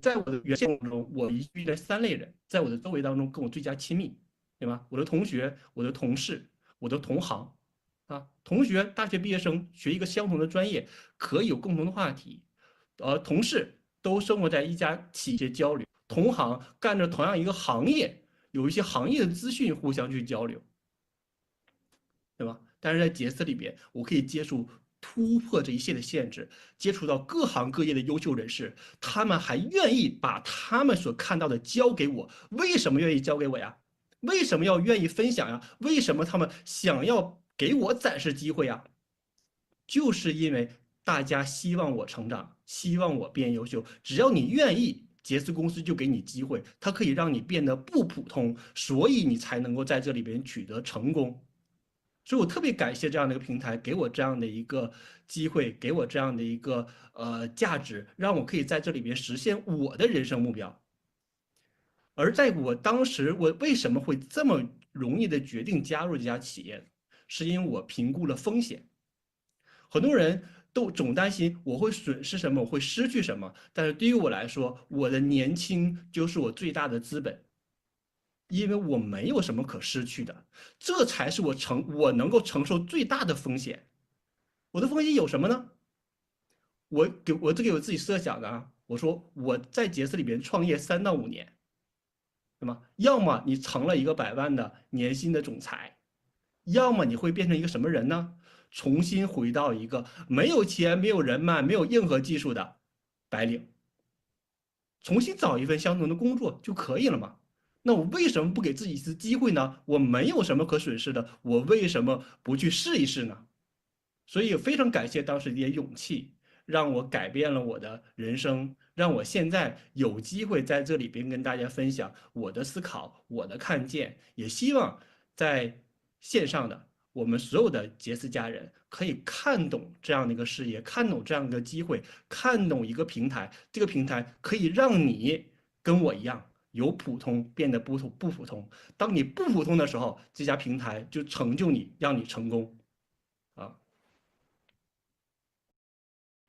在我的原现中，我遇见3类人，在我的周围当中跟我最佳亲密，对吧？我的同学、我的同事、我的同行，啊，同学大学毕业生学一个相同的专业，可以有共同的话题，同事都生活在一家企业交流，同行干着同样一个行业，有一些行业的资讯互相去交流，对吧？但是在杰斯里边，我可以突破这一切的限制，接触到各行各业的优秀人士，他们还愿意把他们所看到的交给我。为什么愿意交给我呀？为什么要愿意分享呀？为什么他们想要给我展示机会呀？就是因为大家希望我成长，希望我变优秀。只要你愿意，杰斯公司就给你机会，它可以让你变得不普通，所以你才能够在这里边取得成功。所以我特别感谢这样的一个平台，给我这样的一个机会，给我这样的一个价值，让我可以在这里边实现我的人生目标。而在我当时，我为什么会这么容易的决定加入这家企业？是因为我评估了风险。很多人都总担心我会损失什么，我会失去什么。但是对于我来说，我的年轻就是我最大的资本。因为我没有什么可失去的，这才是我能够承受最大的风险。我的风险有什么呢？我给我自己设想的啊，我说我在杰斯里边创业3到5年，对吗？要么你成了一个100万的年薪的总裁，要么你会变成一个什么人呢？重新回到一个没有钱、没有人脉、没有任何技术的白领。重新找一份相同的工作就可以了嘛。那我为什么不给自己一次机会呢？我没有什么可损失的，我为什么不去试一试呢？所以非常感谢当时的勇气，让我改变了我的人生，让我现在有机会在这里边跟大家分享我的思考，我的看见，也希望在线上的我们所有的杰斯家人可以看懂这样的一个事业，看懂这样的一个机会，看懂一个平台，这个平台可以让你跟我一样由普通变得不普通。当你不普通的时候，这家平台就成就你，让你成功。啊。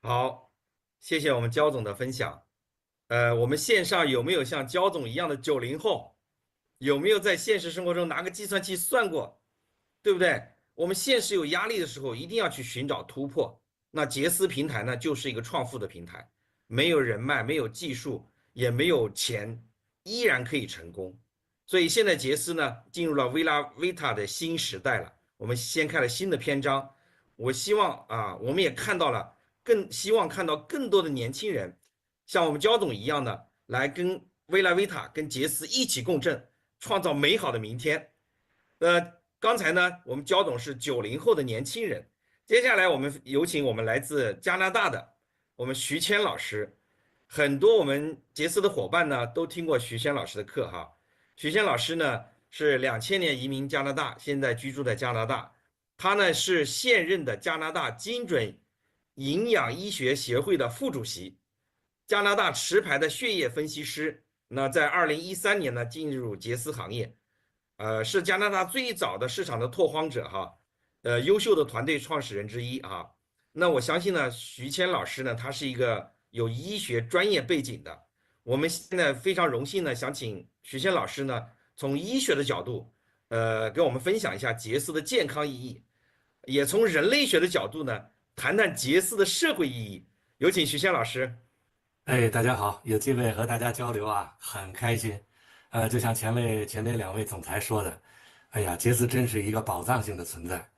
好，谢谢我们焦总的分享。我们线上有没有像焦总一样的90后？有没有在现实生活中拿个计算器算过？对不对？我们现实有压力的时候，一定要去寻找突破。那杰斯平台呢，就是一个创富的平台，没有人脉，没有技术，也没有钱，依然可以成功。所以现在杰斯呢，进入了Velovita的新时代了，我们掀开了新的篇章。我希望啊，我们也看到了，更希望看到更多的年轻人，像我们焦总一样的，来跟Velovita、跟杰斯一起共振，创造美好的明天。刚才呢，我们焦总是90后的年轻人，接下来我们有请我们来自加拿大的我们徐谦老师。很多我们杰斯的伙伴呢都听过徐谦老师的课哈。徐谦老师呢是2000年移民加拿大，现在居住在加拿大。他呢是现任的加拿大精准营养医学协会的副主席，加拿大持牌的血液分析师。那在2013年呢进入杰斯行业。是加拿大最早的市场的拓荒者哈，优秀的团队创始人之一啊。那我相信呢，徐谦老师呢，他是一个有医学专业背景的。我们现在非常荣幸呢，想请徐谦老师呢，从医学的角度，跟我们分享一下杰斯的健康意义，也从人类学的角度呢，谈谈杰斯的社会意义。有请徐谦老师。大家好，有机会和大家交流啊，很开心。就像前面两位总裁说的，哎呀，杰斯真是一个宝藏性的存在。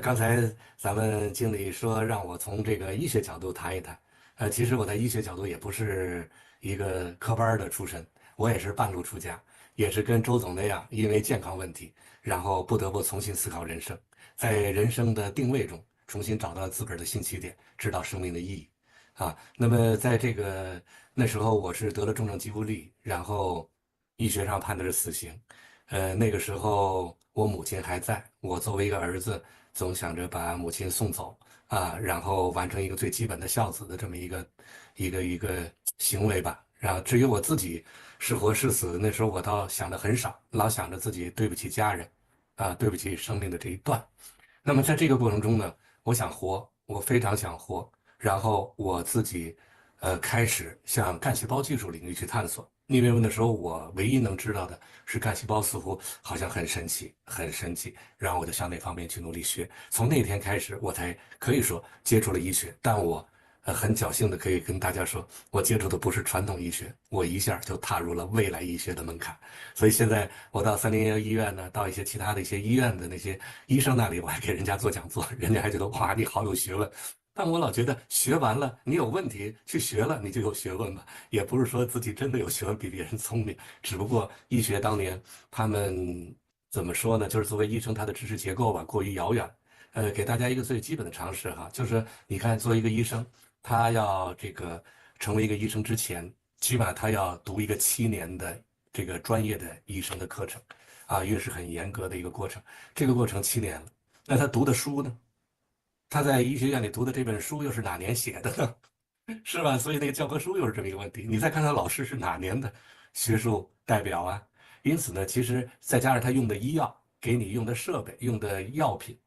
刚才咱们经理说让我从这个医学角度谈一谈，其实我在医学角度也不是一个科班的出身，我也是半路出家，也是跟周总那样，因为健康问题，然后不得不重新思考人生，在人生的定位中重新找到自个儿的新起点，知道生命的意义。那么在那时候我是得了重症肌无力，然后医学上判的是死刑。那个时候我母亲还在，我作为一个儿子，总想着把母亲送走然后完成一个最基本的孝子的这么一个行为吧。然后至于我自己是活是死，那时候我倒想的很少，老想着自己对不起家人对不起生命的这一段。那么在这个过程中呢，我想活，我非常想活。然后我自己，开始向干细胞技术领域去探索。因为那时候我唯一能知道的是干细胞似乎好像很神奇，很神奇，然后我就向那方面去努力学。从那天开始，我才可以说接触了医学。但我很侥幸的可以跟大家说，我接触的不是传统医学，我一下就踏入了未来医学的门槛。所以现在我到301医院呢，到一些其他的一些医院的那些医生那里，我还给人家做讲座，人家还觉得哇，你好有学问。但我老觉得学完了，你有问题去学了，你就有学问嘛，也不是说自己真的有学问比别人聪明，只不过医学当年他们怎么说呢？就是作为医生，他的知识结构吧过于遥远。给大家一个最基本的常识哈，就是你看，作为一个医生，他要成为一个医生之前，起码他要读一个7年的这个专业的医生的课程因为是很严格的一个过程。这个过程7年了，那他读的书呢？他在医学院里读的这本书又是哪年写的呢？是吧？所以那个教科书又是这么一个问题。你再看他老师是哪年的学术代表啊？因此呢，其实再加上他用的医药、给你用的设备、用的药品，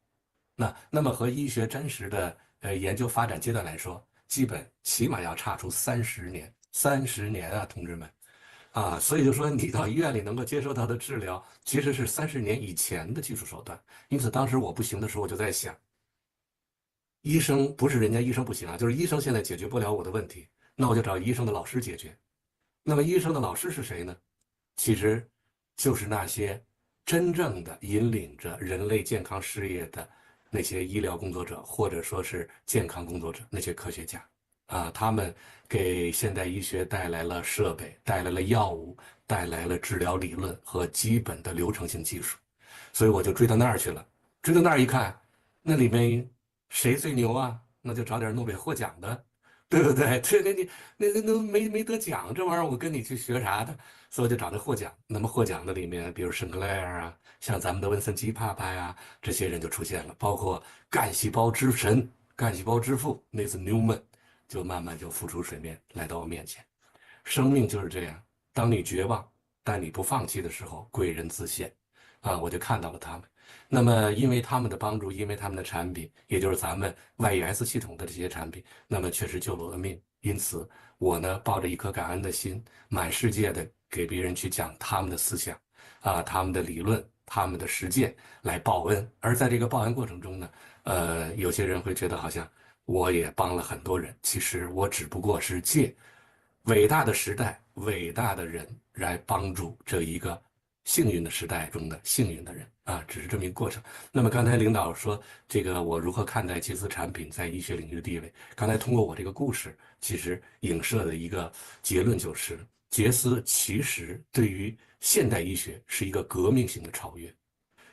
那么和医学真实的研究发展阶段来说，基本起码要差出30年，30年啊，同志们所以就说你到医院里能够接受到的治疗，其实是30年以前的技术手段。因此当时我不行的时候，我就在想。医生不是人家医生不行就是医生现在解决不了我的问题，那我就找医生的老师解决。那么医生的老师是谁呢？其实就是那些真正的引领着人类健康事业的那些医疗工作者，或者说是健康工作者，那些科学家他们给现代医学带来了设备，带来了药物，带来了治疗理论和基本的流程性技术，所以我就追到那儿去了。追到那儿一看，那里面谁最牛啊？那就找点诺贝尔获奖的，对不对？那都没得奖，这玩意儿我跟你去学啥的？所以我就找那获奖。那么获奖的里面，比如圣克莱尔啊，像咱们的文森基帕帕呀，这些人就出现了，包括干细胞之神、干细胞之父那次 Newman 就慢慢就浮出水面，来到我面前。生命就是这样，当你绝望，但你不放弃的时候，贵人自现。我就看到了他们。那么，因为他们的帮助，因为他们的产品，也就是咱们 YES 系统的这些产品，那么确实救了我的命。因此，我呢抱着一颗感恩的心，满世界的给别人去讲他们的思想，他们的理论，他们的实践来报恩。而在这个报恩过程中呢，有些人会觉得好像我也帮了很多人，其实我只不过是借伟大的时代、伟大的人来帮助这一个幸运的时代中的幸运的人只是这么一个过程。那么刚才领导说这个我如何看待杰斯产品在医学领域的地位，刚才通过我这个故事，其实影射的一个结论就是，杰斯其实对于现代医学是一个革命性的超越，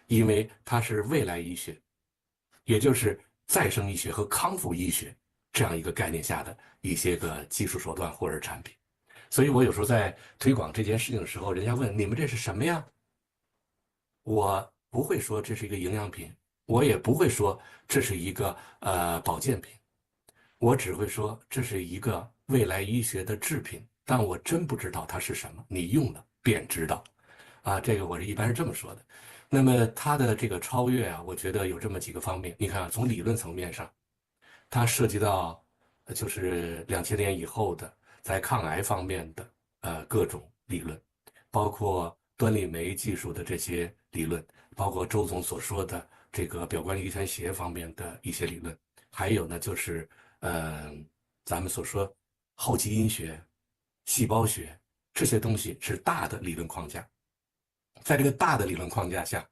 因为它是未来医学，也就是再生医学和康复医学这样一个概念下的一些个技术手段或者产品。所以我有时候在推广这件事情的时候，人家问你们这是什么呀？我不会说这是一个营养品，我也不会说这是一个保健品，我只会说这是一个未来医学的制品，但我真不知道它是什么，你用了便知道。这个我一般是这么说的。那么它的这个超越我觉得有这么几个方面。你看从理论层面上，它涉及到就是2000年以后的在抗癌方面的各种理论，包括端粒酶技术的这些理论，包括周总所说的这个表观遗传学方面的一些理论，还有呢就是咱们所说后基因学、细胞学这些东西是大的理论框架。在这个大的理论框架下，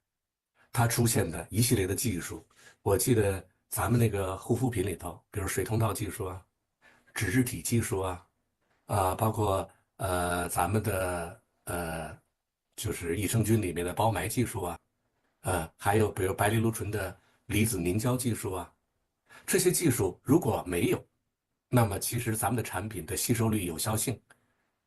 它出现的一系列的技术，我记得咱们那个护肤品里头，比如水通道技术脂质体技术包括咱们的就是益生菌里面的包埋技术还有比如白藜芦醇的离子凝胶技术这些技术如果没有，那么其实咱们的产品的吸收率、有效性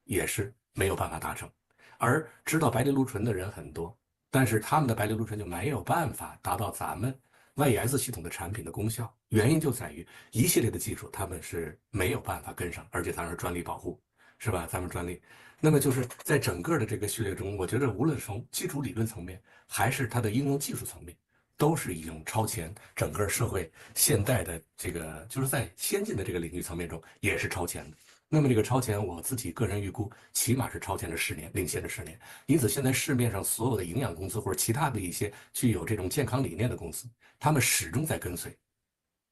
也是没有办法达成。而知道白藜芦醇的人很多，但是他们的白藜芦醇就没有办法达到咱们 YES 系统的产品的功效，原因就在于一系列的技术他们是没有办法跟上，而且咱是专利保护，是吧？咱们专利。那么就是在整个的这个序列中，我觉得无论从基础理论层面，还是它的应用技术层面，都是已经超前整个社会现代的这个，就是在先进的这个领域层面中也是超前的。那么这个超前，我自己个人预估，起码是超前了10年，领先了10年。因此，现在市面上所有的营养公司或者其他的一些具有这种健康理念的公司，他们始终在跟随，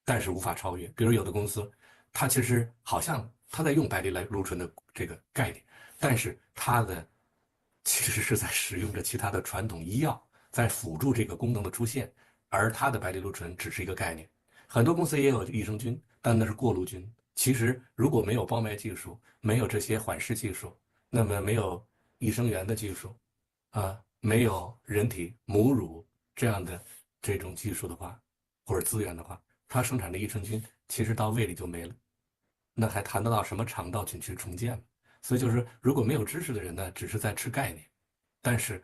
但是无法超越。比如有的公司，它其实好像它在用白藜芦醇的这个概念，但是它的其实是在使用着其他的传统医药，在辅助这个功能的出现，而它的白藜芦醇只是一个概念。很多公司也有益生菌，但那是过路菌。其实如果没有包埋技术，没有这些缓释技术，那么没有益生元的技术没有人体母乳这样的这种技术的话，或者资源的话，它生产的益生菌其实到胃里就没了，那还谈得到什么肠道菌群重建吗？所以就是如果没有知识的人呢，只是在吃概念，但是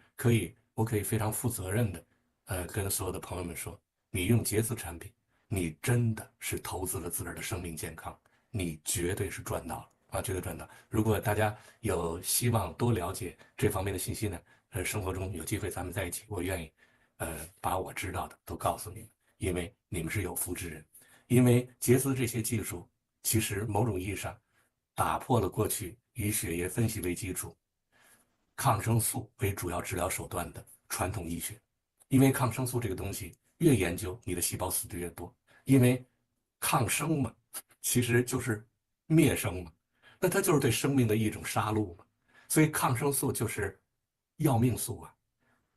我可以非常负责任的跟所有的朋友们说，你用杰斯产品，你真的是投资了自个儿的生命健康，你绝对是赚到了绝对赚到。如果大家有希望多了解这方面的信息呢，生活中有机会咱们在一起，我愿意把我知道的都告诉你们，因为你们是有福之人。因为杰斯这些技术其实某种意义上打破了过去以血液分析为基础、抗生素为主要治疗手段的传统医学。因为抗生素这个东西越研究，你的细胞死的越多，因为抗生嘛，其实就是灭生嘛，那它就是对生命的一种杀戮嘛，所以抗生素就是要命素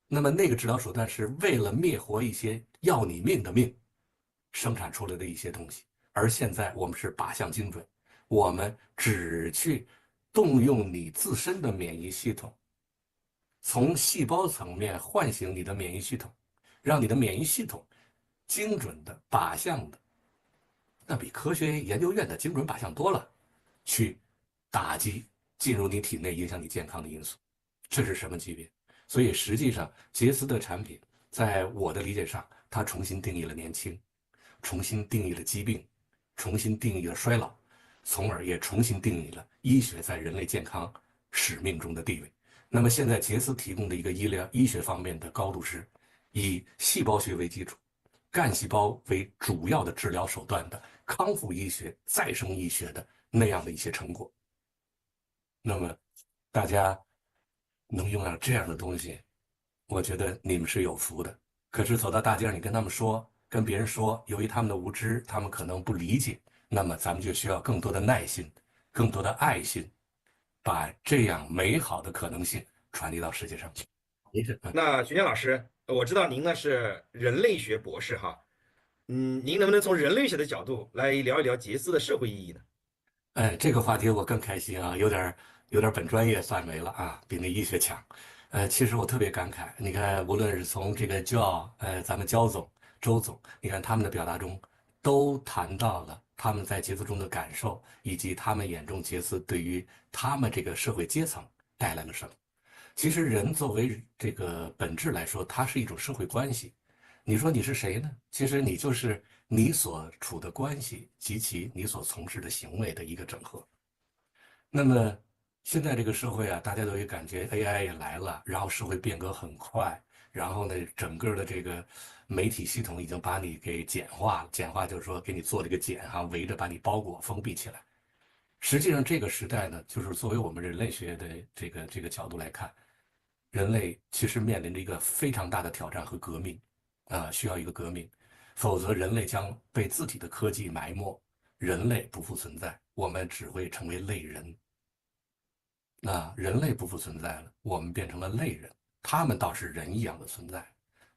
那么那个治疗手段是为了灭活一些要你命的命生产出来的一些东西，而现在我们是靶向精准，我们只去动用你自身的免疫系统，从细胞层面唤醒你的免疫系统，让你的免疫系统精准的靶向的，那比科学研究院的精准靶向多了，去打击进入你体内影响你健康的因素。这是什么级别？所以实际上杰斯的产品在我的理解上，它重新定义了年轻，重新定义了疾病，重新定义了衰老，从而也重新定义了医学在人类健康使命中的地位。那么现在杰斯提供的一个医学方面的高度是以细胞学为基础，干细胞为主要的治疗手段的康复医学、再生医学的那样的一些成果。那么大家能用上这样的东西，我觉得你们是有福的。可是走到大街上，你跟他们说，跟别人说，由于他们的无知，他们可能不理解，那么咱们就需要更多的耐心，更多的爱心，把这样美好的可能性传递到世界上去。那徐健老师，我知道您呢是人类学博士哈，您能不能从人类学的角度来聊一聊杰斯的社会意义呢？哎，这个话题我更开心啊，有点本专业范围了啊，比那医学强。其实我特别感慨，你看，无论是从这个咱们焦总、周总，你看他们的表达中，都谈到了他们在杰斯中的感受，以及他们眼中杰斯对于他们这个社会阶层带来了什么。其实人作为这个本质来说，它是一种社会关系。你说你是谁呢？其实你就是你所处的关系及其你所从事的行为的一个整合。那么现在这个社会啊，大家都有感觉 AI 也来了，然后社会变革很快，然后呢，整个的这个媒体系统已经把你给简化了。简化就是说给你做了一个茧哈，围着把你包裹封闭起来。实际上这个时代呢，就是作为我们人类学的这个角度来看，人类其实面临着一个非常大的挑战和革命。需要一个革命，否则人类将被自己的科技埋没，人类不复存在，我们只会成为类人。人类不复存在了，我们变成了类人，他们倒是人一样的存在。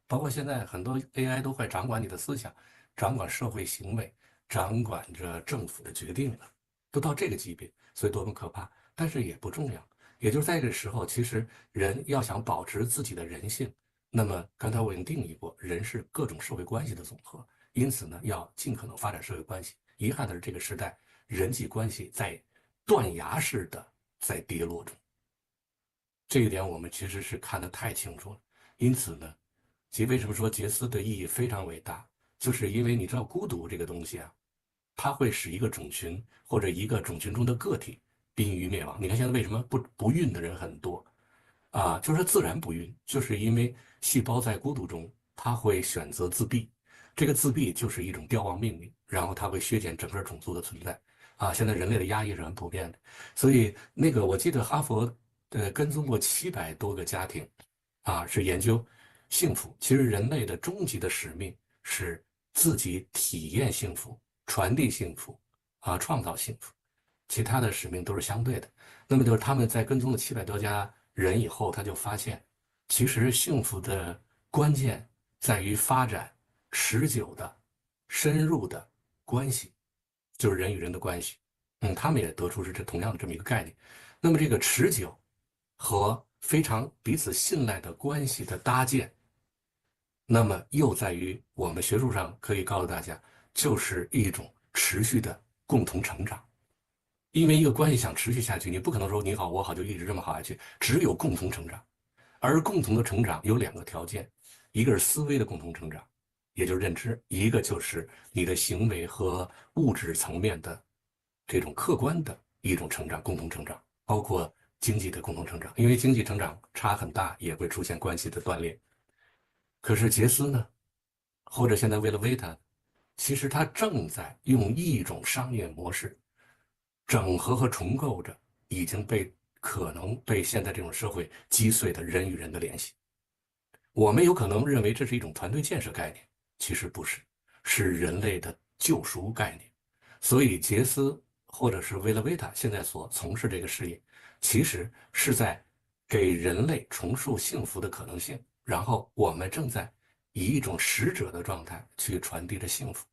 包括现在很多 AI 都会掌管你的思想，掌管社会行为，掌管着政府的决定了，都到这个级别，所以多么可怕。但是也不重要，也就是在这个时候，其实人要想保持自己的人性。那么刚才我已经定义过，人是各种社会关系的总和，因此呢，要尽可能发展社会关系。遗憾的是，这个时代人际关系在断崖式的在跌落中，这一点我们其实是看得太清楚了。因此呢，为什么说杰斯的意义非常伟大，就是因为你知道孤独这个东西啊，它会使一个种群或者一个种群中的个体濒于灭亡。你看现在为什么不孕的人很多？就是自然不孕，就是因为细胞在孤独中，它会选择自闭，这个自闭就是一种凋亡命令，然后它会削减整个种族的存在。现在人类的压抑是很普遍的，所以我记得哈佛跟踪过700多个家庭，是研究幸福。其实人类的终极的使命是自己体验幸福、传递幸福，创造幸福，其他的使命都是相对的。那么就是他们在跟踪了700多家人以后，他就发现，其实幸福的关键在于发展持久的、深入的关系，就是人与人的关系。他们也得出是同样的这么一个概念。那么这个持久和非常彼此信赖的关系的搭建，那么又在于我们学术上可以告诉大家，就是一种持续的共同成长。因为一个关系想持续下去，你不可能说你好我好就一直这么好下去，只有共同成长。而共同的成长有2个条件，一个是思维的共同成长，也就是认知；一个就是你的行为和物质层面的这种客观的一种成长，共同成长，包括经济的共同成长。因为经济成长差很大，也会出现关系的断裂。可是杰斯呢，或者现在Velovita，其实他正在用一种商业模式整合和重构着已经可能被现在这种社会击碎的人与人的联系。我们有可能认为这是一种团队建设概念，其实不是，是人类的救赎概念。所以杰斯或者是Velovita现在所从事这个事业，其实是在给人类重塑幸福的可能性，然后我们正在以一种使者的状态去传递着幸福。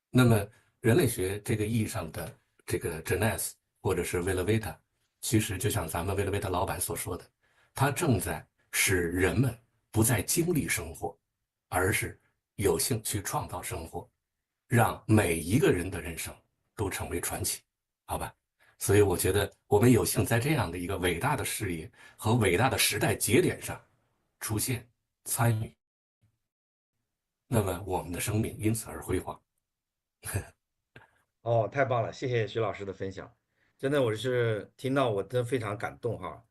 那么人类学这个意义上的这个 Jeunesse 或者是 Velovita，其实就像咱们 Velovita 老板所说的，他正在使人们不再经历生活，而是有幸去创造生活，让每一个人的人生都成为传奇，好吧？所以我觉得我们有幸在这样的一个伟大的事业和伟大的时代节点上出现参与，那么我们的生命因此而辉煌。哦，太棒了，谢谢徐老师的分享，真的我是听到我真非常感动哈。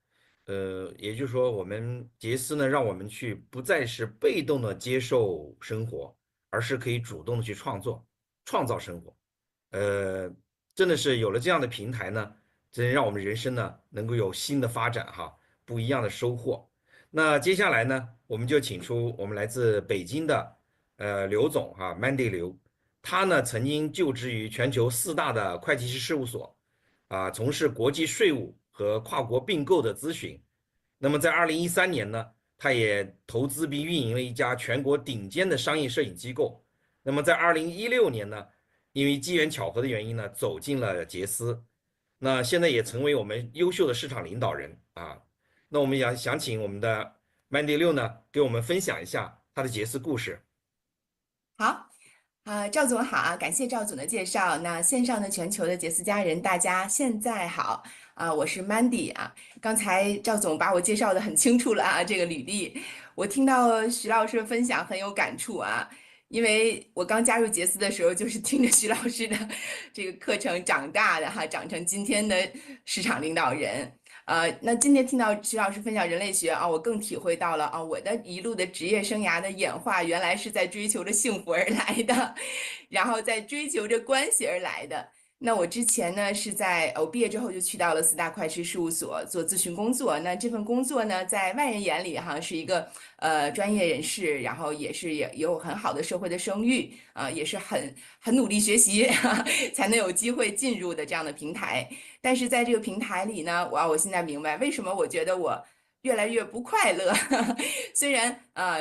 也就是说，我们杰斯呢，让我们去不再是被动的接受生活，而是可以主动的去创造生活。真的是有了这样的平台呢，真让我们人生呢能够有新的发展哈，不一样的收获。那接下来呢，我们就请出我们来自北京的刘总哈，Mandy 刘。他呢曾经就职于全球4大的会计师事务所，从事国际税务和跨国并购的咨询。那么在2013年呢，他也投资并运营了一家全国顶尖的商业摄影机构。那么在2016年呢，因为机缘巧合的原因呢，走进了杰斯。那现在也成为我们优秀的市场领导人啊。那我们也想请我们的 Mandy 六呢，给我们分享一下他的杰斯故事。好，赵总好啊，感谢赵总的介绍。那线上的全球的杰斯家人，大家现在好啊，我是 Mandy 啊。刚才赵总把我介绍的很清楚了啊，这个履历，我听到徐老师的分享很有感触啊。因为我刚加入杰斯的时候，就是听着徐老师的这个课程长大的哈，长成今天的市场领导人。那今天听到徐老师分享人类学啊，我更体会到了啊，我的一路的职业生涯的演化，原来是在追求着幸福而来的，然后在追求着关系而来的。那我之前呢是我毕业之后就去到了4大会计师事务所做咨询工作。那这份工作呢，在外人眼里哈是一个专业人士，然后也有很好的社会的声誉啊，也是很努力学习才能有机会进入的这样的平台。但是在这个平台里呢，我现在明白为什么我觉得我越来越不快乐。虽然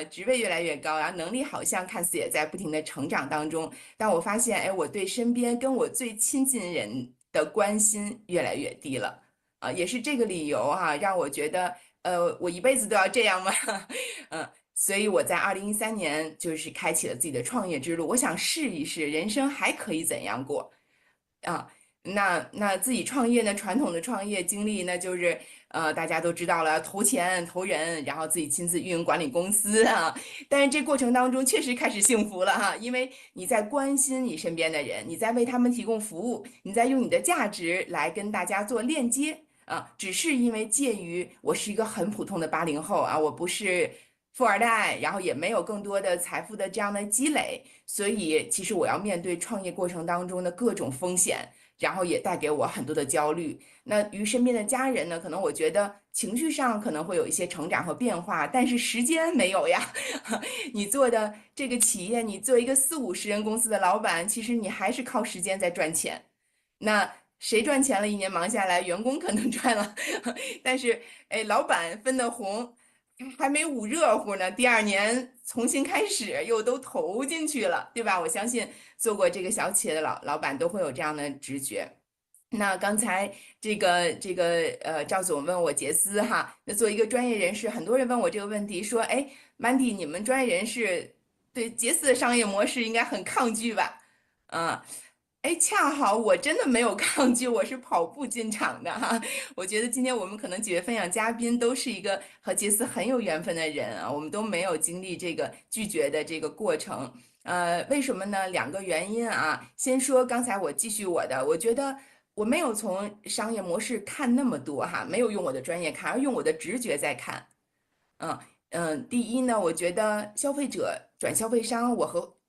职位越来越高，然后能力好像看似也在不停的成长当中，但我发现，哎，我对身边跟我最亲近人的关心越来越低了。也是这个理由哈，让我觉得，我一辈子都要这样吗？所以我在2013年就是开启了自己的创业之路，我想试一试人生还可以怎样过啊。那自己创业呢？传统的创业经历呢，就是大家都知道了，投钱投人，然后自己亲自运营管理公司啊。但是这过程当中确实开始幸福了哈，因为你在关心你身边的人，你在为他们提供服务，你在用你的价值来跟大家做链接啊。只是因为介于我是一个很普通的80后啊，我不是富二代，然后也没有更多的财富的这样的积累，所以其实我要面对创业过程当中的各种风险。然后也带给我很多的焦虑。那与身边的家人呢，可能我觉得情绪上可能会有一些成长和变化，但是时间没有呀。你做的这个企业，你做一个40-50人公司的老板，其实你还是靠时间在赚钱。那谁赚钱了，一年忙下来，员工可能赚了，但是哎，老板分的红还没捂热乎呢，第2年重新开始又都投进去了，对吧？我相信做过这个小企业的老板都会有这样的直觉。那刚才赵总问我杰斯哈，那作为一个专业人士，很多人问我这个问题，说哎，Mandy，你们专业人士对杰斯的商业模式应该很抗拒吧？哎，恰好我真的没有抗拒，我是跑步进场的哈。我觉得今天我们可能几位分享嘉宾都是一个和杰斯很有缘分的人啊，我们都没有经历这个拒绝的这个过程。为什么呢？2个原因啊。先说刚才我继续我的，我觉得我没有从商业模式看那么多哈，没有用我的专业看，而用我的直觉在看。第一呢，我觉得消费者转消费商，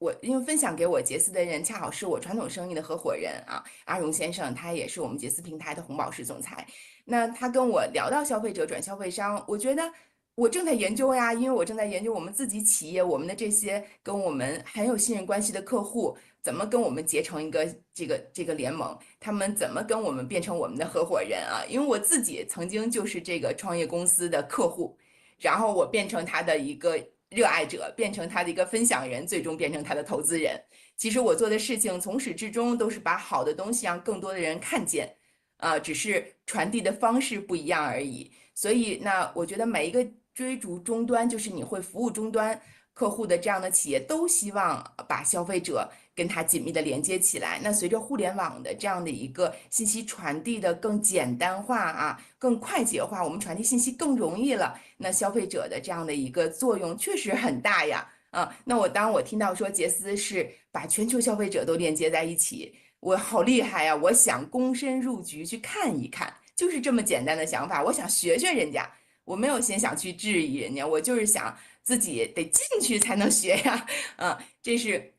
我因为分享给我杰斯的人，恰好是我传统生意的合伙人啊，阿荣先生，他也是我们杰斯平台的红宝石总裁。那他跟我聊到消费者转消费商，我觉得我正在研究呀，因为我正在研究我们自己企业，我们的这些跟我们很有信任关系的客户，怎么跟我们结成一个这个联盟，他们怎么跟我们变成我们的合伙人啊？因为我自己曾经就是这个创业公司的客户。然后我变成他的一个热爱者，变成他的一个分享人，最终变成他的投资人。其实我做的事情从始至终都是把好的东西让更多的人看见，只是传递的方式不一样而已。所以，那我觉得每一个追逐终端，就是你会服务终端客户的这样的企业，都希望把消费者跟它紧密的连接起来。那随着互联网的这样的一个信息传递的更简单化更快捷化，我们传递信息更容易了。那消费者的这样的一个作用确实很大呀。那当我听到说杰斯是把全球消费者都链接在一起，我好厉害呀！我想躬身入局去看一看，就是这么简单的想法。我想学学人家，我没有先想去质疑人家，我就是想自己得进去才能学呀。这是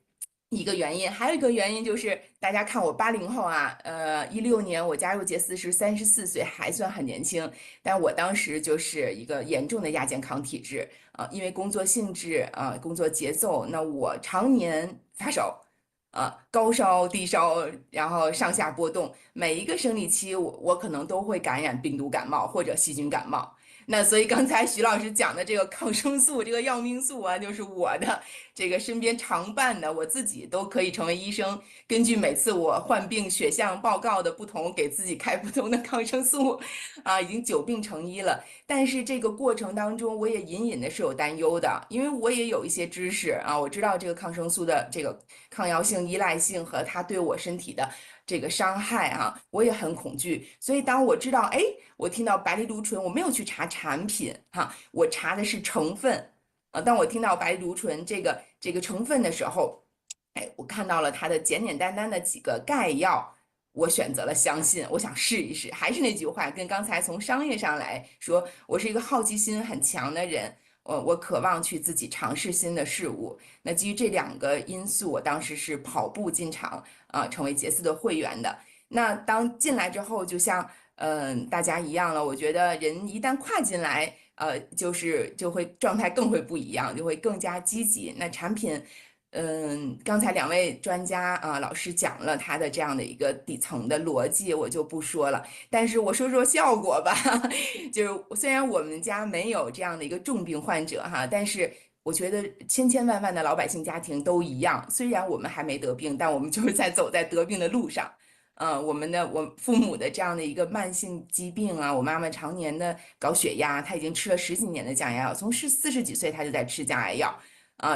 一个原因，还有一个原因就是大家看我80后16年我加入杰斯是34岁，还算很年轻，但我当时就是一个严重的亚健康体质因为工作性质工作节奏，那我常年发烧。高烧、低烧，然后上下波动，每一个生理期我可能都会感染病毒感冒或者细菌感冒。那所以刚才徐老师讲的这个抗生素，这个药命素就是我的这个身边常伴的，我自己都可以成为医生，根据每次我患病血象报告的不同，给自己开不同的抗生素，已经久病成医了。但是这个过程当中，我也隐隐的是有担忧的，因为我也有一些知识我知道这个抗生素的这个抗药性、依赖性和它对我身体的这个伤害我也很恐惧。所以当我知道，我听到白藜芦醇，我没有去查产品我查的是成分当我听到白藜芦醇这个成分的时候，我看到了它的简简单单的几个概要，我选择了相信，我想试一试。还是那句话，跟刚才从商业上来说，我是一个好奇心很强的人，我渴望去自己尝试新的事物。那基于这2个因素，我当时是跑步进场成为杰斯的会员的。那当进来之后，就像大家一样了，我觉得人一旦跨进来，就会状态更会不一样，就会更加积极。那产品。刚才2位专家老师讲了他的这样的一个底层的逻辑，我就不说了。但是我说说效果吧，就是虽然我们家没有这样的一个重病患者但是我觉得千千万万的老百姓家庭都一样。虽然我们还没得病，但我们就是走在得病的路上。我父母的这样的一个慢性疾病我妈妈常年的高血压，她已经吃了10几年的降压药，从40几岁她就在吃降压药。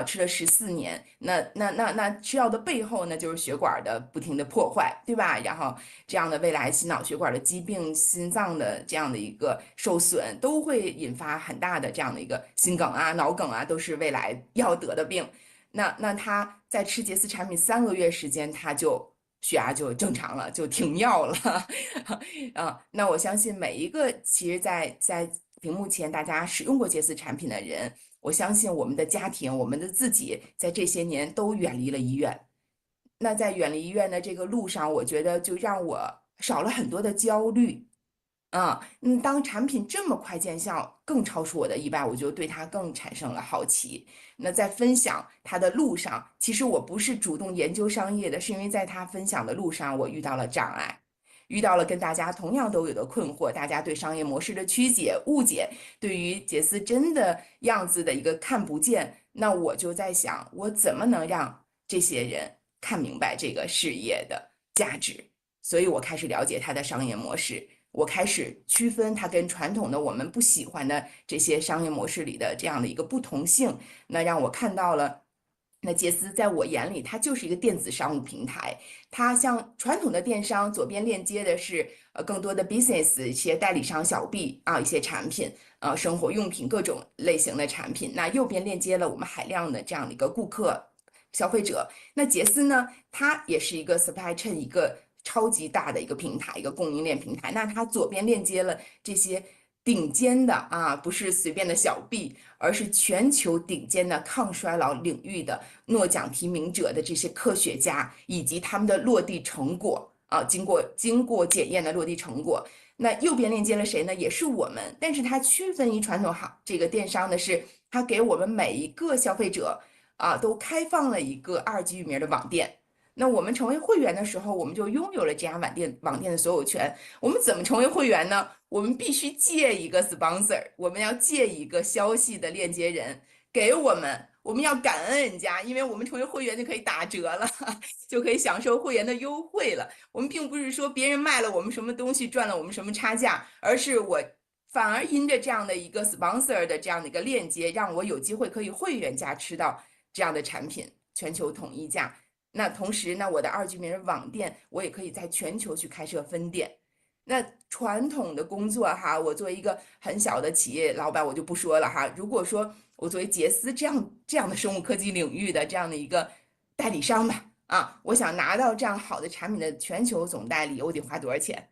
吃了14年，那吃药的背后呢，就是血管的不停的破坏，对吧？然后这样的未来心脑血管的疾病、心脏的这样的一个受损，都会引发很大的这样的一个心梗脑梗都是未来要得的病。那他在吃杰斯产品3个月时间，他就血压就正常了，就停药了那我相信每一个其实在屏幕前大家使用过杰斯产品的人。我相信我们的家庭，我们的自己，在这些年都远离了医院。那在远离医院的这个路上，我觉得就让我少了很多的焦虑。当产品这么快见效，更超出我的意外，我就对它更产生了好奇。那在分享它的路上，其实我不是主动研究商业的，是因为在它分享的路上，我遇到了障碍。遇到了跟大家同样都有的困惑，大家对商业模式的曲解、误解，对于杰斯真的样子的一个看不见，那我就在想，我怎么能让这些人看明白这个事业的价值？所以我开始了解它的商业模式，我开始区分它跟传统的我们不喜欢的这些商业模式里的这样的一个不同性，那让我看到了。那杰斯在我眼里，它就是一个电子商务平台。它像传统的电商，左边链接的是更多的 business 一些代理商小 B 一些产品生活用品各种类型的产品。那右边链接了我们海量的这样的一个顾客消费者。那杰斯呢，它也是一个 supply chain 一个超级大的一个平台，一个供应链平台。那它左边链接了这些。顶尖的不是随便的小 B，而是全球顶尖的抗衰老领域的诺奖提名者的这些科学家，以及他们的落地成果经过检验的落地成果。那右边链接了谁呢？也是我们，但是它区分于传统这个电商的是，它给我们每一个消费者都开放了一个2级域名的网店。那我们成为会员的时候，我们就拥有了这家网店的所有权。我们怎么成为会员呢？我们必须借一个 sponsor， 我们要借一个消息的链接人，给我们，我们要感恩人家，因为我们成为会员就可以打折了，就可以享受会员的优惠了。我们并不是说别人卖了我们什么东西赚了我们什么差价，而是我反而因着这样的一个 sponsor 的这样的一个链接，让我有机会可以会员价吃到这样的产品，全球统一价。那同时呢，我的2居民网店，我也可以在全球去开设分店。那传统的工作哈，我作为一个很小的企业老板，我就不说了哈。如果说我作为杰斯这样的生物科技领域的这样的一个代理商吧，啊，我想拿到这样好的产品的全球总代理，我得花多少钱？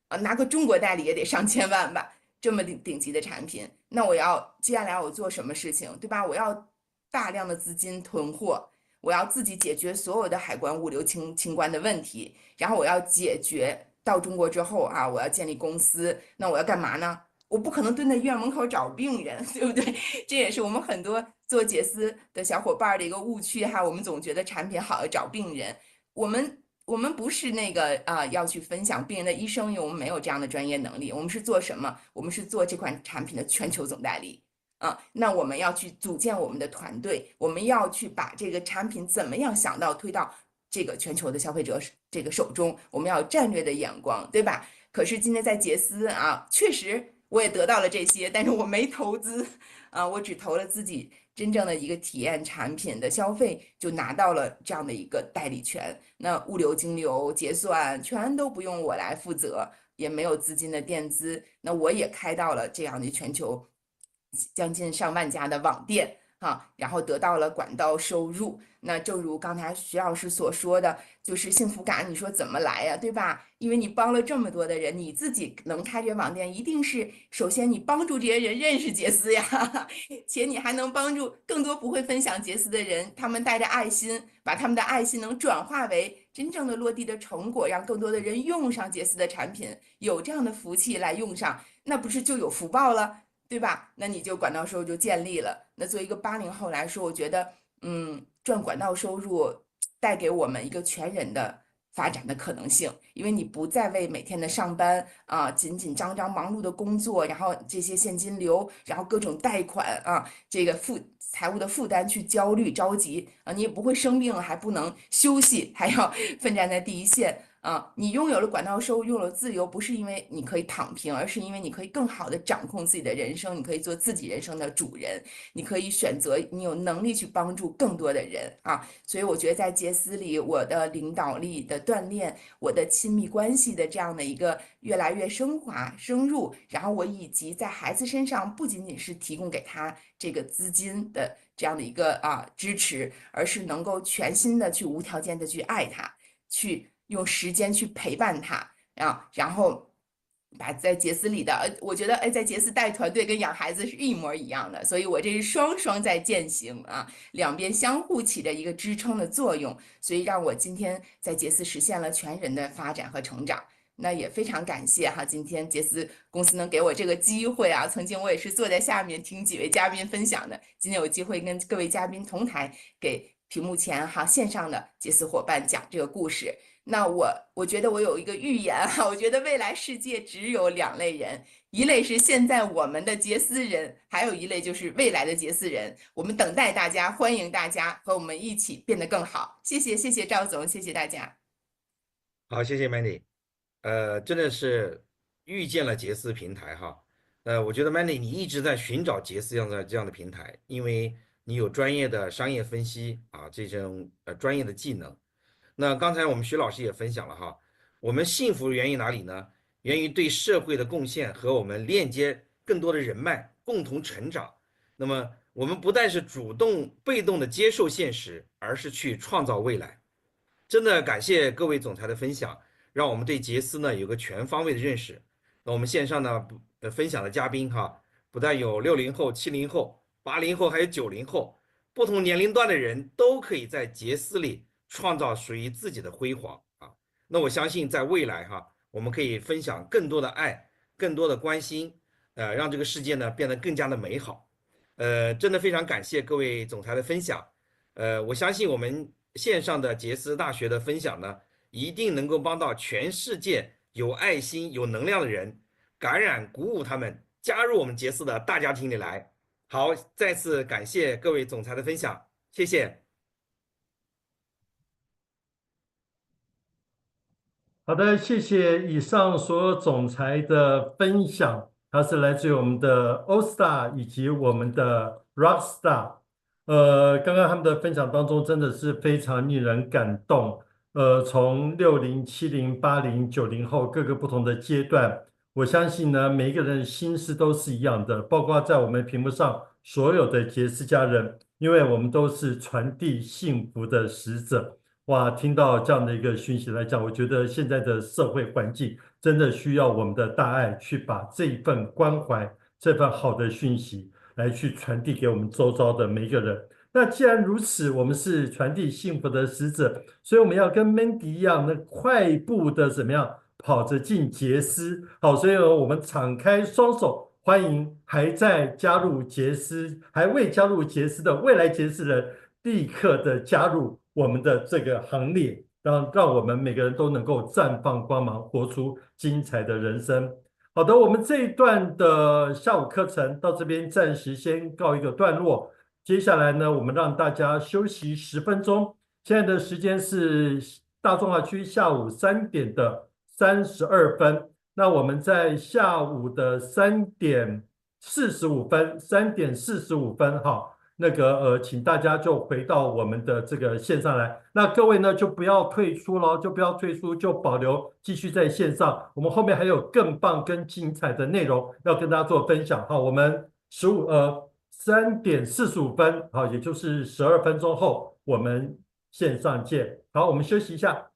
啊，拿个中国代理也得上千万吧，这么顶级的产品，那我要接下来我做什么事情，对吧？我要大量的资金囤货，我要自己解决所有的海关物流清关的问题，然后我要解决到中国之后啊，我要建立公司，那我要干嘛呢？我不可能蹲在医院门口找病人，对不对？这也是我们很多做杰斯的小伙伴的一个误区哈。我们总觉得产品好要找病人，我们不是那个要去分享病人的医生，因为我们没有这样的专业能力。我们是做什么？我们是做这款产品的全球总代理啊。那我们要去组建我们的团队，我们要去把这个产品怎么样想到推到这个全球的消费者这个手中，我们要有战略的眼光，对吧？可是今天在杰斯啊，确实我也得到了这些，但是我没投资啊，我只投了自己真正的一个体验产品的消费，就拿到了这样的一个代理权。那物流、金流、结算全都不用我来负责，也没有资金的垫资，那我也开到了这样的全球将近上万家的网店。然后得到了管道收入。那正如刚才徐老师所说的，就是幸福感，你说怎么来呀，对吧？因为你帮了这么多的人，你自己能开这网店，一定是首先你帮助这些人认识杰斯呀，且你还能帮助更多不会分享杰斯的人，他们带着爱心，把他们的爱心能转化为真正的落地的成果，让更多的人用上杰斯的产品，有这样的福气来用上，那不是就有福报了？对吧？那你就管道收入就建立了。那作为一个80后来说，我觉得，赚管道收入带给我们一个全人的发展的可能性，因为你不再为每天的上班啊、紧紧张张忙碌的工作，然后这些现金流，然后各种贷款啊，这个财务的负担去焦虑着急啊，你也不会生病了，还不能休息，还要奋战在第一线。你拥有了管道收入，拥有了自由，不是因为你可以躺平，而是因为你可以更好的掌控自己的人生，你可以做自己人生的主人，你可以选择，你有能力去帮助更多的人啊。所以我觉得在杰斯里，我的领导力的锻炼，我的亲密关系的这样的一个越来越升华深入，然后我以及在孩子身上不仅仅是提供给他这个资金的这样的一个支持，而是能够全心的去无条件的去爱他，去用时间去陪伴他啊，然后把在杰斯里的，我觉得在杰斯带团队跟养孩子是一模一样的，所以我这是双双在践行啊，两边相互起着一个支撑的作用，所以让我今天在杰斯实现了全人的发展和成长。那也非常感谢哈，今天杰斯公司能给我这个机会啊。曾经我也是坐在下面听几位嘉宾分享的，今天有机会跟各位嘉宾同台，给屏幕前线上的杰斯伙伴讲这个故事。那我觉得我有一个预言哈，我觉得未来世界只有2类人，一类是现在我们的杰斯人，还有一类就是未来的杰斯人。我们等待大家，欢迎大家和我们一起变得更好。谢谢赵总，谢谢大家。好，谢谢 Mandy。真的是遇见了杰斯平台哈。我觉得 Mandy 你一直在寻找杰斯这样的平台，因为你有专业的商业分析啊，这种专业的技能。那刚才我们徐老师也分享了哈，我们幸福源于哪里呢？源于对社会的贡献和我们链接更多的人脉，共同成长。那么我们不但是主动被动的接受现实，而是去创造未来。真的感谢各位总裁的分享，让我们对杰斯呢有个全方位的认识。那我们线上呢分享的嘉宾哈，不但有60后、70后、80后，还有90后，不同年龄段的人都可以在杰斯里创造属于自己的辉煌啊！那我相信在未来哈，我们可以分享更多的爱，更多的关心，让这个世界呢变得更加的美好。真的非常感谢各位总裁的分享。我相信我们线上的杰斯大学的分享呢，一定能够帮到全世界有爱心、有能量的人，感染、鼓舞他们加入我们杰斯的大家庭里来。好，再次感谢各位总裁的分享，谢谢。好的，谢谢以上所有总裁的分享，它是来自于我们的 All Star 以及我们的 Rock Star。刚刚他们的分享当中真的是非常令人感动。从60、70、80、90后各个不同的阶段，我相信呢，每一个人的心思都是一样的，包括在我们屏幕上所有的杰斯家人，因为我们都是传递幸福的使者。哇，听到这样的一个讯息来讲，我觉得现在的社会环境真的需要我们的大爱去把这一份关怀、这份好的讯息来去传递给我们周遭的每一个人。那既然如此，我们是传递幸福的使者，所以我们要跟 Mandy 一样，那快步的怎么样跑着进杰斯。好，所以呢，我们敞开双手，欢迎还在加入杰斯、还未加入杰斯的未来杰斯人，立刻的加入我们的这个行列，让我们每个人都能够绽放光芒，活出精彩的人生。好的，我们这一段的下午课程到这边暂时先告一个段落。接下来呢，我们让大家休息10分钟。现在的时间是大中华区下午3点的32分。那我们在下午的3点45分，哈，请大家就回到我们的这个线上来。那各位呢，就不要退出了，就保留继续在线上。我们后面还有更棒、更精彩的内容要跟大家做分享。好，我们3点45分，好，也就是12分钟后，我们线上见。好，我们休息一下。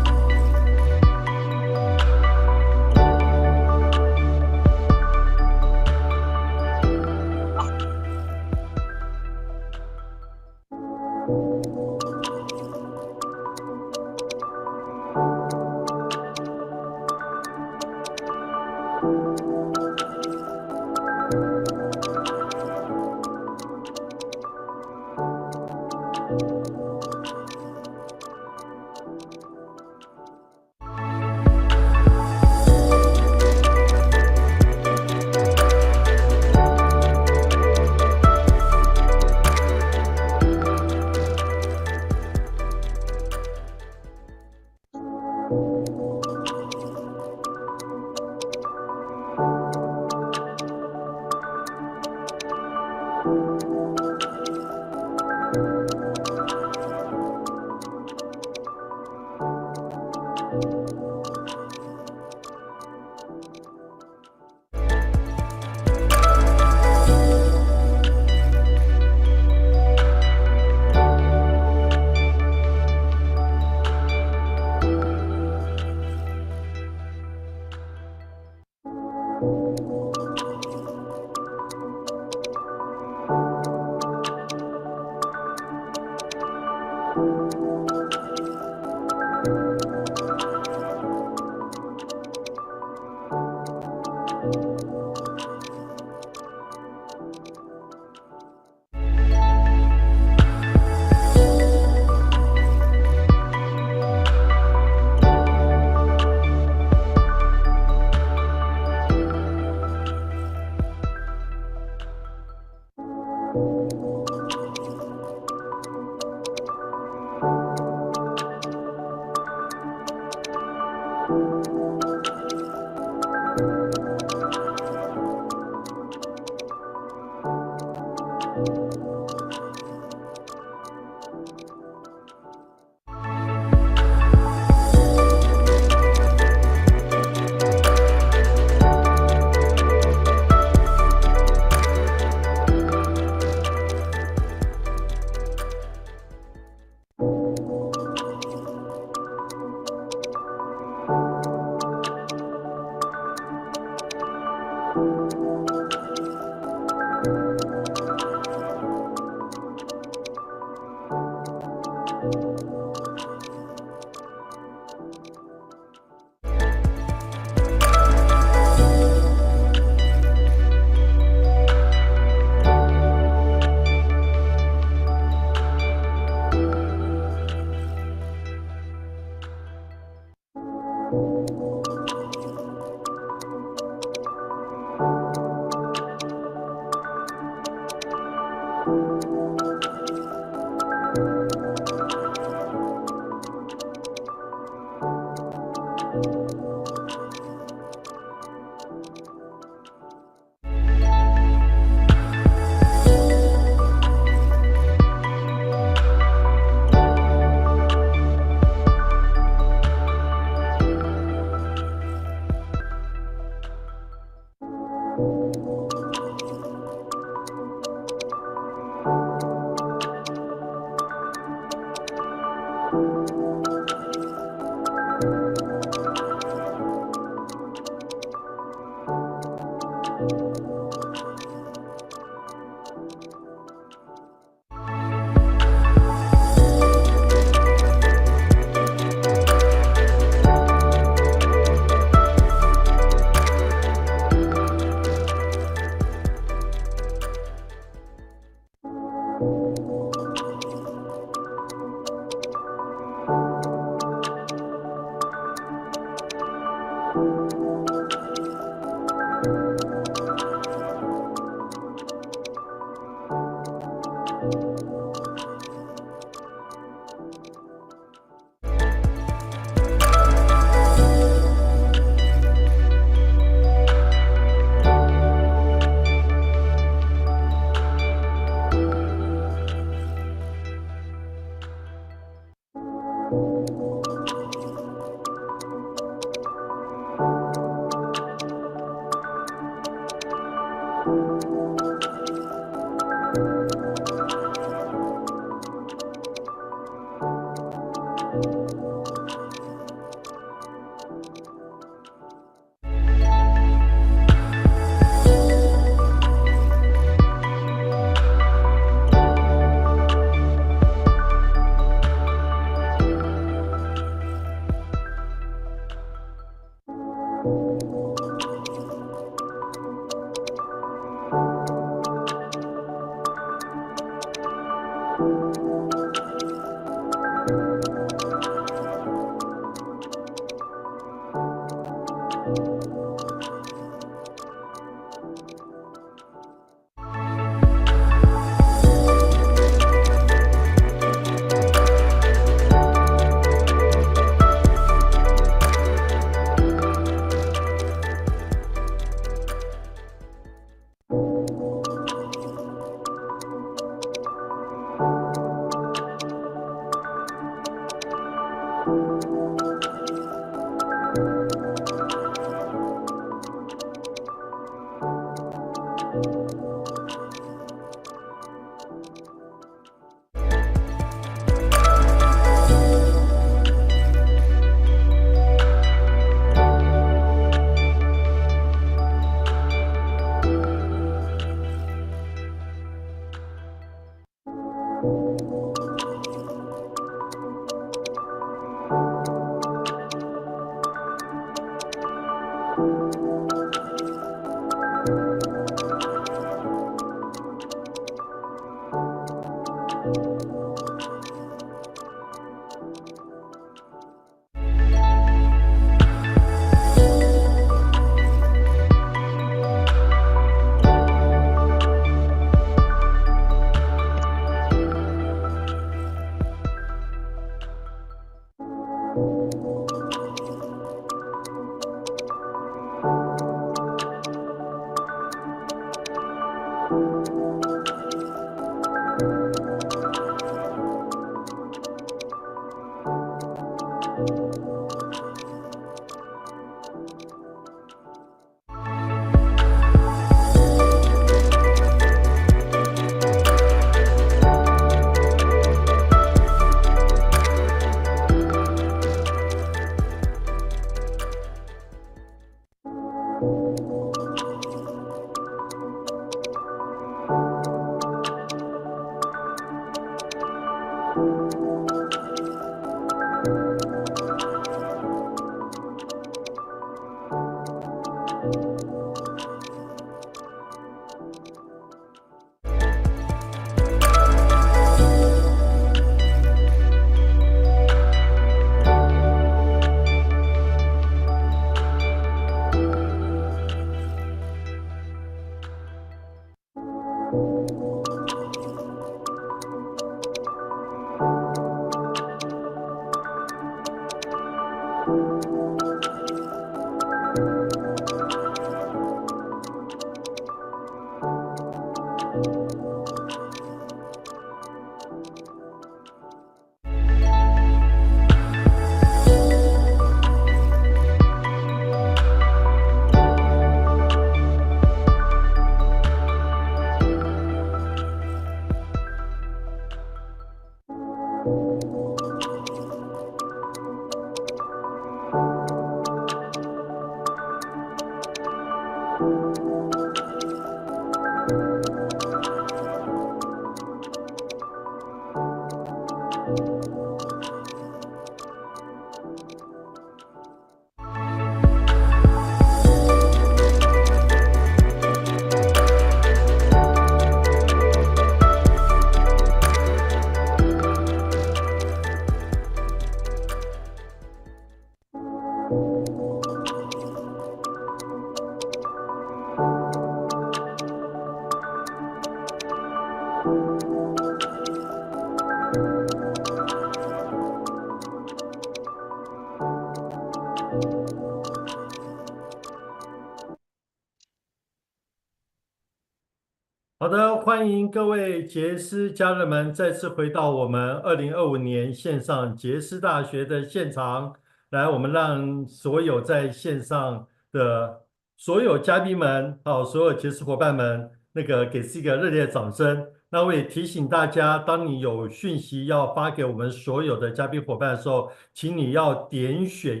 好的，欢迎各位杰斯家人们再次回到我们2025年线上杰斯大学的现场。来，我们让所有在线上的所有嘉宾们，所有杰斯伙伴们，给自己一个热烈的掌声。那我也提醒大家，当你有讯息要发给我们所有的嘉宾伙伴的时候，请你要点选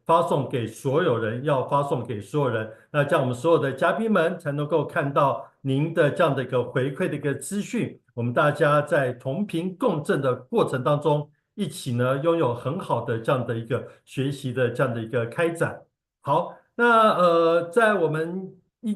发送给所有人，要发送给所有人。那这样我们所有的嘉宾们才能够看到您的这样的一个回馈的一个资讯。我们大家在同频共振的过程当中，一起呢拥有很好的这样的一个学习的这样的一个开展。好，那在我们一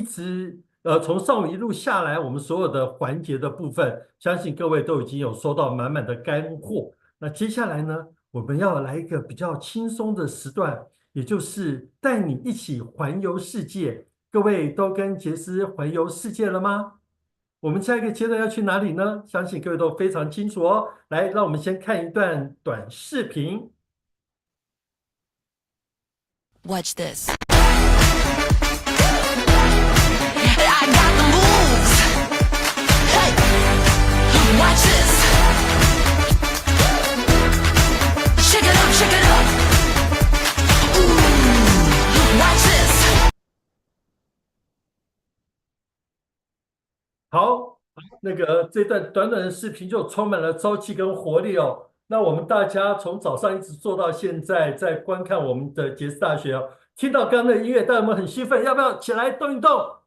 直从上午一路下来，我们所有的环节的部分，相信各位都已经有收到满满的干货。那接下来呢，我们要来一个比较轻松的时段，也就是带你一起环游世界。各位都跟杰斯环游世界了吗？我们下一个阶段要去哪里呢？相信各位都非常清楚哦。来，让我们先看一段短视频。Watch this. I got the moves. Hey, watch this. Shake it up, shake it up. Ooh, watch this. 好，这段短短的视频就充满了朝气跟活力哦。那我们大家从早上一直做到现在，在观看我们的杰斯大学哦，听到刚刚的音乐，大家有没有很兴奋？要不要起来动一动？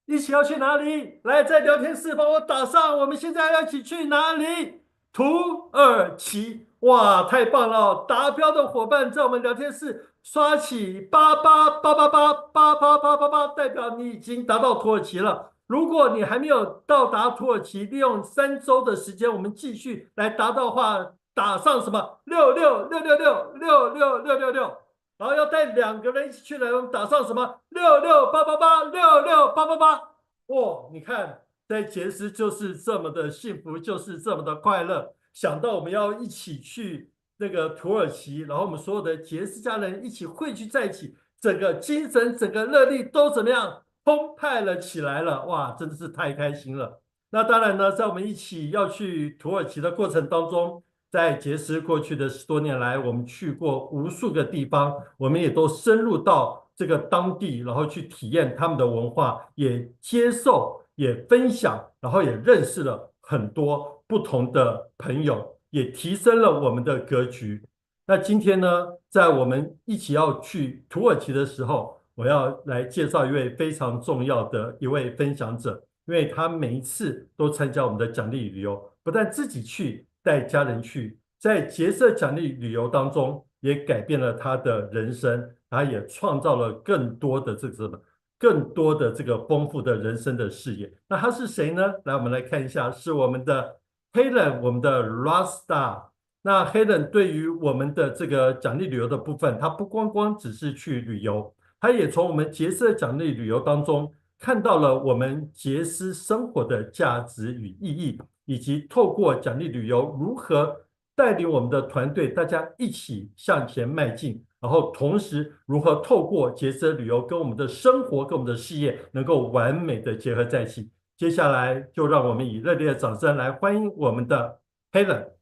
一起要去哪里？来，在聊天室帮我打上，我们现在要一起去哪里？土耳其，哇，太棒了！达标的伙伴在我们聊天室刷起8888888888，代表你已经达到土耳其了。如果你还没有到达土耳其，利用3周的时间，我们继续来达到的话，打上什么666666666，然后要带2个人一起去的，我们打上什么66888668888。哇，你看，在杰斯就是这么的幸福，就是这么的快乐。想到我们要一起去那个土耳其，然后我们所有的杰斯家人一起汇聚在一起，整个精神、整个热力都怎么样澎湃了起来了，哇，真的是太开心了。那当然呢，在我们一起要去土耳其的过程当中，在杰斯过去的10多年来，我们去过无数个地方，我们也都深入到这个当地，然后去体验他们的文化，也接受，也分享，然后也认识了很多不同的朋友，也提升了我们的格局。那今天呢，在我们一起要去土耳其的时候，我要来介绍一位非常重要的一位分享者，因为他每一次都参加我们的奖励旅游，不但自己去，带家人去，在结社奖励旅游当中也改变了他的人生，他也创造了更多的这个丰富的人生的事业。那他是谁呢？来，我们来看一下，是我们的 Helen， 我们的 Rockstar。那 Helen 对于我们的这个奖励旅游的部分，他不光光只是去旅游，他也从我们杰斯的奖励旅游当中看到了我们杰斯生活的价值与意义，以及透过奖励旅游如何带领我们的团队大家一起向前迈进，然后同时如何透过杰斯旅游跟我们的生活跟我们的事业能够完美的结合在一起。接下来就让我们以热烈的掌声来欢迎我们的 Helen。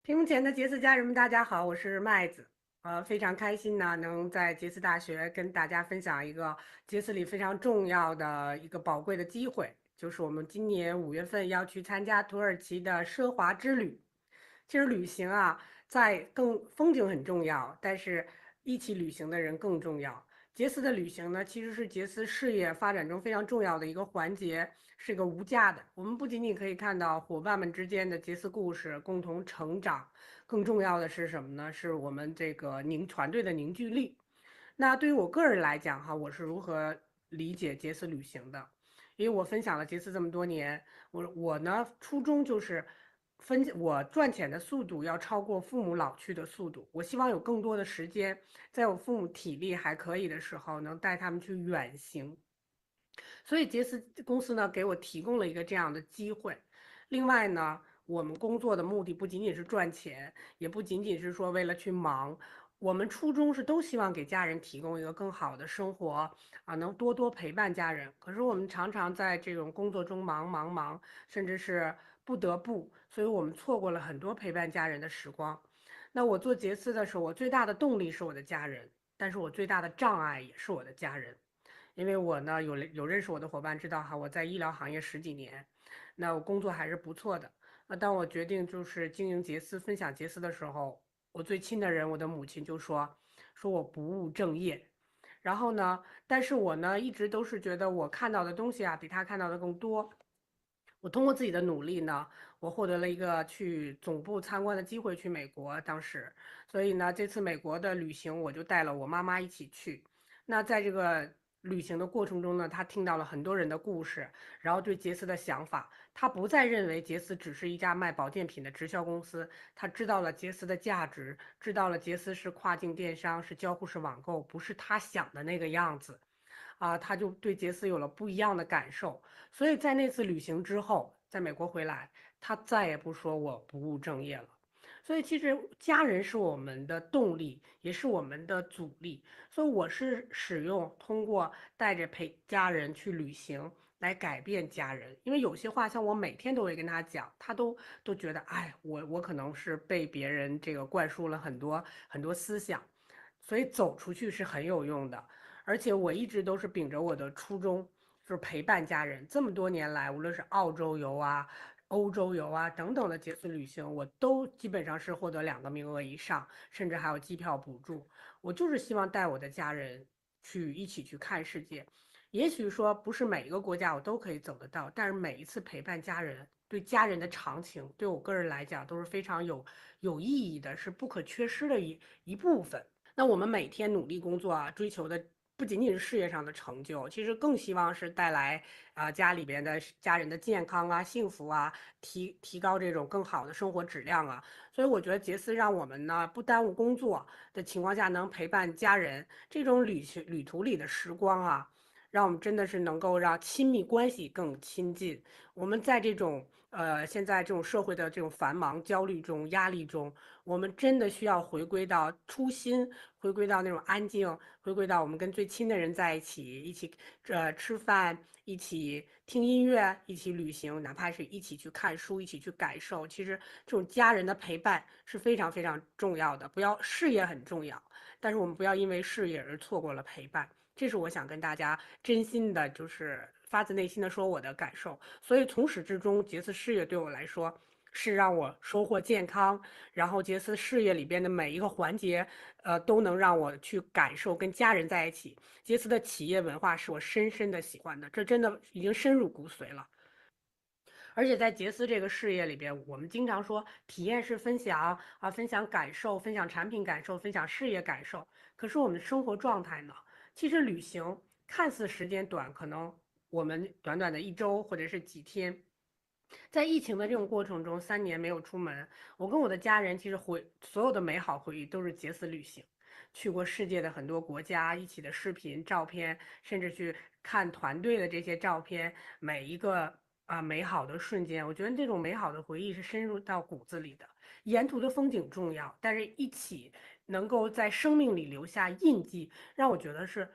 屏幕前的杰斯家人们，大家好，我是麦子。非常开心呢，能在杰斯大学跟大家分享一个杰斯里非常重要的一个宝贵的机会，就是我们今年5月份要去参加土耳其的奢华之旅。其实旅行啊，风景很重要，但是一起旅行的人更重要。杰斯的旅行呢，其实是杰斯事业发展中非常重要的一个环节，是一个无价的。我们不仅仅可以看到伙伴们之间的杰斯故事，共同成长，更重要的是什么呢？是我们这个团队的凝聚力。那对于我个人来讲哈，我是如何理解杰斯旅行的？因为我分享了杰斯这么多年，我呢初衷就是我赚钱的速度要超过父母老去的速度。我希望有更多的时间，在我父母体力还可以的时候，能带他们去远行。所以杰斯公司呢，给我提供了一个这样的机会。另外呢，我们工作的目的不仅仅是赚钱，也不仅仅是说为了去忙。我们初衷是都希望给家人提供一个更好的生活啊，能多多陪伴家人。可是我们常常在这种工作中忙，甚至是不得不，所以我们错过了很多陪伴家人的时光。那我做杰斯的时候，我最大的动力是我的家人，但是我最大的障碍也是我的家人。因为我呢有认识我的伙伴知道哈，我在医疗行业10几年，那我工作还是不错的。那当我决定就是经营杰斯、分享杰斯的时候，我最亲的人，我的母亲就说我不务正业。然后呢，但是我呢一直都是觉得我看到的东西啊比他看到的更多。我通过自己的努力呢，我获得了一个去总部参观的机会，去美国当时。所以呢，这次美国的旅行我就带了我妈妈一起去。那在这个旅行的过程中呢，他听到了很多人的故事，然后对杰斯的想法，他不再认为杰斯只是一家卖保健品的直销公司，他知道了杰斯的价值，知道了杰斯是跨境电商，是交互式网购，不是他想的那个样子。他就对杰斯有了不一样的感受。所以在那次旅行之后，在美国回来，他再也不说我不务正业了。所以其实家人是我们的动力，也是我们的阻力。所以我是通过带着陪家人去旅行来改变家人。因为有些话像我每天都会跟他讲，他都觉得哎，我可能是被别人这个灌输了很多思想，所以走出去是很有用的。而且我一直都是秉着我的初衷，就是陪伴家人。这么多年来，无论是澳洲游啊、欧洲游啊等等的杰斯旅行，我都基本上是获得2个名额以上，甚至还有机票补助。我就是希望带我的家人一起去看世界。也许说不是每一个国家我都可以走得到，但是每一次陪伴家人，对家人的长情，对我个人来讲都是非常有意义的，是不可缺失的一部分。那我们每天努力工作啊，追求的不仅仅是事业上的成就，其实更希望是带来家里边的家人的健康啊、幸福啊，提高这种更好的生活质量啊。所以我觉得杰斯让我们呢不耽误工作的情况下，能陪伴家人，这种旅途里的时光啊，让我们真的是能够让亲密关系更亲近。我们在这种现在这种社会的这种繁忙、焦虑中、压力中，我们真的需要回归到初心，回归到那种安静，回归到我们跟最亲的人在一起，一起吃饭，一起听音乐，一起旅行，哪怕是一起去看书，一起去感受。其实这种家人的陪伴是非常非常重要的。不要事业很重要，但是我们不要因为事业而错过了陪伴。这是我想跟大家真心的，就是发自内心的说我的感受。所以从始至终，杰斯事业对我来说是让我收获健康，然后杰斯事业里边的每一个环节，都能让我去感受跟家人在一起。杰斯的企业文化是我深深的喜欢的，这真的已经深入骨髓了。而且在杰斯这个事业里边，我们经常说体验式分享啊，分享感受，分享产品感受，分享事业感受。可是我们生活状态呢？其实旅行看似时间短，可能我们短短的1周或者是几天，在疫情的这种过程中，3年没有出门，我跟我的家人其实所有的美好回忆都是杰斯旅行，去过世界的很多国家，一起的视频、照片，甚至去看团队的这些照片，每一个美好的瞬间，我觉得这种美好的回忆是深入到骨子里的。沿途的风景重要，但是一起能够在生命里留下印记，让我觉得是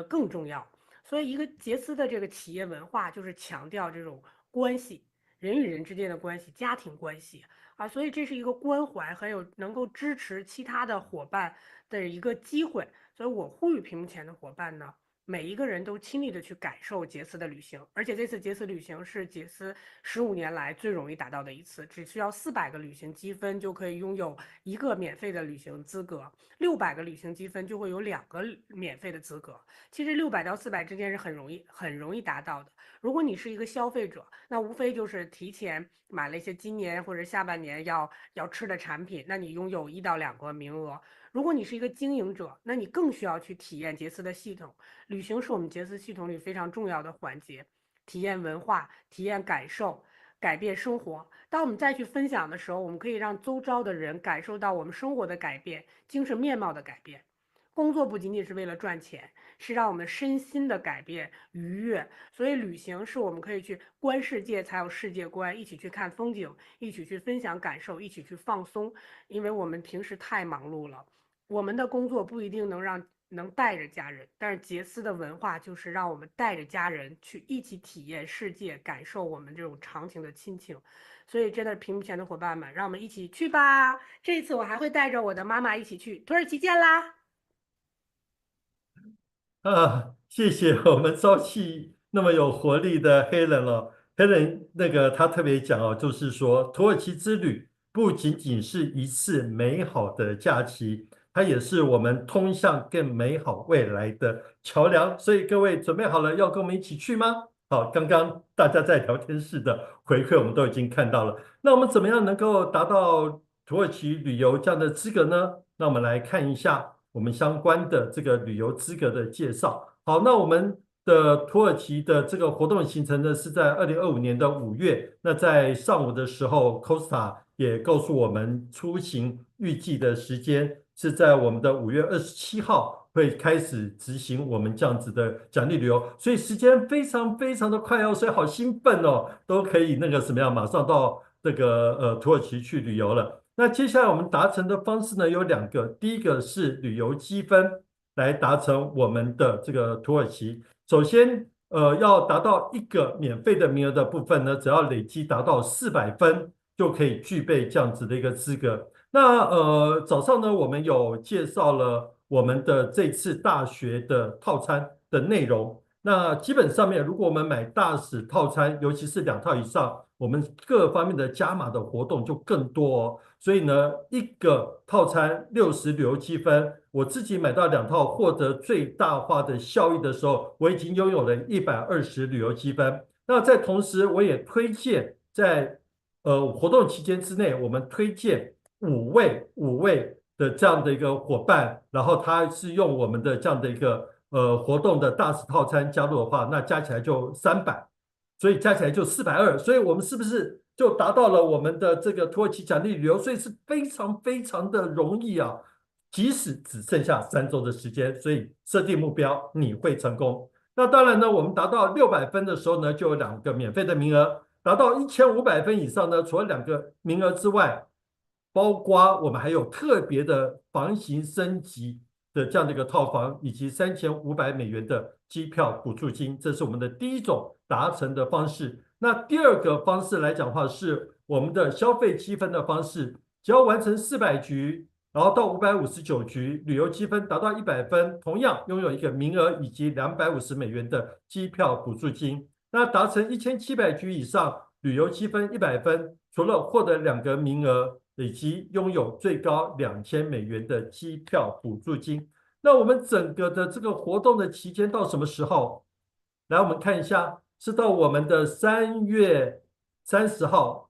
更重要。所以，一个杰斯的这个企业文化就是强调这种关系，人与人之间的关系，家庭关系啊，所以这是一个关怀，还有能够支持其他的伙伴的一个机会。所以我呼吁屏幕前的伙伴呢，每一个人都亲历的去感受杰斯的旅行，而且这次杰斯旅行是杰斯15年来最容易达到的一次，只需要400个旅行积分就可以拥有1个免费的旅行资格，600个旅行积分就会有2个免费的资格。其实600到400之间是很容易达到的。如果你是一个消费者，那无非就是提前买了一些今年或者下半年要吃的产品，那你拥有1到2个名额。如果你是一个经营者，那你更需要去体验杰斯的系统。旅行是我们杰斯系统里非常重要的环节，体验文化，体验感受，改变生活。当我们再去分享的时候，我们可以让周遭的人感受到我们生活的改变，精神面貌的改变。工作不仅仅是为了赚钱，是让我们身心的改变愉悦。所以旅行是我们可以去观世界，才有世界观，一起去看风景，一起去分享感受，一起去放松。因为我们平时太忙碌了，我们的工作不一定能带着家人，但是杰斯的文化就是让我们带着家人去一起体验世界，感受我们这种长情的亲情。所以真的屏幕前的伙伴们，让我们一起去吧！这一次我还会带着我的妈妈一起去，土耳其见啦！谢谢我们朝气那么有活力的黑人哦。黑人那个他特别讲哦，就是说土耳其之旅不仅仅是一次美好的假期，它也是我们通向更美好未来的桥梁。所以各位准备好了要跟我们一起去吗？好，刚刚大家在聊天室的回馈我们都已经看到了。那我们怎么样能够达到土耳其旅游这样的资格呢？那我们来看一下我们相关的这个旅游资格的介绍。好，那我们的土耳其的这个活动行程呢，是在2025年的5月。那在上午的时候，Costa 也告诉我们出行预计的时间是在我们的5月27号会开始执行我们这样子的奖励旅游，所以时间非常非常的快哦，所以好兴奋哦，都可以那个什么样，马上到这个土耳其去旅游了。那接下来我们达成的方式呢有2个，第一个是旅游积分来达成我们的这个土耳其。首先，要达到1个免费的名额的部分呢，只要累积达到400分，就可以具备这样子的一个资格。那早上呢，我们有介绍了我们的这次大学的套餐的内容。那基本上面，如果我们买大使套餐，尤其是2套以上，我们各方面的加码的活动就更多哦。所以呢，1个套餐60旅游积分，我自己买到2套，获得最大化的效益的时候，我已经拥有了120旅游积分。那在同时，我也推荐在活动期间之内，我们推荐五位的这样的一个伙伴，然后他是用我们的这样的一个活动的大使套餐加入的话，那加起来就300，所以加起来就420，所以我们是不是就达到了我们的这个土耳其奖励旅游？所以是非常非常的容易啊！即使只剩下3周的时间，所以设定目标你会成功。那当然呢，我们达到600分的时候呢，就有2个免费的名额；达到1500分以上呢，除了2个名额之外，包括我们还有特别的房型升级的这样的一个套房，以及$3500的机票补助金，这是我们的第一种达成的方式。那第二个方式来讲的话，是我们的消费积分的方式，只要完成400局，然后到559局，旅游积分达到100分，同样拥有一个名额以及$250的机票补助金。那达成1700局以上，旅游积分100分，除了获得2个名额，以及拥有最高$2000的机票补助金。那我们整个的这个活动的期间到什么时候？来，我们看一下，是到我们的3月30号，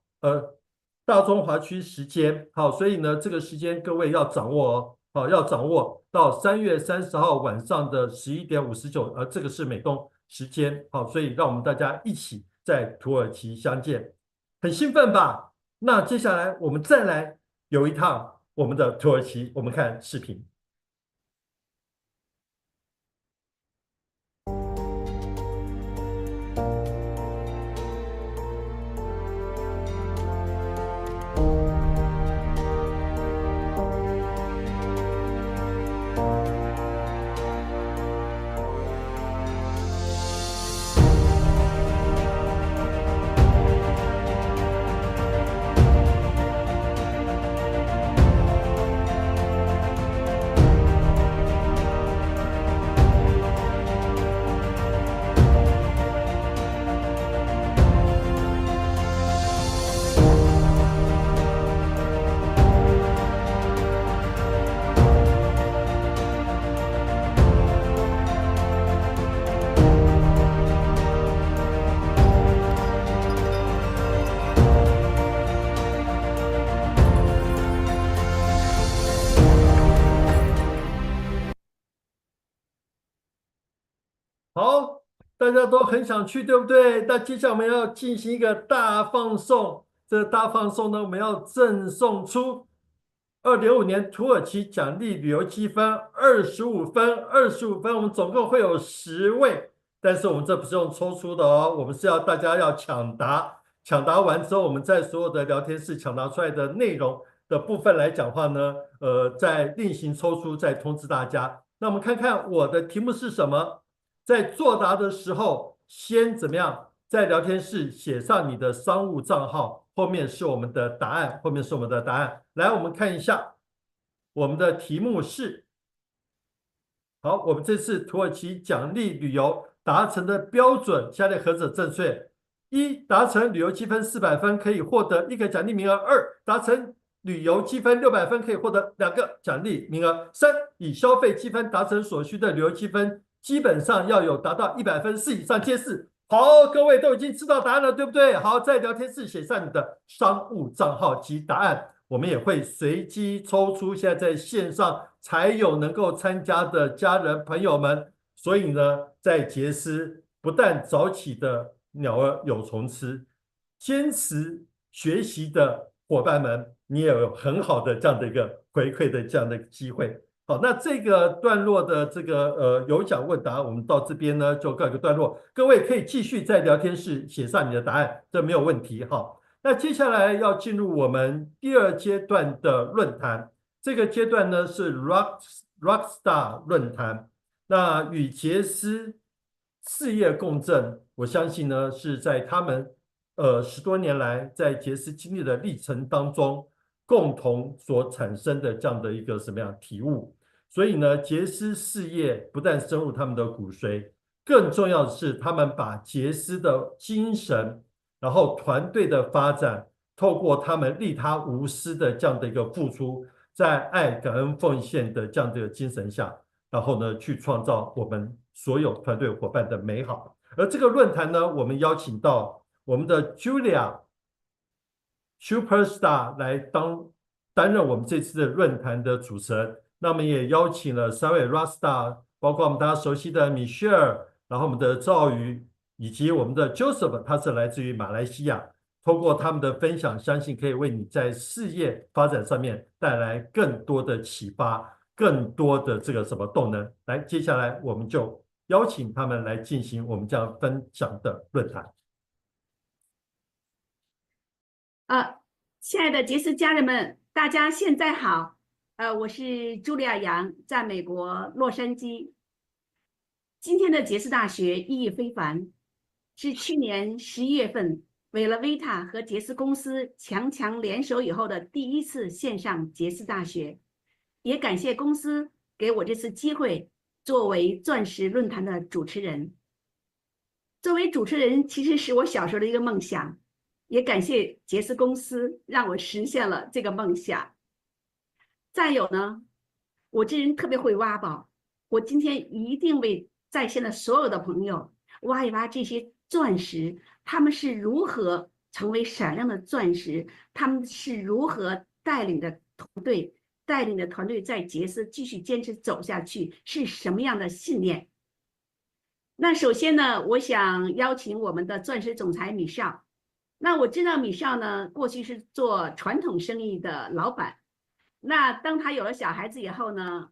大中华区时间。好，所以呢，这个时间各位要掌握哦。好，要掌握到3月30号晚上的11点59，这个是美东时间。好，所以让我们大家一起在土耳其相见，很兴奋吧？那接下来我们再来有一趟我们的土耳其，我们看视频。好，大家都很想去，对不对？那接下来我们要进行一个大放送，这个大放送呢，我们要赠送出2025年土耳其奖励旅游积分25分，25分，我们总共会有10位，但是我们这不是用抽出的哦，我们是要大家要抢答，抢答完之后，我们在所有的聊天室抢答出来的内容的部分来讲话呢，再另行抽出，再通知大家。那我们看看我的题目是什么？在作答的时候，先怎么样？在聊天室写上你的商务账号，后面是我们的答案，后面是我们的答案。来，我们看一下，我们的题目是：好，我们这次土耳其奖励旅游达成的标准，下列何者正确？1. 达成旅游积分400分，可以获得1个奖励名额；2. 达成旅游积分600分，可以获得2个奖励名额；3. 以消费积分达成所需的旅游积分。基本上要有达到100分，4以上皆是。好，各位都已经知道答案了，对不对？好，在聊天室写上你的商务账号及答案，我们也会随机抽出现在线上才有能够参加的家人朋友们。所以呢，在杰斯不但早起的鸟儿有虫吃，坚持学习的伙伴们，你也有很好的这样的一个回馈的这样的机会。好，那这个段落的这个有奖问答，我们到这边呢就告一个段落。各位可以继续在聊天室写上你的答案，这没有问题哈。那接下来要进入我们第2阶段的论坛，这个阶段呢是 Rockstar 论坛。那与杰斯事业共振，我相信呢是在他们10多年来在杰斯经历的历程当中，共同所产生的这样的一个什么样体悟。所以呢，杰斯事业不但深入他们的骨髓，更重要的是他们把杰斯的精神，然后团队的发展，透过他们利他无私的这样的一个付出，在爱、感恩、奉献的这样的精神下，然后呢，去创造我们所有团队伙伴的美好。而这个论坛呢，我们邀请到我们的 Julia Superstar 来担任我们这次的论坛的主持人。那么也邀请了3位 Rockstar， 包括我们大家熟悉的 Michelle， 然后我们的赵宇，以及我们的 Joseph， 他是来自于马来西亚。通过他们的分享，相信可以为你在事业发展上面带来更多的启发，更多的这个什么动能。来，接下来我们就邀请他们来进行我们这样分享的论坛。亲爱的杰斯家人们，大家现在好。我是茱莉亚·杨，在美国洛杉矶。今天的杰斯大学意义非凡，是去年11月份Velovita和杰斯公司强联手以后的第一次线上杰斯大学，也感谢公司给我这次机会作为钻石论坛的主持人。作为主持人，其实是我小时候的一个梦想。也感谢杰斯公司让我实现了这个梦想。再有呢，我这人特别会挖宝，我今天一定为在线的所有的朋友挖一挖这些钻石，他们是如何成为闪亮的钻石，他们是如何带领着团队在杰斯继续坚持走下去，是什么样的信念。那首先呢，我想邀请我们的钻石总裁米少。那我知道米少呢，过去是做传统生意的老板。那当他有了小孩子以后呢，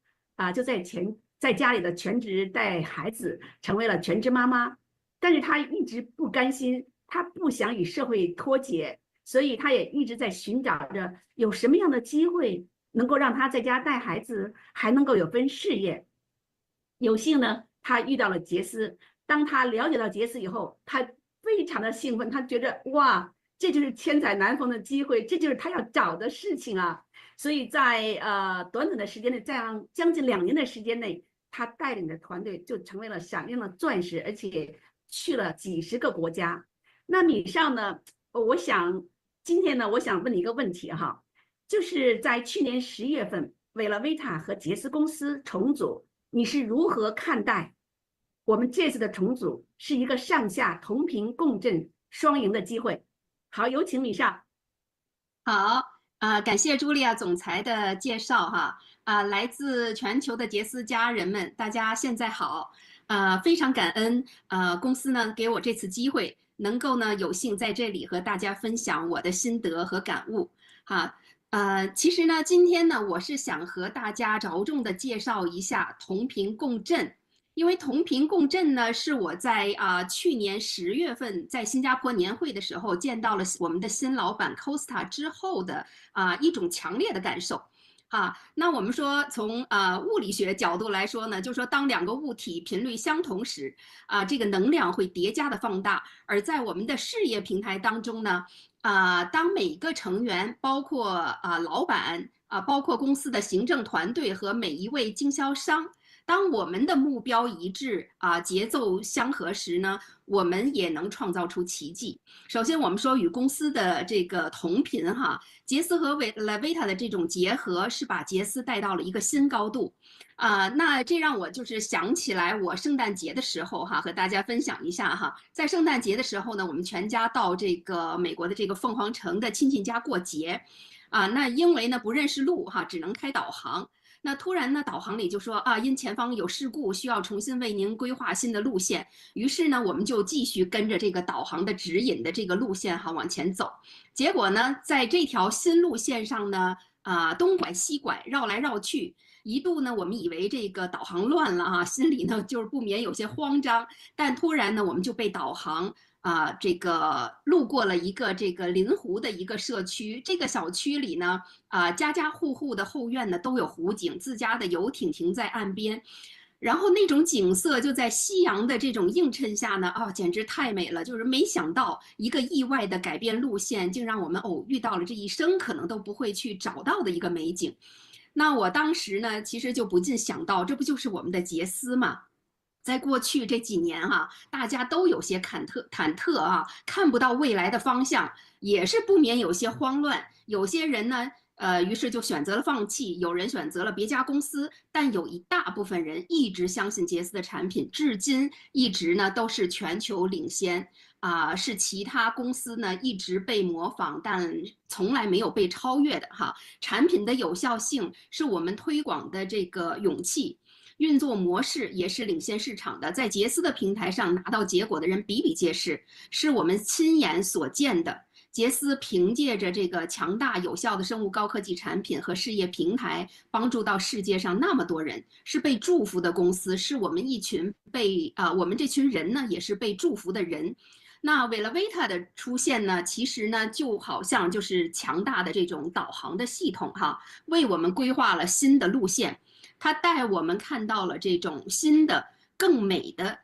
就在家里的全职带孩子，成为了全职妈妈。但是他一直不甘心，他不想与社会脱节，所以他也一直在寻找着有什么样的机会能够让他在家带孩子，还能够有份事业。有幸呢，他遇到了杰斯。当他了解到杰斯以后，他非常的兴奋，他觉得哇，这就是千载难逢的机会，这就是他要找的事情啊！所以在短短的时间内，这样将近2年的时间内，他带领的团队就成为了闪亮的钻石，而且去了几10个国家。那米少呢？今天呢，我想问你一个问题哈，就是在去年11月份，Velovita和杰斯公司重组，你是如何看待？我们这次的重组是一个上下同频共振双赢的机会。好，有请米少。好，感谢茱莉亚总裁的介绍哈。来自全球的杰斯家人们，大家现在好。非常感恩公司呢给我这次机会，能够呢有幸在这里和大家分享我的心得和感悟哈。其实呢，今天呢，我是想和大家着重的介绍一下同频共振。因为同频共振呢，是我在去年10月份在新加坡年会的时候见到了我们的新老板 Costa 之后的一种强烈的感受。那我们说从物理学角度来说呢，就是说当2个物体频率相同时，这个能量会叠加的放大。而在我们的事业平台当中呢，当每个成员，包括老板包括公司的行政团队和每一位经销商。当我们的目标一致节奏相合时呢，我们也能创造出奇迹。首先，我们说与公司的这个同频哈，杰斯和Velovita的这种结合是把杰斯带到了一个新高度。那这让我就是想起来我圣诞节的时候哈，和大家分享一下哈。在圣诞节的时候呢，我们全家到这个美国的这个凤凰城的亲戚家过节。那因为呢不认识路哈，只能开导航。那突然呢，导航里就说因前方有事故，需要重新为您规划新的路线。于是呢，我们就继续跟着这个导航的指引的这个路线往前走。结果呢，在这条新路线上呢，东拐西拐，绕来绕去。一度呢，我们以为这个导航乱了心里呢就是不免有些慌张。但突然呢，我们就被导航这个路过了一个这个临湖的一个社区，这个小区里呢，家家户户的后院呢都有湖景，自家的游艇停在岸边，然后那种景色就在夕阳的这种映衬下呢，简直太美了。就是没想到一个意外的改变路线，竟让我们偶遇到了这一生可能都不会去找到的一个美景。那我当时呢，其实就不禁想到，这不就是我们的杰斯吗？在过去这几年大家都有些忐忑看不到未来的方向，也是不免有些慌乱。有些人呢，于是就选择了放弃，有人选择了别家公司，但有一大部分人一直相信杰斯的产品，至今一直呢都是全球领先是其他公司呢一直被模仿，但从来没有被超越的产品的有效性是我们推广的这个勇气。运作模式也是领先市场的，在杰斯的平台上拿到结果的人比比皆是，是我们亲眼所见的。杰斯凭借着这个强大有效的生物高科技产品和事业平台，帮助到世界上那么多人，是被祝福的公司，是我们一群我们这群人呢，也是被祝福的人。那 Velovita 的出现呢，其实呢就好像就是强大的这种导航的系统哈，为我们规划了新的路线，它带我们看到了这种新的、更美的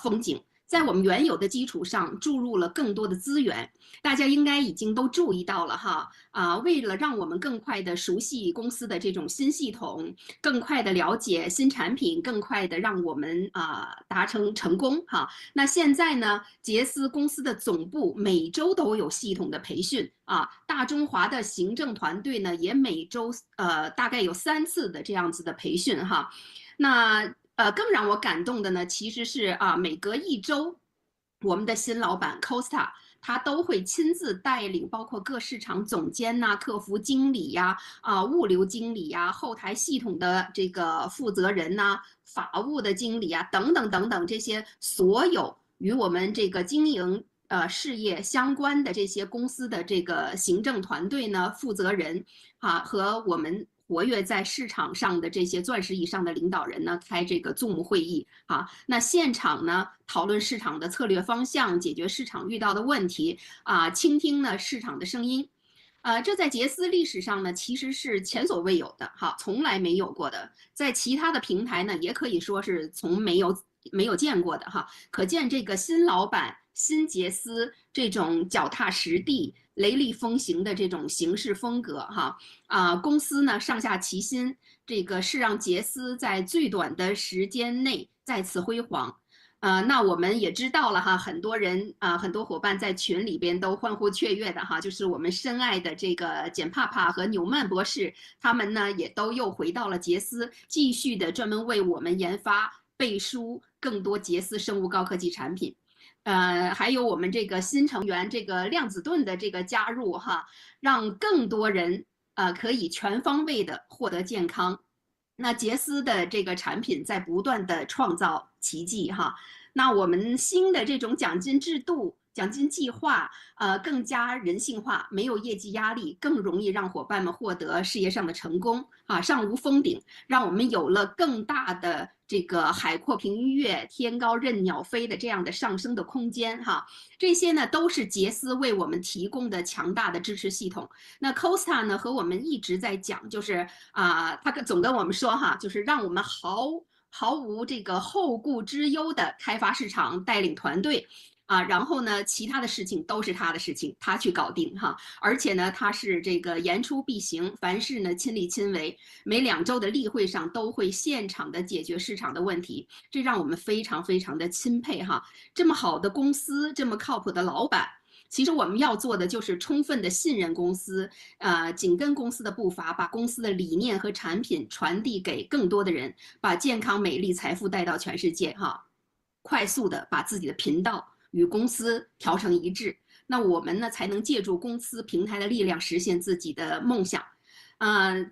风景。在我们原有的基础上注入了更多的资源，大家应该已经都注意到了哈为了让我们更快的熟悉公司的这种新系统，更快的了解新产品，更快的让我们达成成功哈。那现在呢，杰斯公司的总部每周都有系统的培训大中华的行政团队呢也每周大概有3次的这样子的培训哈。那更让我感动的呢，其实是每隔1周，我们的新老板 Costa 他都会亲自带领，包括各市场总监呐、客服经理呀、物流经理呀、后台系统的这个负责人呐、法务的经理啊等等等等，这些所有与我们这个经营事业相关的这些公司的这个行政团队呢，负责人和我们活跃在市场上的这些钻石以上的领导人呢，开这个 Zoom 会议那现场呢讨论市场的策略方向，解决市场遇到的问题倾听呢市场的声音。这在杰斯历史上呢，其实是前所未有的从来没有过的，在其他的平台呢，也可以说是从没有见过的可见这个新老板新杰斯这种脚踏实地、雷厉风行的这种行事风格公司呢上下齐心，这个是让杰斯在最短的时间内再次辉煌。那我们也知道了很多人很多伙伴在群里边都欢呼雀跃的就是我们深爱的这个简帕帕和纽曼博士，他们呢也都又回到了杰斯，继续的专门为我们研发背书更多杰斯生物高科技产品。还有我们这个新成员这个量子盾的这个加入让更多人可以全方位的获得健康。那杰斯的这个产品在不断的创造奇迹那我们新的这种奖金制度、奖金计划更加人性化，没有业绩压力，更容易让伙伴们获得事业上的成功上无封顶，让我们有了更大的这个海阔凭鱼跃、天高任鸟飞的这样的上升的空间这些呢都是杰斯为我们提供的强大的支持系统。那 Costa 呢和我们一直在讲，就是他总跟我们说就是让我们毫无这个后顾之忧的开发市场，带领团队然后呢，其他的事情都是他的事情，他去搞定而且呢，他是这个言出必行，凡事呢亲力亲为，每2周的例会上都会现场的解决市场的问题，这让我们非常非常的钦佩这么好的公司，这么靠谱的老板。其实我们要做的就是充分的信任公司，紧跟公司的步伐，把公司的理念和产品传递给更多的人，把健康、美丽、财富带到全世界快速的把自己的频道与公司调成一致，那我们呢才能借助公司平台的力量实现自己的梦想。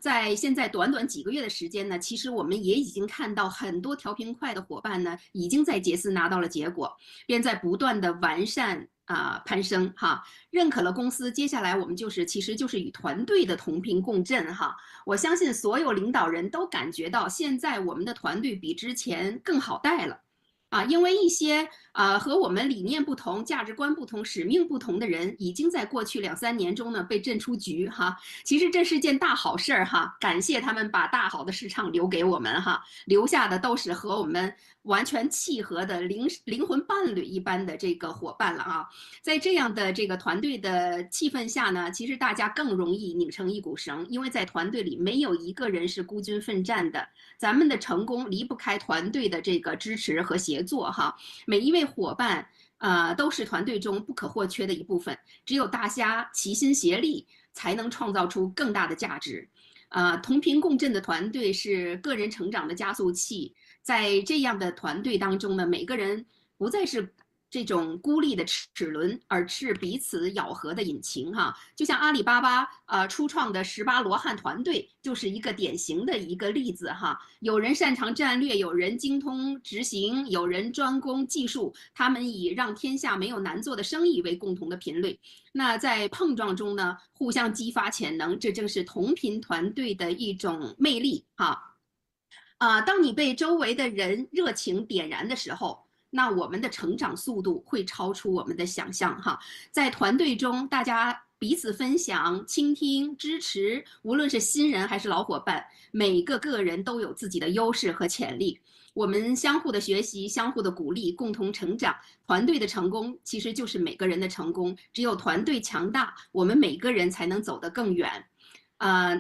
在现在短短几个月的时间呢，其实我们也已经看到很多调频快的伙伴呢，已经在杰斯拿到了结果，便在不断的完善攀升认可了公司。接下来我们其实就是与团队的同频共振我相信所有领导人都感觉到，现在我们的团队比之前更好带了因为一些和我们理念不同、价值观不同、使命不同的人，已经在过去2、3年中呢被震出局其实这是件大好事儿感谢他们把大好的市场留给我们留下的都是和我们完全契合的灵魂伴侣一般的这个伙伴了在这样的这个团队的气氛下呢，其实大家更容易拧成一股绳，因为在团队里没有一个人是孤军奋战的，咱们的成功离不开团队的这个支持和协作每一位伙伴都是团队中不可或缺的一部分，只有大家齐心协力，才能创造出更大的价值。同频共振的团队是个人成长的加速器，在这样的团队当中呢，每个人不再是这种孤立的齿轮，而是彼此咬合的引擎哈。就像阿里巴巴初创的18罗汉团队就是一个典型的一个例子哈。有人擅长战略，有人精通执行，有人专攻技术，他们以让天下没有难做的生意为共同的频率。那在碰撞中呢，互相激发潜能，这正是同频团队的一种魅力哈。当你被周围的人热情点燃的时候，那我们的成长速度会超出我们的想象哈。在团队中，大家彼此分享、倾听、支持，无论是新人还是老伙伴，每个个人都有自己的优势和潜力。我们相互的学习，相互的鼓励，共同成长。团队的成功其实就是每个人的成功。只有团队强大，我们每个人才能走得更远。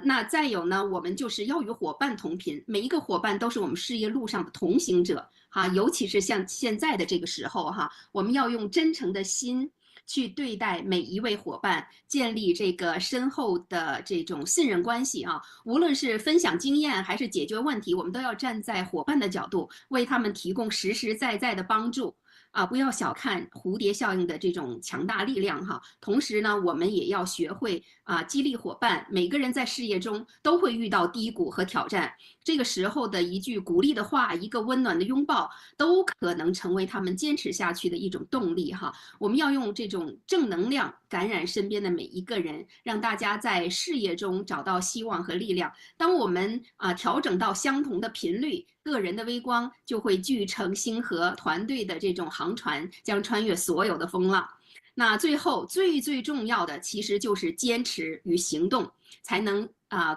那再有呢，我们就是要与伙伴同频，每一个伙伴都是我们事业路上的同行者哈，尤其是像现在的这个时候哈，我们要用真诚的心去对待每一位伙伴，建立这个深厚的这种信任关系啊。无论是分享经验还是解决问题，我们都要站在伙伴的角度，为他们提供实实在在的帮助。不要小看蝴蝶效应的这种强大力量哈。同时呢，我们也要学会激励伙伴。每个人在事业中都会遇到低谷和挑战，这个时候的一句鼓励的话，一个温暖的拥抱，都可能成为他们坚持下去的一种动力哈。我们要用这种正能量感染身边的每一个人，让大家在事业中找到希望和力量。当我们调整到相同的频率，个人的微光就会聚成星河，团队的这种航船将穿越所有的风浪。那最后最重要的其实就是坚持与行动，才能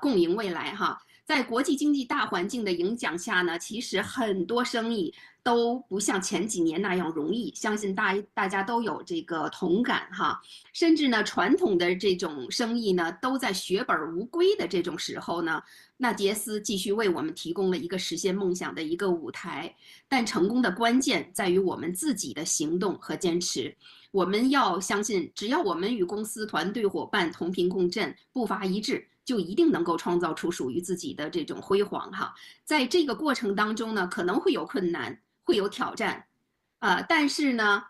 共赢未来哈。在国际经济大环境的影响下呢，其实很多生意都不像前几年那样容易，相信大家都有这个同感哈。甚至呢，传统的这种生意呢，都在血本无归的这种时候呢，那杰斯继续为我们提供了一个实现梦想的一个舞台。但成功的关键在于我们自己的行动和坚持。我们要相信，只要我们与公司、团队伙伴同频共振，步伐一致，就一定能够创造出属于自己的这种辉煌哈。在这个过程当中呢，可能会有困难，会有挑战，但是呢，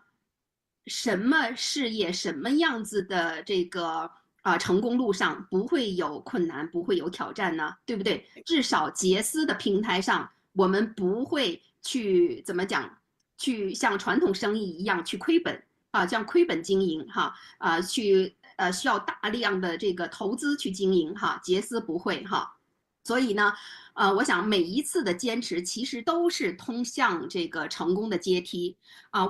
什么事业、什么样子的这个成功路上不会有困难，不会有挑战呢？对不对？至少杰斯的平台上，我们不会去怎么讲，去像传统生意一样去亏本这样亏本经营哈需要大量的这个投资去经营哈，杰斯不会哈。所以呢，我想每一次的坚持其实都是通向这个成功的阶梯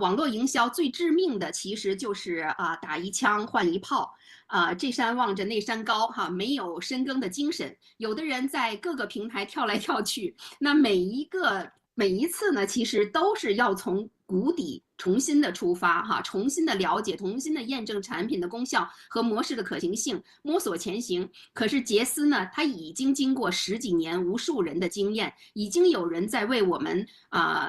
网络营销最致命的其实就是打一枪换一炮这山望着那山高哈，没有深耕的精神。有的人在各个平台跳来跳去，那每一次呢，其实都是要从谷底重新的出发哈，重新的了解，重新的验证产品的功效和模式的可行性，摸索前行。可是杰斯呢，他已经经过10几年无数人的经验，已经有人在为我们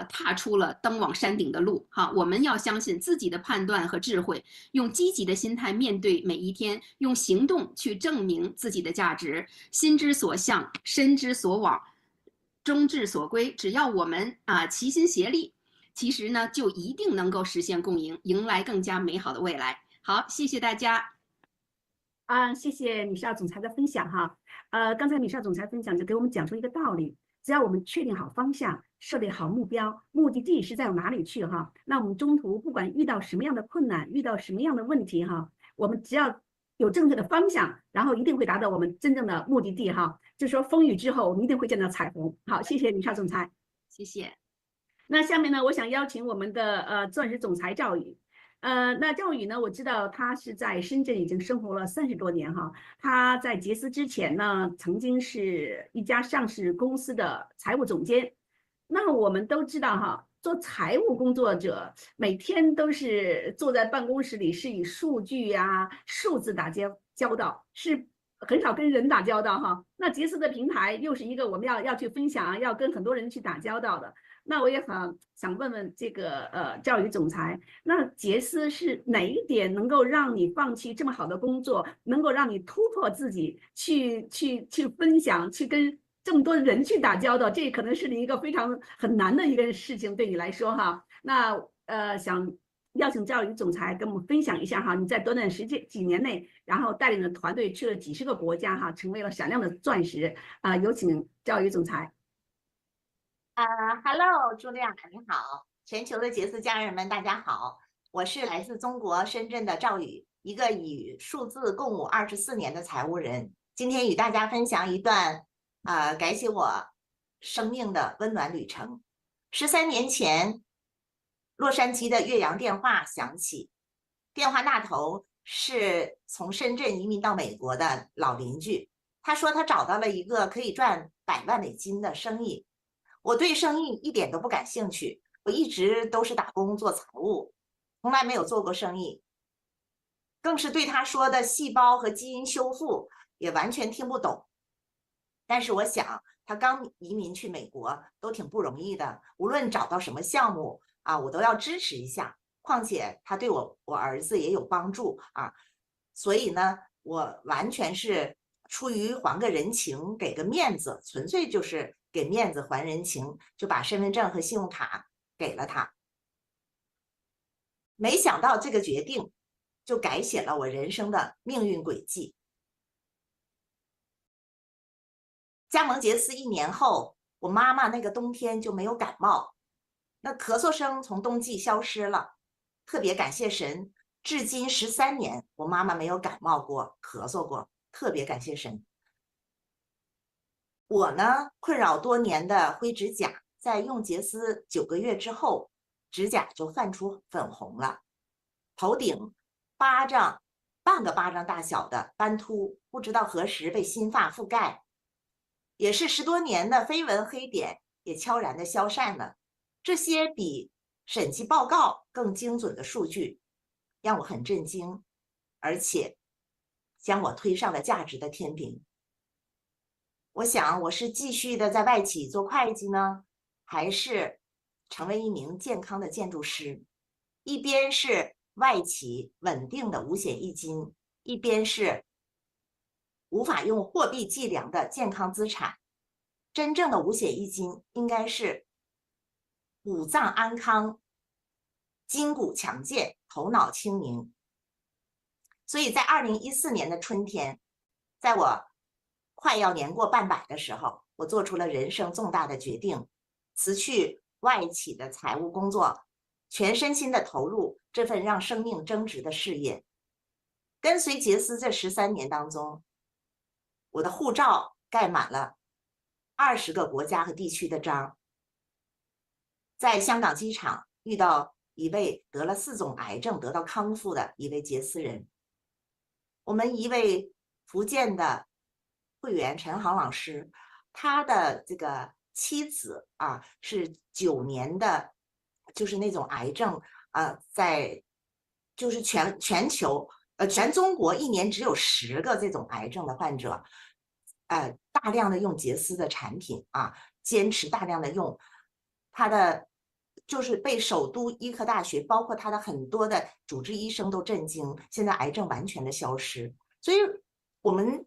踏出了登往山顶的路哈。我们要相信自己的判断和智慧，用积极的心态面对每一天，用行动去证明自己的价值。心之所向，身之所往，终至所归。只要我们齐心协力，其实呢，就一定能够实现共赢，迎来更加美好的未来。好，谢谢大家。谢谢米莎总裁的分享哈。刚才米莎总裁分享就给我们讲出一个道理：只要我们确定好方向，设立好目标，目的地是在哪里去哈，那我们中途不管遇到什么样的困难，遇到什么样的问题哈，我们只要有正确的方向，然后一定会达到我们真正的目的地哈。就是说风雨之后，我们一定会见到彩虹。好，谢谢米莎总裁，谢谢。那下面呢，我想邀请我们的钻石总裁赵宇。那赵宇呢，我知道他是在深圳已经生活了30多年哈。他在杰斯之前呢，曾经是一家上市公司的财务总监。那我们都知道哈，做财务工作者每天都是坐在办公室里，是以数据数字打交道，是很少跟人打交道哈。那杰斯的平台又是一个我们要去分享，要跟很多人去打交道的。那我也想问问这个赵宇总裁，那杰斯是哪一点能够让你放弃这么好的工作，能够让你突破自己，去分享，去跟这么多人去打交道？这可能是一个很难的一个事情对你来说哈。那想邀请赵宇总裁跟我们分享一下哈，你在短短几年内，然后带领着团队去了几十个国家哈，成为了闪亮的钻石啊！有请赵宇总裁。Hello，朱莉亚，你好，全球的杰斯家人们，大家好，我是来自中国深圳的赵宇，一个与数字共舞24年的财务人，今天与大家分享一段改写我生命的温暖旅程。13年前，洛杉矶的越洋电话响起，电话那头是从深圳移民到美国的老邻居，他说他找到了一个可以赚100万美金的生意。我对生意一点都不感兴趣，我一直都是打工做财务，从来没有做过生意，更是对他说的细胞和基因修复也完全听不懂。但是我想他刚移民去美国都挺不容易的，无论找到什么项目我都要支持一下，况且他对我儿子也有帮助所以呢，我完全是出于还个人情，给个面子，纯粹就是给面子还人情，就把身份证和信用卡给了他。没想到这个决定就改写了我人生的命运轨迹。加盟杰斯1年后，我妈妈那个冬天就没有感冒，那咳嗽声从冬季消失了，特别感谢神，至今13年我妈妈没有感冒过，咳嗽过，特别感谢神。我呢，困扰多年的灰指甲，在用杰斯9个月之后，指甲就泛出粉红了，头顶半个巴掌大小的斑秃，不知道何时被新发覆盖，也是10多年的飞蚊黑点也悄然的消散了。这些比审计报告更精准的数据，让我很震惊，而且将我推上了价值的天平。我想我是继续的在外企做会计呢，还是成为一名健康的建筑师？一边是外企稳定的五险一金，一边是无法用货币计量的健康资产。真正的五险一金应该是五脏安康、筋骨强健、头脑清明。所以在2014年的春天，在我快要年过半百的时候，我做出了人生重大的决定，辞去外企的财务工作，全身心的投入这份让生命增值的事业。跟随杰斯这13年当中，我的护照盖满了20个国家和地区的章。在香港机场遇到一位得了4种癌症得到康复的一位杰斯人，我们一位福建的会员陈航老师，他的这个妻子是9年的，就是那种癌症在就是全球全中国1年只有10个这种癌症的患者，大量的用杰斯的产品坚持大量的用，他的就是被首都医科大学包括他的很多的主治医生都震惊，现在癌症完全的消失。所以我们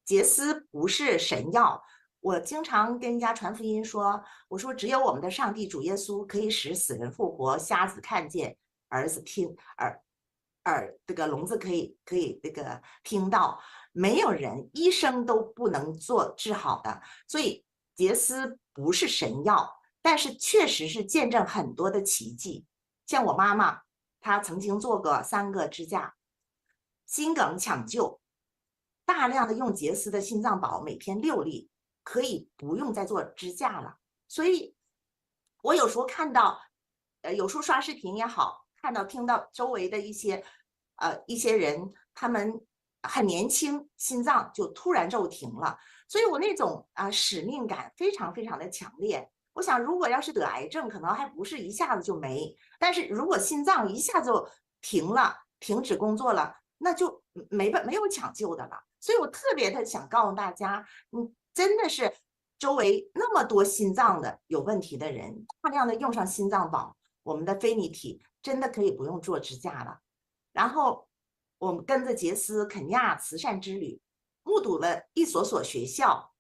杰斯不是神药，我经常跟人家传福音说，我说只有我们的上帝主耶稣可以使死人复活，瞎子看见，儿子听这个聋子可以这个听到，没有人医生都不能做治好的。所以杰斯不是神药，但是确实是见证很多的奇迹。像我妈妈，她曾经做过3个支架，心梗抢救，大量的用杰斯的心脏宝，每天6粒，可以不用再做支架了。所以我有时候看到有时候刷视频也好，看到听到周围的一些人，他们很年轻，心脏就突然骤停了，所以我那种使命感非常非常的强烈。我想如果要是得癌症，可能还不是一下子就没，但是如果心脏一下就停了，停止工作了，那就没有抢救的了。所以我特别的想告诉大家，真的是周围那么多心脏的有问题的人，大量的用上心脏宝，我们的非尼体真的可以不用做支架了。然后我们跟着杰斯肯尼亚慈善之旅，目睹了一所学校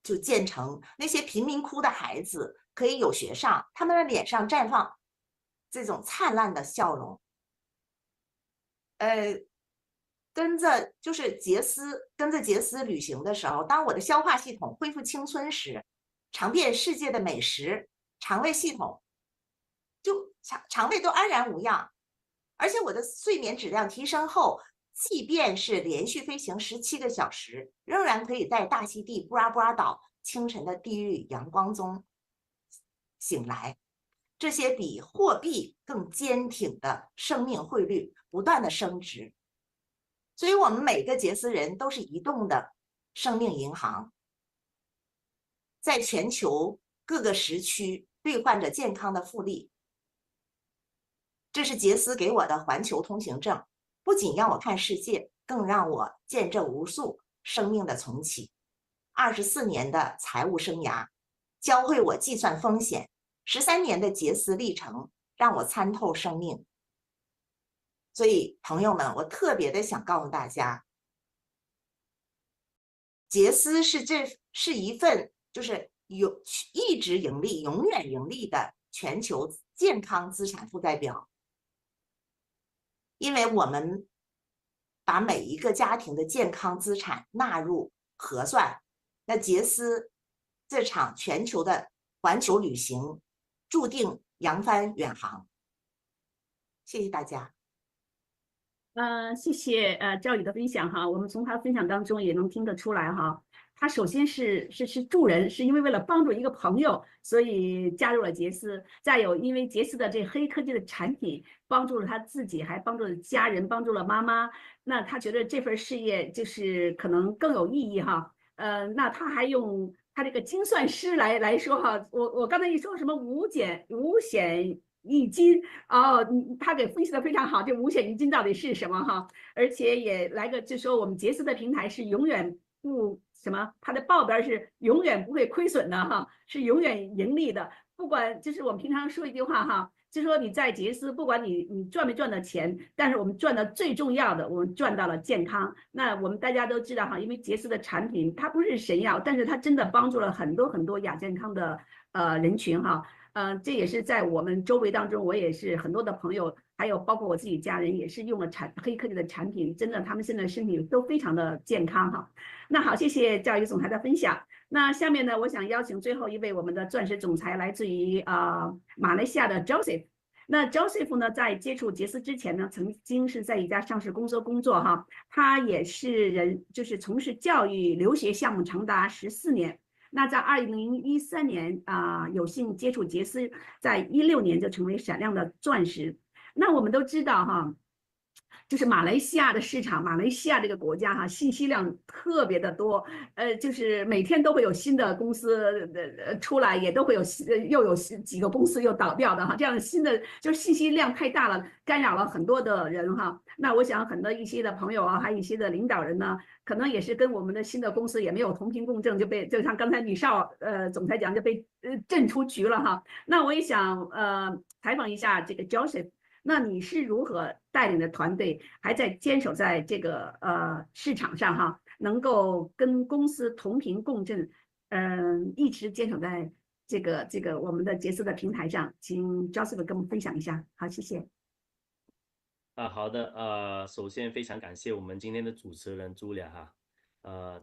就建成，那些贫民窟的孩子可以有学上，他们的脸上绽放这种灿烂的笑容。跟着杰斯旅行的时候，当我的消化系统恢复青春时，尝遍世界的美食，肠胃系统就肠胃都安然无恙，而且我的睡眠质量提升后，即便是连续飞行17个小时，仍然可以在大溪地布拉布拉岛清晨的第一缕阳光中醒来。这些比货币更坚挺的生命汇率不断的升值，所以我们每个杰斯人都是移动的生命银行，在全球各个时区兑换着健康的复利。这是杰斯给我的环球通行证，不仅让我看世界，更让我见证无数生命的重启。24年的财务生涯教会我计算风险，13年的杰斯历程让我参透生命。所以朋友们，我特别的想告诉大家，杰斯是一份就是一直盈利、永远盈利的全球健康资产负债表。因为我们把每一个家庭的健康资产纳入核算，那杰斯这场全球的环球旅行注定扬帆远航。谢谢大家。谢谢赵宇的分享哈，我们从他分享当中也能听得出来哈，他首先是助人，是因为为了帮助一个朋友，所以加入了杰斯。再有，因为杰斯的这黑科技的产品帮助了他自己，还帮助了家人，帮助了妈妈。那他觉得这份事业就是可能更有意义哈。那他还用他这个精算师来说哈，我刚才一说什么五险一金哦，他给分析的非常好，这五险一金到底是什么哈？而且也来个就说我们杰斯的平台是永远不什么，它的报表是永远不会亏损的哈，是永远盈利的。不管就是我们平常说一句话哈，就说你在杰斯，不管你赚没赚到钱，但是我们赚到最重要的，我们赚到了健康。那我们大家都知道哈，因为杰斯的产品它不是神药，但是它真的帮助了很多很多亚健康的人群哈。这也是在我们周围当中，我也是很多的朋友，还有包括我自己家人，也是用了黑科技的产品，真的他们现在身体都非常的健康哈。那好，谢谢教育总裁的分享。那下面呢，我想邀请最后一位我们的钻石总裁，来自于马来西亚的 Joseph。那 Joseph 呢，在接触杰斯之前呢，曾经是在一家上市公司工作哈，他也是从事教育留学项目长达14年。那在2013年有幸接触杰斯，在16年就成为闪亮的钻石。那我们都知道哈，就是马来西亚的市场，马来西亚这个国家哈，信息量特别的多，就是每天都会有新的公司出来，也都会又有几个公司又倒掉的哈，这样新的就是信息量太大了，干扰了很多的人哈。那我想很多一些的朋友啊，还有一些的领导人呢，可能也是跟我们的新的公司也没有同频共振，就像刚才李少总裁讲，就被震出局了哈。那我也想采访一下这个 Joseph。那你是如何带领的团队，还在坚守在这个市场上哈，能够跟公司同频共振，一直坚守在这个我们的杰斯的平台上，请 Joseph 跟我们分享一下。好，谢谢。好的，首先非常感谢我们今天的主持人朱莉哈，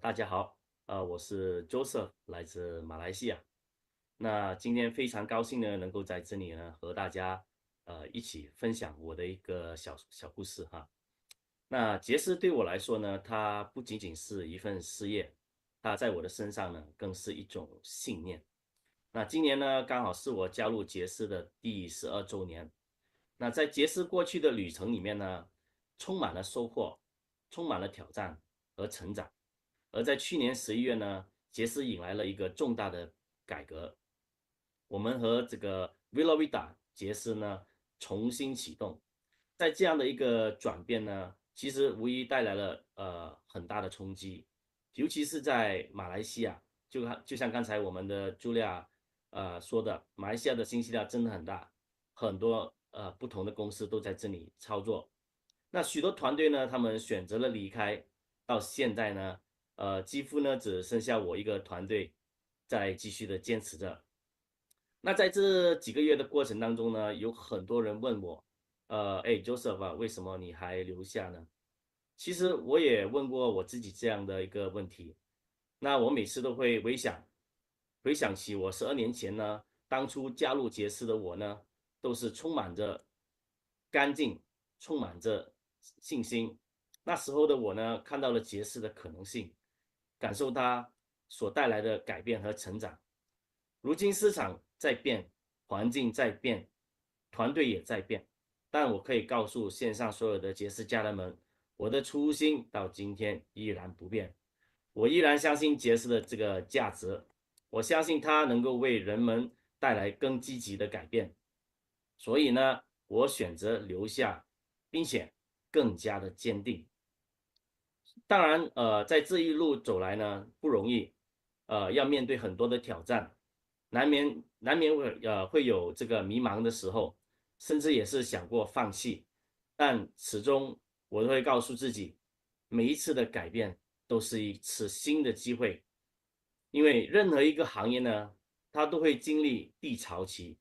大家好，我是 Joseph， 来自马来西亚。那今天非常高兴呢，能够在这里呢和大家一起分享我的一个小故事哈。那杰斯对我来说呢，它不仅仅是一份事业，它在我的身上呢更是一种信念。那今年呢刚好是我加入杰斯的第12周年。那在杰斯过去的旅程里面呢，充满了收获，充满了挑战和成长。而在去年11月呢，杰斯迎来了一个重大的改革，我们和这个 Velovita 杰斯呢重新启动。在这样的一个转变呢，其实无疑带来了很大的冲击，尤其是在马来西亚，就像刚才我们的茱莉亚说的，马来西亚的信息量真的很大，很多不同的公司都在这里操作。那许多团队呢，他们选择了离开，到现在呢，几乎呢只剩下我一个团队在继续的坚持着。那在这几个月的过程当中呢，有很多人问我，Joseph 啊，为什么你还留下呢？其实我也问过我自己这样的一个问题。那我每次都会回想起我12年前呢，当初加入杰斯的我呢，都是充满着干劲，充满着信心。那时候的我呢，看到了杰斯的可能性，感受它所带来的改变和成长。如今市场在变，环境在变，团队也在变，但我可以告诉线上所有的杰斯家人们，我的初心到今天依然不变。我依然相信杰斯的这个价值，我相信它能够为人们带来更积极的改变。所以呢，我选择留下，并且更加的坚定。当然，在这一路走来呢，不容易，要面对很多的挑战，难免会有这个迷茫的时候，甚至也是想过放弃，但始终我都会告诉自己，每一次的改变都是一次新的机会，因为任何一个行业呢，它都会经历低潮期，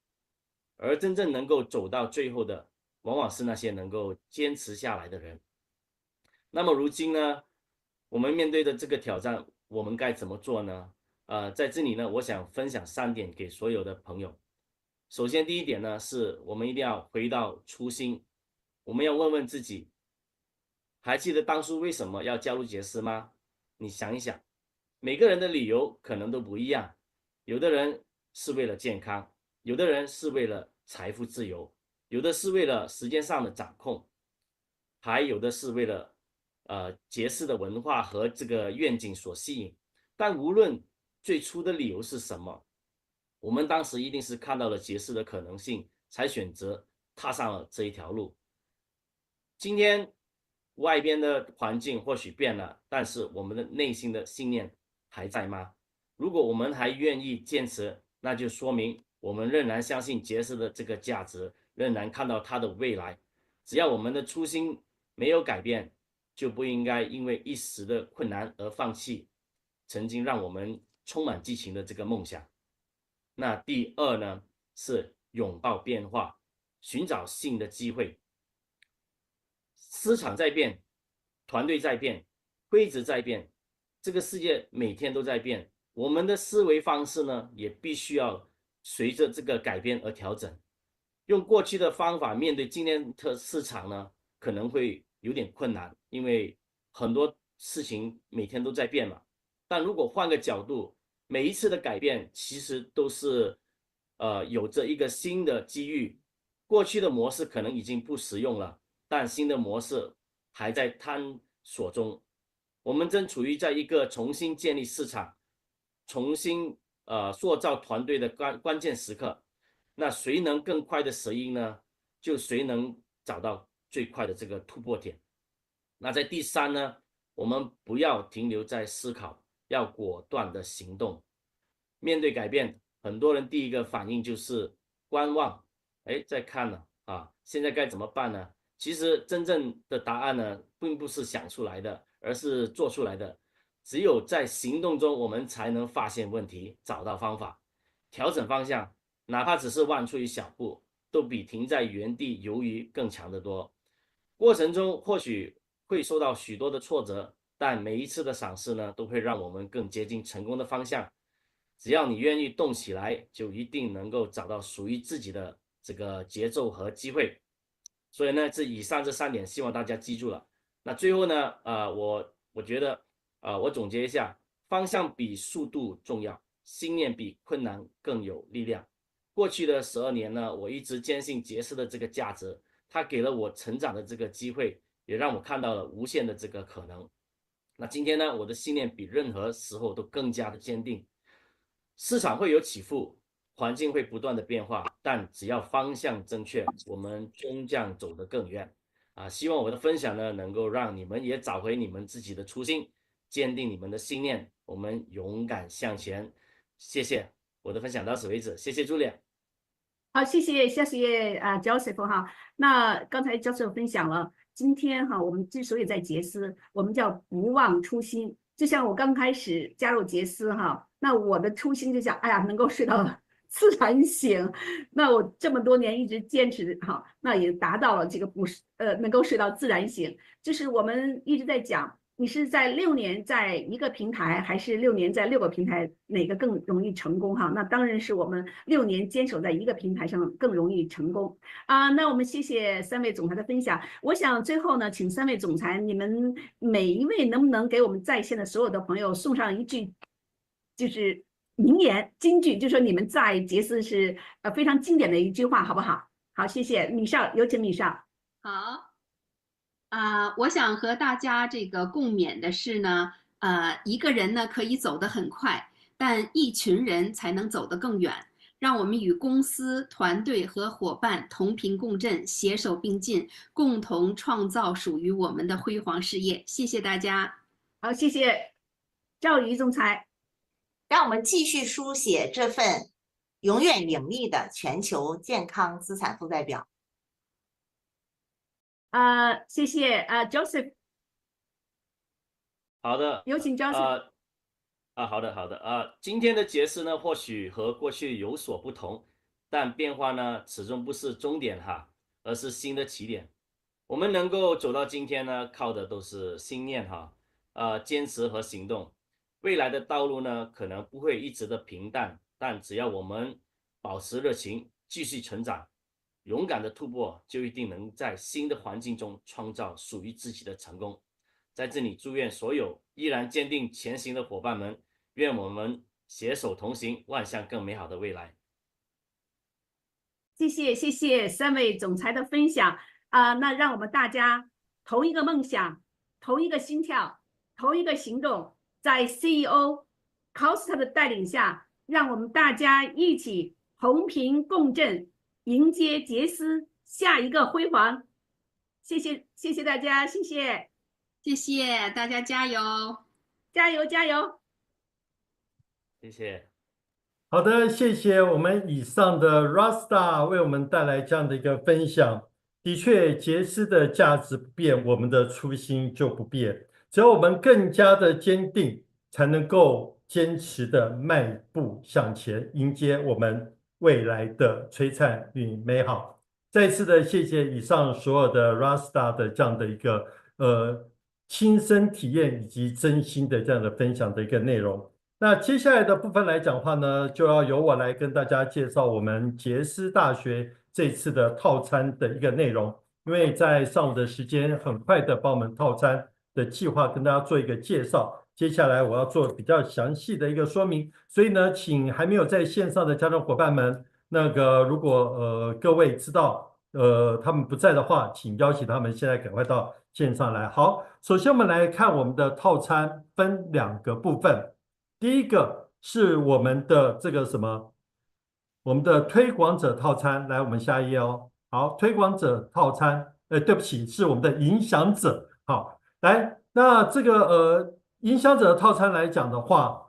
而真正能够走到最后的，往往是那些能够坚持下来的人。那么如今呢，我们面对的这个挑战，我们该怎么做呢？在这里呢，我想分享3点给所有的朋友。首先，第一点呢，是我们一定要回到初心，我们要问问自己，还记得当初为什么要加入杰斯吗？你想一想，每个人的理由可能都不一样，有的人是为了健康，有的人是为了财富自由，有的是为了时间上的掌控，还有的是为了杰斯的文化和这个愿景所吸引。但无论最初的理由是什么，我们当时一定是看到了杰斯的可能性，才选择踏上了这一条路。今天外边的环境或许变了，但是我们的内心的信念还在吗？如果我们还愿意坚持，那就说明我们仍然相信杰斯的这个价值，仍然看到他的未来。只要我们的初心没有改变，就不应该因为一时的困难而放弃曾经让我们充满激情的这个梦想。那第二呢，是拥抱变化，寻找新的机会。市场在变，团队在变，规则在变，这个世界每天都在变，我们的思维方式呢，也必须要随着这个改变而调整。用过去的方法面对今天的市场呢，可能会有点困难，因为很多事情每天都在变嘛。但如果换个角度，每一次的改变其实都是有着一个新的机遇，过去的模式可能已经不实用了，但新的模式还在探索中。我们正处于在一个重新建立市场、重新塑造团队的关键时刻。那谁能更快的适应呢？就谁能找到最快的这个突破点。那在第3呢，我们不要停留在思考，要果断的行动。面对改变，很多人第一个反应就是观望，在看呢，现在该怎么办呢？其实真正的答案呢，并不是想出来的，而是做出来的。只有在行动中，我们才能发现问题，找到方法，调整方向，哪怕只是迈出一小步，都比停在原地犹豫更强得多。过程中或许会受到许多的挫折，但每一次的尝试呢，都会让我们更接近成功的方向。只要你愿意动起来，就一定能够找到属于自己的这个节奏和机会。所以呢，以上这3点，希望大家记住了。那最后呢，我觉得，我总结一下，方向比速度重要，信念比困难更有力量。过去的12年呢，我一直坚信杰斯的这个价值，它给了我成长的这个机会，也让我看到了无限的这个可能。那今天呢，我的信念比任何时候都更加的坚定。市场会有起伏，环境会不断的变化，但只要方向正确，我们终将走得更远。希望我的分享呢，能够让你们也找回你们自己的初心，坚定你们的信念，我们勇敢向前。谢谢，我的分享到此为止，谢谢朱莉。好，谢谢Joseph 哈。那刚才 Joseph 分享了，今天哈，我们之所以在杰斯，我们叫不忘初心。就像我刚开始加入杰斯哈，那我的初心就想，哎呀，能够睡到自然醒。那我这么多年一直坚持哈，那也达到了这个能够睡到自然醒。就是我们一直在讲，你是在6年在一个平台，还是6年在6个平台，哪个更容易成功哈？那当然是我们6年坚守在一个平台上更容易成功啊。那我们谢谢3位总裁的分享。我想最后呢，请3位总裁，你们每一位能不能给我们在线的所有的朋友送上一句，就是名言金句，就说你们在杰斯是非常经典的一句话，好不好？好，谢谢米少，有请米少。好。我想和大家这个共勉的是呢，一个人呢可以走得很快，但一群人才能走得更远。让我们与公司、团队和伙伴同频共振，携手并进，共同创造属于我们的辉煌事业。谢谢大家。好，谢谢赵宇总裁。让我们继续书写这份永远盈利的全球健康资产负债表。谢谢Joseph。好的，有请 Joseph。好的，今天的杰斯呢，或许和过去有所不同，但变化呢，始终不是终点哈，而是新的起点。我们能够走到今天呢，靠的都是信念哈，坚持和行动。未来的道路呢，可能不会一直的平淡，但只要我们保持热情，继续成长，勇敢的突破，就一定能在新的环境中创造属于自己的成功。在这里祝愿所有依然坚定前行的伙伴们，愿我们携手同行，万向更美好的未来。谢谢3位总裁的分享那让我们大家同一个梦想，同一个心跳，同一个行动，在 CEO Costa 的带领下，让我们大家一起同频共振，迎接杰斯下一个辉煌。谢谢大家，谢谢大家，加油，加油，加油！谢谢。好的，谢谢我们以上的 Rasta 为我们带来这样的一个分享。的确，杰斯的价值不变，我们的初心就不变。只要我们更加的坚定，才能够坚持的迈步向前，迎接我们未来的璀璨与美好。再次的谢谢以上所有的 Rasta 的这样的一个亲身体验以及真心的这样的分享的一个内容。那接下来的部分来讲话呢，就要由我来跟大家介绍我们杰斯大学这次的套餐的一个内容。因为在上午的时间，很快的把我们套餐的计划跟大家做一个介绍。接下来我要做比较详细的一个说明，所以呢，请还没有在线上的家长伙伴们，如果各位知道他们不在的话，请邀请他们现在赶快到线上来。好，首先我们来看我们的套餐分2个部分。第一个是我们的这个我们的推广者套餐，来，我们下一页哦。好，推广者套餐，对不起，是我们的影响者。好，来，那这个影响者套餐来讲的话，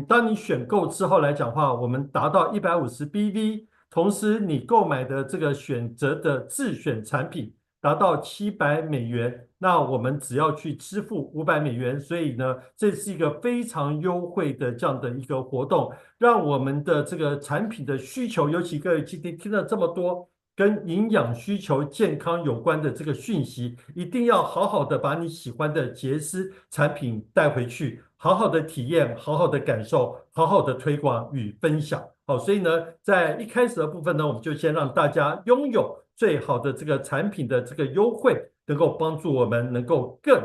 当你选购之后来讲的话，我们达到150 BV， 同时你购买的这个选择的自选产品达到$700，那我们只要去支付$500，所以呢，这是一个非常优惠的这样的一个活动，让我们的这个产品的需求，尤其各位今天听了这么多跟营养需求、健康有关的这个讯息，一定要好好的把你喜欢的杰斯产品带回去，好好的体验，好好的感受，好好的推广与分享。好，所以呢，在一开始的部分呢，我们就先让大家拥有最好的这个产品的这个优惠，能够帮助我们能够更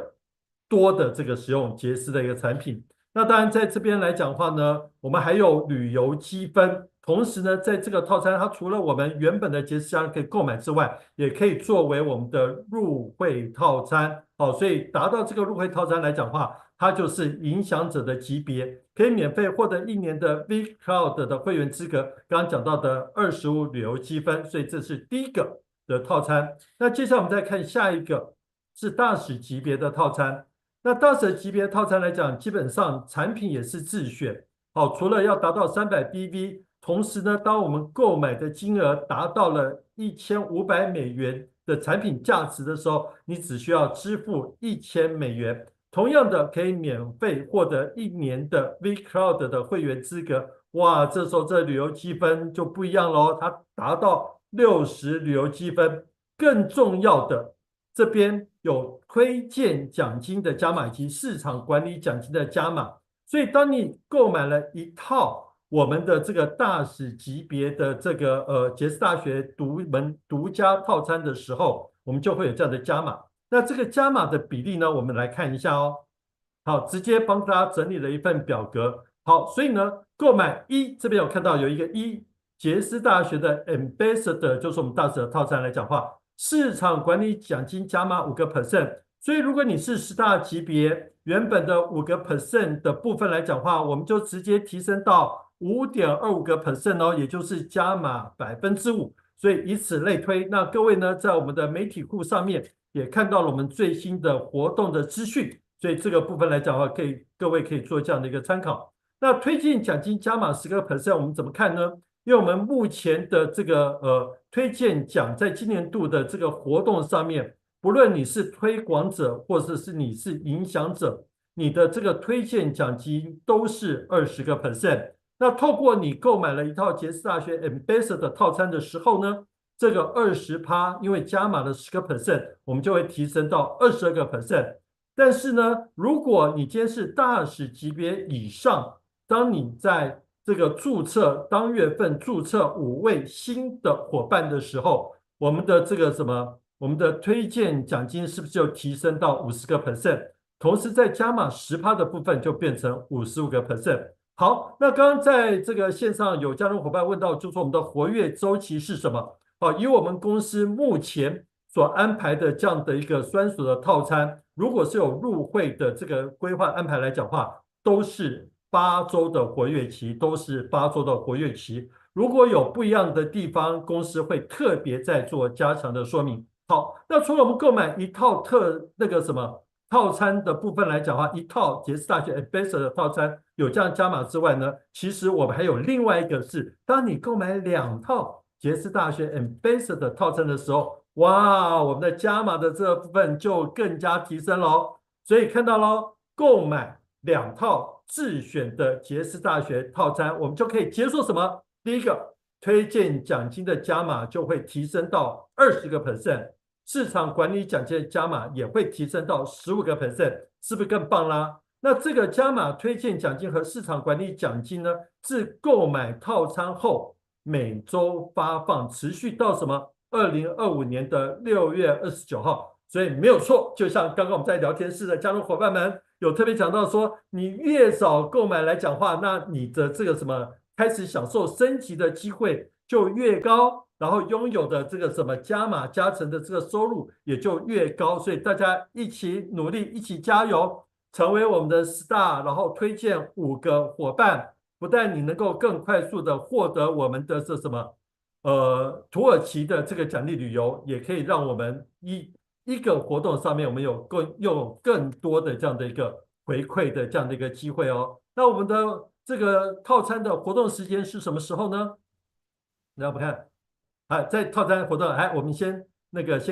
多的这个使用杰斯的一个产品。那当然在这边来讲的话呢，我们还有旅游积分，同时呢，在这个套餐它除了我们原本的杰斯箱可以购买之外，也可以作为我们的入会套餐。好，所以达到这个入会套餐来讲的话，它就是影响者的级别，可以免费获得1年的 V Cloud 的会员资格，刚刚讲到的25旅游积分，所以这是第一个的套餐。那接下来我们再看下一个是大使级别的套餐。那大使级别套餐来讲，基本上产品也是自选。好，除了要达到300 BV， 同时呢，当我们购买的金额达到了$1500的产品价值的时候，你只需要支付$1000。同样的可以免费获得1年的 V-Cloud 的会员资格。哇，这时候这旅游积分就不一样喽，它达到60旅游积分。更重要的，这边有推荐奖金的加码以及市场管理奖金的加码。所以当你购买了一套我们的这个大使级别的这个杰斯大学独家套餐的时候，我们就会有这样的加码。那这个加码的比例呢，我们来看一下哦。好，直接帮大家整理了一份表格。好，所以呢，购买这边有看到有一个杰斯大学的 Ambassador， 就是我们大使的套餐来讲话，市场管理奖金加码5%。所以如果你是10大级别，原本的5% 的部分来讲话，我们就直接提升到5.25% 哦，也就是加码5%。所以以此类推，那各位呢，在我们的媒体库上面也看到了我们最新的活动的资讯，所以这个部分来讲的话，各位可以做这样的一个参考。那推荐奖金加码10%，我们怎么看呢？因为我们目前的这个推荐奖在今年度的这个活动上面，不论你是推广者或者是你是影响者，你的这个推荐奖金都是20%。那透过你购买了一套杰斯大学 Ambassador 套餐的时候呢，这个20%因为加码了10%，我们就会提升到22%。但是呢，如果你今天是大使级别以上，当你在这个当月份注册5位新的伙伴的时候，我们的这个我们的推荐奖金是不是就提升到50%？同时再加码10%的部分就变成55%。好，那刚刚在这个线上有家人伙伴问到，就是我们的活跃周期是什么？好，以我们公司目前所安排的这样的一个专属的套餐，如果是有入会的这个规划安排来讲话，都是8周的活跃期，如果有不一样的地方，公司会特别再做加强的说明。好，那除了我们购买一套套餐的部分来讲的话，一套杰斯大学 Ambassador 的套餐有这样加码之外呢，其实我们还有另外一个是，当你购买2套杰斯大学 Ambassador 的套餐的时候，哇，我们的加码的这部分就更加提升喽。所以看到喽，购买2套自选的杰斯大学套餐，我们就可以接受什么？第一个，推荐奖金的加码就会提升到20%，市场管理奖金的加码也会提升到15%，是不是更棒啦？那这个加码推荐奖金和市场管理奖金呢，自购买套餐后每周发放，持续到什么？2025年的6月29号。所以没有错，就像刚刚我们在聊天室的加入伙伴们有特别讲到说，你越早购买来讲话，那你的这个开始享受升级的机会就越高，然后拥有的这个加码加成的这个收入也就越高。所以大家一起努力，一起加油，成为我们的 Star， 然后推荐5个伙伴，不但你能够更快速的获得我们的土耳其的这个奖励旅游，也可以让我们一个活动上面我们有更多的这样的一个回馈的这样的一个机会哦。那我们的这个套餐的活动时间是什么时候呢？来我们看，在套餐活动，我们先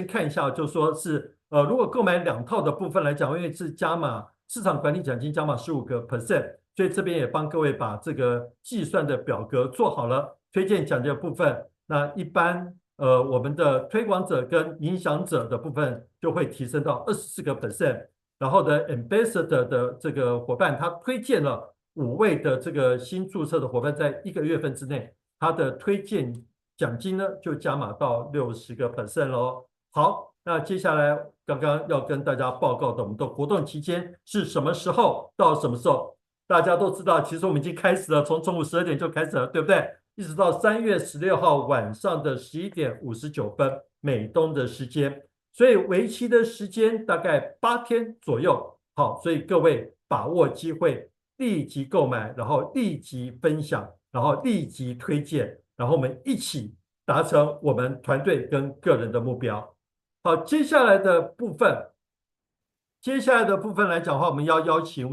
看一下，就说是如果购买2套的部分来讲，因为是加码市场管理奖金加码15%，所以这边也帮各位把这个计算的表格做好了。推荐奖金的部分，那一般我们的推广者跟影响者的部分就会提升到24%，然后的 Ambassador 的这个伙伴，他推荐了5位的这个新注册的伙伴，在1个月份之内，他的推荐奖金呢就加码到60%咯。好，那接下来刚刚要跟大家报告的我们的活动期间是什么时候到什么时候？大家都知道，其实我们已经开始了，从中午12点就开始了，对不对？一直到3月16号晚上的11点59分美东的时间，所以为期的时间大概8天左右。好，所以各位把握机会，立即购买，然后立即分享，然后立即推荐，然后我们一起达成我们团队跟个人的目标。好，接下来的部分来讲的话，我们要邀请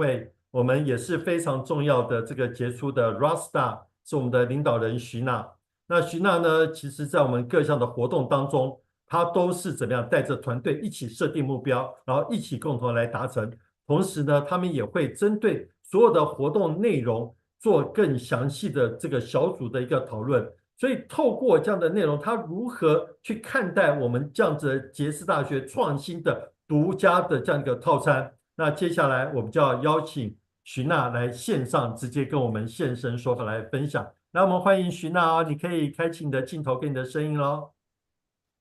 我们也是非常重要的这个杰出的 Rockstar， 是我们的领导人徐娜。那徐娜呢，其实在我们各项的活动当中，她都是怎么样带着团队一起设定目标，然后一起共同来达成。同时呢，他们也会针对所有的活动内容做更详细的这个小组的一个讨论。所以透过这样的内容，他如何去看待我们这样子的杰斯大学创新的独家的这样一个套餐？那接下来我们就要邀请徐娜来线上直接跟我们现身说法来分享。来，我们欢迎徐娜哦，你可以开启你的镜头跟你的声音喽。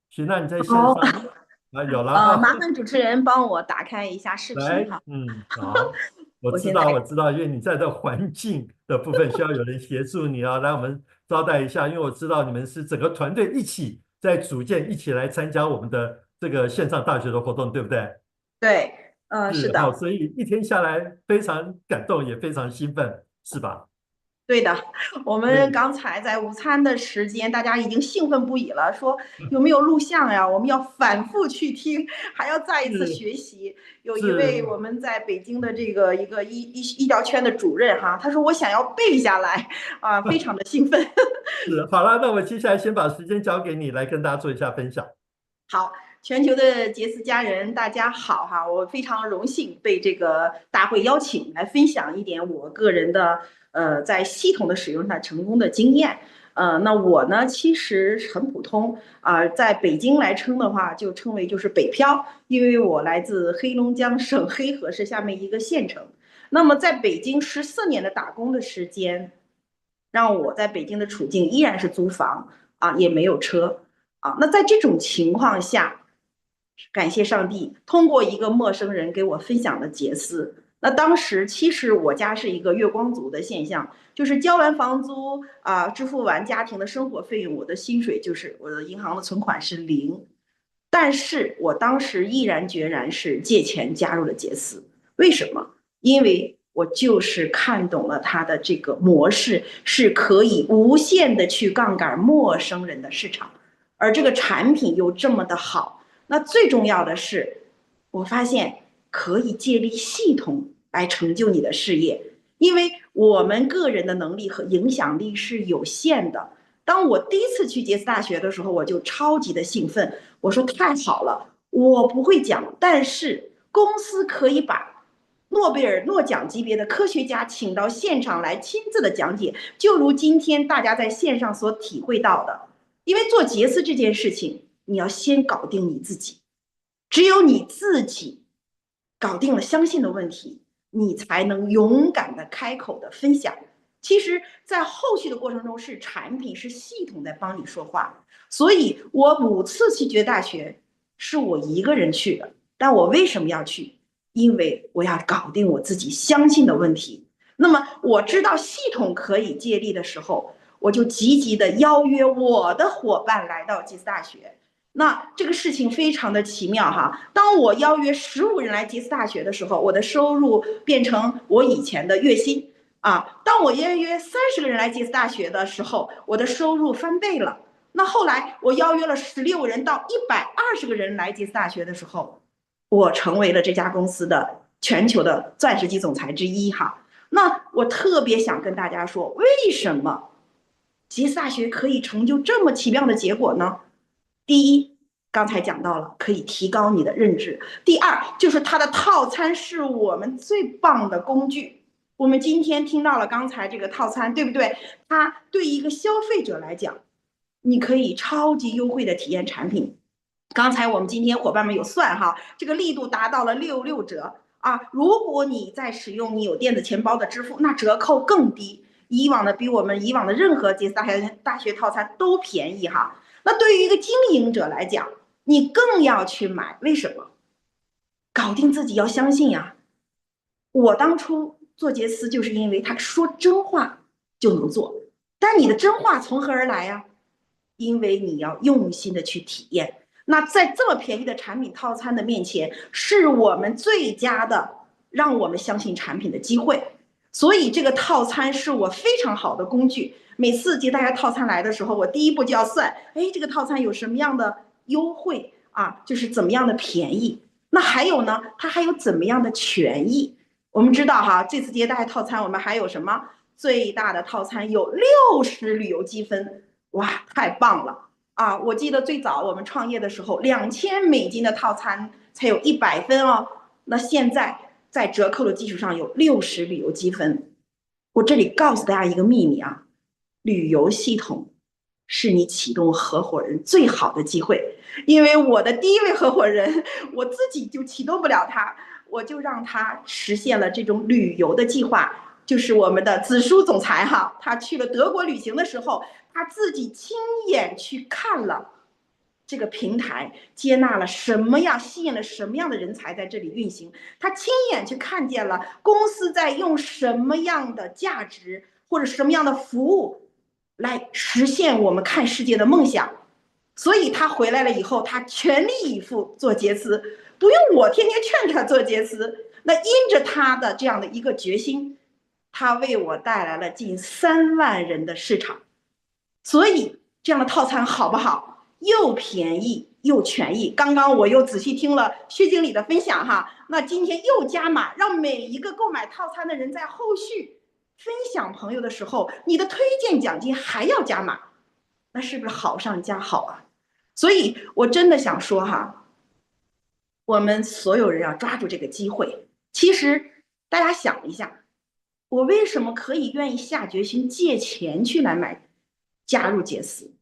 徐娜，你在线好，上啊？有了哈。麻烦主持人帮我打开一下视来，频哈。好，我知我现在道我知道，因为你在的环境的部分需要有人协助你啊。来，我们招待一下，因为我知道你们是整个团队一起在组建，一起来参加我们的这个线上大学的活动，对不对？对，是是好，的，所以一天下来非常感动，也非常兴奋，是吧？对的。我们对，刚才在午餐的时间，大家已经兴奋不已了，说有没有录像呀？我们要反复去听，还要再一次学习。有一位我们在北京的这个一个医疗圈的主任哈，他说我想要背下来啊，非常的兴奋。是，好了，那我接下来先把时间交给你，来跟大家做一下分享。好，全球的杰斯家人，大家好哈！我非常荣幸被这个大会邀请来分享一点我个人的在系统的使用上成功的经验。那我呢其实很普通啊、在北京来称的话，就称为就是北漂，因为我来自黑龙江省黑河市下面一个县城。那么在北京14年的打工的时间，让我在北京的处境依然是租房啊，也没有车。啊，那在这种情况下，感谢上帝，通过一个陌生人给我分享了杰斯。那当时其实我家是一个月光族的现象，就是交完房租啊，支付完家庭的生活费用，我的薪水就是我的银行的存款是0。但是我当时毅然决然是借钱加入了杰斯。为什么？因为我就是看懂了他的这个模式，是可以无限的去杠杆陌生人的市场。而这个产品又这么的好，那最重要的是，我发现可以借力系统来成就你的事业，因为我们个人的能力和影响力是有限的。当我第一次去杰斯大学的时候，我就超级的兴奋，我说太好了，我不会讲，但是公司可以把诺奖级别的科学家请到现场来亲自的讲解，就如今天大家在线上所体会到的。因为做杰斯这件事情，你要先搞定你自己，只有你自己搞定了相信的问题，你才能勇敢的开口的分享。其实在后续的过程中，是产品是系统在帮你说话。所以我5次去杰大学是我一个人去的，但我为什么要去？因为我要搞定我自己相信的问题。那么我知道系统可以借力的时候，我就积极的邀约我的伙伴来到杰斯大学。那这个事情非常的奇妙哈。当我邀约15人来杰斯大学的时候，我的收入变成我以前的月薪啊。当我邀约30个人来杰斯大学的时候，我的收入翻倍了。那后来我邀约了16人到120个人来杰斯大学的时候，我成为了这家公司的全球的钻石级总裁之一哈。那我特别想跟大家说，为什么杰斯大学可以成就这么奇妙的结果呢？第一，刚才讲到了，可以提高你的认知。第二，就是它的套餐是我们最棒的工具。我们今天听到了刚才这个套餐，对不对？它对一个消费者来讲，你可以超级优惠的体验产品。刚才我们今天伙伴们有算哈，这个力度达到了66折啊！如果你在使用你有电子钱包的支付，那折扣更低。比我们以往的任何杰斯大学套餐都便宜哈。那对于一个经营者来讲，你更要去买，为什么？搞定自己要相信呀。我当初做杰斯就是因为他说真话就能做，但你的真话从何而来呀？因为你要用心的去体验。那在这么便宜的产品套餐的面前，是我们最佳的让我们相信产品的机会。所以这个套餐是我非常好的工具。每次接大家套餐来的时候，我第一步就要算，这个套餐有什么样的优惠啊？就是怎么样的便宜。那还有呢，它还有怎么样的权益？我们知道哈，这次接大家套餐我们还有什么？最大的套餐有60旅游积分，哇，太棒了啊！我记得最早我们创业的时候，$2000的套餐才有100分哦。那现在在折扣的基础上有60旅游积分。我这里告诉大家一个秘密啊，旅游系统是你启动合伙人最好的机会。因为我的第一位合伙人，我自己就启动不了他，我就让他实现了这种旅游的计划。就是我们的子舒总裁哈，他去了德国旅行的时候，他自己亲眼去看了这个平台，接纳了什么样，吸引了什么样的人才在这里运行。他亲眼去看见了公司在用什么样的价值或者什么样的服务来实现我们看世界的梦想。所以他回来了以后，他全力以赴做杰斯，不用我天天劝他做杰斯。那因着他的这样的一个决心，他为我带来了近3万人的市场。所以这样的套餐好不好？又便宜又权益。刚刚我又仔细听了薛经理的分享哈，那今天又加码，让每一个购买套餐的人在后续分享朋友的时候，你的推荐奖金还要加码，那是不是好上加好啊？所以我真的想说哈，我们所有人要抓住这个机会。其实大家想一下，我为什么可以愿意下决心借钱去加入杰斯？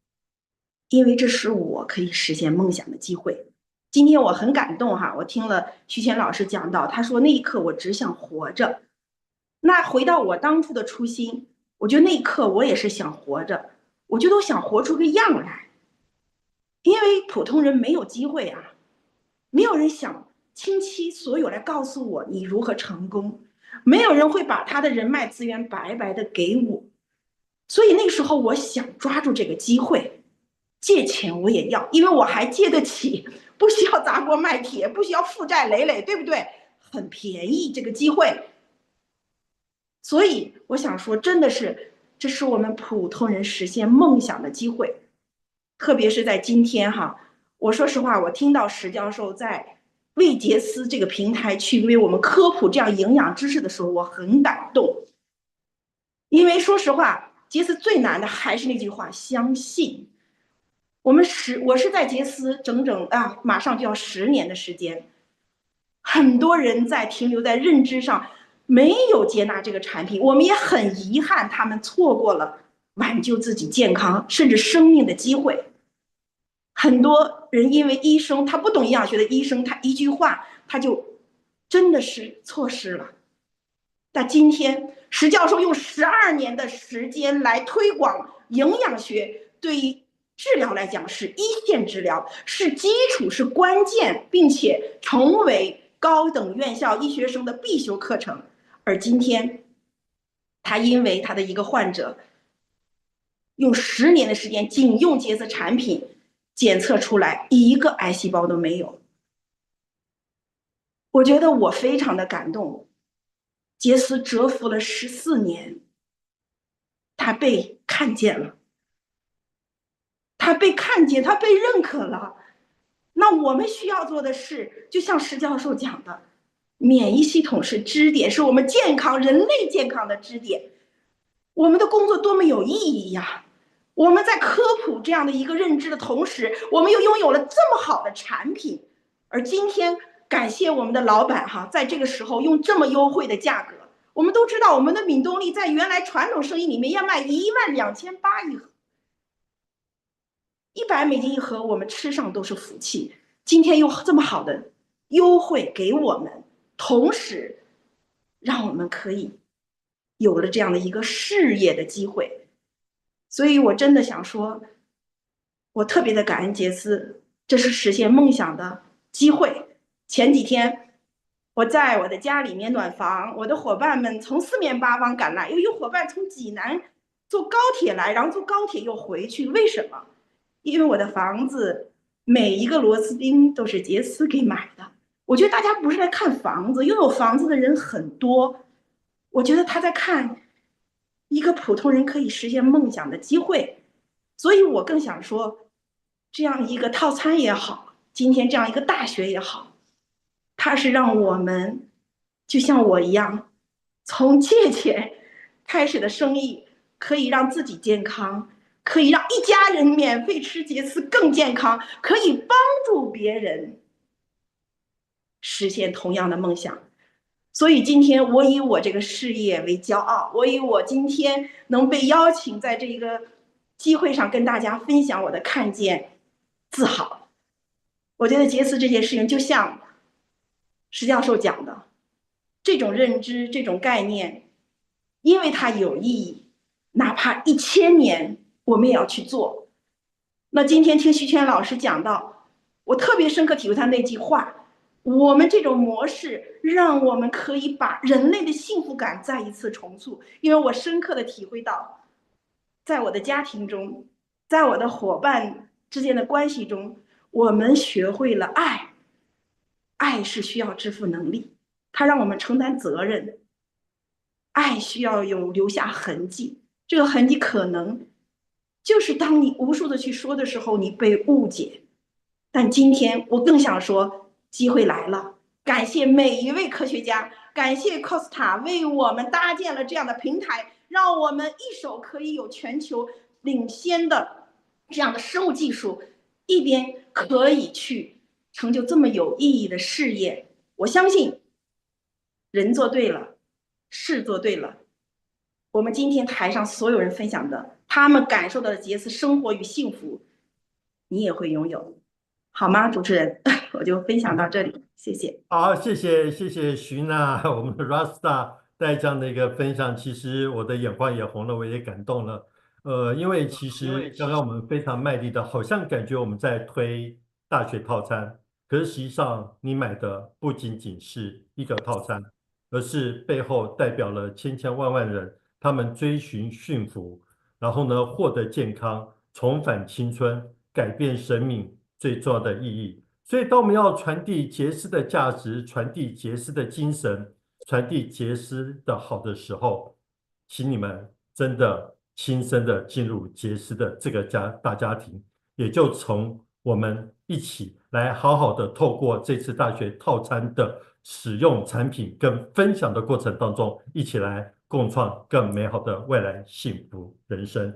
因为这是我可以实现梦想的机会。今天我很感动哈，我听了徐乾老师讲到，他说那一刻我只想活着。那回到我当初的初心，我觉得那一刻我也是想活着，我觉得我想活出个样来。因为普通人没有机会啊，没有人想倾其所有来告诉我你如何成功，没有人会把他的人脉资源白白的给我。所以那个时候我想抓住这个机会，借钱我也要，因为我还借得起，不需要砸锅卖铁，不需要负债累累，对不对？很便宜这个机会。所以我想说，真的是，这是我们普通人实现梦想的机会。特别是在今天哈，我说实话，我听到石教授在为杰斯这个平台去为我们科普这样营养知识的时候，我很感动。因为说实话，杰斯最难的还是那句话，相信。我是在杰斯整整马上就要10年的时间，很多人在停留在认知上，没有接纳这个产品，我们也很遗憾，他们错过了挽救自己健康甚至生命的机会。很多人因为医生，他不懂营养学的医生，他一句话他就真的是错失了。但今天石教授用12年的时间来推广营养学，对于治疗来讲是一线治疗，是基础，是关键，并且成为高等院校医学生的必修课程。而今天他因为他的一个患者用10年的时间仅用杰斯产品检测出来一个癌细胞都没有，我觉得我非常的感动。杰斯蛰伏了14年，他被看见了，他被看见，他被认可了。那我们需要做的是，就像石教授讲的，免疫系统是支点，是我们健康人类健康的支点。我们的工作多么有意义呀！我们在科普这样的一个认知的同时，我们又拥有了这么好的产品。而今天感谢我们的老板哈，在这个时候用这么优惠的价格。我们都知道，我们的敏动力在原来传统生意里面要卖12800一盒，$100一盒，我们吃上都是福气。今天用这么好的优惠给我们，同时让我们可以有了这样的一个事业的机会。所以我真的想说，我特别的感恩杰斯，这是实现梦想的机会。前几天我在我的家里面暖房，我的伙伴们从4面8方赶来，有伙伴从济南坐高铁来，然后坐高铁又回去。为什么？因为我的房子每一个螺丝钉都是杰斯给买的。我觉得大家不是来看房子，拥有房子的人很多，我觉得他在看一个普通人可以实现梦想的机会。所以我更想说，这样一个套餐也好，今天这样一个大学也好，它是让我们就像我一样，从借钱开始的生意，可以让自己健康，可以让一家人免费吃杰斯更健康，可以帮助别人实现同样的梦想。所以今天我以我这个事业为骄傲，我以我今天能被邀请在这一个机会上跟大家分享我的看见自豪。我觉得杰斯这件事情就像石教授讲的，这种认知这种概念，因为它有意义，哪怕1000年我们也要去做。那今天听徐泉老师讲到，我特别深刻体会他那句话，我们这种模式让我们可以把人类的幸福感再一次重塑。因为我深刻的体会到，在我的家庭中，在我的伙伴之间的关系中，我们学会了爱。爱是需要支付能力，它让我们承担责任。爱需要有留下痕迹，这个痕迹可能就是当你无数的去说的时候，你被误解。但今天我更想说，机会来了，感谢每一位科学家，感谢 Costa 为我们搭建了这样的平台，让我们一手可以有全球领先的这样的生物技术，一边可以去成就这么有意义的事业。我相信人做对了，事做对了，我们今天台上所有人分享的，他们感受到的杰斯生活与幸福，你也会拥有，好吗？主持人，我就分享到这里，谢谢。好，谢谢徐娜，我们的 Rasta 带这样的一个分享，其实我的眼眶也红了，我也感动了。因为其实刚刚我们非常卖力的，好像感觉我们在推大学套餐，可是实际上你买的不仅仅是一个套餐，而是背后代表了千千万万人，他们追寻幸福，然后呢获得健康，重返青春，改变生命最重要的意义。所以，当我们要传递杰斯的价值，传递杰斯的精神，传递杰斯的好的时候，请你们真的亲身的进入杰斯的这个大家庭，也就从我们一起来好好的透过这次大学套餐的使用产品跟分享的过程当中，一起来共创更美好的未来幸福人生。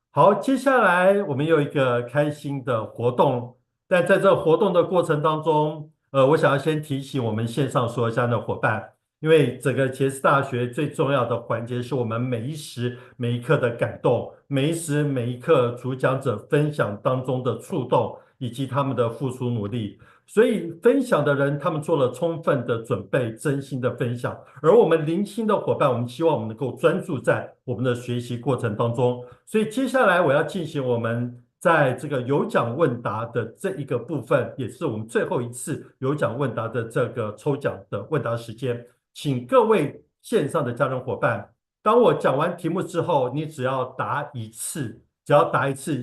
好，接下来我们有一个开心的活动。但在这活动的过程当中，我想要先提醒我们线上所有相关的伙伴，因为整个杰斯大学最重要的环节是我们每一时每一刻的感动，每一时每一刻主讲者分享当中的触动，以及他们的付出努力。所以分享的人，他们做了充分的准备，真心的分享。而我们零星的伙伴，我们希望我们能够专注在我们的学习过程当中。所以接下来我要进行我们在这个有奖问答的这一个部分，也是我们最后一次有奖问答的这个抽奖的问答时间，请各位线上的家人伙伴，当我讲完题目之后，你只要答一次，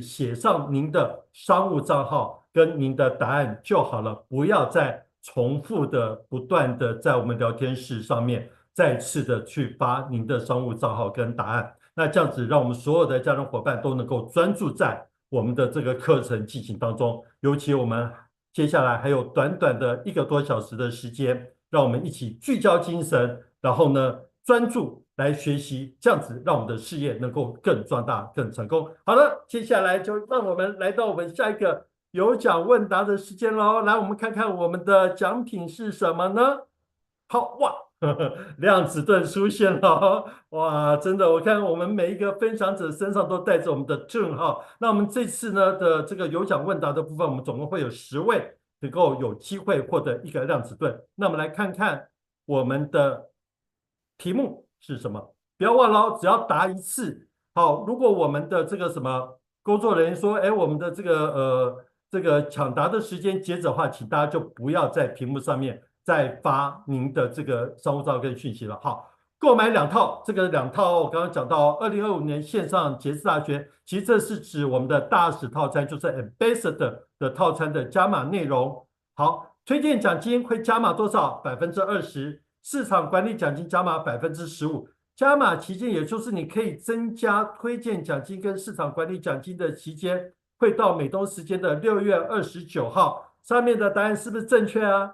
写上您的商务账号跟您的答案就好了，不要再重复的不断的在我们聊天室上面再次的去发您的商务账号跟答案。那这样子让我们所有的家人伙伴都能够专注在我们的这个课程进行当中，尤其我们接下来还有短短的1个多小时的时间，让我们一起聚焦精神，然后呢专注来学习，这样子让我们的事业能够更壮大、更成功。好了，接下来就让我们来到我们下一个有奖问答的时间喽。来，我们看看我们的奖品是什么呢？好哇！量子盾出现了，哇！真的，我看我们每一个分享者身上都带着我们的盾号。那我们这次呢的这个有奖问答的部分，我们总共会有10位能够有机会获得一个量子盾。那我们来看看我们的题目是什么？不要忘了哦，只要答一次。好，如果我们的这个什么工作人员说，哎，我们的这个抢答的时间截止的话，请大家就不要在屏幕上面再发您的这个商务照跟讯息了。好，购买2套，这个2套我刚刚讲到2025年线上杰斯大学，其实这是指我们的大使套餐，就是 Ambassador 的套餐的加码内容。好，推荐奖金会加码多少？20%，市场管理奖金加码15%。加码期间，也就是你可以增加推荐奖金跟市场管理奖金的期间，会到美东时间的6月29号。上面的答案是不是正确啊？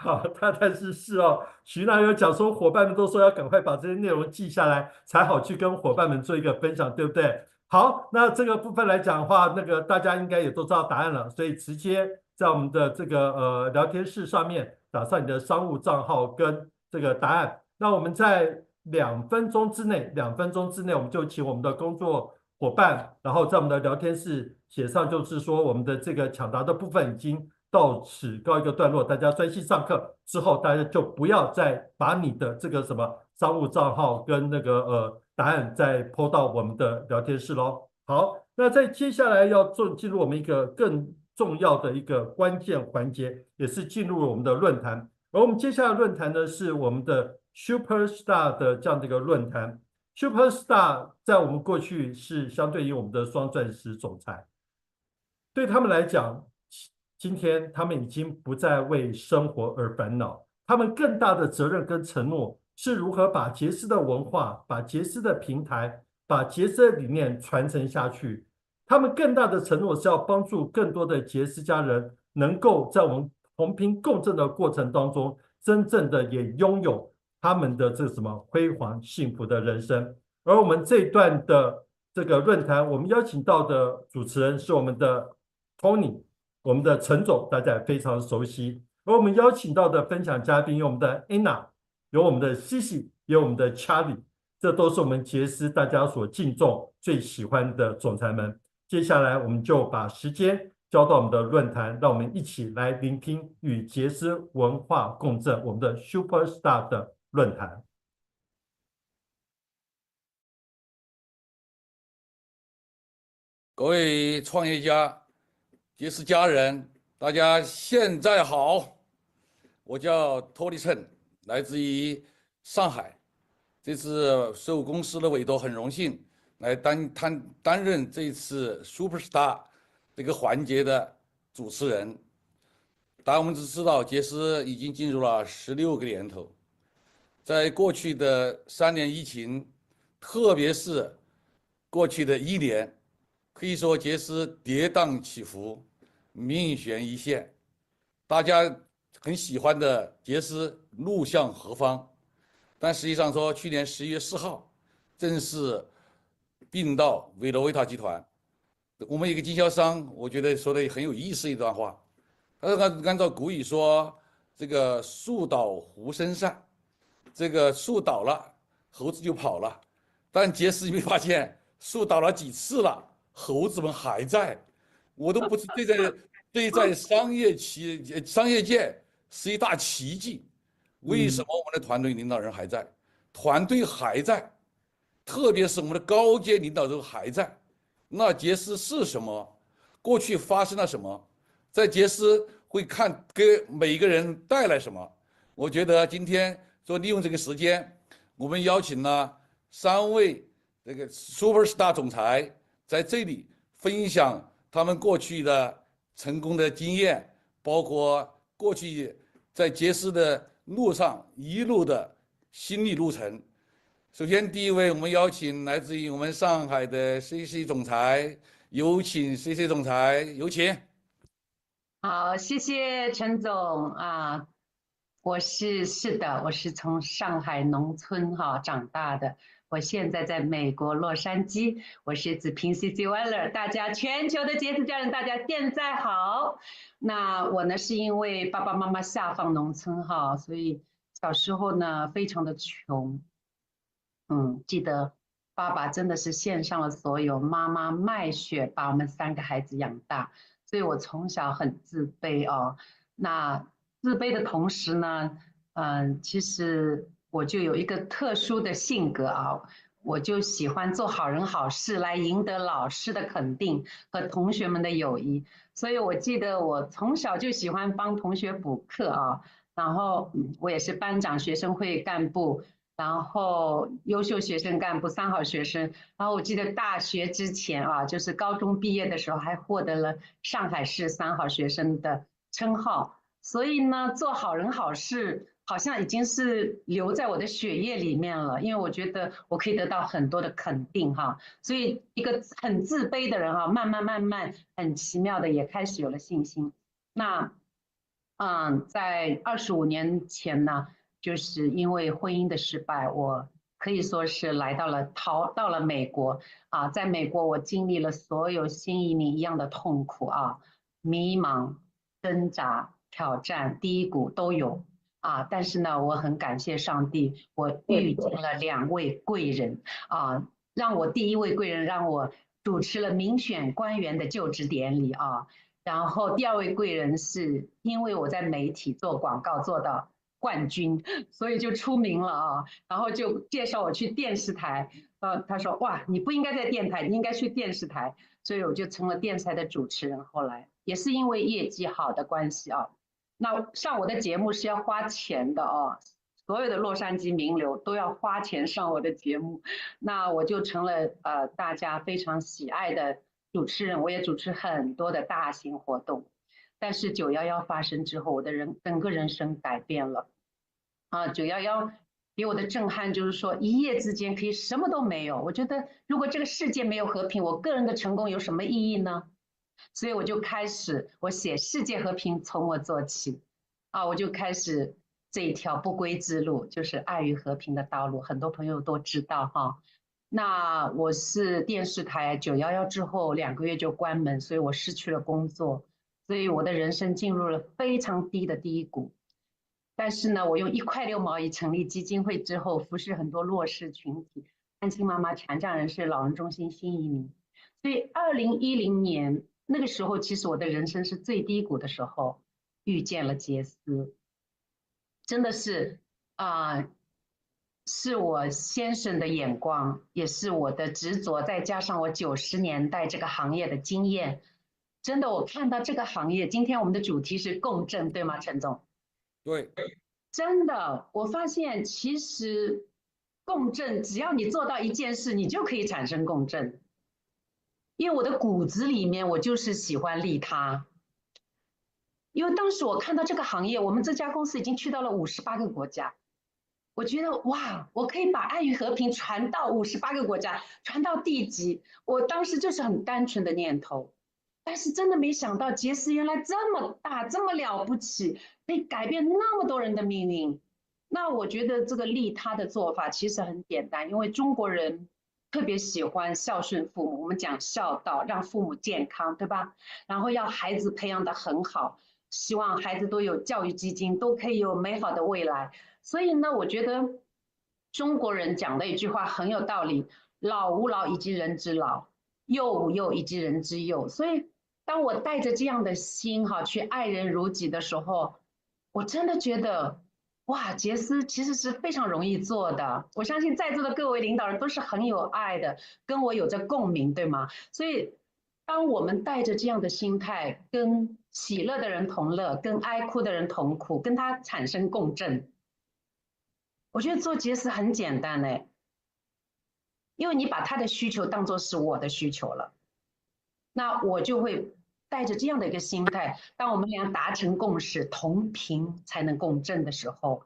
好，当然是哦。徐娜有讲说，伙伴们都说要赶快把这些内容记下来，才好去跟伙伴们做一个分享，对不对？好，那这个部分来讲的话，那个大家应该也都知道答案了，所以直接在我们的这个聊天室上面打上你的商务账号跟这个答案。那我们在2分钟之内我们就请我们的工作伙伴，然后在我们的聊天室写上，就是说我们的这个抢答的部分已经到此告一个段落，大家专心上课。之后大家就不要再把你的这个什么商务账号跟那个答案再 po 到我们的聊天室咯。好，那在接下来要进入我们一个更重要的一个关键环节，也是进入我们的论坛。而我们接下来的论坛呢，是我们的 Superstar 的这样的一个论坛。Superstar 在我们过去是相对于我们的双钻石总裁，对他们来讲，今天他们已经不再为生活而烦恼，他们更大的责任跟承诺是如何把杰斯的文化、把杰斯的平台、把杰斯的理念传承下去。他们更大的承诺是要帮助更多的杰斯家人能够在我们同频共振的过程当中，真正的也拥有他们的这什么辉煌幸福的人生。而我们这一段的这个论坛，我们邀请到的主持人是我们的 Tony， 我们的陈总，大家也非常熟悉。而我们邀请到的分享嘉宾有我们的 Anna， 有我们的 Cici， 有我们的 Charlie， 这都是我们杰斯大家所敬重、最喜欢的总裁们。接下来我们就把时间交到我们的论坛，让我们一起来聆听与杰斯文化共振我们的 Superstar 的论坛。各位创业家、杰斯家人，大家现在好，我叫托利称，来自于上海。这次受公司的委托，很荣幸来担任这次 Superstar 这个环节的主持人。大家我们只知道，杰斯已经进入了16个年头，在过去的3年疫情，特别是过去的1年，可以说杰斯跌宕起伏，命悬一线。大家很喜欢的杰斯路向何方？但实际上说，去年11月4号，正式并到Velovita集团。我们一个经销商，我觉得说的很有意思一段话。按照古语说，这个树倒猢狲散，这个树倒了，猴子就跑了。但杰斯，你没发现树倒了几次了，猴子们还在？我都不知这在商业界是一大奇迹。为什么我们的团队领导人还在？团队还在，特别是我们的高阶领导人还在。那杰斯是什么？过去发生了什么？在杰斯会给每一个人带来什么？我觉得今天利用这个时间，我们邀请了3位这个 Superstar 总裁在这里分享他们过去的成功的经验，包括过去在杰斯的路上一路的心理路程。首先，第一位，我们邀请来自于我们上海的 CC 总裁，有请 CC 总裁，有请。好，谢谢陈总啊，我是从上海农村长大的，我现在在美国洛杉矶，我是子平 CC Weller， 大家全球的杰斯家人，大家现在好。那我呢是因为爸爸妈妈下放农村所以小时候呢非常的穷，记得爸爸真的是献上了所有，妈妈卖血把我们3个孩子养大。所以我从小很自卑那自卑的同时呢，其实我就有一个特殊的性格我就喜欢做好人好事来赢得老师的肯定和同学们的友谊。所以我记得我从小就喜欢帮同学补课然后我也是班长、学生会干部，然后优秀学生干部、3好学生，然后我记得大学之前就是高中毕业的时候，还获得了上海市3好学生的称号。所以呢，做好人好事好像已经是留在我的血液里面了，因为我觉得我可以得到很多的肯定所以一个很自卑的人慢慢很奇妙的也开始有了信心。那在25年前呢，就是因为婚姻的失败，我可以说是逃到了美国在美国我经历了所有新移民一样的痛苦迷茫、挣扎、挑战、低谷都有。但是呢，我很感谢上帝，我遇见了2位贵人让我第一位贵人让我主持了民选官员的就职典礼然后第2位贵人是因为我在媒体做广告做到冠军，所以就出名了然后就介绍我去电视台，他说哇，你不应该在电台，你应该去电视台，所以我就成了电视台的主持人。后来也是因为业绩好的关系那上我的节目是要花钱的所有的洛杉矶名流都要花钱上我的节目，那我就成了大家非常喜爱的主持人，我也主持很多的大型活动。但是911发生之后，我的整个人生改变了911给我的震撼就是说，一夜之间可以什么都没有。我觉得如果这个世界没有和平，我个人的成功有什么意义呢？所以我就开始，我写世界和平从我做起我就开始这一条不归之路，就是爱与和平的道路，很多朋友都知道那我是电视台911之后2个月就关门，所以我失去了工作，所以我的人生进入了非常低的低谷。但是呢，我用1块6毛成立基金会之后，服侍很多弱势群体，单亲妈妈、残障人士、老人中心、新移民。所以2010年那个时候，其实我的人生是最低谷的时候，遇见了杰斯，真的是是我先生的眼光，也是我的执着，再加上我90年代这个行业的经验，真的我看到这个行业，今天我们的主题是共振，对吗，陈总？对，真的，我发现其实共振，只要你做到一件事，你就可以产生共振。因为我的骨子里面，我就是喜欢利他。因为当时我看到这个行业，我们这家公司已经去到了58个国家，我觉得哇，我可以把爱与和平传到58个国家，传到地极。我当时就是很单纯的念头，但是真的没想到杰斯原来这么大，这么了不起，可以改变那么多人的命运。那我觉得这个利他的做法其实很简单，因为中国人特别喜欢孝顺父母，我们讲孝道，让父母健康，对吧？然后要孩子培养得很好，希望孩子都有教育基金，都可以有美好的未来。所以呢，我觉得中国人讲的一句话很有道理：老吾老以及人之老，幼吾幼以及人之幼。所以，当我带着这样的心去爱人如己的时候，我真的觉得，哇，杰斯其实是非常容易做的。我相信在座的各位领导人都是很有爱的，跟我有着共鸣，对吗？所以，当我们带着这样的心态，跟喜乐的人同乐，跟哀哭的人同苦，跟他产生共振。我觉得做杰斯很简单因为你把他的需求当作是我的需求了，那我就会带着这样的一个心态，当我们俩达成共识，同频才能共振的时候，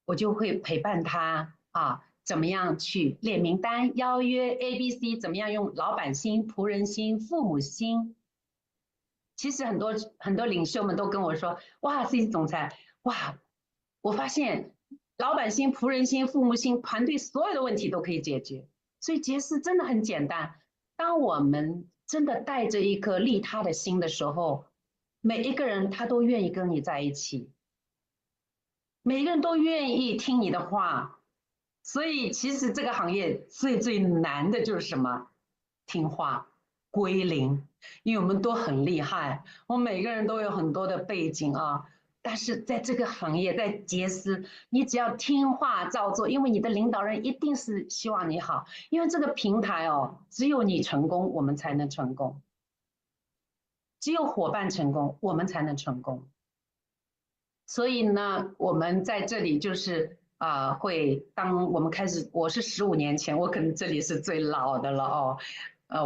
我就会陪伴他怎么样去列名单、邀约 ABC， 怎么样用老板心、仆人心、父母心。其实很多领袖们都跟我说，哇 ，CC 总裁，哇，我发现老板心、仆人心、父母心，团队所有的问题都可以解决。所以杰斯真的很简单，当我们真的带着一颗利他的心的时候，每一个人他都愿意跟你在一起，每个人都愿意听你的话。所以其实这个行业最难的就是什么？听话归零。因为我们都很厉害，我们每个人都有很多的背景但是在这个行业，在杰斯，你只要听话照做，因为你的领导人一定是希望你好，因为这个平台只有你成功，我们才能成功，只有伙伴成功，我们才能成功。所以呢，我们在这里就是当我们开始，我是15年前，我可能这里是最老的了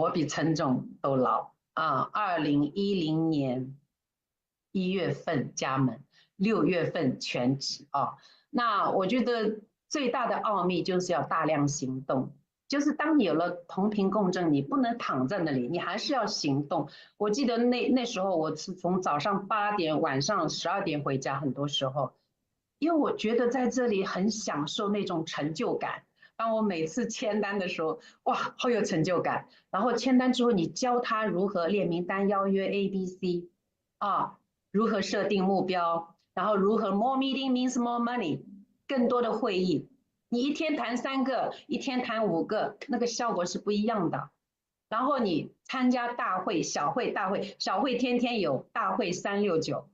我比陈总都老2010年1月份加盟，6月份全职那我觉得最大的奥秘就是要大量行动，就是当你有了同频共振，你不能躺在那里，你还是要行动。我记得那时候我是从早上8点，晚上12点回家，很多时候，因为我觉得在这里很享受那种成就感。当我每次签单的时候，哇，好有成就感。然后签单之后，你教他如何列名单、邀约 ABC 如何设定目标，然后如何 more meeting means more money， 更多的会议，你一天谈3个，一天谈5个，那个效果是不一样的。然后你参加大会、小会、大会，小会天天有，大会369，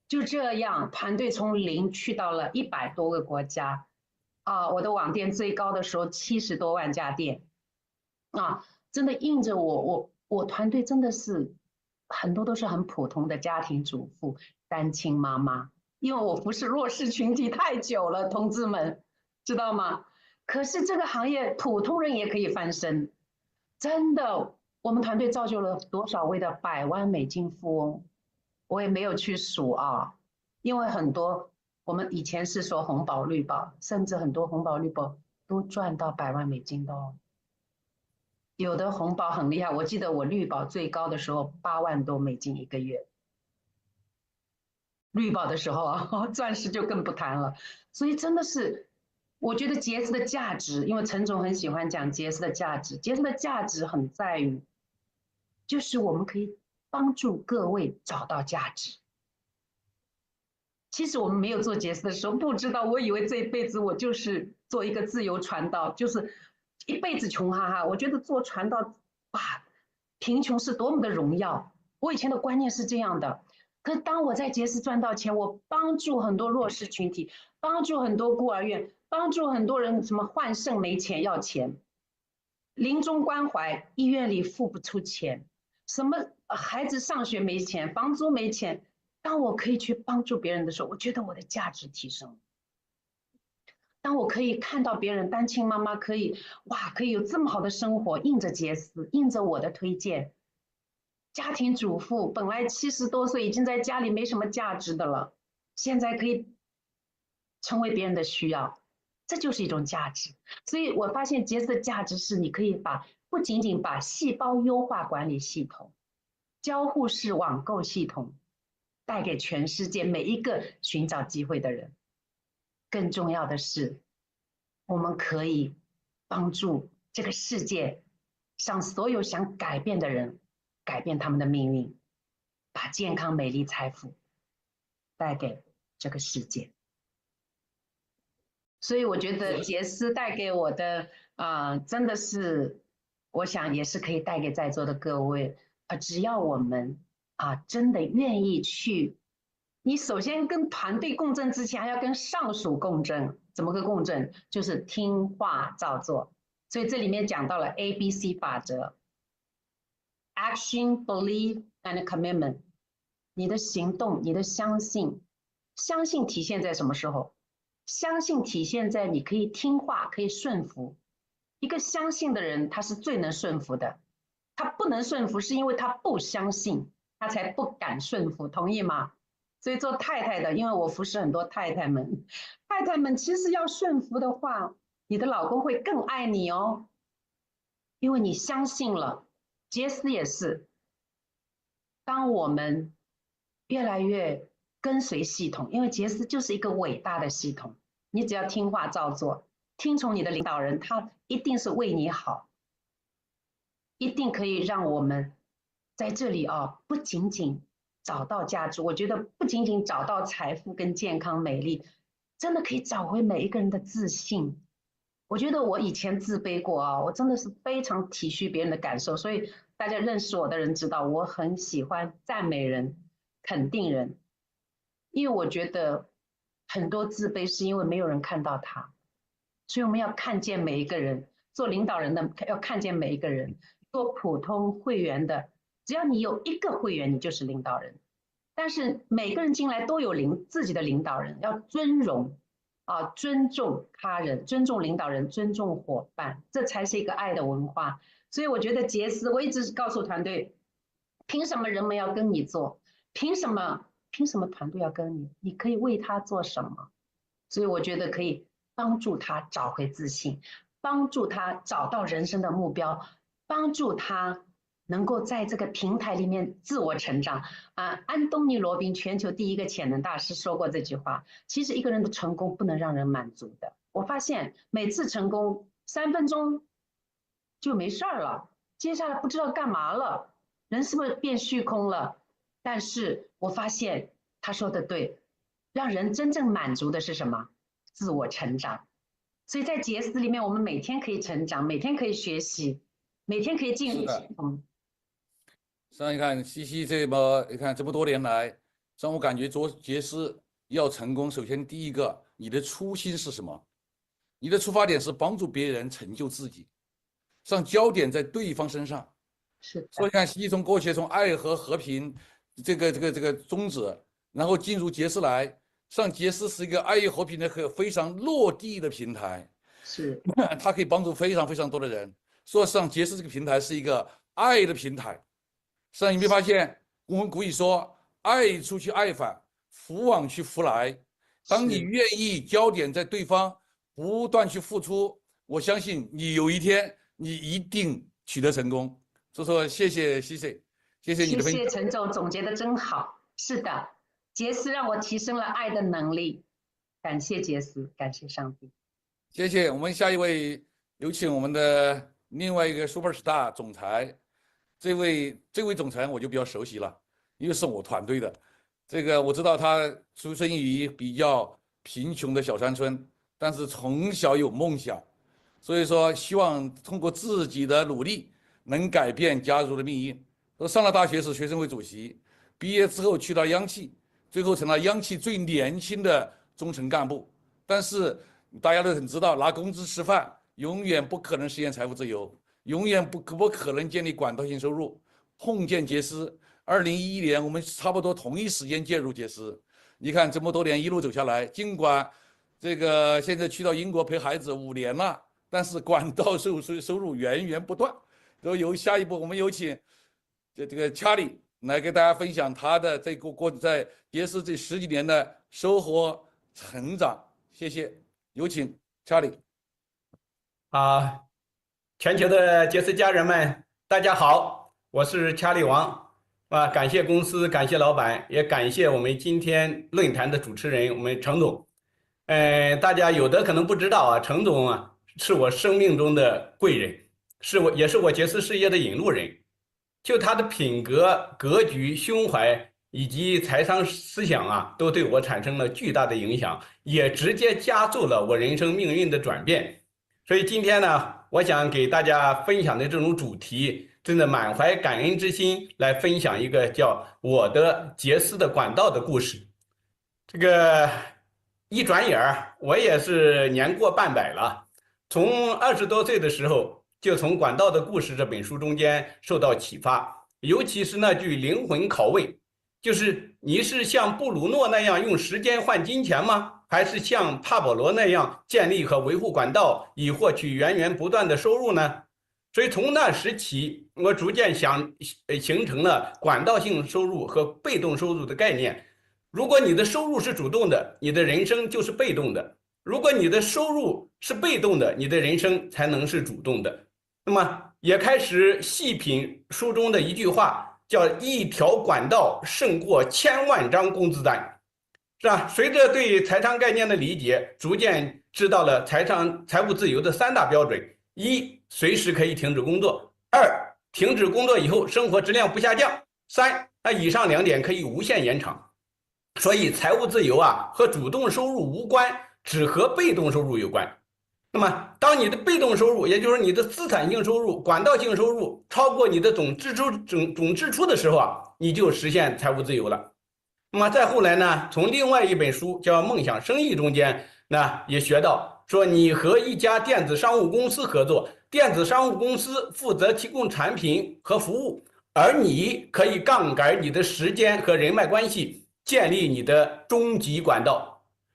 就这样，团队从0去到了100多个国家，我的网店最高的时候70多万家店，真的印着我团队真的是很多都是很普通的家庭主妇、单亲妈妈，因为我服侍弱势群体太久了，同志们知道吗？可是这个行业普通人也可以翻身，真的，我们团队造就了多少位的100万美金富翁，我也没有去数啊，因为很多我们以前是说红宝绿宝，甚至很多红宝绿宝都赚到100万美金的哦。有的红宝很厉害，我记得我绿宝最高的时候8万多美金一个月，绿宝的时候啊，钻石就更不谈了。所以真的是，我觉得杰斯的价值，因为陈总很喜欢讲杰斯的价值，杰斯的价值很在于，就是我们可以帮助各位找到价值。其实我们没有做杰斯的时候不知道，我以为这一辈子我就是做一个自由传道，就是一辈子穷哈哈。我觉得做传道，哇，贫穷是多么的荣耀。我以前的观念是这样的。可是当我在杰斯赚到钱，我帮助很多弱势群体，帮助很多孤儿院，帮助很多人什么换肾没钱要钱，临终关怀医院里付不出钱，什么孩子上学没钱，房租没钱。当我可以去帮助别人的时候，我觉得我的价值提升。当我可以看到别人单亲妈妈可以有这么好的生活，印着杰斯，印着我的推荐。家庭主妇本来70多岁已经在家里没什么价值的了，现在可以成为别人的需要，这就是一种价值。所以我发现杰斯的价值是，你可以不仅仅把细胞优化管理系统、交互式网购系统带给全世界每一个寻找机会的人，更重要的是，我们可以帮助这个世界上所有想改变的人改变他们的命运，把健康、美丽、财富带给这个世界。所以我觉得杰斯带给我的真的是，我想也是可以带给在座的各位只要我们真的愿意去，你首先跟团队共振之前，还要跟上属共振。怎么个共振？就是听话照做。所以这里面讲到了 ABC 法则 ：Action, Belief and Commitment。你的行动，你的相信，相信体现在什么时候？相信体现在你可以听话，可以顺服。一个相信的人，他是最能顺服的。他不能顺服，是因为他不相信，他才不敢顺服，同意吗？所以做太太的，因为我服侍很多太太们，太太们其实要顺服的话，你的老公会更爱你哦，因为你相信了。杰斯也是，当我们越来越跟随系统，因为杰斯就是一个伟大的系统，你只要听话照做，听从你的领导人，他一定是为你好，一定可以让我们在这里不仅仅找到价值，我觉得不仅仅找到财富跟健康美丽，真的可以找回每一个人的自信。我觉得我以前自卑过我真的是非常体恤别人的感受，所以大家认识我的人知道我很喜欢赞美人、肯定人，因为我觉得很多自卑是因为没有人看到他，所以我们要看见每一个人，做领导人的要看见每一个人，做普通会员的，只要你有一个会员，你就是领导人。但是每个人进来都有自己的领导人，要尊荣尊重他人，尊重领导人，尊重伙伴，这才是一个爱的文化。所以我觉得杰斯，我一直告诉团队，凭什么人们要跟你做？凭什么团队要跟你？你可以为他做什么？所以我觉得可以帮助他找回自信，帮助他找到人生的目标，帮助他能够在这个平台里面自我成长安东尼·罗宾全球第一个潜能大师说过这句话，其实一个人的成功不能让人满足的。我发现每次成功3分钟就没事了，接下来不知道干嘛了，人是不是变虚空了？但是我发现他说的对，让人真正满足的是什么？自我成长。所以在杰斯里面，我们每天可以成长，每天可以学习，每天可以进入系统。你看西西你看这么多年来，让我感觉做杰斯要成功，首先第一个，你的初心是什么？你的出发点是帮助别人成就自己，让焦点在对方身上。是。所以你看西西从过去从爱和和平这个宗旨，然后进入杰斯来，上杰斯是一个爱与和平的非常落地的平台。是。它可以帮助非常非常多的人。说实际上，杰斯这个平台是一个爱的平台。实际上，你没发现我们古语说“爱出去爱返，福往去福来”。当你愿意焦点在对方，不断去付出，我相信你有一天你一定取得成功。所以说，谢谢西西，谢谢你的分享。谢谢陈总总结的真好。是的，杰斯让我提升了爱的能力，感谢杰斯，感谢上帝。谢谢。我们下一位有请我们的另外一个 Superstar 总裁。这位总裁我就比较熟悉了，因为是我团队的。这个我知道他出生于比较贫穷的小山村，但是从小有梦想，所以说希望通过自己的努力能改变家族的命运。上了大学是学生会主席，毕业之后去到央企，最后成了央企最年轻的中层干部。但是大家都很知道，拿工资吃饭永远不可能实现财富自由，永远不可能建立管道性收入。碰见杰斯，2011年我们差不多同一时间介入杰斯。你看这么多年一路走下来，尽管这个现在去到英国陪孩子5年了，但是管道收入源源不断。然后由下一步我们有请这个查理来给大家分享他的这个在杰斯这10几年的收获成长。谢谢，有请查理。好，全球的杰斯家人们，大家好，我是查理王感谢公司，感谢老板，也感谢我们今天论坛的主持人，我们程总。大家有的可能不知道程总是我生命中的贵人，也是我杰斯事业的引路人。就他的品格、格局、胸怀以及财商思想都对我产生了巨大的影响，也直接加速了我人生命运的转变。所以今天呢，我想给大家分享的这种主题，真的满怀感恩之心来分享一个叫我的杰斯的管道的故事。这个一转眼我也是年过半百了，从20多岁的时候就从《管道的故事》这本书中间受到启发，尤其是那句灵魂拷问，就是你是像布鲁诺那样用时间换金钱吗？还是像帕保罗那样建立和维护管道，以获取源源不断的收入呢？所以从那时起，我逐渐形成了管道性收入和被动收入的概念。如果你的收入是主动的，你的人生就是被动的；如果你的收入是被动的，你的人生才能是主动的。那么也开始细品书中的一句话，叫一条管道胜过1000万张工资单，是吧？随着对财商概念的理解，逐渐知道了财务自由的3大标准：一，随时可以停止工作；二，停止工作以后生活质量不下降；三，以上2点可以无限延长。所以财务自由和主动收入无关，只和被动收入有关。那么当你的被动收入，也就是你的资产性收入、管道性收入超过你的总支出的时候你就实现财务自由了。那么再后来呢，从另外一本书叫《梦想生意》中间也学到说，你和一家电子商务公司合作，电子商务公司负责提供产品和服务，而你可以杠杆你的时间和人脉关系，建立你的终极管道。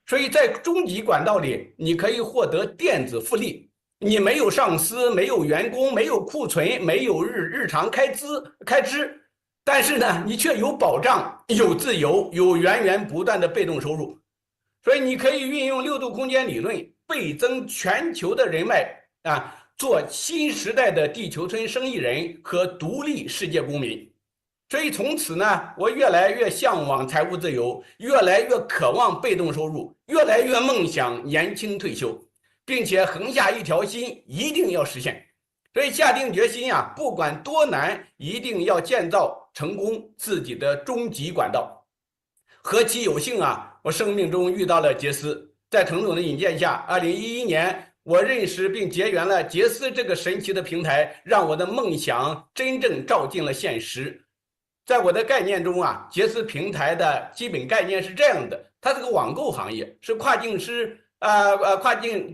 所以在终极管道里，你可以获得电子复利，你没有上司，没有员工，没有库存，没有日常开支，但是呢，你却有保障，有自由，有源源不断的被动收入。所以你可以运用6度空间理论，倍增全球的人脉做新时代的地球村生意人和独立世界公民。所以从此呢，我越来越向往财务自由，越来越渴望被动收入，越来越梦想年轻退休，并且横下一条心，一定要实现。所以下定决心不管多难，一定要建造成功自己的终极管道。何其有幸啊！我生命中遇到了杰斯，在滕总的引荐下，2011年我认识并结缘了杰斯这个神奇的平台，让我的梦想真正照进了现实。在我的概念中啊，杰斯平台的基本概念是这样的：它是个网购行业，是跨境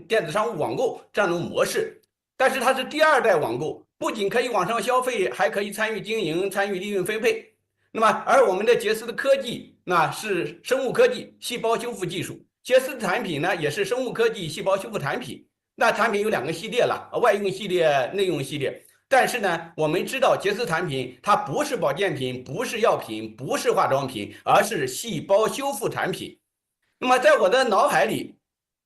电子商务网购这样的模式，但是它是第2代网购，不仅可以网上消费，还可以参与经营、参与利润分配。那么，而我们的杰斯的科技，那是生物科技细胞修复技术。杰斯的产品呢，也是生物科技细胞修复产品。那产品有2个系列了，外用系列、内用系列。但是呢，我们知道杰斯产品它不是保健品，不是药品，不是化妆品，而是细胞修复产品。那么在我的脑海里，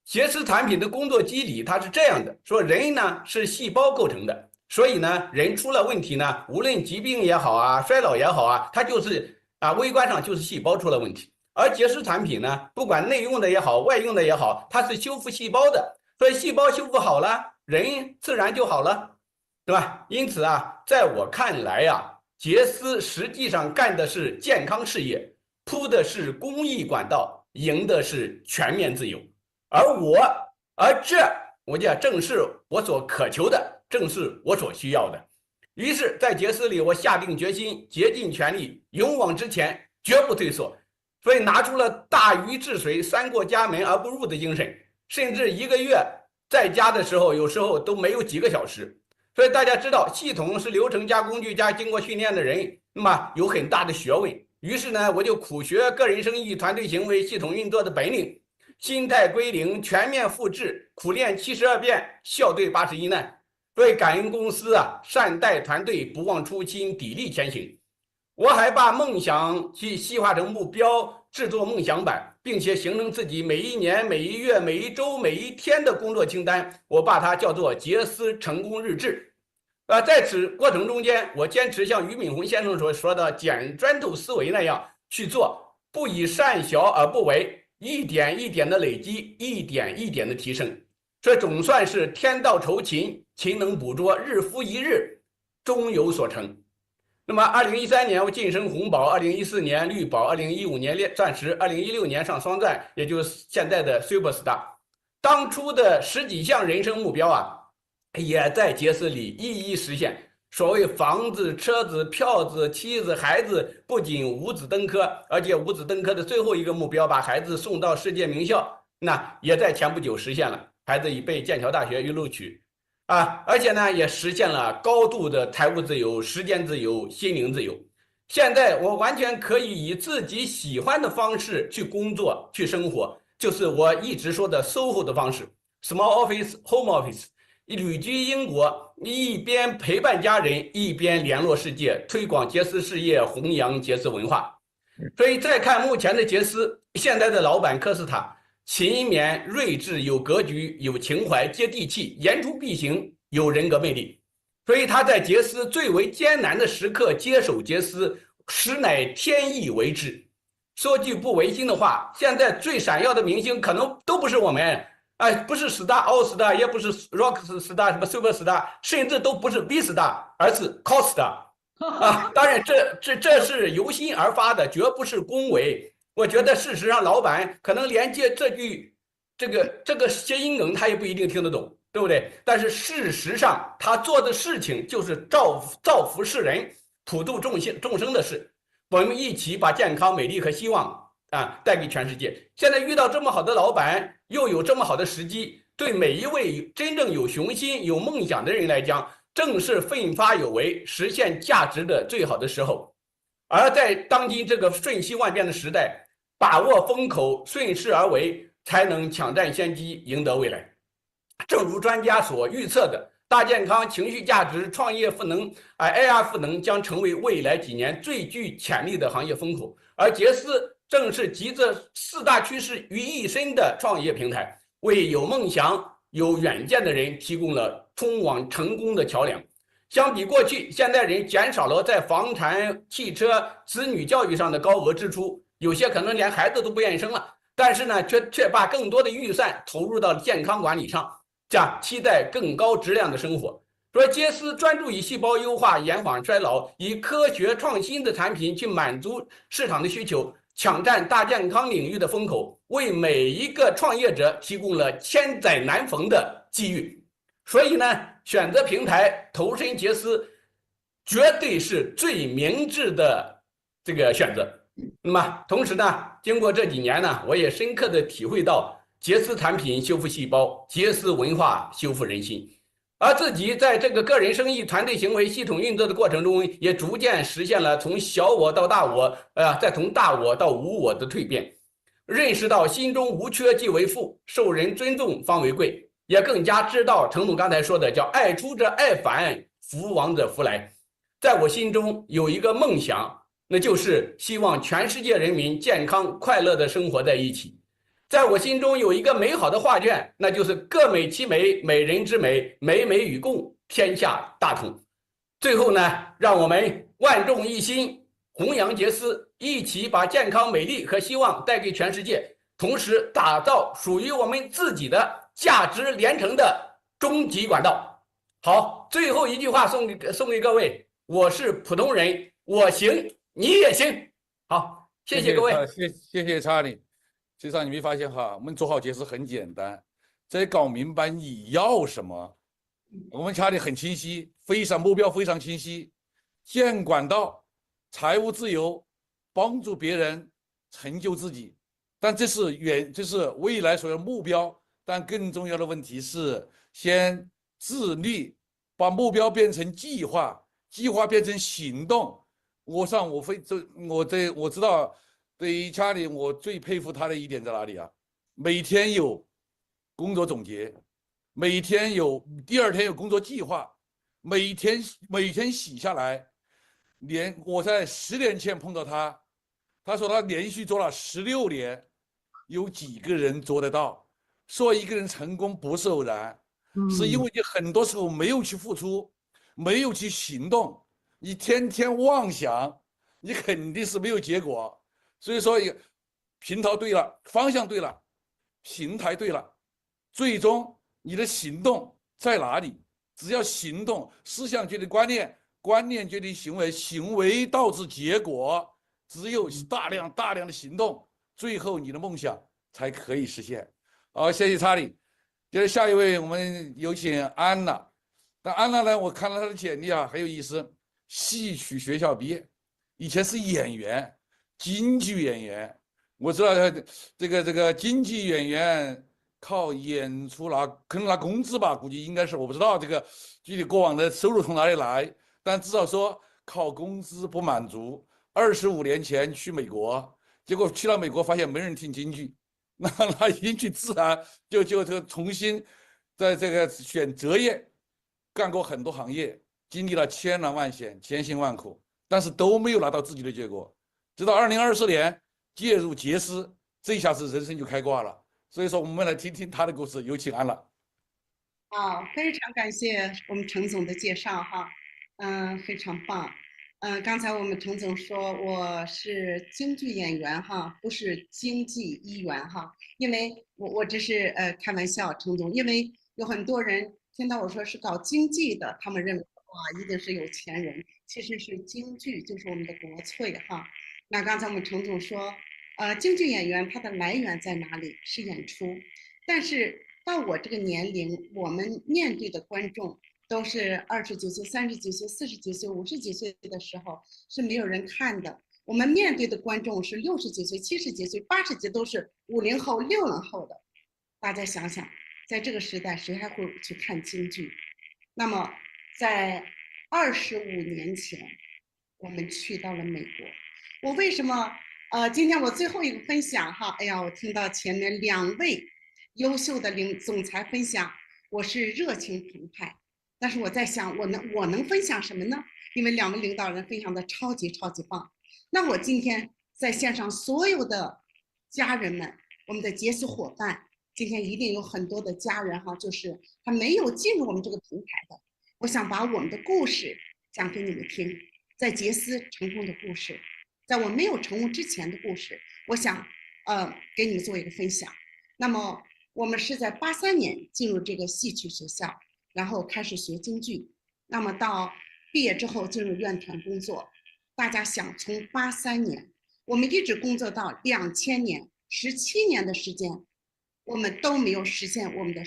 杰斯产品的工作机理它是这样的：说人呢是细胞构成的。所以呢，人出了问题呢，无论疾病也好啊，衰老也好啊，它就是微观上就是细胞出了问题。而杰斯产品呢，不管内用的也好，外用的也好，它是修复细胞的，所以细胞修复好了，人自然就好了，对吧？因此啊，在我看来啊，杰斯实际上干的是健康事业，铺的是公益管道，赢的是全面自由。而这我讲正是我所渴求的，正是我所需要的。于是，在杰斯里，我下定决心，竭尽全力，勇往直前，绝不退缩。所以拿出了大禹治水，三过家门而不入的精神，甚至1个月在家的时候，有时候都没有几个小时。所以大家知道，系统是流程加工具加经过训练的人，那么有很大的学问。于是呢，我就苦学个人生意、团队行为、系统运作的本领。心态归零，全面复制，苦练72变，笑对81难。所以感恩公司啊，善待团队，不忘初心，砥砺前行。我还把梦想去细化成目标，制作梦想版，并且形成自己每1年、每1月、每1周、每1天的工作清单。我把它叫做杰斯成功日志。在此过程中间，我坚持像俞敏洪先生所说的捡砖头思维那样去做，不以善小而不为。一点一点的累积，一点一点的提升，这总算是天道酬勤，勤能补拙，日复一日，终有所成。那么2013年我晋升红宝，2014年绿宝，2015年钻石，2016年上双钻，也就是现在的 Super Star。当初的10几项人生目标啊，也在杰斯里一一实现。所谓房子、车子、票子、妻子、孩子，不仅五子登科，而且五子登科的最后一个目标，把孩子送到世界名校，那也在前不久实现了。孩子已被剑桥大学录取，而且呢，也实现了高度的财务自由、时间自由、心灵自由。现在我完全可以以自己喜欢的方式去工作、去生活，就是我一直说的 SOHO 的方式 ，Small Office、Home Office。旅居英国，一边陪伴家人，一边联络世界，推广杰斯事业，弘扬杰斯文化。所以再看目前的杰斯，现在的老板科斯塔，勤勉、睿智、有格局、有情怀、接地气、言出必行、有人格魅力。所以他在杰斯最为艰难的时刻接手杰斯，实乃天意为之。说句不违心的话，现在最闪耀的明星可能都不是我们。不是 Star All Star， 也不是 Rock Star， 什么 Super Star， 甚至都不是 B Star， 而是 Cos Star。当然这是由心而发的，绝不是恭维。我觉得事实上，老板可能连接这个谐音梗他也不一定听得懂，对不对？但是事实上，他做的事情就是造福世人、普度众生的事。我们一起把健康、美丽和希望带给全世界。现在遇到这么好的老板，又有这么好的时机，对每一位真正有雄心、有梦想的人来讲，正是奋发有为、实现价值的最好的时候。而在当今这个瞬息万变的时代，把握风口，顺势而为，才能抢占先机，赢得未来。正如专家所预测的，大健康、情绪价值、创业赋能、AR 赋能将成为未来几年最具潜力的行业风口。而杰斯正是集这4大趋势于一身的创业平台，为有梦想、有远见的人提供了通往成功的桥梁。相比过去，现代人减少了在房产、汽车、子女教育上的高额支出，有些可能连孩子都不愿意生了，但是呢，却把更多的预算投入到健康管理上，这样期待更高质量的生活。说杰斯专注于细胞优化、延缓衰老，以科学创新的产品去满足市场的需求，抢占大健康领域的风口，为每一个创业者提供了千载难逢的机遇。所以呢，选择平台投身杰斯，绝对是最明智的这个选择。那么，同时呢，经过这几年呢，我也深刻的体会到杰斯产品修复细胞，杰斯文化修复人心。而自己在这个个人生意、团队行为系统运作的过程中，也逐渐实现了从小我到大我，再从大我到无我的蜕变，认识到心中无缺即为富，受人尊重方为贵。也更加知道程总刚才说的叫爱出者爱返，福往者福来。在我心中有一个梦想，那就是希望全世界人民健康快乐的生活在一起。在我心中有一个美好的画卷，那就是各美其美，美人之美，美美与共，天下大同。最后呢，让我们万众一心，弘扬杰斯，一起把健康、美丽和希望带给全世界，同时打造属于我们自己的价值连城的终极管道。好，最后一句话送给各位，我是普通人，我行，你也行。好，谢谢各位。谢谢查理。实际上你没发现哈，我们做好杰斯很简单，再搞明白你要什么。我们查理很清晰，目标非常清晰，建管道，财务自由，帮助别人，成就自己。但这是未来所有目标。但更重要的问题是，先自律，把目标变成计划，计划变成行动。我知道，对于查理，我最佩服他的一点在哪里啊？每天有工作总结，第二天有工作计划，每天写下来。我在10年前碰到他，他说他连续做了16年，有几个人做得到？说一个人成功不是偶然，是因为你很多时候没有去付出，没有去行动，你天天妄想，你肯定是没有结果。所以说，平台对了，方向对了，平台对了，最终你的行动在哪里？只要行动，思想决定观念，观念决定行为，行为导致结果。只有大量的行动，最后你的梦想才可以实现。好，谢谢查理。接着下一位，我们有请安娜。但安娜呢，我看了她的简历啊，很有意思。戏曲学校毕业，以前是演员，京剧演员。我知道这个京剧演员靠演出可能拿工资吧，估计应该是，我不知道这个具体过往的收入从哪里来，但至少说靠工资不满足。25年前去美国，结果去了美国发现没人听京剧。那京剧自然就重新在这个选择业，干过很多行业，经历了千难万险，千辛万苦，但是都没有拿到自己的结果。直到2024年介入杰斯，这一下子人生就开挂了。所以说，我们来听听他的故事，有请安娜。非常感谢我们陈总的介绍哈，非常棒。刚才我们陈总说我是京剧演员哈，不是经济医员哈，因为我这是开玩笑，陈总，因为有很多人听到我说是搞经济的，他们认为哇一定是有钱人，其实是京剧就是我们的国粹哈。那刚才我们陈总说，京剧演员它的来源在哪里？是演出，但是到我这个年龄，我们面对的观众都是29岁、30几岁、40几岁、50几岁的时候是没有人看的。我们面对的观众是60几岁、70几岁、80几，都是50后、60后的。大家想想，在这个时代，谁还会去看京剧？那么，在25年前，我们去到了美国。我为什么？今天我最后一个分享哈，哎呀，我听到前面2位优秀的总裁分享，我是热情澎湃。但是我在想，我能分享什么呢？因为2位领导人分享的超级棒。那我今天在线上所有的家人们，我们的杰斯伙伴，今天一定有很多的家人哈，就是他没有进入我们这个平台的。我想把我们的故事讲给你们听，在杰斯成功的故事，在我没有成功之前的故事，我想给你们做一个分享。那么我们是在83年进入这个戏曲学校。然后开始学京剧，那么到毕业之后进入院团工作。大家想，从83年，我们一直工作到2000年，17年的时间，我们都没有实现我们的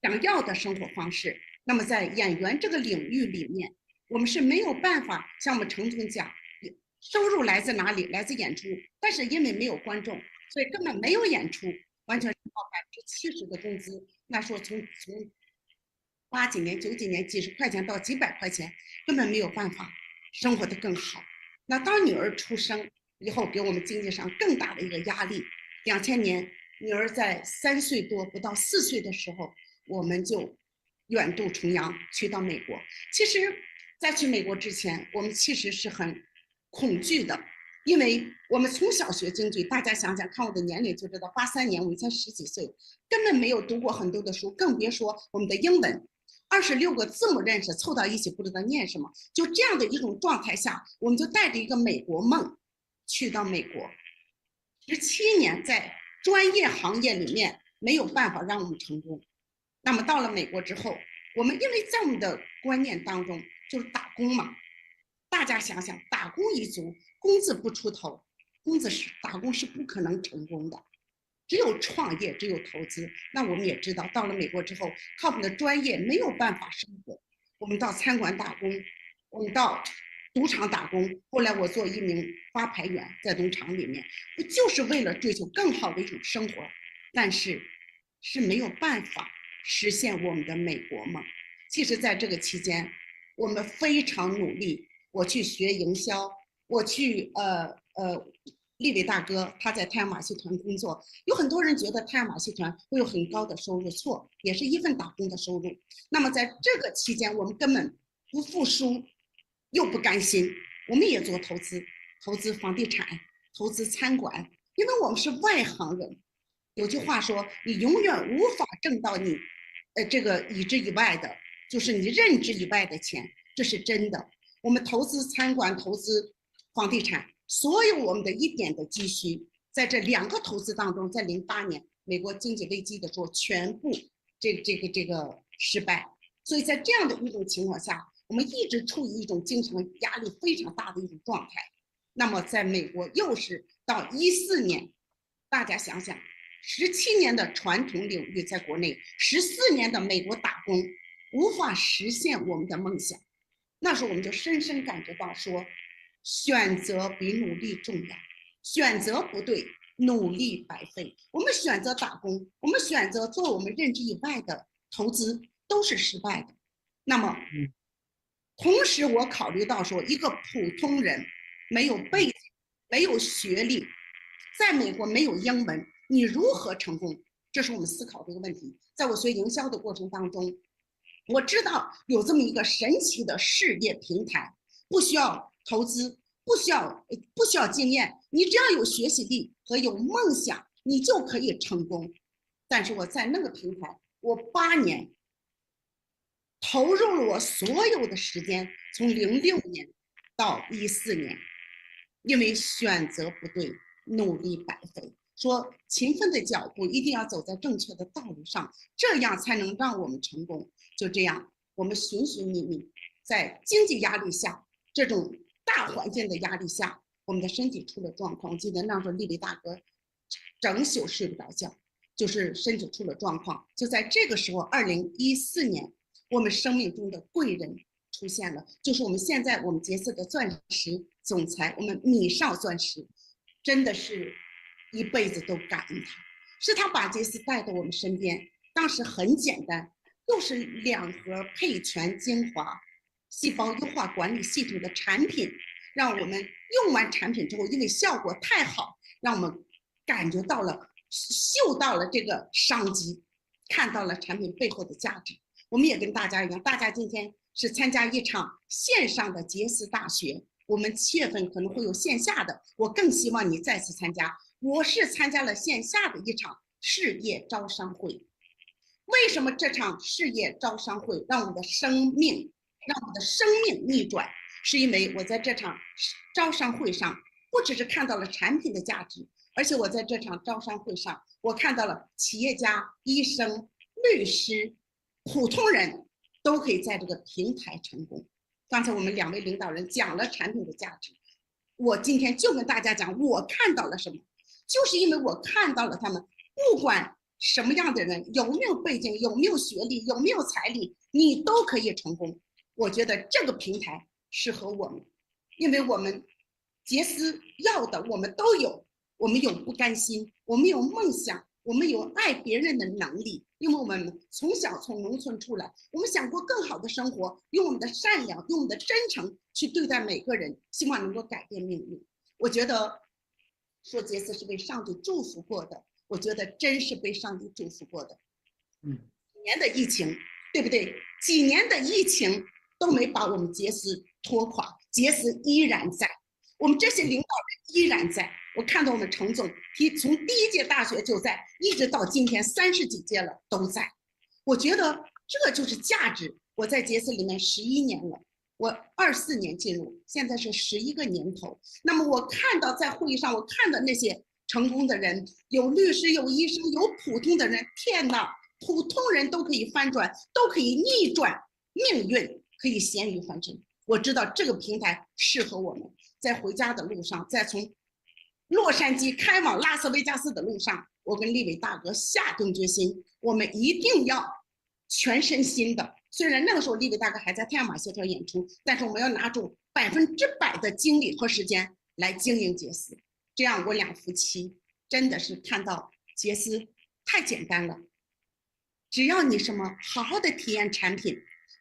想要的生活方式。那么在演员这个领域里面，我们是没有办法像我们程总讲，收入来自哪里？来自演出，但是因为没有观众，所以根本没有演出，完全是靠70%的工资。那时候从80几年、90几年，几十块钱到几百块钱，根本没有办法生活得更好。那当女儿出生以后，给我们经济上更大的一个压力。2000年，女儿在3岁多不到4岁的时候，我们就远渡重洋去到美国。其实，在去美国之前，我们其实是很恐惧的，因为我们从小学京剧，大家想想看我的年龄就知道，83年我们才10几岁，根本没有读过很多的书，更别说我们的英文26个字母认识，凑到一起不知道念什么。就这样的一种状态下，我们就带着一个美国梦去到美国。17年在专业行业里面没有办法让我们成功。那么到了美国之后，我们因为在我们的观念当中就是打工嘛，大家想想，打工一族，工资不出头，打工是不可能成功的，只有创业，只有投资。那我们也知道，到了美国之后，靠我们的专业没有办法生活。我们到餐馆打工，我们到赌场打工，后来我做一名发牌员，在赌场里面，不就是为了追求更好的一种生活，但是是没有办法实现我们的美国梦。其实在这个期间，我们非常努力，我去学营销，我去立伟大哥他在太阳马戏团工作，有很多人觉得太阳马戏团会有很高的收入，错，也是一份打工的收入。那么在这个期间，我们根本不服输，又不甘心，我们也做投资，投资房地产，投资餐馆，因为我们是外行人。有句话说，你永远无法挣到你这个已知以外的，就是你认知以外的钱，这是真的。我们投资餐馆，投资房地产，所有我们的一点的积蓄，在这2个投资当中，在08年美国经济危机的时候，全部这个失败。所以在这样的一种情况下，我们一直处于一种精神压力非常大的一种状态。那么在美国又是到14年，大家想想，17年的传统领域在国内，14年的美国打工，无法实现我们的梦想。那时候我们就深深感觉到说，选择比努力重要，选择不对，努力白费。我们选择打工，我们选择做我们认知以外的投资，都是失败的。那么同时我考虑到说，一个普通人没有背景，没有学历，在美国没有英文，你如何成功？这是我们思考这个问题。在我学营销的过程当中，我知道有这么一个神奇的事业平台，不需要投资，不需要经验，你只要有学习力和有梦想，你就可以成功。但是我在那个平台，我8年投入了我所有的时间，从06年到14年，因为选择不对，努力白费。说勤奋的脚步一定要走在正确的道路上，这样才能让我们成功。就这样，我们寻寻觅觅，在经济压力下，这种大环境的压力下，我们的身体出了状况。我记得那时候丽丽大哥整宿睡不着觉，就是身体出了状况。就在这个时候，2014年，我们生命中的贵人出现了，就是我们现在我们杰斯的钻石总裁，我们米少钻石，真的是一辈子都感恩他，是他把杰斯带到我们身边。当时很简单，就是2盒配全精华细胞优化管理系统的产品，让我们用完产品之后，因为效果太好，让我们感觉到了、嗅到了这个商机，看到了产品背后的价值。我们也跟大家一样，大家今天是参加一场线上的杰斯大学，我们7月份可能会有线下的，我更希望你再次参加。我是参加了线下的一场事业招商会。为什么这场事业招商会让我们的生命逆转？是因为我在这场招商会上，不只是看到了产品的价值，而且我在这场招商会上，我看到了企业家、医生、律师、普通人都可以在这个平台成功。刚才我们2位领导人讲了产品的价值，我今天就跟大家讲，我看到了什么，就是因为我看到了他们，不管什么样的人，有没有背景，有没有学历，有没有财力，你都可以成功。我觉得这个平台适合我们，因为我们杰斯要的我们都有，我们有不甘心，我们有梦想，我们有爱别人的能力，因为我们从小从农村出来，我们想过更好的生活，用我们的善良，用我们的真诚去对待每个人，希望能够改变命运。我觉得说杰斯是被上帝祝福过的，我觉得真是被上帝祝福过的。几年的疫情，对不对？几年的疫情都没把我们杰斯拖垮，杰斯依然在，我们这些领导人依然在。我看到我们程总从第1届大学就在，一直到今天30几届了都在。我觉得这就是价值。我在杰斯里面11年了，我24年进入，现在是11个年头。那么我看到在会议上，我看到那些成功的人，有律师，有医生，有普通的人，天哪！普通人都可以翻转，都可以逆转命运，可以咸鱼翻身。我知道这个平台适合我们，在回家的路上，在从洛杉矶开往拉斯维加斯的路上，我跟立伟大哥下定决心，我们一定要全身心的。虽然那个时候立伟大哥还在太阳马戏团演出，但是我们要拿出100%的精力和时间来经营杰斯。这样我俩夫妻真的是看到杰斯太简单了。只要你什么好好的体验产品，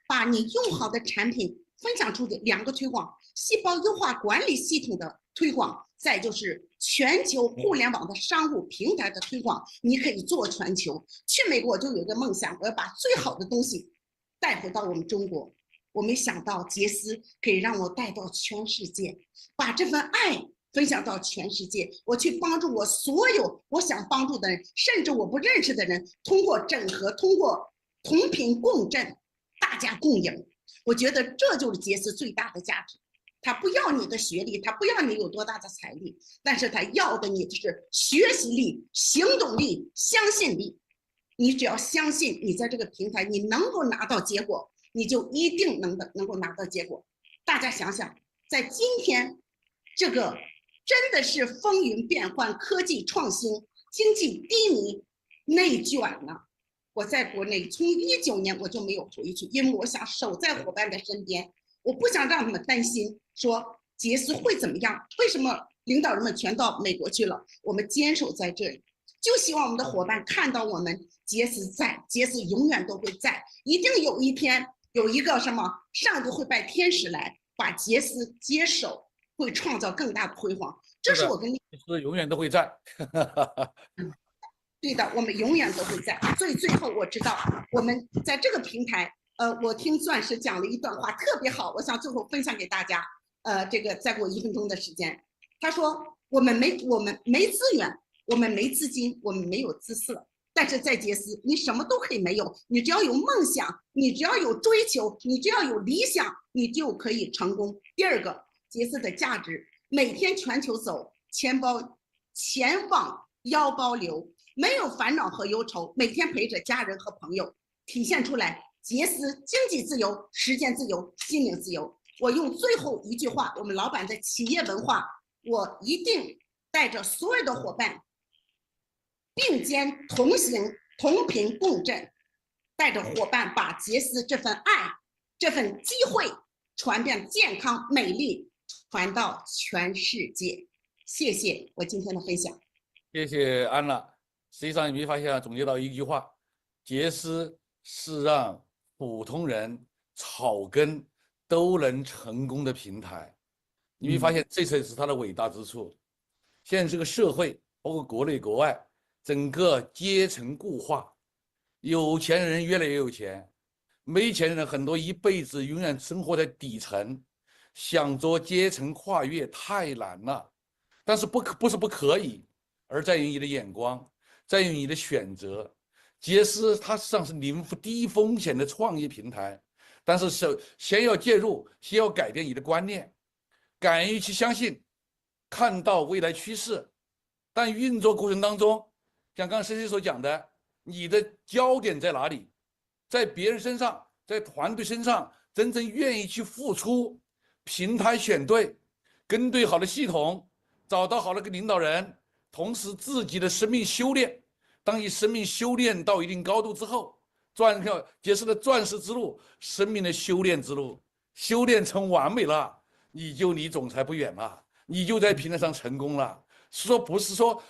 把你用好的产品分享出去，2个推广，细胞优化管理系统的推广，再就是全球互联网的商务平台的推广，你可以做全球。去美国我就有一个梦想，我要把最好的东西带回到我们中国。我没想到杰斯可以让我带到全世界，把这份爱分享到全世界，我去帮助我所有我想帮助的人，甚至我不认识的人，通过整合，通过同频共振，大家共赢。我觉得这就是杰斯最大的价值。他不要你的学历，他不要你有多大的财力，但是他要的你就是学习力、行动力、相信力。你只要相信你在这个平台你能够拿到结果，你就一定能够拿到结果。大家想想，在今天这个真的是风云变幻，科技创新，经济低迷，内卷了。我在国内从19年我就没有回去，因为我想守在伙伴的身边，我不想让他们担心说杰斯会怎么样，为什么领导人们全到美国去了，我们坚守在这里，就希望我们的伙伴看到我们杰斯在，杰斯永远都会在，一定有一天有一个什么上帝会派天使来把杰斯接手，会创造更大的辉煌。这是我跟你是永远都会在。对的，我们永远都会在。所以最后我知道我们在这个平台，我听钻石讲了一段话特别好，我想最后分享给大家。这个再给我1分钟的时间。他说我们没资源，我们没资金，我们没有姿色，但是在杰斯你什么都可以没有，你只要有梦想，你只要有追求，你只要有理想，你就可以成功。第2个，杰斯的价值，每天全球走，钱往腰包流，没有烦恼和忧愁，每天陪着家人和朋友，体现出来杰斯经济自由、时间自由、心灵自由。我用最后一句话，我们老板的企业文化，我一定带着所有的伙伴并肩同行，同频共振，带着伙伴把杰斯这份爱、这份机会传遍健康、美丽，传到全世界。谢谢我今天的分享。谢谢安娜。实际上你没发现总结到一句话，杰斯是让普通人草根都能成功的平台。你会发现这才是它的伟大之处。现在这个社会包括国内国外，整个阶层固化，有钱人越来越有钱，没钱人很多一辈子永远生活在底层，想做阶层跨越太难了。但是不是不可以，而在于你的眼光，在于你的选择。杰斯它实际上是零低风险的创业平台，但是先要介入，先要改变你的观念，敢于去相信，看到未来趋势。但运作过程当中，像刚刚CC所讲的，你的焦点在哪里？在别人身上，在团队身上，真正愿意去付出，平台选对，跟对好的系统，找到好的个领导人，同时自己的生命修炼。当你生命修炼到一定高度之后，结识了钻石之路，生命的修炼之路，修炼成完美了，你就离总裁不远了，你就在平台上成功了。不是说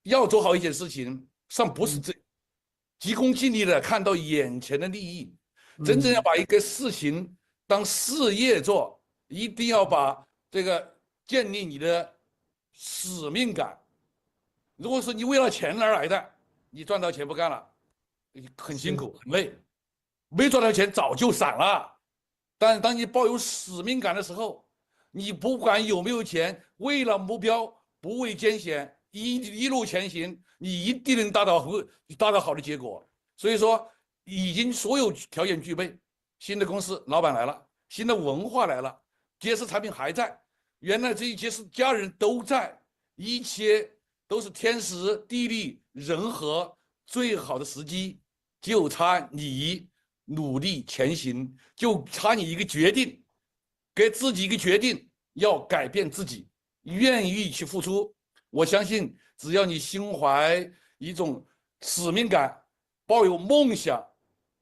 要做好一件事情，不是急功近利的看到眼前的利益，真正要把一个事情当事业做，一定要把这个建立你的使命感。如果说你为了钱而来的，你赚到钱不干了，很辛苦很累，没赚到钱早就散了。但是当你抱有使命感的时候，你不管有没有钱，为了目标不畏艰险，一路前行，你一定能达到好的结果。所以说，已经所有条件具备，新的公司老板来了，新的文化来了，杰斯产品还在，原来这一杰斯家人都在，一切都是天时地利人和最好的时机，就差你努力前行，就差你一个决定，给自己一个决定，要改变自己，愿意去付出。我相信，只要你心怀一种使命感，抱有梦想，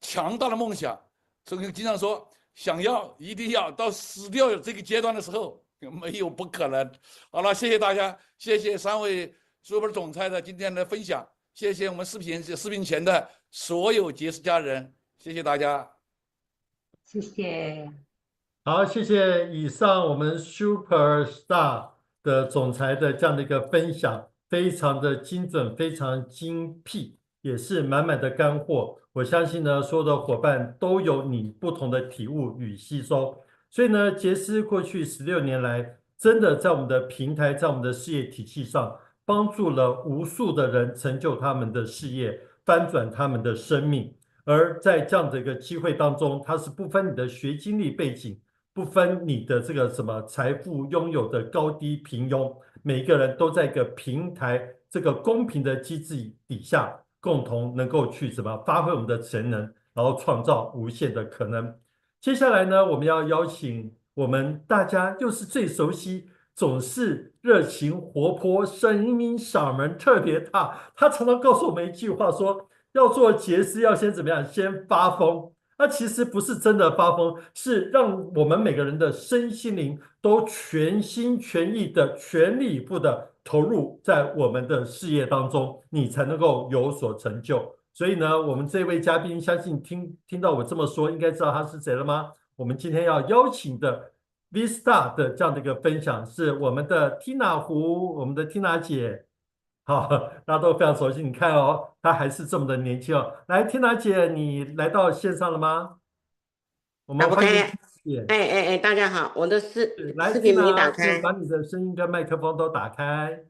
强大的梦想，所以经常说，想要一定要到死掉这个阶段的时候，没有不可能。好了，谢谢大家，谢谢3位Super总裁的今天的分享，谢谢我们视频前的所有杰斯家人，谢谢大家。谢谢。好，谢谢以上我们 Superstar 的总裁的这样的一个分享，非常的精准，非常精辟，也是满满的干货。我相信呢，所有的伙伴都有你不同的体悟与吸收。所以呢，杰斯过去16年来，真的在我们的平台，在我们的事业体系上，帮助了无数的人成就他们的事业，翻转他们的生命。而在这样的一个机会当中，它是不分你的学经历背景，不分你的这个什么财富拥有的高低平庸，每一个人都在一个平台这个公平的机制底下，共同能够去发挥我们的潜能，然后创造无限的可能。接下来呢，我们要邀请我们大家又是最熟悉，总是热情活泼，声音嗓门特别大。他常常告诉我们一句话说，要做杰斯要先怎么样？先发疯。那其实不是真的发疯，是让我们每个人的身心灵都全心全意的、全力以赴的投入在我们的事业当中，你才能够有所成就。所以呢，我们这位嘉宾，相信听到我这么说，应该知道他是谁了吗？我们今天要邀请的 V-Star 的这样的一个分享是我们的 Tina 胡，我们的 Tina 姐。好，大家都非常熟悉。你看哦，她还是这么的年轻哦。来，Tina 姐，你来到线上了吗？我们欢迎姐。大家好，我的视来频没打，Tina，开，把你的声音跟麦克风都打开。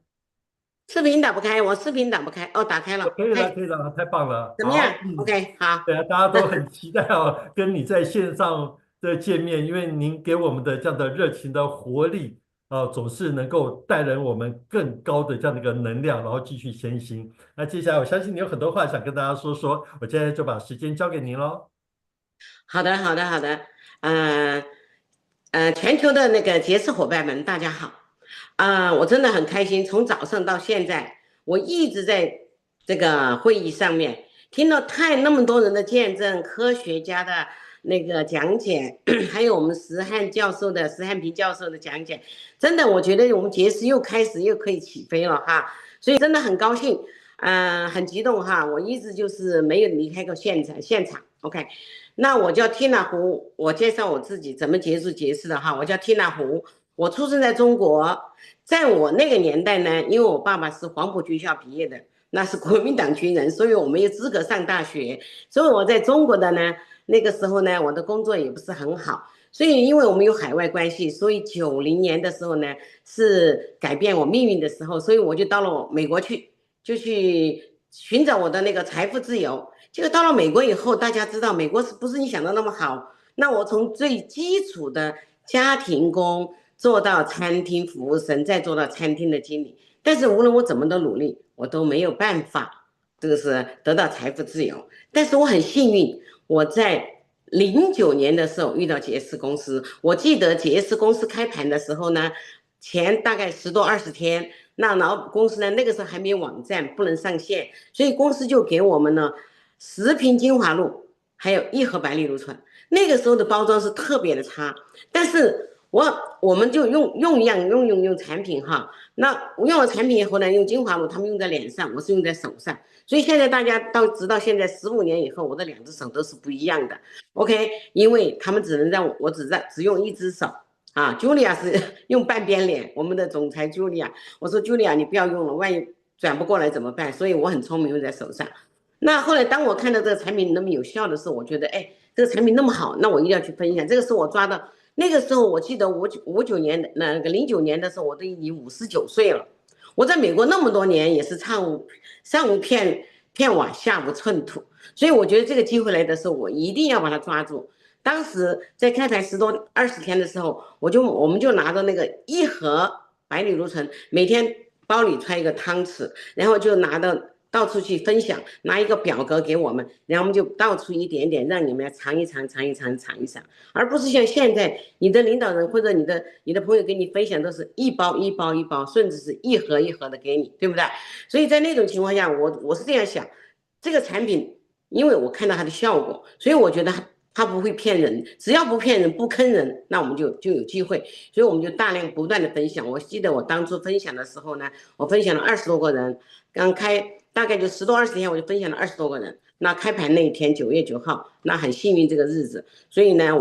视频打不开，我视频打不开，哦，打开了，可以了，可以了，太棒了。怎么样好？OK， 好。对啊，大家都很期待哦，跟你在线上的见面，因为您给我们的这样的热情的活力，总是能够带领我们更高的这样的一个能量，然后继续前行。那接下来，我相信你有很多话想跟大家说说，我现在就把时间交给您喽。好的，好的，好的。全球的那个杰斯伙伴们，大家好。我真的很开心，从早上到现在，我一直在这个会议上面听到那么多人的见证，科学家的那个讲解，还有我们石汉平教授的讲解，真的我觉得我们杰斯又可以起飞了哈，所以真的很高兴，很激动哈，我一直就是没有离开过现场 ，OK。那我叫 Tina 胡，我介绍我自己怎么结束杰斯的哈，我叫 Tina 胡，我出生在中国，在我那个年代呢，因为我爸爸是黄埔军校毕业的，那是国民党军人，所以我没有资格上大学，所以我在中国的呢，那个时候呢，我的工作也不是很好，所以因为我们有海外关系，所以90年的时候呢，是改变我命运的时候，所以我就到了美国去，就去寻找我的那个财富自由。结果到了美国以后，大家知道美国是不是你想的那么好？那我从最基础的家庭工做到餐厅服务生，再做到餐厅的经理。但是无论我怎么的努力，我都没有办法，这个是得到财富自由。但是我很幸运，我在09年的时候遇到杰斯公司，我记得杰斯公司开盘的时候呢，前大概10多20天，那然后公司呢那个时候还没有网站，不能上线，所以公司就给我们呢10瓶精华露，还有1盒白藜芦醇。那个时候的包装是特别的差，但是我们就用产品哈，那用了产品以后呢，用精华露，他们用在脸上，我是用在手上。所以现在大家直到现在15年以后，我的2只手都是不一样的 ，OK？ 因为他们只能让我只用1只手啊。Julia 是用半边脸，我们的总裁 Julia， 我说 Julia 你不要用了，万一转不过来怎么办？所以我很聪明，用在手上。那后来当我看到这个产品那么有效的时候，我觉得哎，这个产品那么好，那我一定要去分享。这个是我抓到，那个时候我记得59年那个09年的时候，我都已经59岁了。我在美国那么多年，也是上午片瓦，下午寸土，所以我觉得这个机会来的时候，我一定要把它抓住。当时在开盘10多20天的时候，我们就拿着那个1盒白藜芦醇，每天包里揣一个汤匙，然后就拿到处去分享，拿一个表格给我们，然后我们就倒出一点点，让你们尝一尝，而不是像现在你的领导人或者你的朋友给你分享都是一包一包一包，甚至是一盒一盒的给你，对不对？所以在那种情况下，我是这样想，这个产品，因为我看到它的效果，所以我觉得它不会骗人，只要不骗人不坑人，那我们就有机会，所以我们就大量不断的分享。我记得我当初分享的时候呢，我分享了20多个人，刚开大概就10多20天，我就分享了20多个人。那开盘那一天9月9号，那很幸运这个日子，所以呢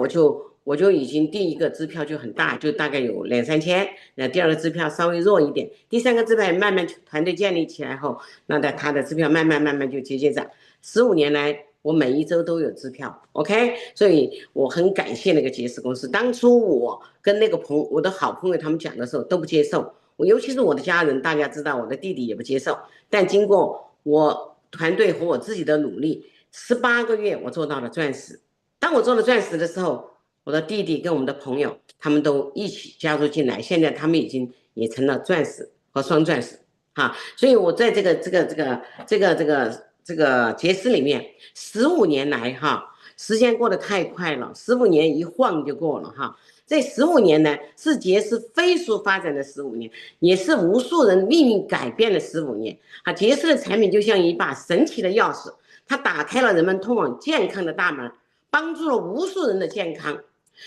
我就已经第一个支票就很大，就大概有2、3千，那第2个支票稍微弱一点，第3个支票慢慢团队建立起来后，那他的支票慢慢就节涨。15年来，我每一周都有支票 ，OK， 所以我很感谢那个杰斯公司。当初我跟那个我的好朋友他们讲的时候都不接受，尤其是我的家人，大家知道我的弟弟也不接受，但经过我团队和我自己的努力，18个月我做到了钻石。当我做了钻石的时候，我的弟弟跟我们的朋友他们都一起加入进来，现在他们也成了钻石和双钻石哈。所以我在这个杰斯里面15年来哈，时间过得太快了，15年一晃就过了哈。这15年呢，是杰斯飞速发展的15年，也是无数人命运改变的15年啊。杰斯的产品就像一把神奇的钥匙，它打开了人们通往健康的大门，帮助了无数人的健康。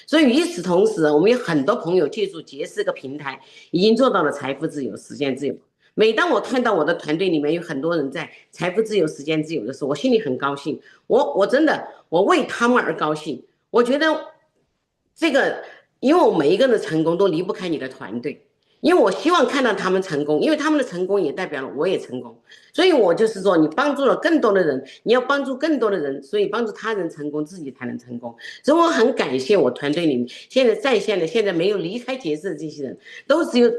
所以与此同时，我们有很多朋友借助杰斯这个平台，已经做到了财富自由、时间自由。每当我看到我的团队里面有很多人在财富自由、时间自由的时候，我心里很高兴。我真的为他们而高兴。我觉得这个，因为我每一个人的成功都离不开你的团队，因为我希望看到他们成功，因为他们的成功也代表了我也成功。所以我就是说，你帮助了更多的人，你要帮助更多的人，所以帮助他人成功，自己才能成功。所以我很感谢我团队里面现在在线的，现在没有离开杰斯的这些人，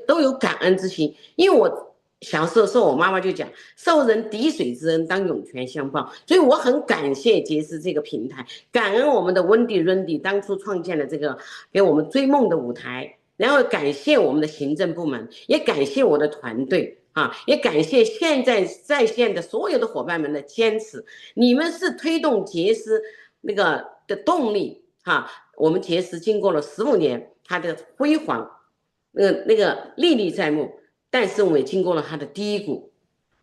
都有感恩之心。因为我小时候受我妈妈就讲，受人滴水之恩，当涌泉相报。所以我很感谢杰斯这个平台，感恩我们的温迪润迪当初创建了这个给我们追梦的舞台，然后感谢我们的行政部门，也感谢我的团队啊，也感谢现在在线的所有的伙伴们的坚持，你们是推动杰斯那个的动力哈。我们杰斯经过了15年，它的辉煌，那个历历在目。但是我们也经过了它的低谷，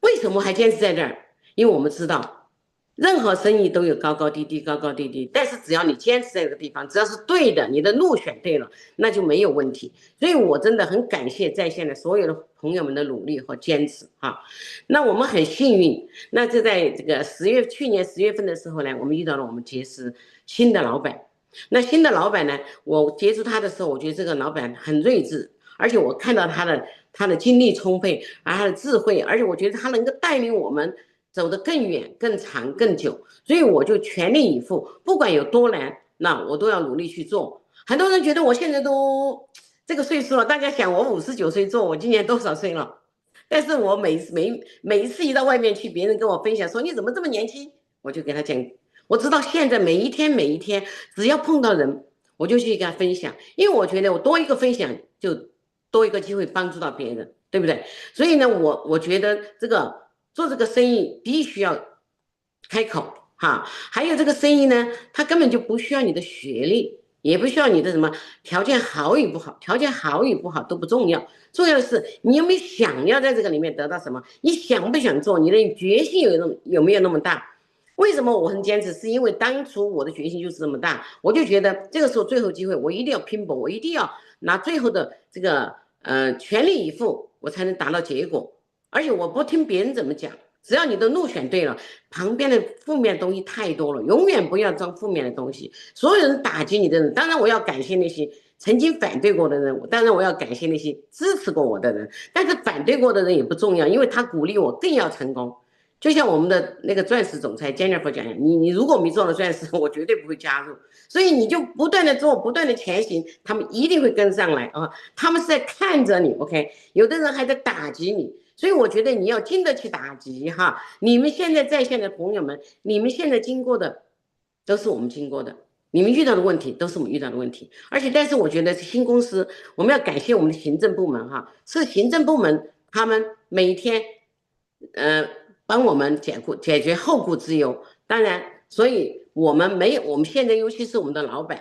为什么还坚持在这儿？因为我们知道，任何生意都有高高低低，高高低低。但是只要你坚持在这个地方，只要是对的，你的路选对了，那就没有问题。所以我真的很感谢在线的所有的朋友们的努力和坚持哈。那我们很幸运，那就在这个去年10月份的时候呢，我们遇到了我们杰斯新的老板。那新的老板呢，我接触他的时候，我觉得这个老板很睿智，而且我看到他的精力充沛，而他的智慧，而且我觉得他能够带领我们走得更远、更长、更久，所以我就全力以赴，不管有多难，那我都要努力去做。很多人觉得我现在都这个岁数了，大家想我59岁做，我今年多少岁了？但是我每一次一到外面去，别人跟我分享说你怎么这么年轻，我就给他讲，我知道现在每一天，只要碰到人，我就去跟他分享，因为我觉得我多一个分享就多一个机会帮助到别人，对不对？所以呢，我觉得做这个生意必须要开口哈。还有这个生意呢，它根本就不需要你的学历，也不需要你的什么条件好与不好，条件好与不好都不重要，重要的是你有没有想要在这个里面得到什么，你想不想做，你的决心有没有那么大。为什么我很坚持？是因为当初我的决心就是这么大，我就觉得这个时候最后机会，我一定要拼搏，我一定要拿最后的这个全力以赴，我才能达到结果。而且我不听别人怎么讲，只要你的路选对了，旁边的负面的东西太多了，永远不要装负面的东西。所有人打击你的人，当然我要感谢那些曾经反对过的人，当然我要感谢那些支持过我的人，但是反对过的人也不重要，因为他鼓励我更要成功。就像我们的那个钻石总裁 Jennifer 讲的，你如果没做了钻石，我绝对不会加入。所以你就不断的做，不断的前行，他们一定会跟上来啊！他们是在看着你 ，OK？ 有的人还在打击你，所以我觉得你要经得起打击哈。你们现在在线的朋友们，你们现在经过的都是我们经过的，你们遇到的问题都是我们遇到的问题。而且，但是我觉得新公司，我们要感谢我们的行政部门哈，是行政部门他们每天帮我们解决后顾之忧。当然，所以我们现在尤其是我们的老板，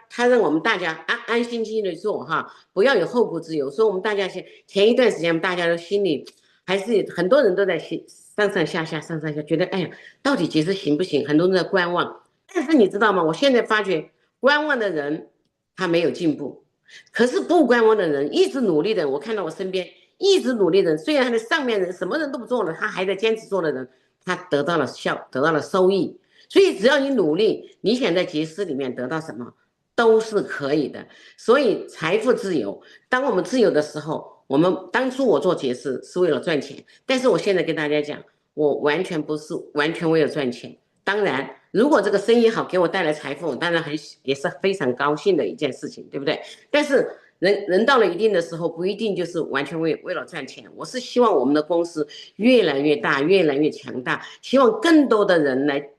他让我们大家安安心心的做哈，不要有后顾之忧。所以我们大家前一段时间，大家的心里还是很多人都在上上下下，觉得哎呀，到底其实行不行？很多人在观望。但是你知道吗？我现在发觉观望的人他没有进步，可是不观望的人，一直努力的人，我看到我身边一直努力的人，虽然他的上面人什么人都不做了，他还在坚持做的人，他得到了收益。所以只要你努力，你想在杰斯里面得到什么都是可以的。所以财富自由，当我们自由的时候，当初我做杰斯是为了赚钱，但是我现在跟大家讲，我完全不是完全为了赚钱。当然如果这个生意好，给我带来财富，当然也是非常高兴的一件事情，对不对？但是人到了一定的时候，不一定就是完全为了赚钱。我是希望我们的公司越来越大，越来越强大，希望更多的人来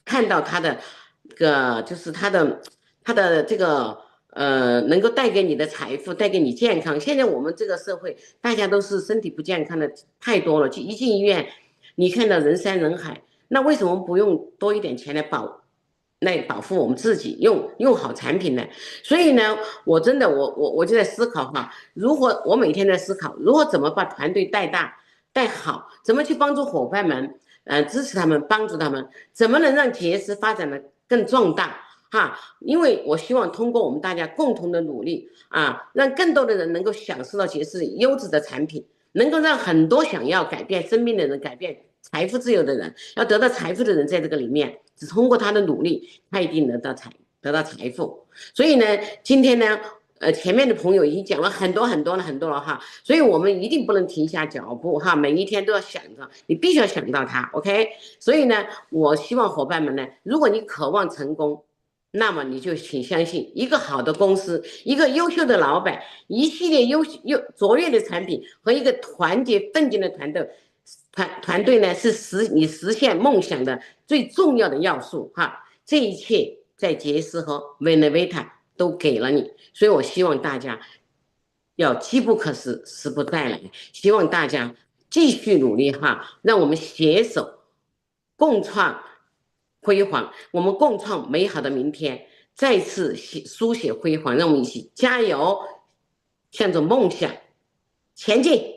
看到他的就是他的这个能够带给你的财富，带给你健康。现在我们这个社会，大家都是身体不健康的太多了，一进医院，你看到人山人海，那为什么不用多一点钱来保护我们自己，用好产品呢？所以呢，我真的我就在思考哈，我每天在思考如何怎么把团队带大带好，怎么去帮助伙伴们，支持他们，帮助他们，怎么能让杰斯发展的更壮大哈？因为我希望通过我们大家共同的努力啊，让更多的人能够享受到杰斯优质的产品，能够让很多想要改变生命的人，改变财富自由的人，要得到财富的人，在这个里面只通过他的努力，他一定得到财富。所以呢，今天呢前面的朋友已经讲了很多了哈，所以我们一定不能停下脚步哈，每一天都要想着，你必须要想到它 ，OK？ 所以呢，我希望伙伴们呢，如果你渴望成功，那么你就请相信，一个好的公司，一个优秀的老板，一系列卓越的产品和一个团结奋进的团队呢，是你实现梦想的最重要的要素哈。这一切在杰斯和 Velovita 都给了你，所以我希望大家要机不可失，时不再来。希望大家继续努力哈，让我们携手共创辉煌，我们共创美好的明天，再次书写辉煌，让我们一起加油，向着梦想前进。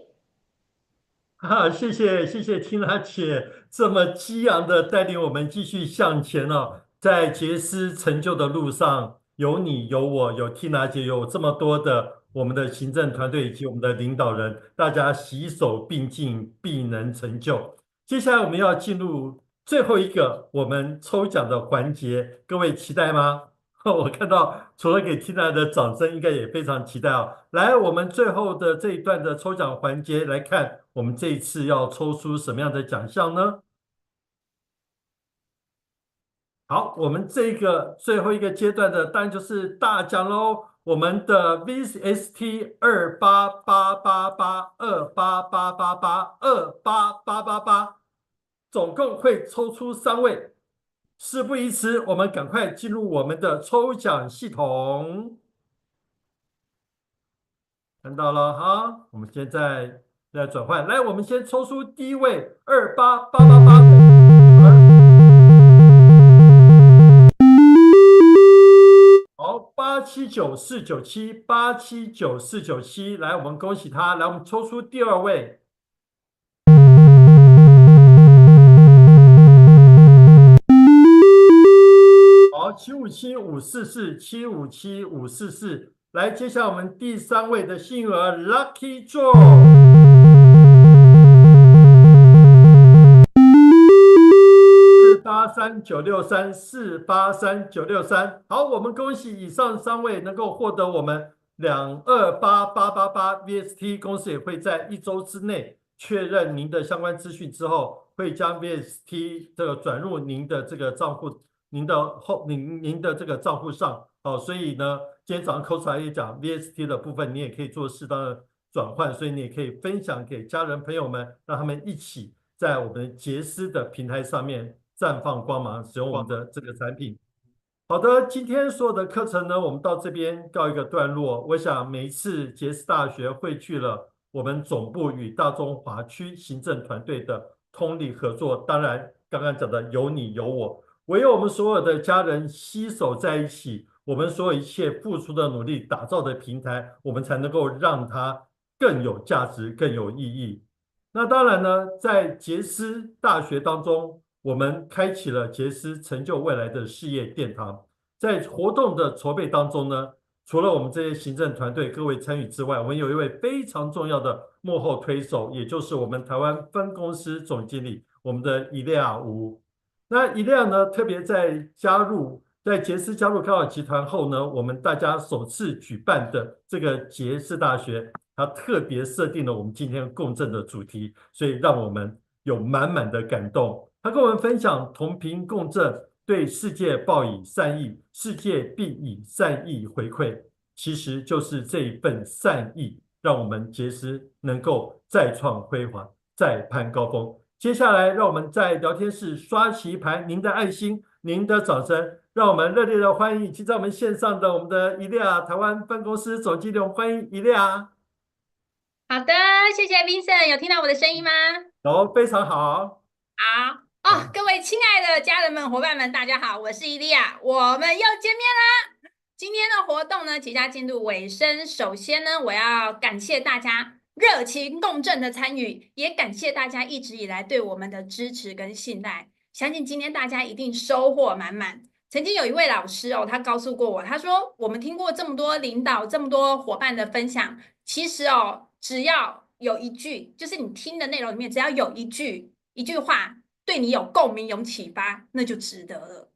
谢谢缇娜姐这么激昂的带领我们继续向前哦，在杰斯成就的路上，有你有我有缇娜姐，有这么多的我们的行政团队以及我们的领导人，大家携手并进，必能成就。接下来我们要进入最后一个我们抽奖的环节，各位期待吗？我看到除了给缇娜的掌声，应该也非常期待哦。来，我们最后的这一段的抽奖环节来看，我们这一次要抽出什么样的奖项呢？好，我们这个最后一个阶段的当然就是大奖喽，我们的 VST 288828882888，总共会抽出3位。事不宜迟，我们赶快进入我们的抽奖系统。看到了哈，我们现在来转换，来，我们先抽出第一位2888的879497，879497，来，我们恭喜他，来，我们抽出第2位。好，757544，757544，来，接下来我们第3位的幸运儿 Lucky Draw。483963，483963，好，我们恭喜以上3位能够获得我们228888 VST， 公司也会在1周之内确认您的相关资讯之后，会将 VST 这个转入您的这个账户，您的这个账户上。好，所以呢，今天早上 Costa 也讲 VST 的部分，你也可以做适当的转换，所以你也可以分享给家人朋友们，让他们一起在我们杰斯的平台上面绽放光芒，使用我们的这个产品。好的，今天所有的课程呢，我们到这边告一个段落。我想每一次杰斯大学汇聚了我们总部与大中华区行政团队的通力合作，当然刚刚讲的有你有我，唯有我们所有的家人携手在一起，我们所有一切付出的努力打造的平台，我们才能够让它更有价值、更有意义。那当然呢，在杰斯大学当中，我们开启了杰斯成就未来的事业殿堂。在活动的筹备当中呢，除了我们这些行政团队各位参与之外，我们有一位非常重要的幕后推手，也就是我们台湾分公司总经理，我们的伊利亚吴。那伊利亚呢，特别在杰斯加入高尔集团后呢，我们大家首次举办的这个杰斯大学，它特别设定了我们今天共振的主题，所以让我们有满满的感动。他跟我们分享同频共振，对世界报以善意，世界必以善意回馈，其实就是这一份善意，让我们杰斯能够再创辉煌，再攀高峰。接下来，让我们在聊天室刷起一排您的爱心，您的掌声，让我们热烈的欢迎已经在我们线上的我们的伊利亚台湾分公司总经理，欢迎伊利亚。好的，谢谢 Vincent， 有听到我的声音吗？非常好。好各位亲爱的家人们、伙伴们，大家好，我是伊利亚，我们又见面啦。今天的活动呢，即将进入尾声。首先呢，我要感谢大家热情共振的参与，也感谢大家一直以来对我们的支持跟信赖。相信今天大家一定收获满满。曾经有一位老师他告诉过我，他说我们听过这么多领导、这么多伙伴的分享，其实只要有一句，就是你听的内容里面，只要有一句话对你有共鸣、有启发，那就值得了。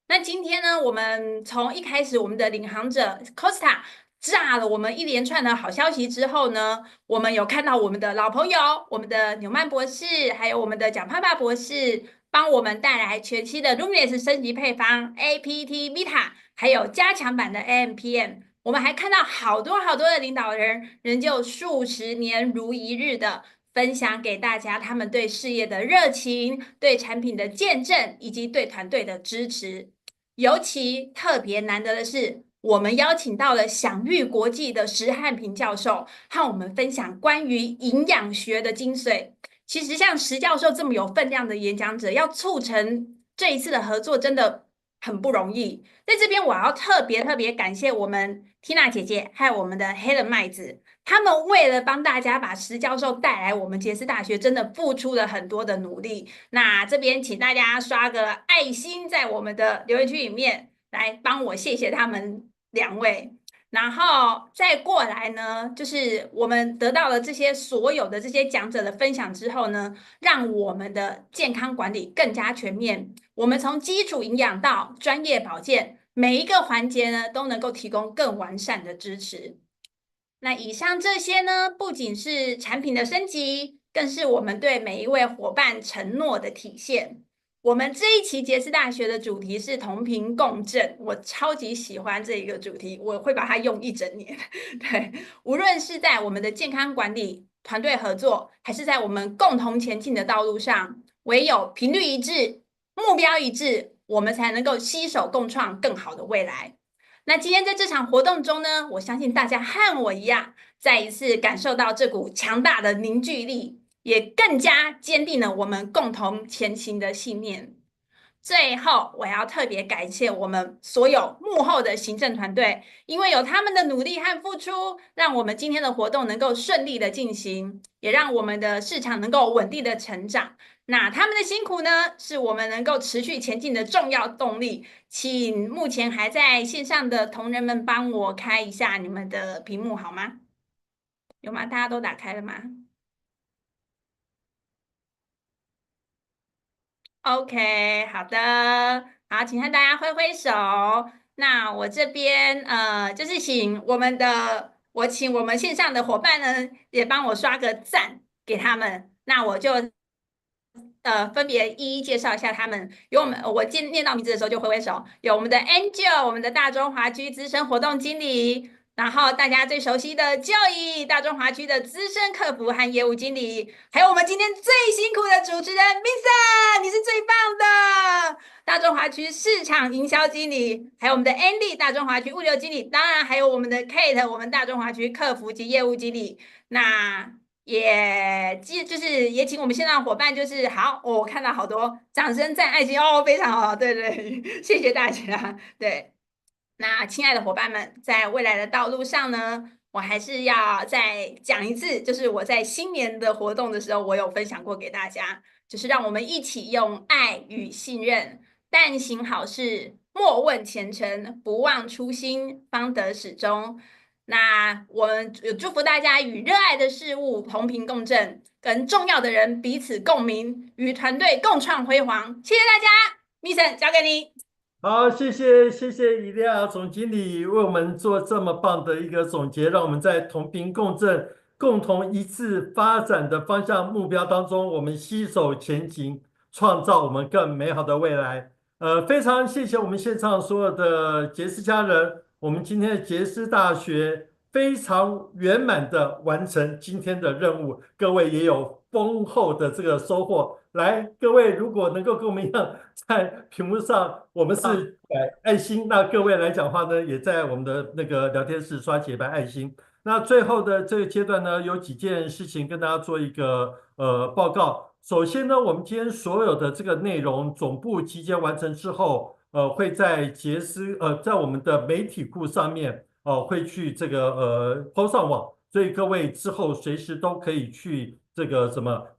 那今天呢，我们从一开始我们的领航者 Costa 炸了我们一连串的好消息之后呢，我们有看到我们的老朋友，我们的纽曼博士，还有我们的蒋帕帕博士，帮我们带来全新的 Luminous 升级配方 APT Vita， 还有加强版的 AMPM。我们还看到好多的领导人，仍旧数十年如一日的分享给大家他们对事业的热情、对产品的见证，以及对团队的支持。尤其特别难得的是，我们邀请到了享誉国际的石汉平教授，和我们分享关于营养学的精髓。其实像石教授这么有分量的演讲者，要促成这一次的合作，真的很不容易。在这边我要特别感谢我们 Tina 姐姐还有我们的 Helen 麦子，他们为了帮大家把石教授带来我们杰斯大学，真的付出了很多的努力。那这边请大家刷个爱心在我们的留言区里面，来帮我谢谢他们2位。然后再过来呢，就是我们得到了所有的这些讲者的分享之后呢，让我们的健康管理更加全面。我们从基础营养到专业保健，每一个环节呢都能够提供更完善的支持。那以上这些呢，不仅是产品的升级，更是我们对每一位伙伴承诺的体现。我们这一期杰斯大学的主题是同频共振，我超级喜欢这一个主题，我会把它用1整年。对，无论是在我们的健康管理、团队合作，还是在我们共同前进的道路上，唯有频率一致、目标一致，我们才能够携手共创更好的未来。那今天在这场活动中呢，我相信大家和我一样，再一次感受到这股强大的凝聚力，也更加坚定了我们共同前行的信念。最后，我要特别感谢我们所有幕后的行政团队，因为有他们的努力和付出，让我们今天的活动能够顺利的进行，也让我们的市场能够稳定的成长。那他们的辛苦呢，是我们能够持续前进的重要动力。请目前还在线上的同仁们帮我开一下你们的屏幕好吗？有吗？大家都打开了吗？OK， 好的，好，请和大家挥挥手。那我这边就是请我们线上的伙伴呢，也帮我刷个赞给他们。那我就分别一一介绍一下他们。我念到名字的时候就挥挥手。有我们的 Angel， 我们的大中华区资深活动经理。然后大家最熟悉的 Joey， 大中华区的资深客服和业务经理，还有我们今天最辛苦的主持人 Misa， 你是最棒的，大中华区市场营销经理，还有我们的 Andy， 大中华区物流经理，当然还有我们的 Kate， 我们大中华区客服及业务经理。那也请我们线上伙伴好，我看到好多掌声赞爱心哦，非常好，对对，谢谢大家，对。那亲爱的伙伴们，在未来的道路上呢，我还是要再讲一次，就是我在新年的活动的时候，我有分享过给大家，就是让我们一起用爱与信任，但行好事，莫问前程，不忘初心，方得始终。那我们祝福大家与热爱的事物同频共振，跟重要的人彼此共鸣，与团队共创辉煌。谢谢大家，Mason 交给你。好，谢谢以利亚总经理为我们做这么棒的一个总结，让我们在同频共振、共同一致发展的方向目标当中，我们携手前行，创造我们更美好的未来。非常谢谢我们现场所有的杰斯家人，我们今天的杰斯大学非常圆满的完成今天的任务，各位也有丰厚的这个收获。来，各位如果能够跟我们一样，在屏幕上我们是摆爱心，那各位来讲话呢，也在我们的那个聊天室刷节拍爱心。那最后的这个阶段呢，有几件事情跟大家做一个报告。首先呢，我们今天所有的这个内容总部集结完成之后，会在在我们的媒体库上面会去这个PO 上网，所以各位之后随时都可以去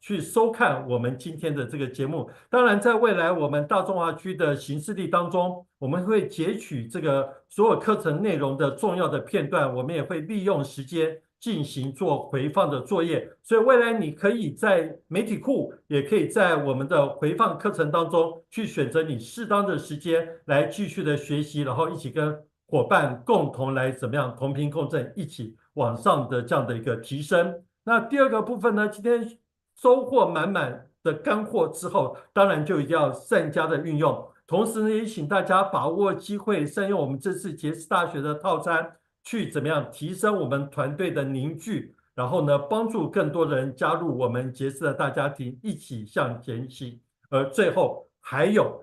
去收看我们今天的这个节目。当然，在未来我们大中华区的行事历当中，我们会截取这个所有课程内容的重要的片段，我们也会利用时间进行做回放的作业。所以未来你可以在媒体库，也可以在我们的回放课程当中去选择你适当的时间来继续的学习，然后一起跟伙伴共同来怎么样同频共振，一起往上的这样的一个提升。那第二个部分呢，今天收获满满的干货之后，当然就一定要善加的运用。同时呢，也请大家把握机会，善用我们这次杰斯大学的套餐，去怎么样提升我们团队的凝聚，然后呢，帮助更多的人加入我们杰斯的大家庭，一起向前行。而最后还有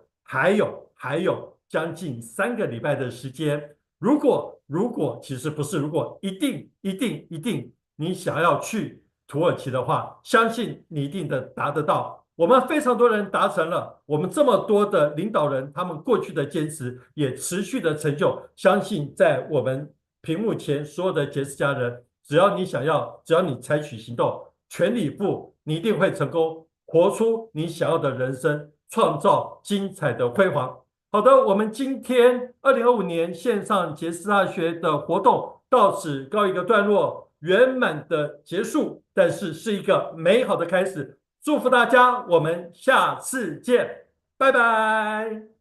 将近3个礼拜的时间，如果其实不是如果，一定你想要去土耳其的话，相信你一定的达得到。我们非常多人达成了，我们这么多的领导人，他们过去的坚持也持续的成就。相信在我们屏幕前所有的杰斯家人，只要你想要，只要你采取行动，全力以赴，你一定会成功，活出你想要的人生，创造精彩的辉煌。好的，我们今天2025年线上杰斯大学的活动到此告一个段落，圆满的结束，但是是一个美好的开始。祝福大家，我们下次见，拜拜。